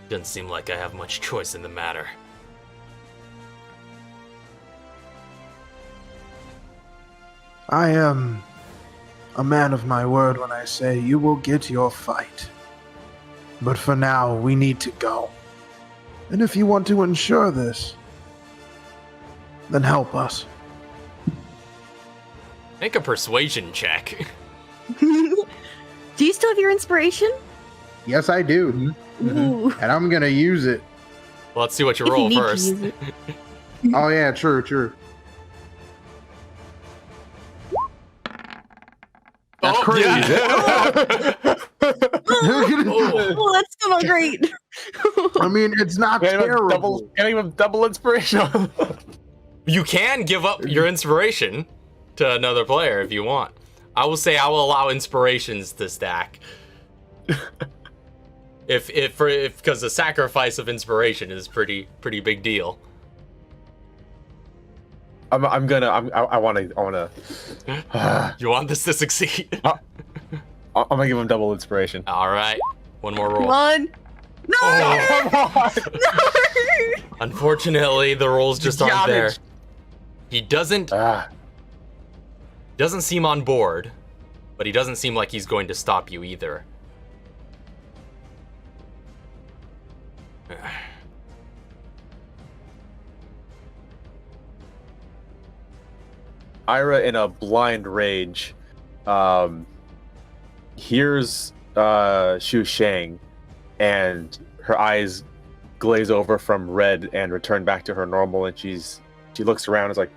doesn't seem like I have much choice in the matter. I am a man of my word when I say you will get your fight. But for now, we need to go. And if you want to ensure this, then help us. Make a persuasion check. Do you still have your inspiration? Yes, I do. Ooh. And I'm going to use it. Well, let's see what you If you roll need to first. use it. Oh yeah, true. That's crazy. Yeah. Oh, that's still not great. I mean, it's not terrible. Can't even double inspiration. You can give up your inspiration to another player if you want. I will say I will allow inspirations to stack. if because the sacrifice of inspiration is pretty big deal. I wanna. You want this to succeed? I'm gonna give him double inspiration. All right, one more roll. Come on. No! Oh, come on. No! Unfortunately, the rolls just aren't there. Damage. He doesn't seem on board, but he doesn't seem like he's going to stop you either. Ira, in a blind rage, hears Shuishang, and her eyes glaze over from red and return back to her normal, and she looks around and is like,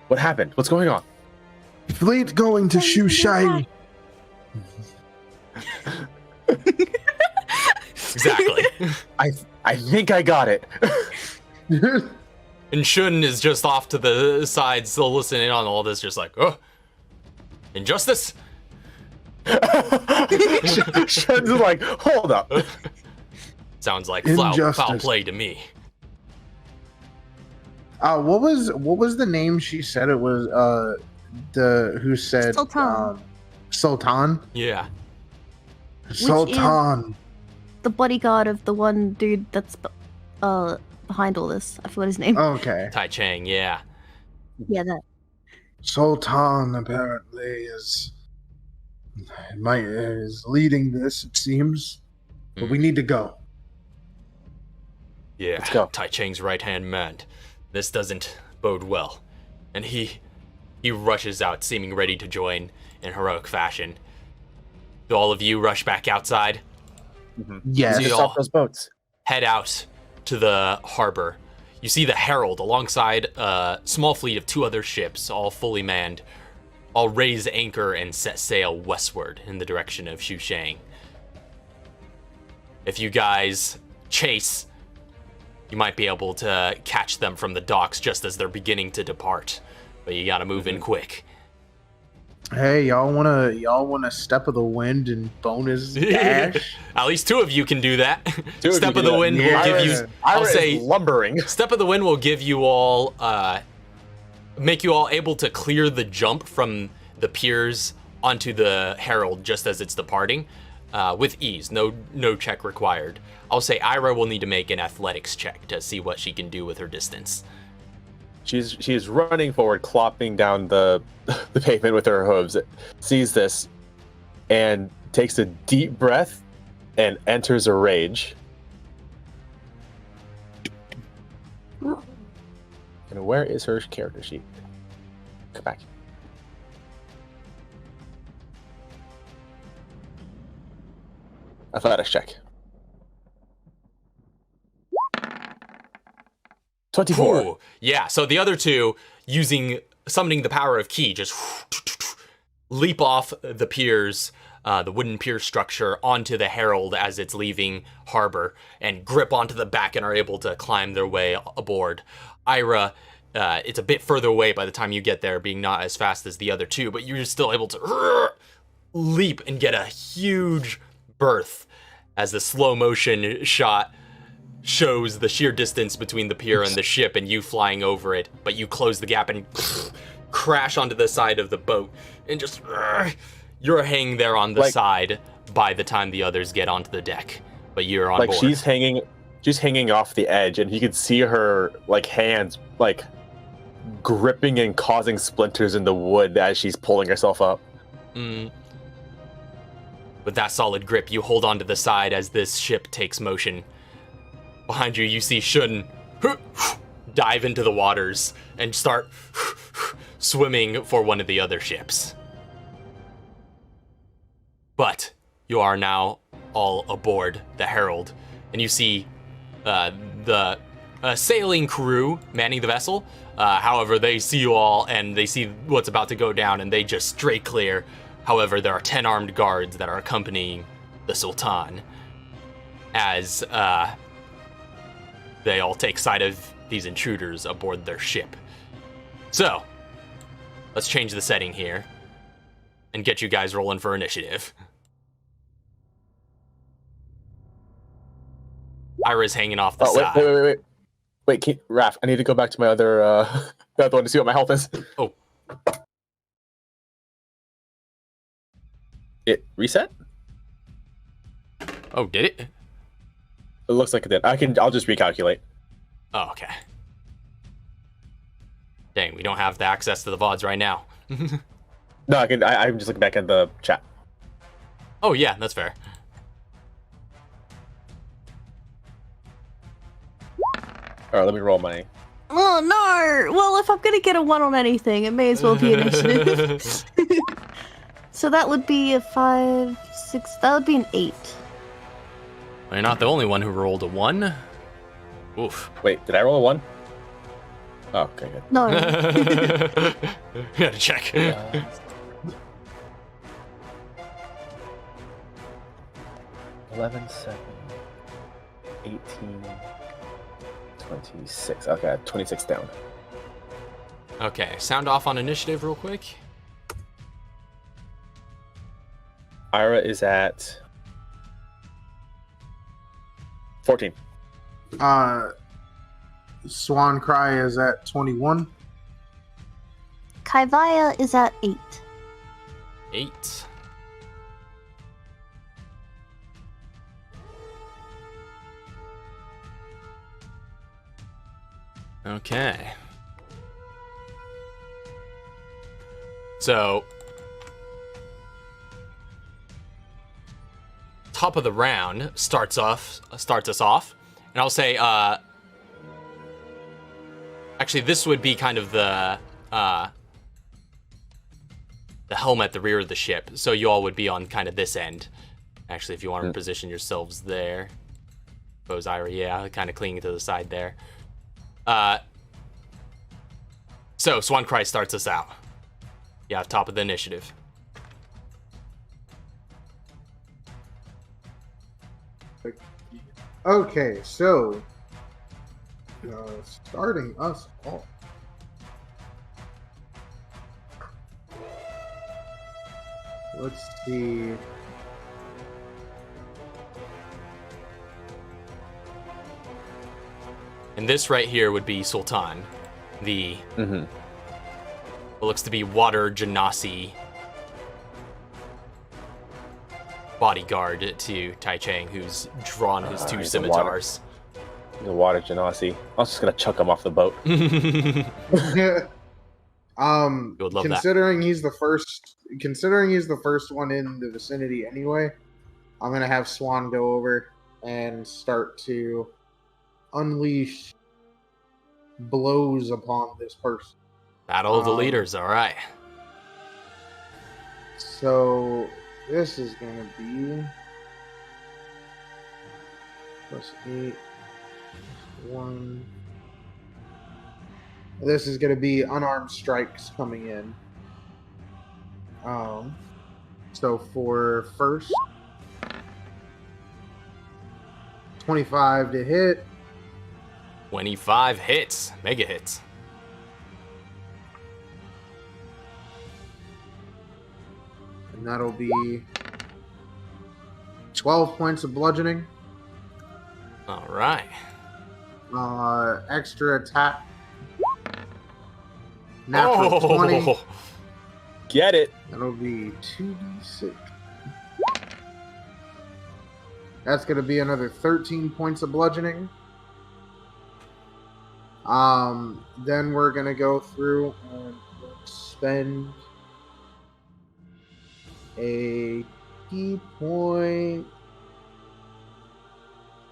"What happened? What's going on?" Fleet going to Shuishang. Exactly. I think I got it. And Shun is just off to the side, still listening on all this, just like, oh, injustice? Shun's like, hold up. Sounds like Injustice. foul play to me. What was the name she said it was? Who said Sultan. Sultan? Yeah. Sultan. The bodyguard of the one dude that's behind all this. I forgot his name. Okay. Tai Chang, yeah. Yeah, that. Sultan apparently is leading this, it seems. But we need to go. Yeah, Let's go. Tai Chang's right-hand man. This doesn't bode well. And he rushes out, seeming ready to join in heroic fashion. Do all of you rush back outside? Mm-hmm. Yes. See, Stop those boats. Head out to the harbor. You see the Herald alongside a small fleet of 2 other ships, all fully manned, all raise anchor and set sail westward in the direction of Shuishang. If you guys chase, you might be able to catch them from the docks just as they're beginning to depart. But you gotta move in quick. Hey, y'all wanna step of the wind and bonus dash? At least 2 of you can do that. 2 of Step you of can the do wind that. will give Ira you. is- I'll Ira say is lumbering. Step of the Wind will give you all, make you all able to clear the jump from the piers onto the Herald just as it's departing, with ease. No check required. I'll say Ira will need to make an athletics check to see what she can do with her distance. She is running forward, clopping down the pavement with her hooves. Sees this, and takes a deep breath, and enters a rage. And where is her character sheet? Come back. Athletics check. 24. Ooh, yeah, so the other 2, summoning the power of Ki, just leap off the piers, the wooden pier structure, onto the Herald as it's leaving harbor, and grip onto the back and are able to climb their way aboard. Ira, it's a bit further away by the time you get there, being not as fast as the other 2, but you're still able to leap and get a huge berth as the slow motion shot shows the sheer distance between the pier and the ship and you flying over it, but you close the gap and crash onto the side of the boat and just you're hanging there on the side by the time the others get onto the deck, but you're on board. She's hanging off the edge, and you can see her hands gripping and causing splinters in the wood as she's pulling herself up. With that solid grip, you hold onto the side as this ship takes motion. Behind you, you see Shun dive into the waters and start swimming for one of the other ships. But you are now all aboard the Herald, and you see the sailing crew manning the vessel. However, they see you all and they see what's about to go down and they just straight clear. However, there are 10 armed guards that are accompanying the Sultan as they all take sight of these intruders aboard their ship. So, let's change the setting here and get you guys rolling for initiative. Ira's hanging off the side. Wait, Raph, I need to go back to my other the other one to see what my health is. Oh. It reset? Oh, did it? It looks like it did. I'll just recalculate. Oh, okay. Dang, we don't have the access to the VODs right now. No, I'm just looking back at the chat. Oh, yeah, that's fair. All right, let me roll my... Oh, no! Well, if I'm gonna get a 1 on anything, it may as well be initiative. So that would be a 5, 6... That would be an 8. Well, you're not the only one who rolled a 1. Oof. Wait, did I roll a 1? Oh, okay, good. No. Gotta check. 11, 7, 18, 26. Okay, 26 down. Okay, sound off on initiative real quick. Ira is at 14. Swan Cry is at 21. Kaivaya is at 8. 8. Okay. So, top of the round starts us off, and I'll say, actually, this would be kind of the helm at the rear of the ship, so you all would be on kind of this end. Actually, if you want to position yourselves there, suppose Ira, yeah, kind of clinging to the side there. So Swan Cry starts us out. You have top of the initiative. Okay, so starting us off. Let's see. And this right here would be Sultan, the what looks to be water genasi bodyguard to Tai Chang, who's drawn his 2 scimitars. The water genasi. I was just gonna chuck him off the boat. Would love considering he's the first one in the vicinity anyway, I'm gonna have Swan go over and start to unleash blows upon this person. Battle of the leaders, all right. So this is gonna be +8, +1. This is gonna be unarmed strikes coming in. So for first, 25 to hit. 25 hits, mega hits. And that'll be 12 points of bludgeoning. All right. Extra attack. Natural 20. Get it. That'll be 2d6. That's going to be another 13 points of bludgeoning. Then we're going to go through and spend a key point.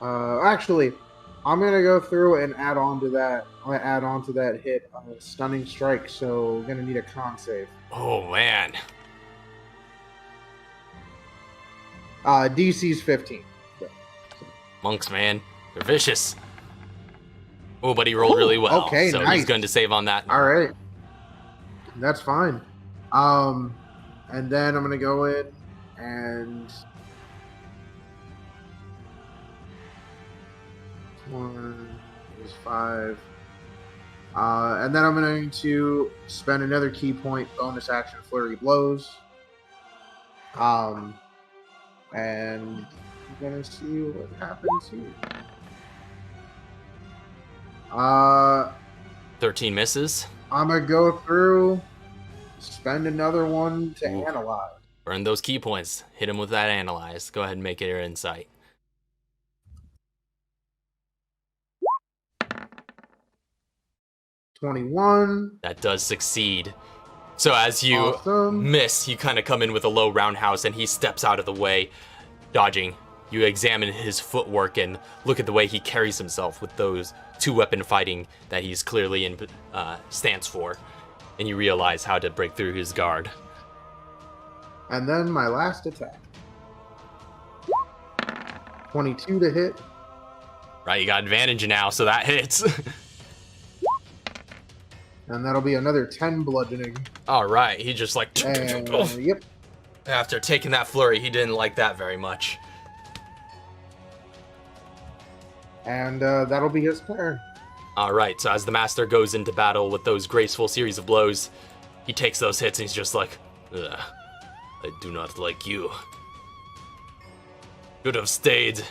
Actually, I'm going to go through and add on to that. I'm going to add on to that hit a stunning strike, so we're going to need a con save. Oh, man. DC's 15. Monks, man. They're vicious. Oh, but he rolled really well. Okay, so nice. he's going to save on that. All right. That's fine. And then I'm going to go in and... One is 5. And then I'm going to spend another key point bonus action flurry blows. And I'm going to see what happens here. 13 misses. I'm going to go through, spend another one to analyze. Burn those key points. Hit him with that analyze. Go ahead and make it your insight. $21. That does succeed. So as you Awesome. miss, you kind of come in with a low roundhouse, and he steps out of the way, dodging. You examine his footwork and look at the way he carries himself with those 2-weapon fighting that he's clearly in stance for, and you realize how to break through his guard. And then my last attack. 22 to hit. Right, you got advantage now, so that hits. And that'll be another 10 bludgeoning. All right, he just like... And, yep. After taking that flurry, he didn't like that very much. And that'll be his turn. All right, so as the master goes into battle with those graceful series of blows, he takes those hits and he's just like, ugh, I do not like you. Should have stayed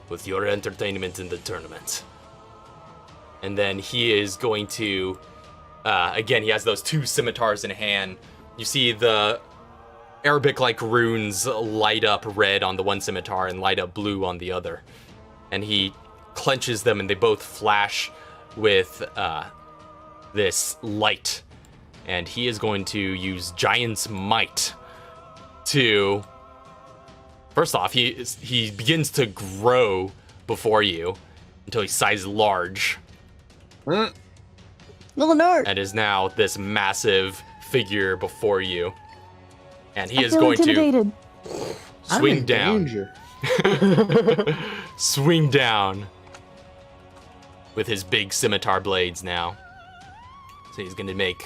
with your entertainment in the tournament. And then he is going to, again, he has those 2 scimitars in hand. You see the Arabic-like runes light up red on the one scimitar and light up blue on the other. And he clenches them and they both flash with this light. And he is going to use Giant's Might to... First off, he begins to grow before you until he's sized large. Little nerd. And is now this massive figure before you. And he I is feel going intimidated. to I'm swing in down. danger. Swing down with his big scimitar blades now. So he's going to make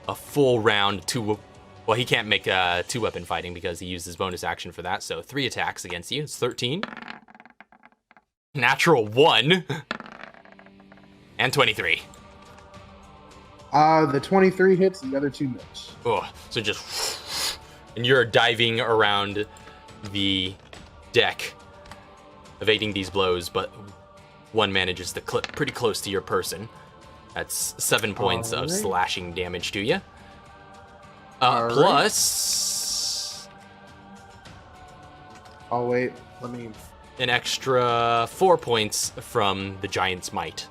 a full round 2... Well, he can't make 2-weapon fighting because he used his bonus action for that. So 3 attacks against you. It's 13. Natural 1. And 23. The 23 hits, the other 2 miss. Oh, so just... And you're diving around the deck, evading these blows, but one manages to clip pretty close to your person. That's 7 points of Alright. slashing damage to you. Alright. Plus Oh, wait. Let me... an extra 4 points from the Giant's Might.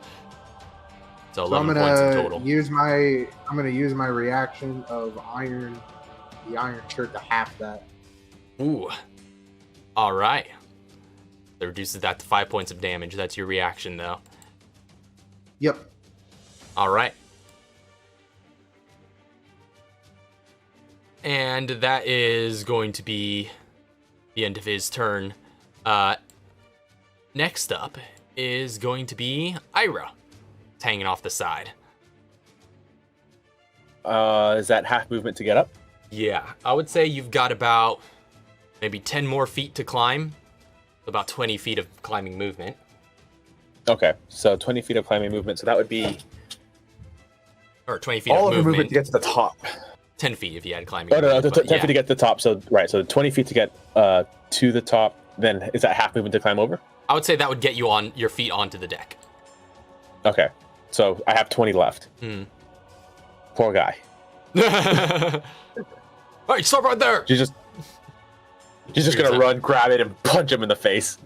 So 11 points in total. I'm gonna use my reaction of the iron shirt to half that. Ooh. All right. That reduces that to 5 points of damage. That's your reaction, though. Yep. All right. And that is going to be the end of his turn. Next up is going to be Ira. It's hanging off the side. Is that half movement to get up? Yeah, I would say you've got about maybe 10 more feet to climb. About 20 feet of climbing movement. Okay, so 20 feet of climbing movement. So that would be Or 20 feet all of of the movement movement. to get to the top. 10 feet if you had climbing. Oh, no, movement, 10 but yeah. feet to get to the top. So, right, so 20 feet to get to the top. Then is that half movement to climb over? I would say that would get you on your feet onto the deck. Okay, so I have 20 left. Hmm. Poor guy. Hey, stop right there! She's just gonna run, grab it, and punch him in the face.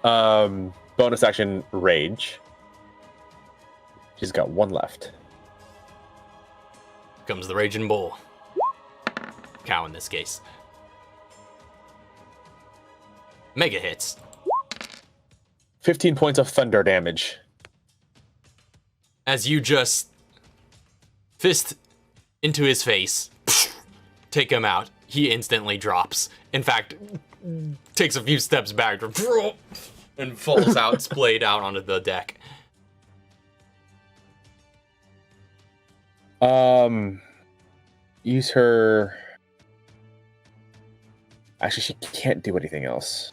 Bonus action, rage. She's got 1 left. Comes the Raging Bull. Cow in this case. Mega hits. 15 points of thunder damage. As you just fist into his face, take him out. He instantly drops. In fact, takes a few steps back and falls out, splayed out onto the deck. Use her. Actually, she can't do anything else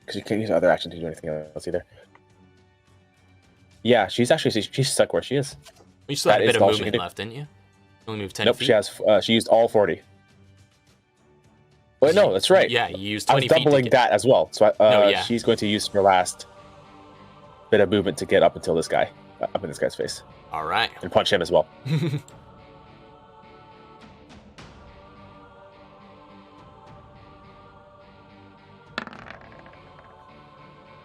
because you can't use other action to do anything else either. Yeah, she's stuck where she is. You still had That a is bit of all she movement can do. left, didn't you? Only moved 10 Nope, feet. she has. She used all 40. Wait, no, that's right. Yeah, you used I 20 was feet. to doubling get- that as well. So No, yeah. she's going to use her last bit of movement to get up until this guy, up in this guy's face, All right. and punch him as well.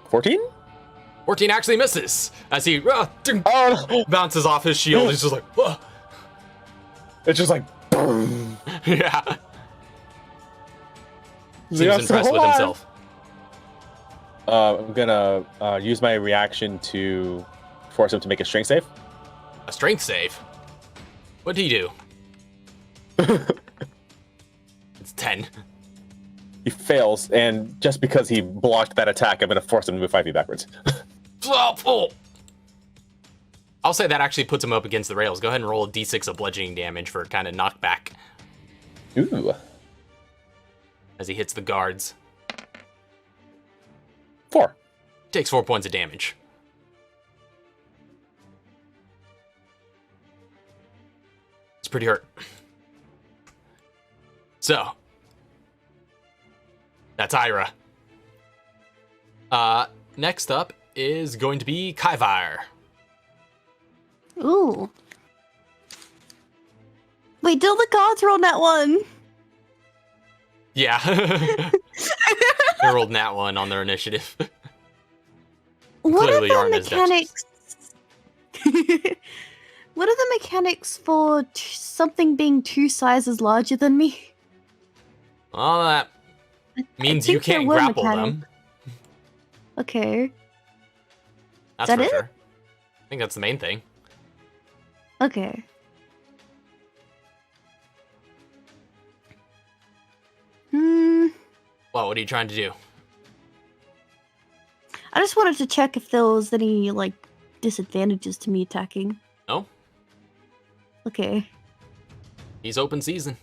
14? 14 actually misses as he Oh, no. bounces off his shield. He's just like, "Whoa." It's just like. Yeah. He's Seems like, "I'm impressed still with alive." himself. I'm gonna use my reaction to force him to make a strength save. A strength save. What'd he do? It's 10. He fails, and just because he blocked that attack, I'm gonna force him to move 5 feet backwards. Oh. I'll say that actually puts him up against the rails. Go ahead and roll a d6 of bludgeoning damage for kind of knockback Ooh, as he hits the guards. 4. Takes 4 points of damage. It's pretty hurt. So, that's Ira. Next up is going to be Kaivire. Ooh. Wait, did the cards roll that one? Yeah. They rolled nat 1 on their initiative. What are Clearly you the aren't as mechanics? What are the mechanics for something being 2 sizes larger than me? Well, that means you think there can't were grapple mechanics. them. Okay. That's that for it? sure. I think that's the main thing. Okay. Well, what are you trying to do? I just wanted to check if there was any, like, disadvantages to me attacking. No? Okay. He's open season.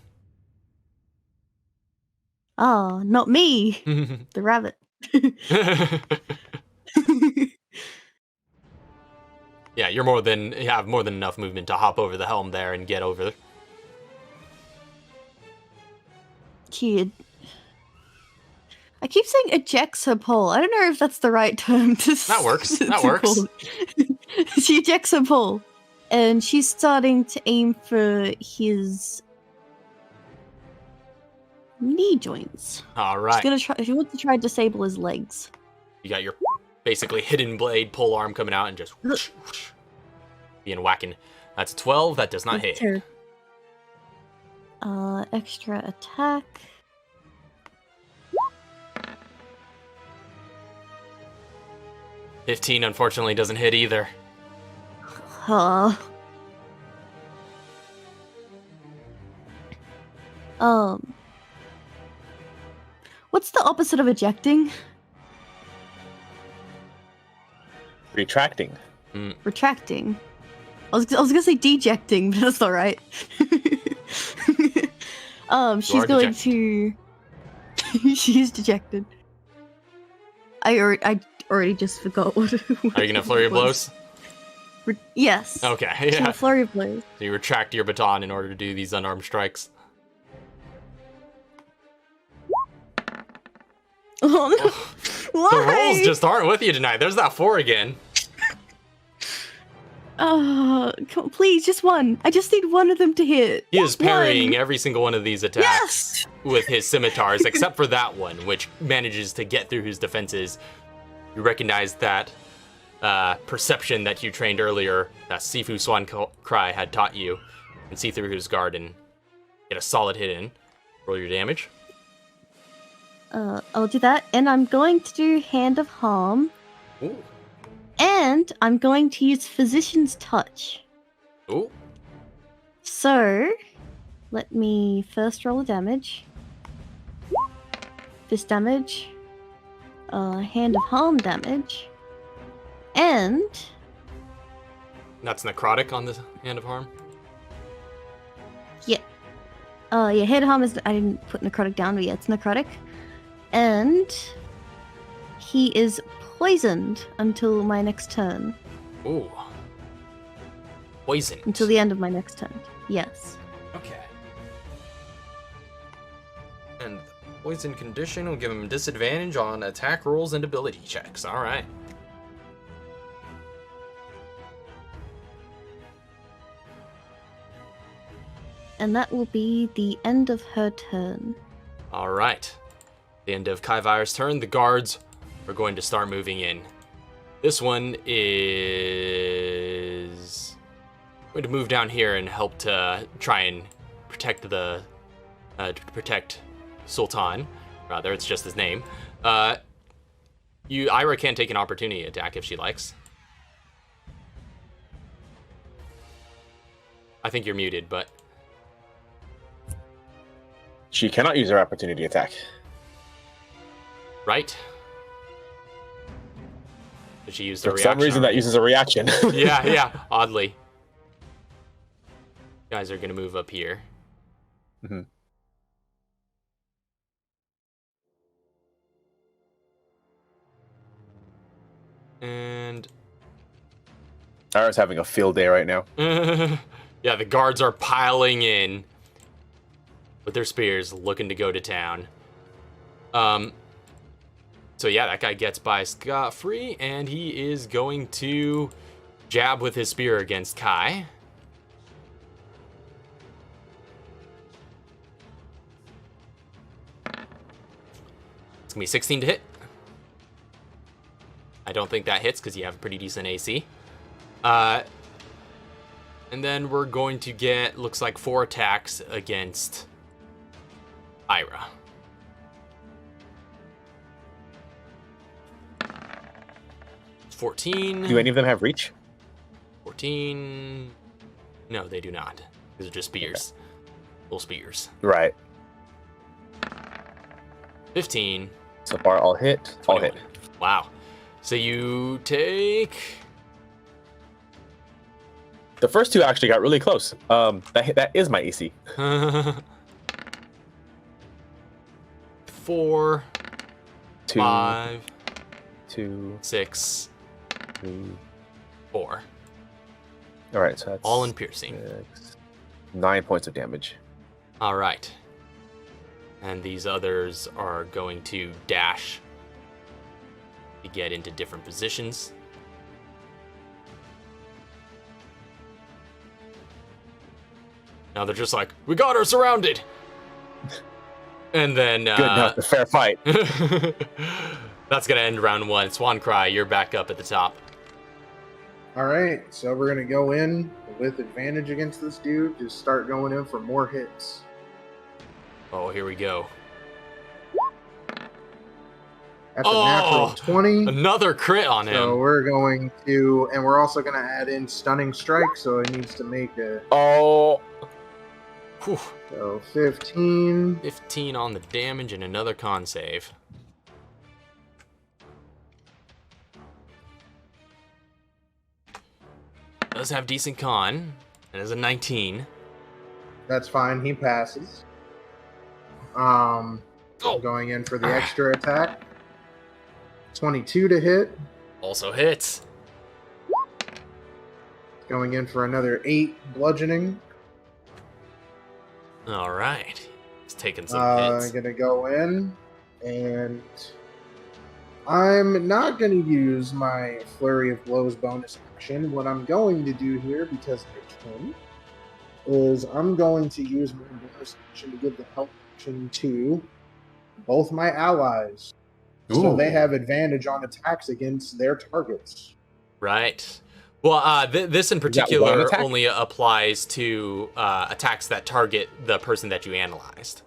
Oh, not me! The rabbit. Yeah, you have more than enough movement to hop over the helm there and get over. Kid. I keep saying ejects her pole. I don't know if that's the right term to That works. That to works. call it. She ejects her pole. And she's starting to aim for his knee joints. All right. She wants to try to disable his legs. You got your basically hidden blade pole arm coming out and just whoosh, whoosh, being whacking. That's a 12. That does not hit. Her. Extra attack. $15 unfortunately doesn't hit either. Huh. What's the opposite of ejecting? Retracting. Retracting. I was gonna say dejecting, but that's not right. She's going to. She's dejected. I already just forgot what. Are you gonna flurry of blows? Yes. Okay. She's Yeah. gonna flurry of blows. So you retract your baton in order to do these unarmed strikes. Oh no! Why? The rolls just aren't with you tonight. There's that 4 again. Please, just one. I just need one of them to hit. He is parrying One. every single one of these attacks Yes. with his scimitars, except for that one, which manages to get through his defenses. You recognize that perception that you trained earlier, that Sifu Swan Cry had taught you, and see through his guard and get a solid hit in. Roll your damage. I'll do that, and I'm going to do Hand of Harm, Ooh. and I'm going to use Physician's Touch. Ooh. So, let me first roll the damage. this damage, Hand of Harm damage, and That's necrotic on the Hand of Harm. yeah, Hand of Harm is, I didn't put necrotic down, but yeah, it's necrotic, and he is poisoned until my next turn. Ooh. Poison. Until the end of my next turn. Yes. Okay. And the poison condition will give him disadvantage on attack rolls and ability checks. All right. And that will be the end of her turn. All right. The end of Kaivir's turn. The guards are going to start moving in. This one is going to move down here and help to try and protect the protect Sultan. Rather, it's just his name. Ira can take an opportunity attack if she likes. I think you're muted, but She cannot use her opportunity attack. right. Did she use the For reaction? some reason, that uses a reaction. yeah, oddly. You guys are gonna move up here. Mhm. And Ira's having a field day right now. yeah, the guards are piling in with their spears, looking to go to town. So yeah, that guy gets by scot-free, and he is going to jab with his spear against Kai. It's gonna be 16 to hit. I don't think that hits because you have a pretty decent AC. And then we're going to get, looks like 4 attacks against Ira. It's 14. Do any of them have reach? 14. No, they do not. These are just spears. Little spears. Right. 15. So far, all hit. All 21. hit. Wow. So you take... The first two actually got really close. That is my AC. 4, 2, 5, 2, 6, 3. 4. All right, so that's All in piercing. 9 points of damage. All right. And these others are going to dash to get into different positions. Now they're just like, we got her surrounded. And then Good enough. A fair fight. that's gonna end round 1. Swan Cry, you're back up at the top. All right, so we're gonna go in with advantage against this dude. Just start going in for more hits. Oh, here we go. That's a natural 20. Another crit on him. So we're going to, and we're also gonna add in stunning strike. So it needs to make a Oh, Whew. so 15. 15 on the damage and another con save. Does have decent con. It is a 19. That's fine. He passes. Oh. Going in for the extra attack. 22 to hit. Also hits. Going in for another 8 bludgeoning. All right. He's taking some hits. Gonna go in, and I'm not gonna use my flurry of blows bonus action. What I'm going to do here, because I can, is I'm going to use my bonus action to give the help action to both my allies, so they have advantage on attacks against their targets. Right. Well, this in one particular attack? only applies to attacks that target the person that you analyzed.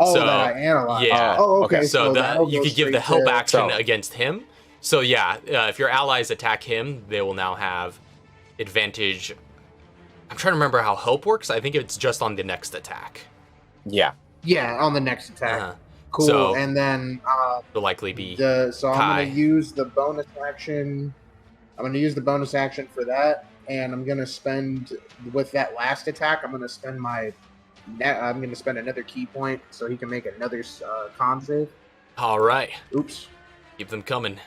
Oh, So, that I analyzed. yeah. Oh, okay. So that'll you go could give the straight help there. action So- against him. So yeah, if your allies attack him, they will now have advantage. I'm trying to remember how help works. I think it's just on the next attack. yeah. Yeah, on the next attack. Cool. So and then it'll likely be I'm Kai. gonna use the bonus action. I'm gonna use the bonus action for that, and I'm gonna spend with that last attack. I'm gonna spend I'm gonna spend another key point so he can make another con save. All right. Oops. Keep them coming.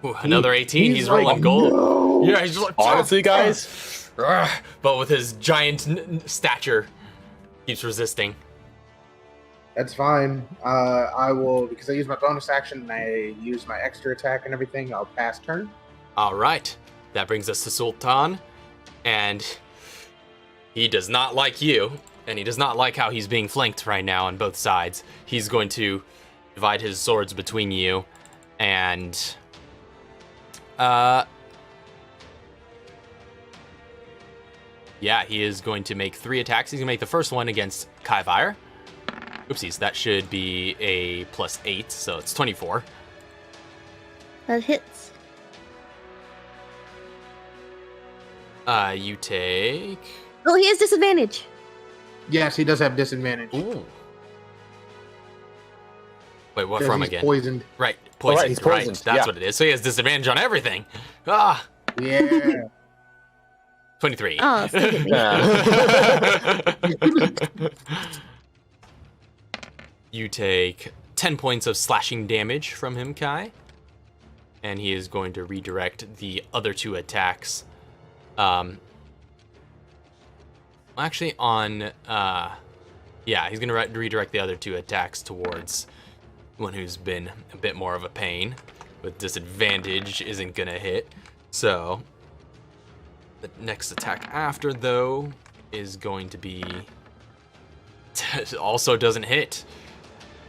Ooh, another 18. He's rolling like, gold. No. Yeah, he's just like, Honestly, guys, but with his giant stature, keeps resisting. That's fine. I will, because I use my bonus action and I use my extra attack and everything. I'll pass turn. All right. That brings us to Sultan, and he does not like you, and he does not like how he's being flanked right now on both sides. He's going to divide his swords between you, and yeah, he is going to make 3 attacks. He's going to make the first one against Kaivire. Oopsies, that should be a +8, so it's 24. That hits. You take... Oh, he has disadvantage. Yes, he does have disadvantage. Ooh. Wait, what 'Cause from he's again? Poisoned. Right, poison. he's poisoned, Right, that's yeah. what it is. So he has disadvantage on everything. Ah, Yeah. 23. Oh, still hit me. You take 10 points of slashing damage from him, Kai. And he is going to redirect the other 2 attacks. Actually, on... yeah, he's going to redirect the other 2 attacks towards one who's been a bit more of a pain. With disadvantage isn't going to hit. So, the next attack after, though, is going to be... also doesn't hit.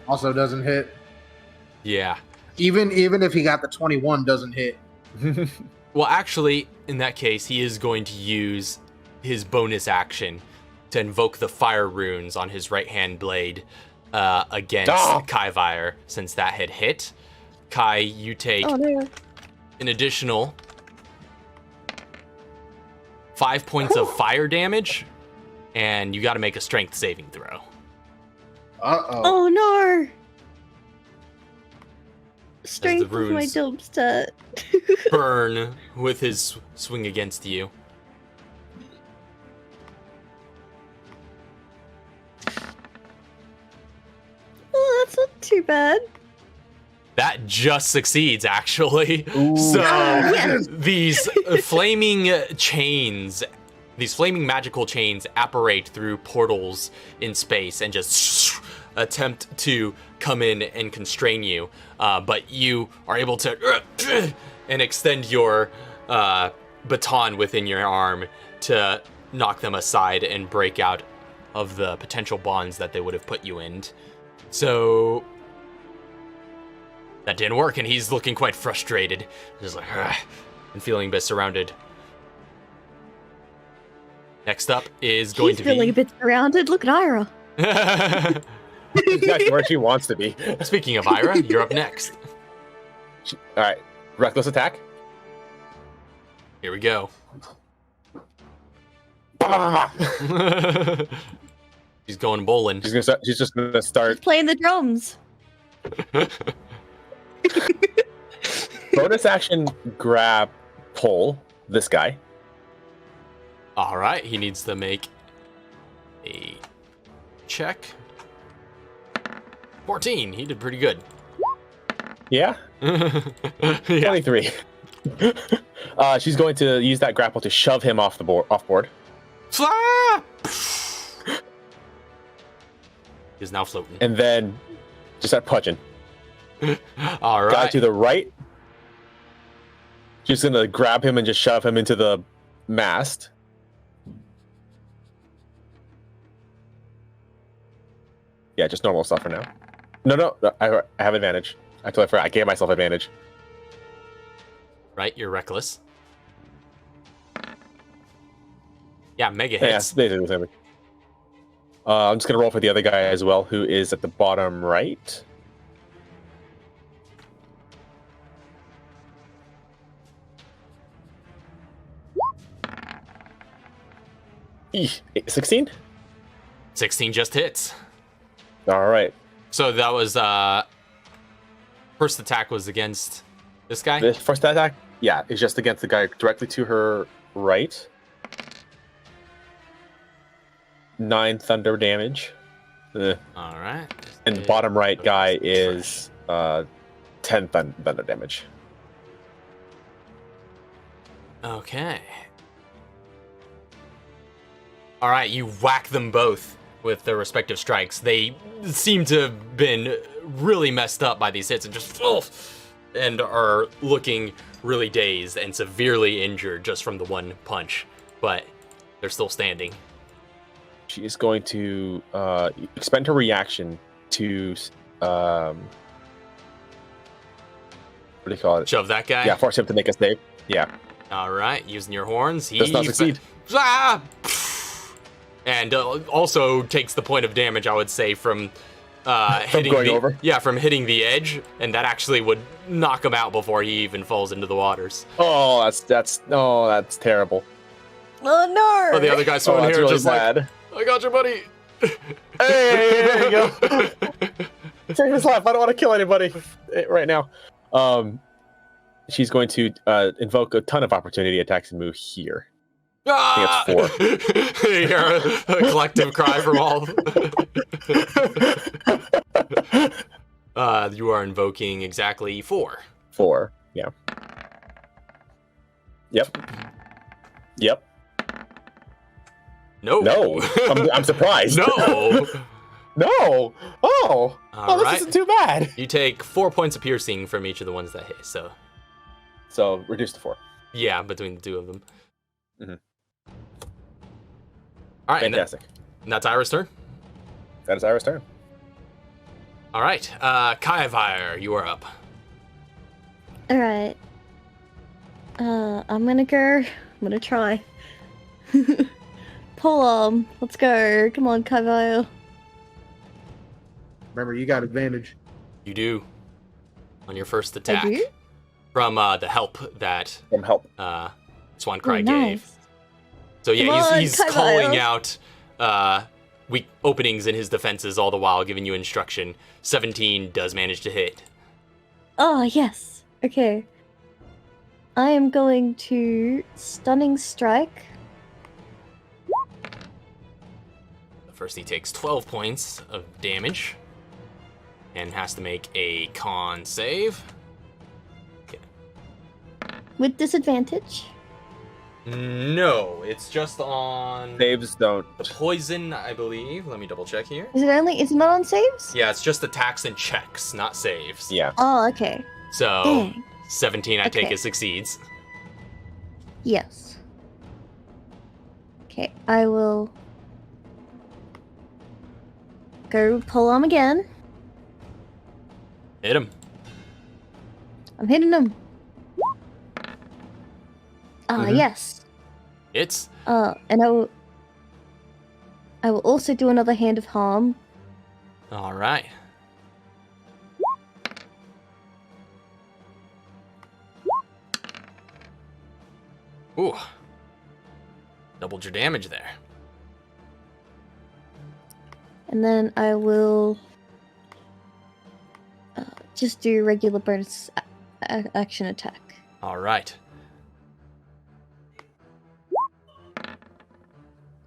Also doesn't hit. Yeah. Even if he got the 21, doesn't hit. Well, actually, in that case, he is going to use his bonus action to invoke the fire runes on his right-hand blade against Kaivire, since that had hit. Kai, you take Oh, no. an additional 5 points of fire damage, and you got to make a strength saving throw. Uh-oh. Oh, no. Strength of my runes dump stat. Burn with his swing against you. Oh, that's not too bad. That just succeeds, actually. Ooh. So yes. these flaming chains, these flaming magical chains apparate through portals in space and just attempt to come in and constrain you. But you are able to and extend your baton within your arm to knock them aside and break out of the potential bonds that they would have put you in. So that didn't work, and he's looking quite frustrated. Just like, and feeling a bit surrounded. Next up is going He's to feeling a be... bit surrounded. Look at Ira. exactly where she wants to be. Speaking of Ira, you're up next. All right, reckless attack. Here we go. She's going bowling. She's just gonna start Playing the drums. bonus action grab pull this guy. All right, he needs to make a check. 14. He did pretty good. Yeah, Yeah. 23. She's going to use that grapple to shove him off board. Fly! He's now floating. And then just start punching. All right. Guy to the right. She's gonna grab him and just shove him into the mast. Yeah, just normal stuff for now. No, I have advantage. I totally forgot. I gave myself advantage. Right, you're reckless. Yeah, mega Yeah, hits. they do the same. I'm just gonna roll for the other guy as well, who is at the bottom right. Eesh, 16? 16 just hits. All right. So that was first attack was against this guy. The first attack, yeah, is just against the guy directly to her right. 9 thunder damage. All right. And the bottom right guy is 10 thunder damage. Okay. All right, you whack them both with their respective strikes. They seem to have been really messed up by these hits and just and are looking really dazed and severely injured just from the one punch, but they're still standing. She is going to expend her reaction to what do you call it? Shove that guy? Yeah, force him to make a save. Yeah. All right, using your horns. He Does not succeed. Ah! And also takes the point of damage, I would say, from hitting going over? Yeah, from hitting the edge, and that actually would knock him out before he even falls into the waters. Oh, that's terrible. Oh no! Oh, the other guy's swimming that's here, really just bad. like, I got you, buddy. Hey, there you go. Take this life. I don't want to kill anybody right now. She's going to invoke a ton of opportunity attacks and move here. Ah! I think it's 4. You hear a collective cry from all. You are invoking exactly 4. 4. Yeah. Yep. No. No. I'm surprised. No. No. Oh. All This right. isn't too bad. You take 4 points of piercing from each of the ones that hit. So reduce to 4. yeah, between the two of them. Mhm. All right, Fantastic. and that's Ira's turn. That is Ira's turn. All right, Kaivire, you are up. Alright. I'm gonna try. Pull arm. Let's go. Come on, Kyle. Remember, you got advantage. You do on your first attack I do? from the help that From help. Swan Cry Oh, gave. nice. So yeah, Come on, he's Kyle. calling out weak openings in his defenses all the while, giving you instruction. 17 does manage to hit. Oh, yes. Okay. I am going to Stunning Strike. First, he takes 12 points of damage and has to make a con save. With disadvantage. No, it's just on Saves don't. the poison, I believe. Let me double check here. Is it not on saves? Yeah, it's just attacks and checks, not saves. Yeah. Oh, okay. So, Dang. 17 I take Okay. it succeeds. Yes. Okay, I will go pull arm again. Hit him. I'm hitting him. Mhm. Yes. It's And I will also do another Hand of Harm. all right. Ooh. Doubled your damage there. And then I will just do regular bonus action attack. All right.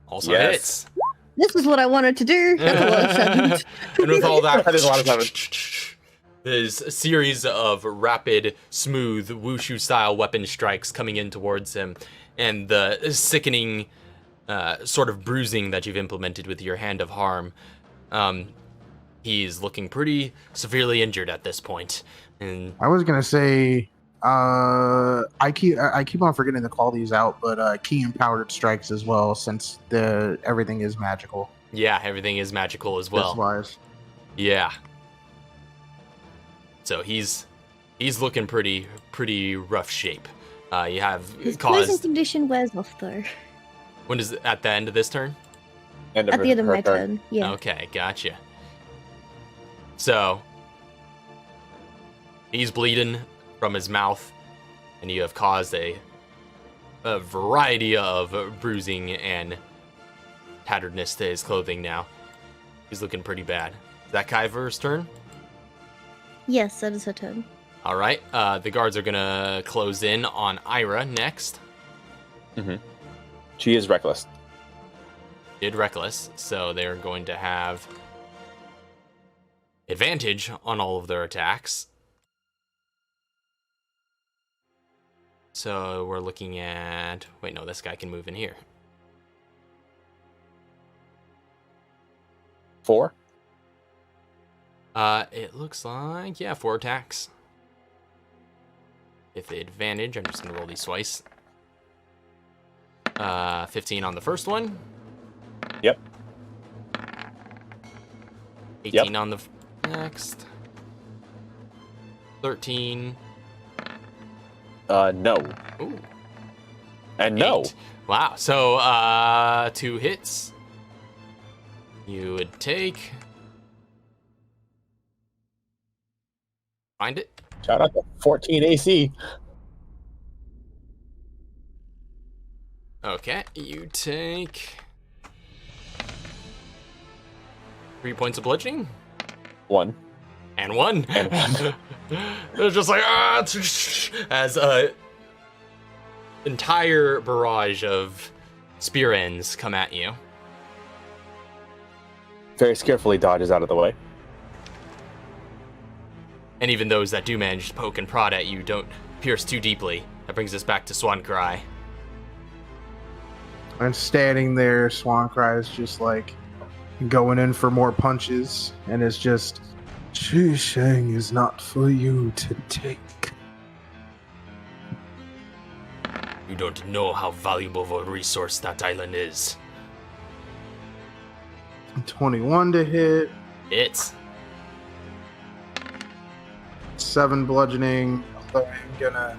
Also Yes. hits. This is what I wanted to do. That's a lot of sevens. And with all that, That is a lot of damage. there's a series of rapid, smooth, wushu-style weapon strikes coming in towards him, and the sickening sort of bruising that you've implemented with your Hand of Harm. He's looking pretty severely injured at this point, and I was gonna say, I keep on forgetting to call these out, but key empowered strikes as well, since everything is magical. yeah, everything is magical as well. That's wise. Yeah. So he's looking pretty rough shape. You have His poison caused. condition wears off though. When is it at the end of this turn? At At the end of my turn. Yeah. Okay, gotcha. So he's bleeding from his mouth, and you have caused a variety of bruising and tatteredness to his clothing now. He's looking pretty bad. Is that Kyver's turn? Yes, that is her turn. All right. The guards are gonna close in on Ira next. Mm-hmm. She is reckless. Did reckless, so they're going to have advantage on all of their attacks. So we're looking at... Wait, no, this guy can move in here. 4. It looks like, yeah, 4 attacks. With the advantage, I'm just gonna roll these twice. 15 on the first one. Yep. 18 on the next. 13. No. Ooh. And no. 8. Wow. So, 2 hits. You would take... Find it. Shout out to 14 AC. Okay, you take 3 points of bludgeoning. 1. And 1. And 1. They're just like, as a entire barrage of spear ends come at you. Very carefully dodges out of the way. And even those that do manage to poke and prod at you don't pierce too deeply. That brings us back to Swan Cry. And standing there, Swan Cry is just like going in for more punches, and it's just, Shuishang is not for you to take. You don't know how valuable of a resource that island is. 21 to hit, It's 7 bludgeoning. Although I'm gonna,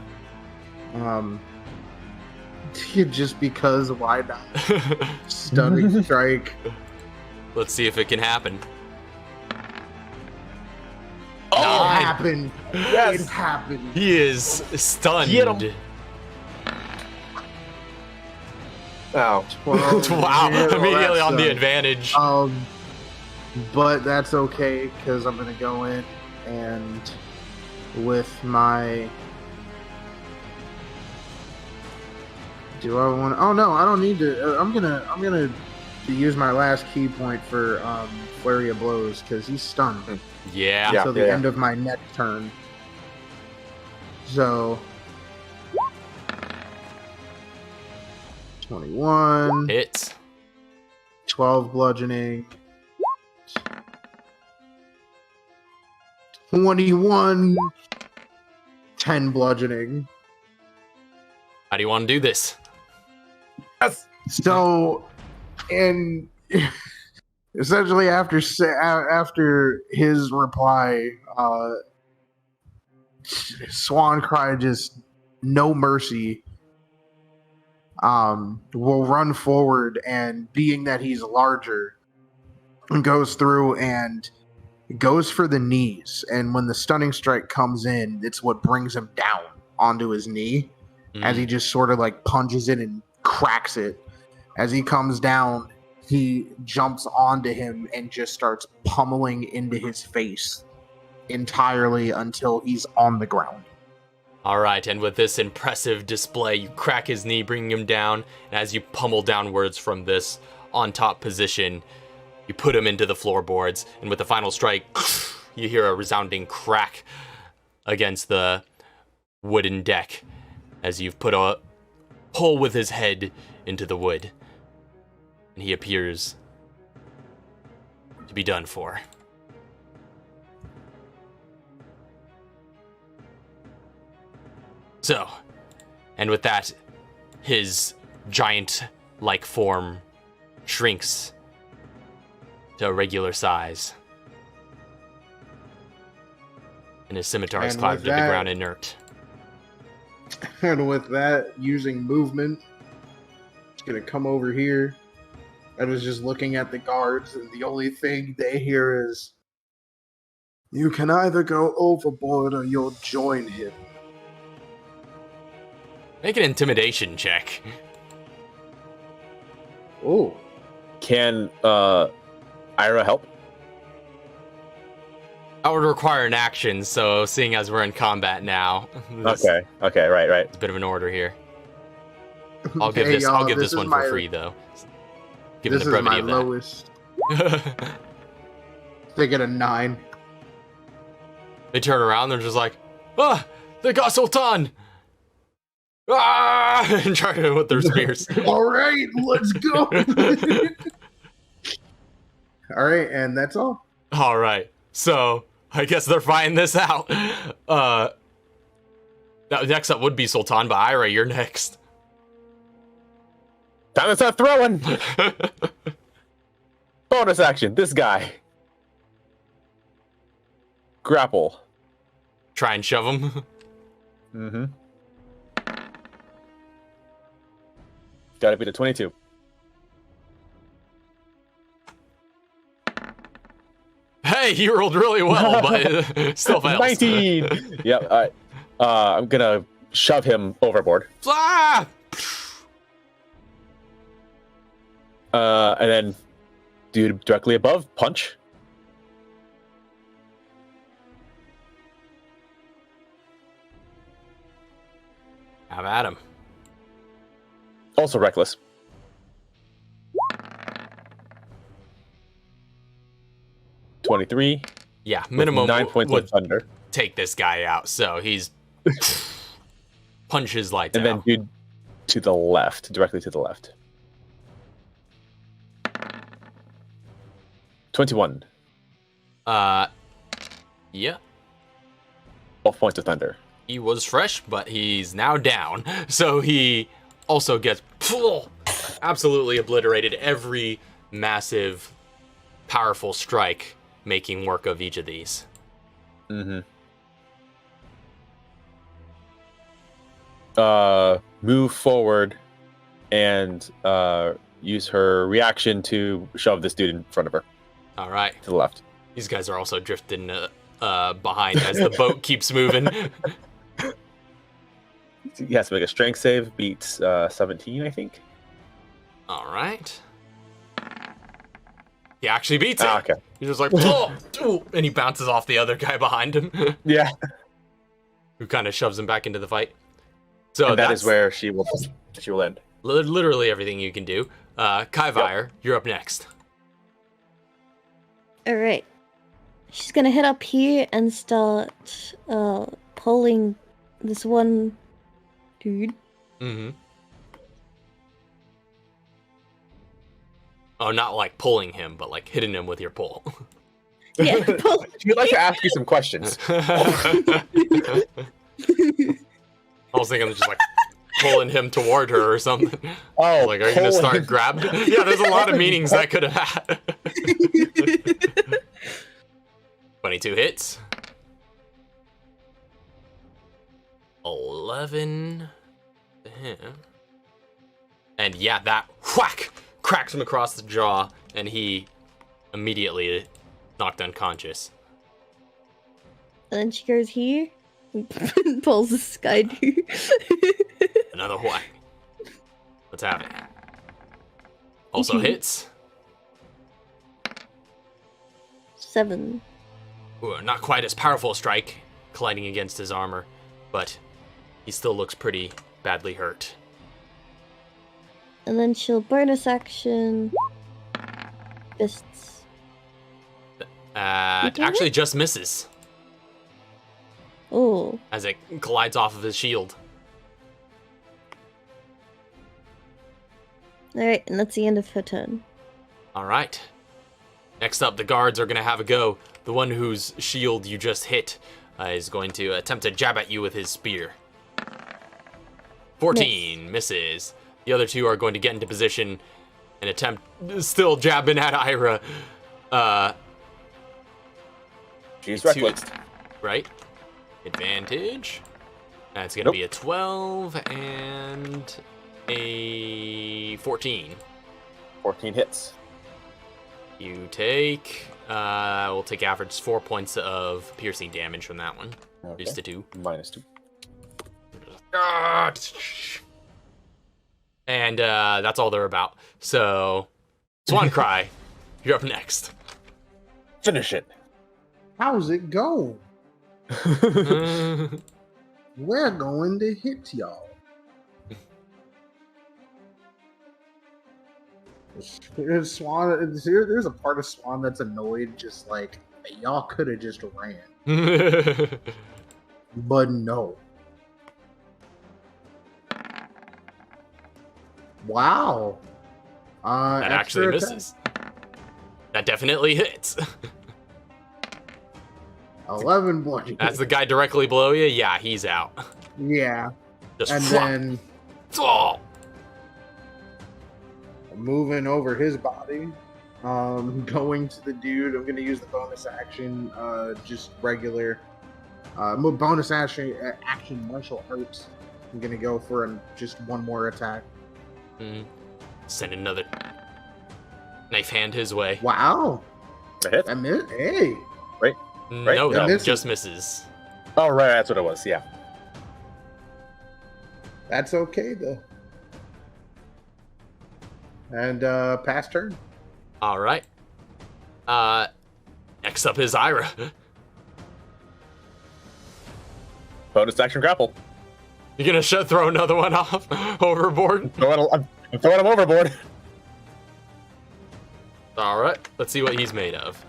just because, why not? Stunning strike. Let's see if it can happen. It 9. happened. Yes. It happened. He is stunned. Get him. Oh. 12. Wow, Yeah, well, immediately that's on the done. advantage. But that's okay, because I'm gonna go in and with my... Do I want? Oh no, I don't need to. I'm gonna use my last key point for flurry of blows because he's stunned Yeah. until the end of my next turn. So 21, Hits. 12 bludgeoning, 21, 10 bludgeoning. How do you want to do this? So, and essentially after his reply, Swan Cry just no mercy. Will run forward, and being that he's larger, goes through and goes for the knees. And when the stunning strike comes in, it's what brings him down onto his knee. As he just sort of like punches it and cracks it. As he comes down, he jumps onto him and just starts pummeling into his face entirely until he's on the ground. All right, and with this impressive display, you crack his knee, bringing him down, and as you pummel downwards from this on top position, you put him into the floorboards, and with the final strike, you hear a resounding crack against the wooden deck as you've put a hole with his head into the wood, and he appears to be done for. So, and with that, his giant-like form shrinks to a regular size, and his scimitar is And clapped with to the that- ground inert. And with that, using movement, it's gonna come over here. I was just looking at the guards, and the only thing they hear is, "You can either go overboard or you'll join him." Make an intimidation check. Oh, Can Ira help? That would require an action, so seeing as we're in combat now, Okay, right. it's a bit of an order here. I'll give Hey, this. y'all, I'll give this is one my- for free, though. Given This the is my brevity of lowest. that. They get a 9. They turn around. They're just like, ah, they got Sultan. Ah, and try to with their spears. All right, let's go. All right, and that's all. All right, so I guess they're fighting this out. Next up would be Sultan, but Ira, you're next. Time to start throwing. Bonus action. This guy. Grapple. Try and shove him. Mm-hmm. Gotta be the 22. Hey, you rolled really well, but it still fails. 19. Yep. All right. I'm gonna shove him overboard. Ah! And then dude directly above, punch. Have at him. Also reckless. $23. Yeah, minimum 9 points would of thunder. take this guy out, so he's punches lights And then out. dude to the left, directly to the left. 21. Yeah, 12 points of thunder. he was fresh, but he's now down. So he also gets absolutely obliterated. Every massive, powerful strike making work of each of these. Mm-hmm. Move forward and use her reaction to shove this dude in front of her All right. to the left. These guys are also drifting behind as the boat keeps moving. He has to make a strength save. Beats 17, I think. All right. He actually beats it. Okay. He's just like, oh, and he bounces off the other guy behind him, Yeah. who kind of shoves him back into the fight. So And that that's is where she will end. literally everything you can do. Kaivire, you're up next. All right. She's gonna head up here and start pulling this one dude. Mm-hmm. Oh, not like pulling him, but like hitting him with your pole. Yeah, pull. She'd like to ask you some questions. I was thinking of just like pulling him toward her or something. Oh, Like, are you gonna start grabbing? Yeah, there's a lot of meanings that could have had. 22 hits. 11 to him. And yeah, that whack cracks him across the jaw, and he immediately knocked unconscious. And then she goes here and pulls this guy dude. Another whack. Let's have it. Also hits. 7. Ooh, not quite as powerful a strike, colliding against his armor, but he still looks pretty badly hurt. And then she'll bonus action fists. It actually just misses Oh, as it collides off of his shield. alright, and that's the end of her turn. All right. Next up, the guards are going to have a go. The one whose shield you just hit is going to attempt to jab at you with his spear. 14 misses. The other two are going to get into position and attempt still jabbing at Ira. She's Two- reckless. Right? Advantage. That's going to be a 12 and a 14. 14 hits. You take, we'll take average 4 points of piercing damage from that one. Okay. Reduced to 2. -2. And that's all they're about. So, Swan Cry, you're up next. Finish it. How's it going? We're going to hit y'all. There's a part of Swan that's annoyed, just like, y'all could have just ran. But no. Wow. That actually misses. That definitely hits. 11 points. That's the guy directly below you? Yeah, he's out. Yeah. Just And flop. then Oh. moving over his body, going to the dude. I'm going to use the bonus action, just regular bonus action martial arts. I'm going to go for just one more attack. Send another knife hand his way. Wow. A hit? Hey. No, That no, misses. just misses. Oh, right, that's what it was, yeah. That's okay, though. And pass turn. All right. Next up is Ira. Bonus action grapple. You gonna throw another one off overboard? I'm throwing him overboard. All right. Let's see what he's made of.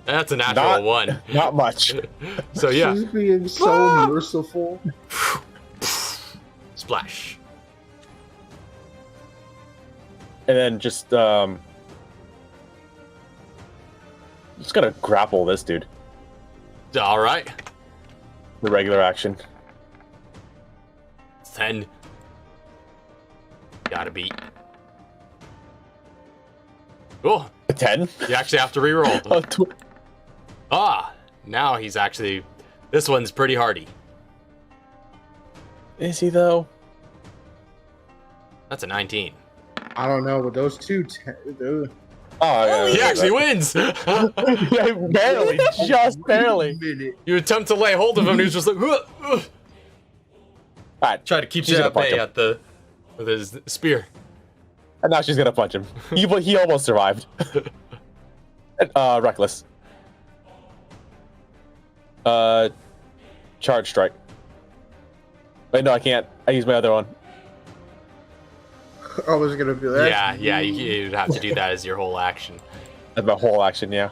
That's a natural one. Not much. So yeah. She's being so merciful. Splash. And then just gonna grapple this dude. All right. The regular action. 10. Gotta beat. Cool. A 10? You actually have to reroll. Now he's actually. This one's pretty hardy. Is he though? That's a 19. I don't know, but those two. Oh, yeah. He actually wins. Barely, just barely. You attempt to lay hold of him, and he's just like, Alright, try to keep she's you gonna at punch bay him. with his spear. And now she's gonna punch him. He almost survived. Reckless. Charge strike. Wait, no, I can't. I use my other one. I was gonna do that. Yeah, you'd have to do that as your whole action. That's my whole action, yeah.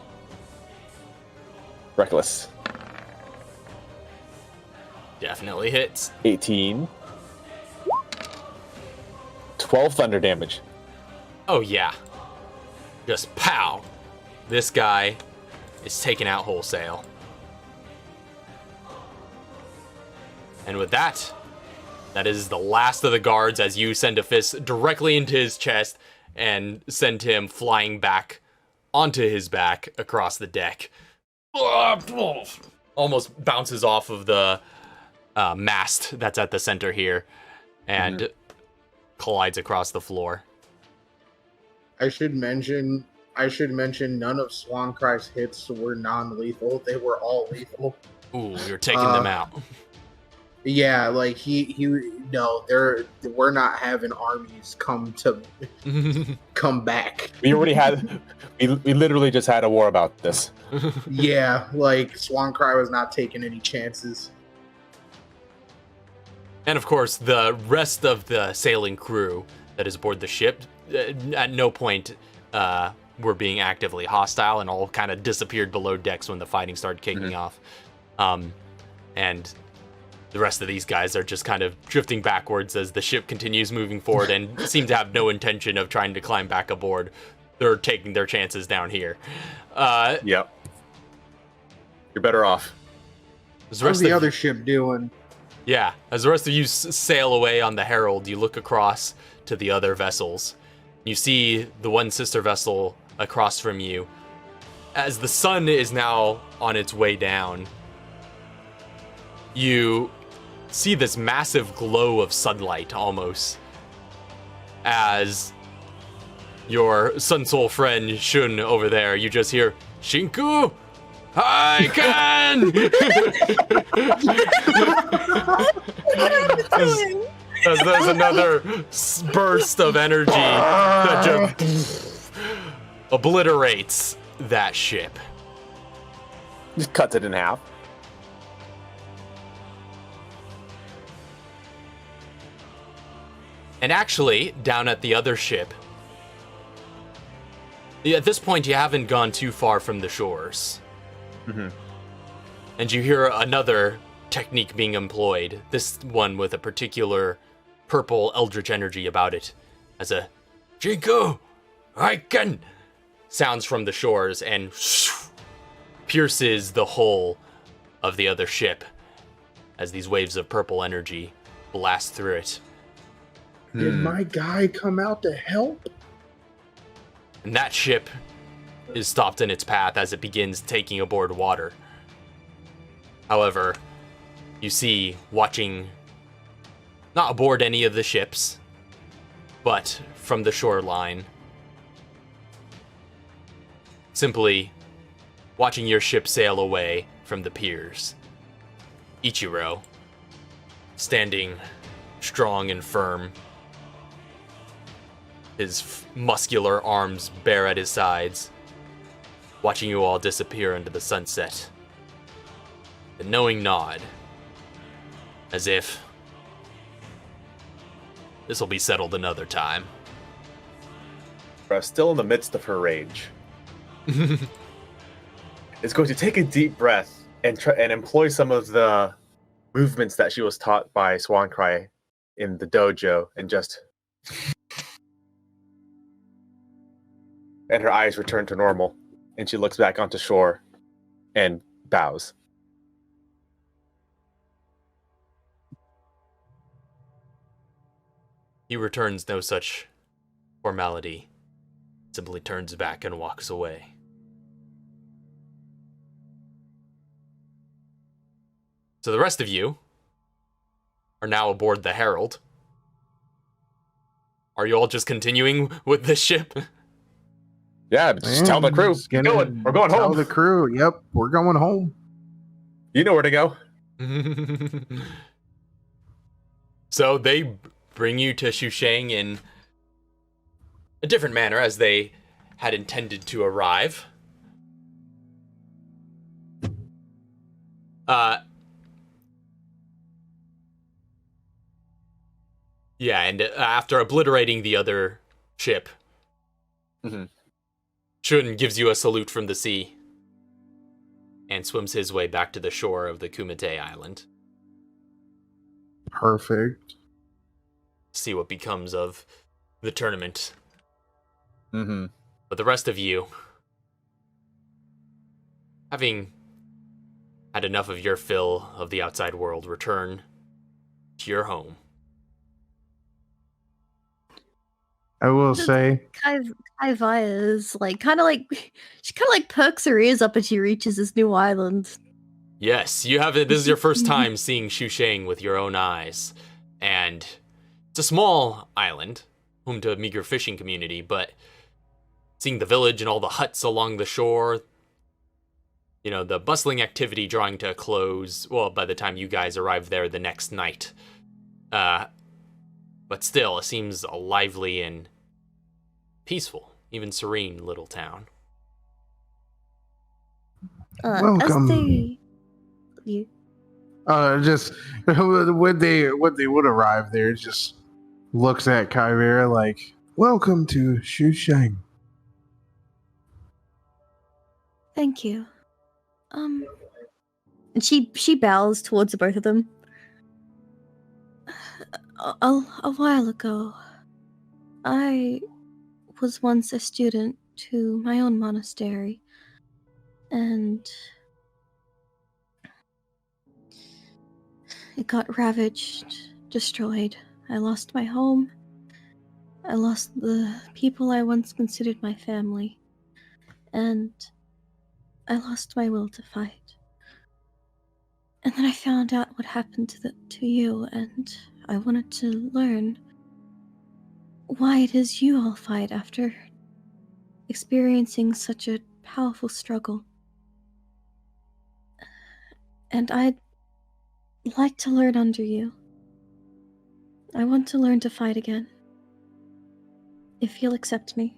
Reckless. Definitely hits. 18. 12 thunder damage. Oh yeah. Just pow. This guy is taken out wholesale. And with that, that is the last of the guards as you send a fist directly into his chest and send him flying back onto his back across the deck. Almost bounces off of the mast that's at the center here and collides across the floor. I should mention none of Swancry's hits were non-lethal. They were all lethal. Ooh, you're taking them out. Yeah, like we're not having armies come back. We already had, we literally just had a war about this. Yeah, like Swancry was not taking any chances. And of course, the rest of the sailing crew that is aboard the ship, at no point were being actively hostile and all kind of disappeared below decks when the fighting started kicking off. And the rest of these guys are just kind of drifting backwards as the ship continues moving forward and seem to have no intention of trying to climb back aboard. They're taking their chances down here. Yep. You're better off. How's the other ship doing? Yeah, as the rest of you sail away on the Herald, you look across to the other vessels. You see the one sister vessel across from you. As the sun is now on its way down, you see this massive glow of sunlight almost as your Sun Soul friend Shun over there, you just hear, Shinku! I can! as there's another burst of energy that just obliterates that ship. Just cuts it in half. And actually, down at the other ship, at this point, you haven't gone too far from the shores. Mm-hmm. And you hear another technique being employed, this one with a particular purple eldritch energy about it, as a Jinko, Aiken sounds from the shores and pierces the hull of the other ship as these waves of purple energy blast through it. Did my guy come out to help? And that ship is stopped in its path as it begins taking aboard water. However, you see, watching, not aboard any of the ships, but from the shoreline, simply watching your ship sail away from the piers, Ichiro, standing strong and firm, his muscular arms bare at his sides, watching you all disappear into the sunset. A knowing nod, as if this will be settled another time. Still in the midst of her rage, is going to take a deep breath and employ some of the movements that she was taught by Swancry in the dojo, and just. And her eyes return to normal, and she looks back onto shore and bows. He returns no such formality, simply turns back and walks away. So the rest of you are now aboard the Herald. Are you all just continuing with this ship? Yeah, just tell the crew. We're going Tell home. the crew, yep, we're going home. You know where to go. So they bring you to Shuishang in a different manner as they had intended to arrive. Yeah, and after obliterating the other ship, Shun gives you a salute from the sea and swims his way back to the shore of the Kumite island. Perfect. See what becomes of the tournament. Mm-hmm. But the rest of you, having had enough of your fill of the outside world, return to your home. I will say, Kaivaya is like kind of like perks her ears up as she reaches this new island. Yes, you have it. This is your first time seeing Shuishang with your own eyes, and it's a small island, home to a meager fishing community. But seeing the village and all the huts along the shore, you know, the bustling activity drawing to a close. Well, by the time you guys arrive there the next night, but still, it seems a lively and peaceful, even serene little town. Welcome. Just when they would arrive there, just looks at Kyvera like, "Welcome to Shuishang." Thank you. And she bows towards the both of them. A while ago, I was once a student to my own monastery, and it got ravaged, destroyed. I lost my home. I lost the people I once considered my family, and I lost my will to fight. And then I found out what happened to you, and I wanted to learn why it is you all fight after experiencing such a powerful struggle. And I'd like to learn under you. I want to learn to fight again. If you'll accept me.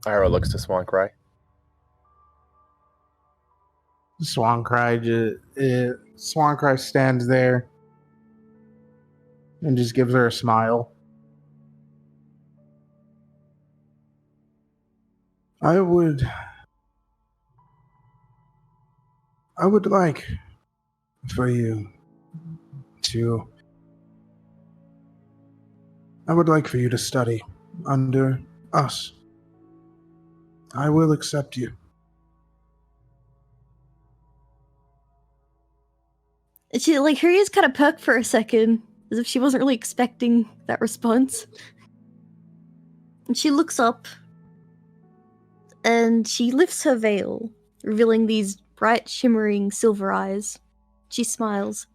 Ira looks to Swancry. Swancry stands there and just gives her a smile. I would like for you to study under us. I will accept you. She, like, her ears kind of perked for a second, as if she wasn't really expecting that response. And she looks up, and she lifts her veil, revealing these bright, shimmering silver eyes. She smiles.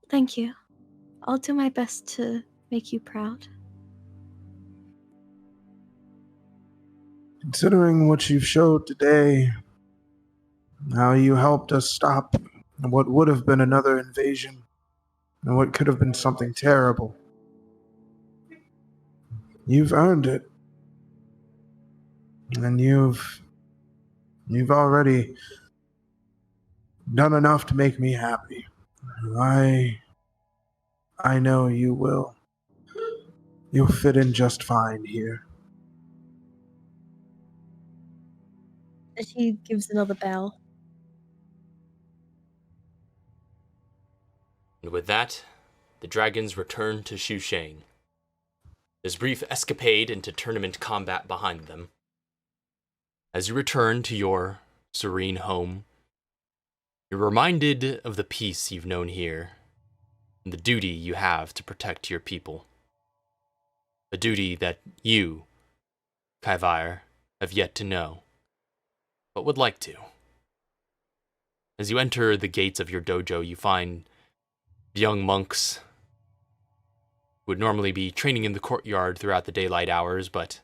Thank you. I'll do my best to make you proud. Considering what you've showed today, how you helped us stop what would have been another invasion, and what could have been something terrible, you've earned it. And you've already done enough to make me happy. I know you will. You'll fit in just fine here. And she gives another bow. And with that, the dragons return to Shuishang. This brief escapade into tournament combat behind them. As you return to your serene home, you're reminded of the peace you've known here, and the duty you have to protect your people. A duty that you, Kaivire, have yet to know, but would like to. As you enter the gates of your dojo, you find young monks who would normally be training in the courtyard throughout the daylight hours, but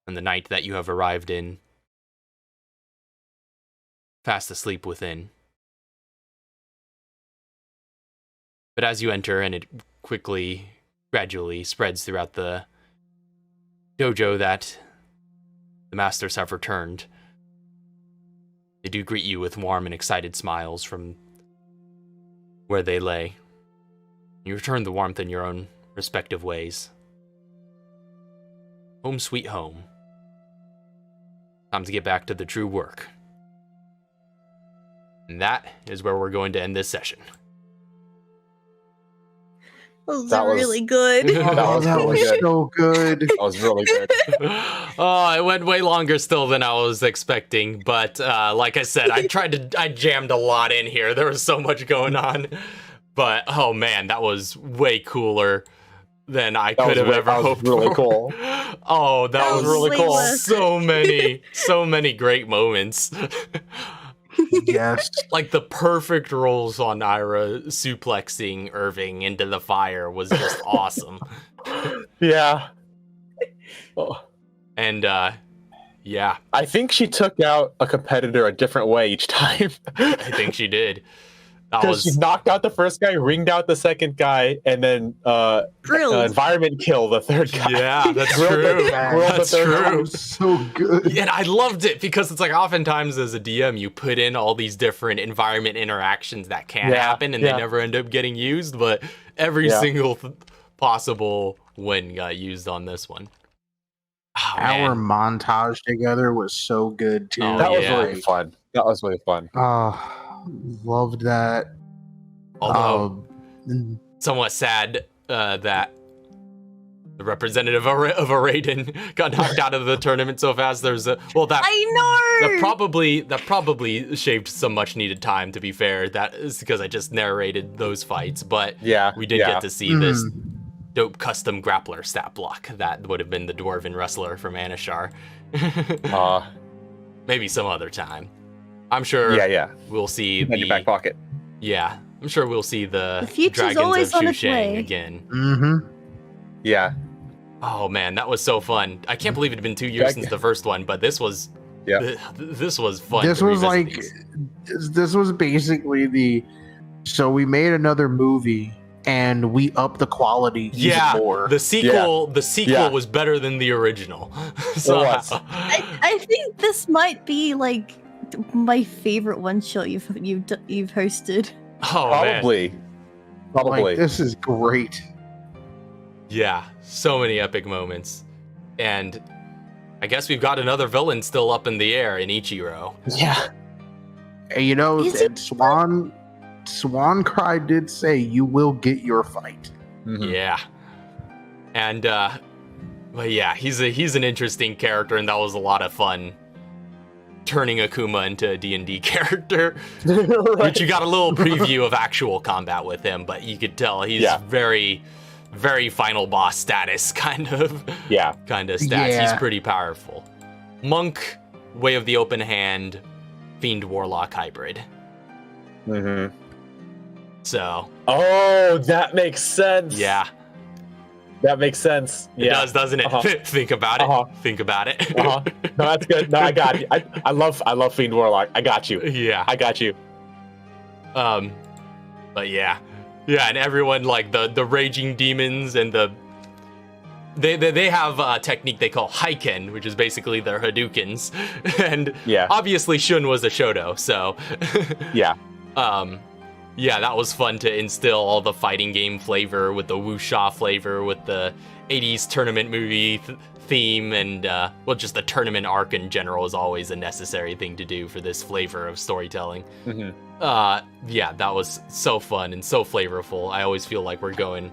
on the night that you have arrived in, fast asleep within. But as you enter, and it quickly, gradually spreads throughout the dojo that the masters have returned, they do greet you with warm and excited smiles from where they lay. You return the warmth in your own respective ways. Home sweet home. Time to get back to the true work. And that is where we're going to end this session. That was really good. That was so good. That was really good. Oh, it went way longer still than I was expecting, but like I said, I jammed a lot in here. There was so much going on, but oh man, that was way cooler than I could have ever hoped for. Really cool. Oh, that was really cool. Worth So many great moments. Yes. Like the perfect rolls on Ira suplexing Irving into the fire was just awesome. Yeah. And yeah. I think she took out a competitor a different way each time. I think she did. Because she knocked out the first guy, ringed out the second guy, and then environment kill the third guy. Yeah, that's true. That's true. That was so good. And I loved it because it's like oftentimes as a DM, you put in all these different environment interactions that can happen and they never end up getting used, but every single possible win got used on this one. Oh, Our man. montage together was so good too. Oh, That was yeah. really fun. That was really fun. Loved that. Although somewhat sad that the representative of Raiden got knocked out of the tournament so fast. There's a I know. that probably shaved some much needed time. To be fair, that is because I just narrated those fights, but we did get to see this dope custom grappler stat block that would have been the dwarven wrestler from Anishar. Maybe some other time. I'm sure. We'll see in your back pocket. Yeah, I'm sure we'll see the future's Dragons always of on its Shuishang way. again. Mm-hmm. Yeah. Oh man, that was so fun. I can't believe it had been 2 years since the first one, but this was this was fun. This was like this was basically so we made another movie and we up the quality even more. The sequel Yeah. was better than the original. It was. I think this might be like my favorite one shot you've hosted. Oh, man. Probably. Like, this is great. Yeah, so many epic moments. And I guess we've got another villain still up in the air in Ichiro. Yeah. And you know, Is it- and Swan Cry did say you will get your fight. Mhm. Yeah. And but yeah, he's an interesting character, and that was a lot of fun turning Akuma into a D&D character. Which you got a little preview of actual combat with him, but you could tell he's very, very final boss status kind of stats. Yeah. He's pretty powerful. Monk, Way of the Open Hand, Fiend Warlock hybrid. Mm-hmm. So Oh, that makes sense. yeah, That makes sense. it does, doesn't it? Uh-huh. Think about it. Uh-huh. Think about it. Uh-huh. No, that's good. No, I got you. I love Fiend Warlock. I got you. Yeah. I got you. But yeah, and everyone like the raging demons and they have a technique they call Haiken, which is basically their Hadoukens, and obviously Shun was a Shoto, so Yeah. yeah, that was fun to instill all the fighting game flavor with the wuxia flavor with the 80s tournament movie theme, and well, just the tournament arc in general is always a necessary thing to do for this flavor of storytelling. Mm-hmm. Yeah, that was so fun and so flavorful. I always feel like we're going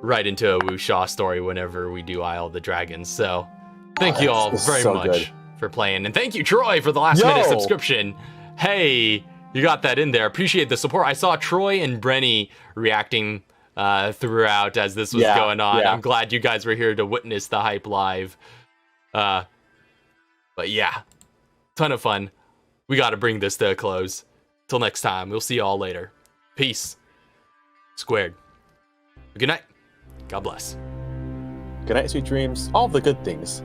right into a wuxia story whenever we do Isle of the Dragons. So thank you all This is very so much good. for playing, and thank you Troy for the last minute subscription. Hey, you got that in there. Appreciate the support. I saw Troy and Brenny reacting throughout as this was going on. Yeah. I'm glad you guys were here to witness the hype live. But yeah, ton of fun. We got to bring this to a close. Till next time, we'll see you all later. Peace. Squared. Good night. God bless. Good night, sweet dreams. All the good things.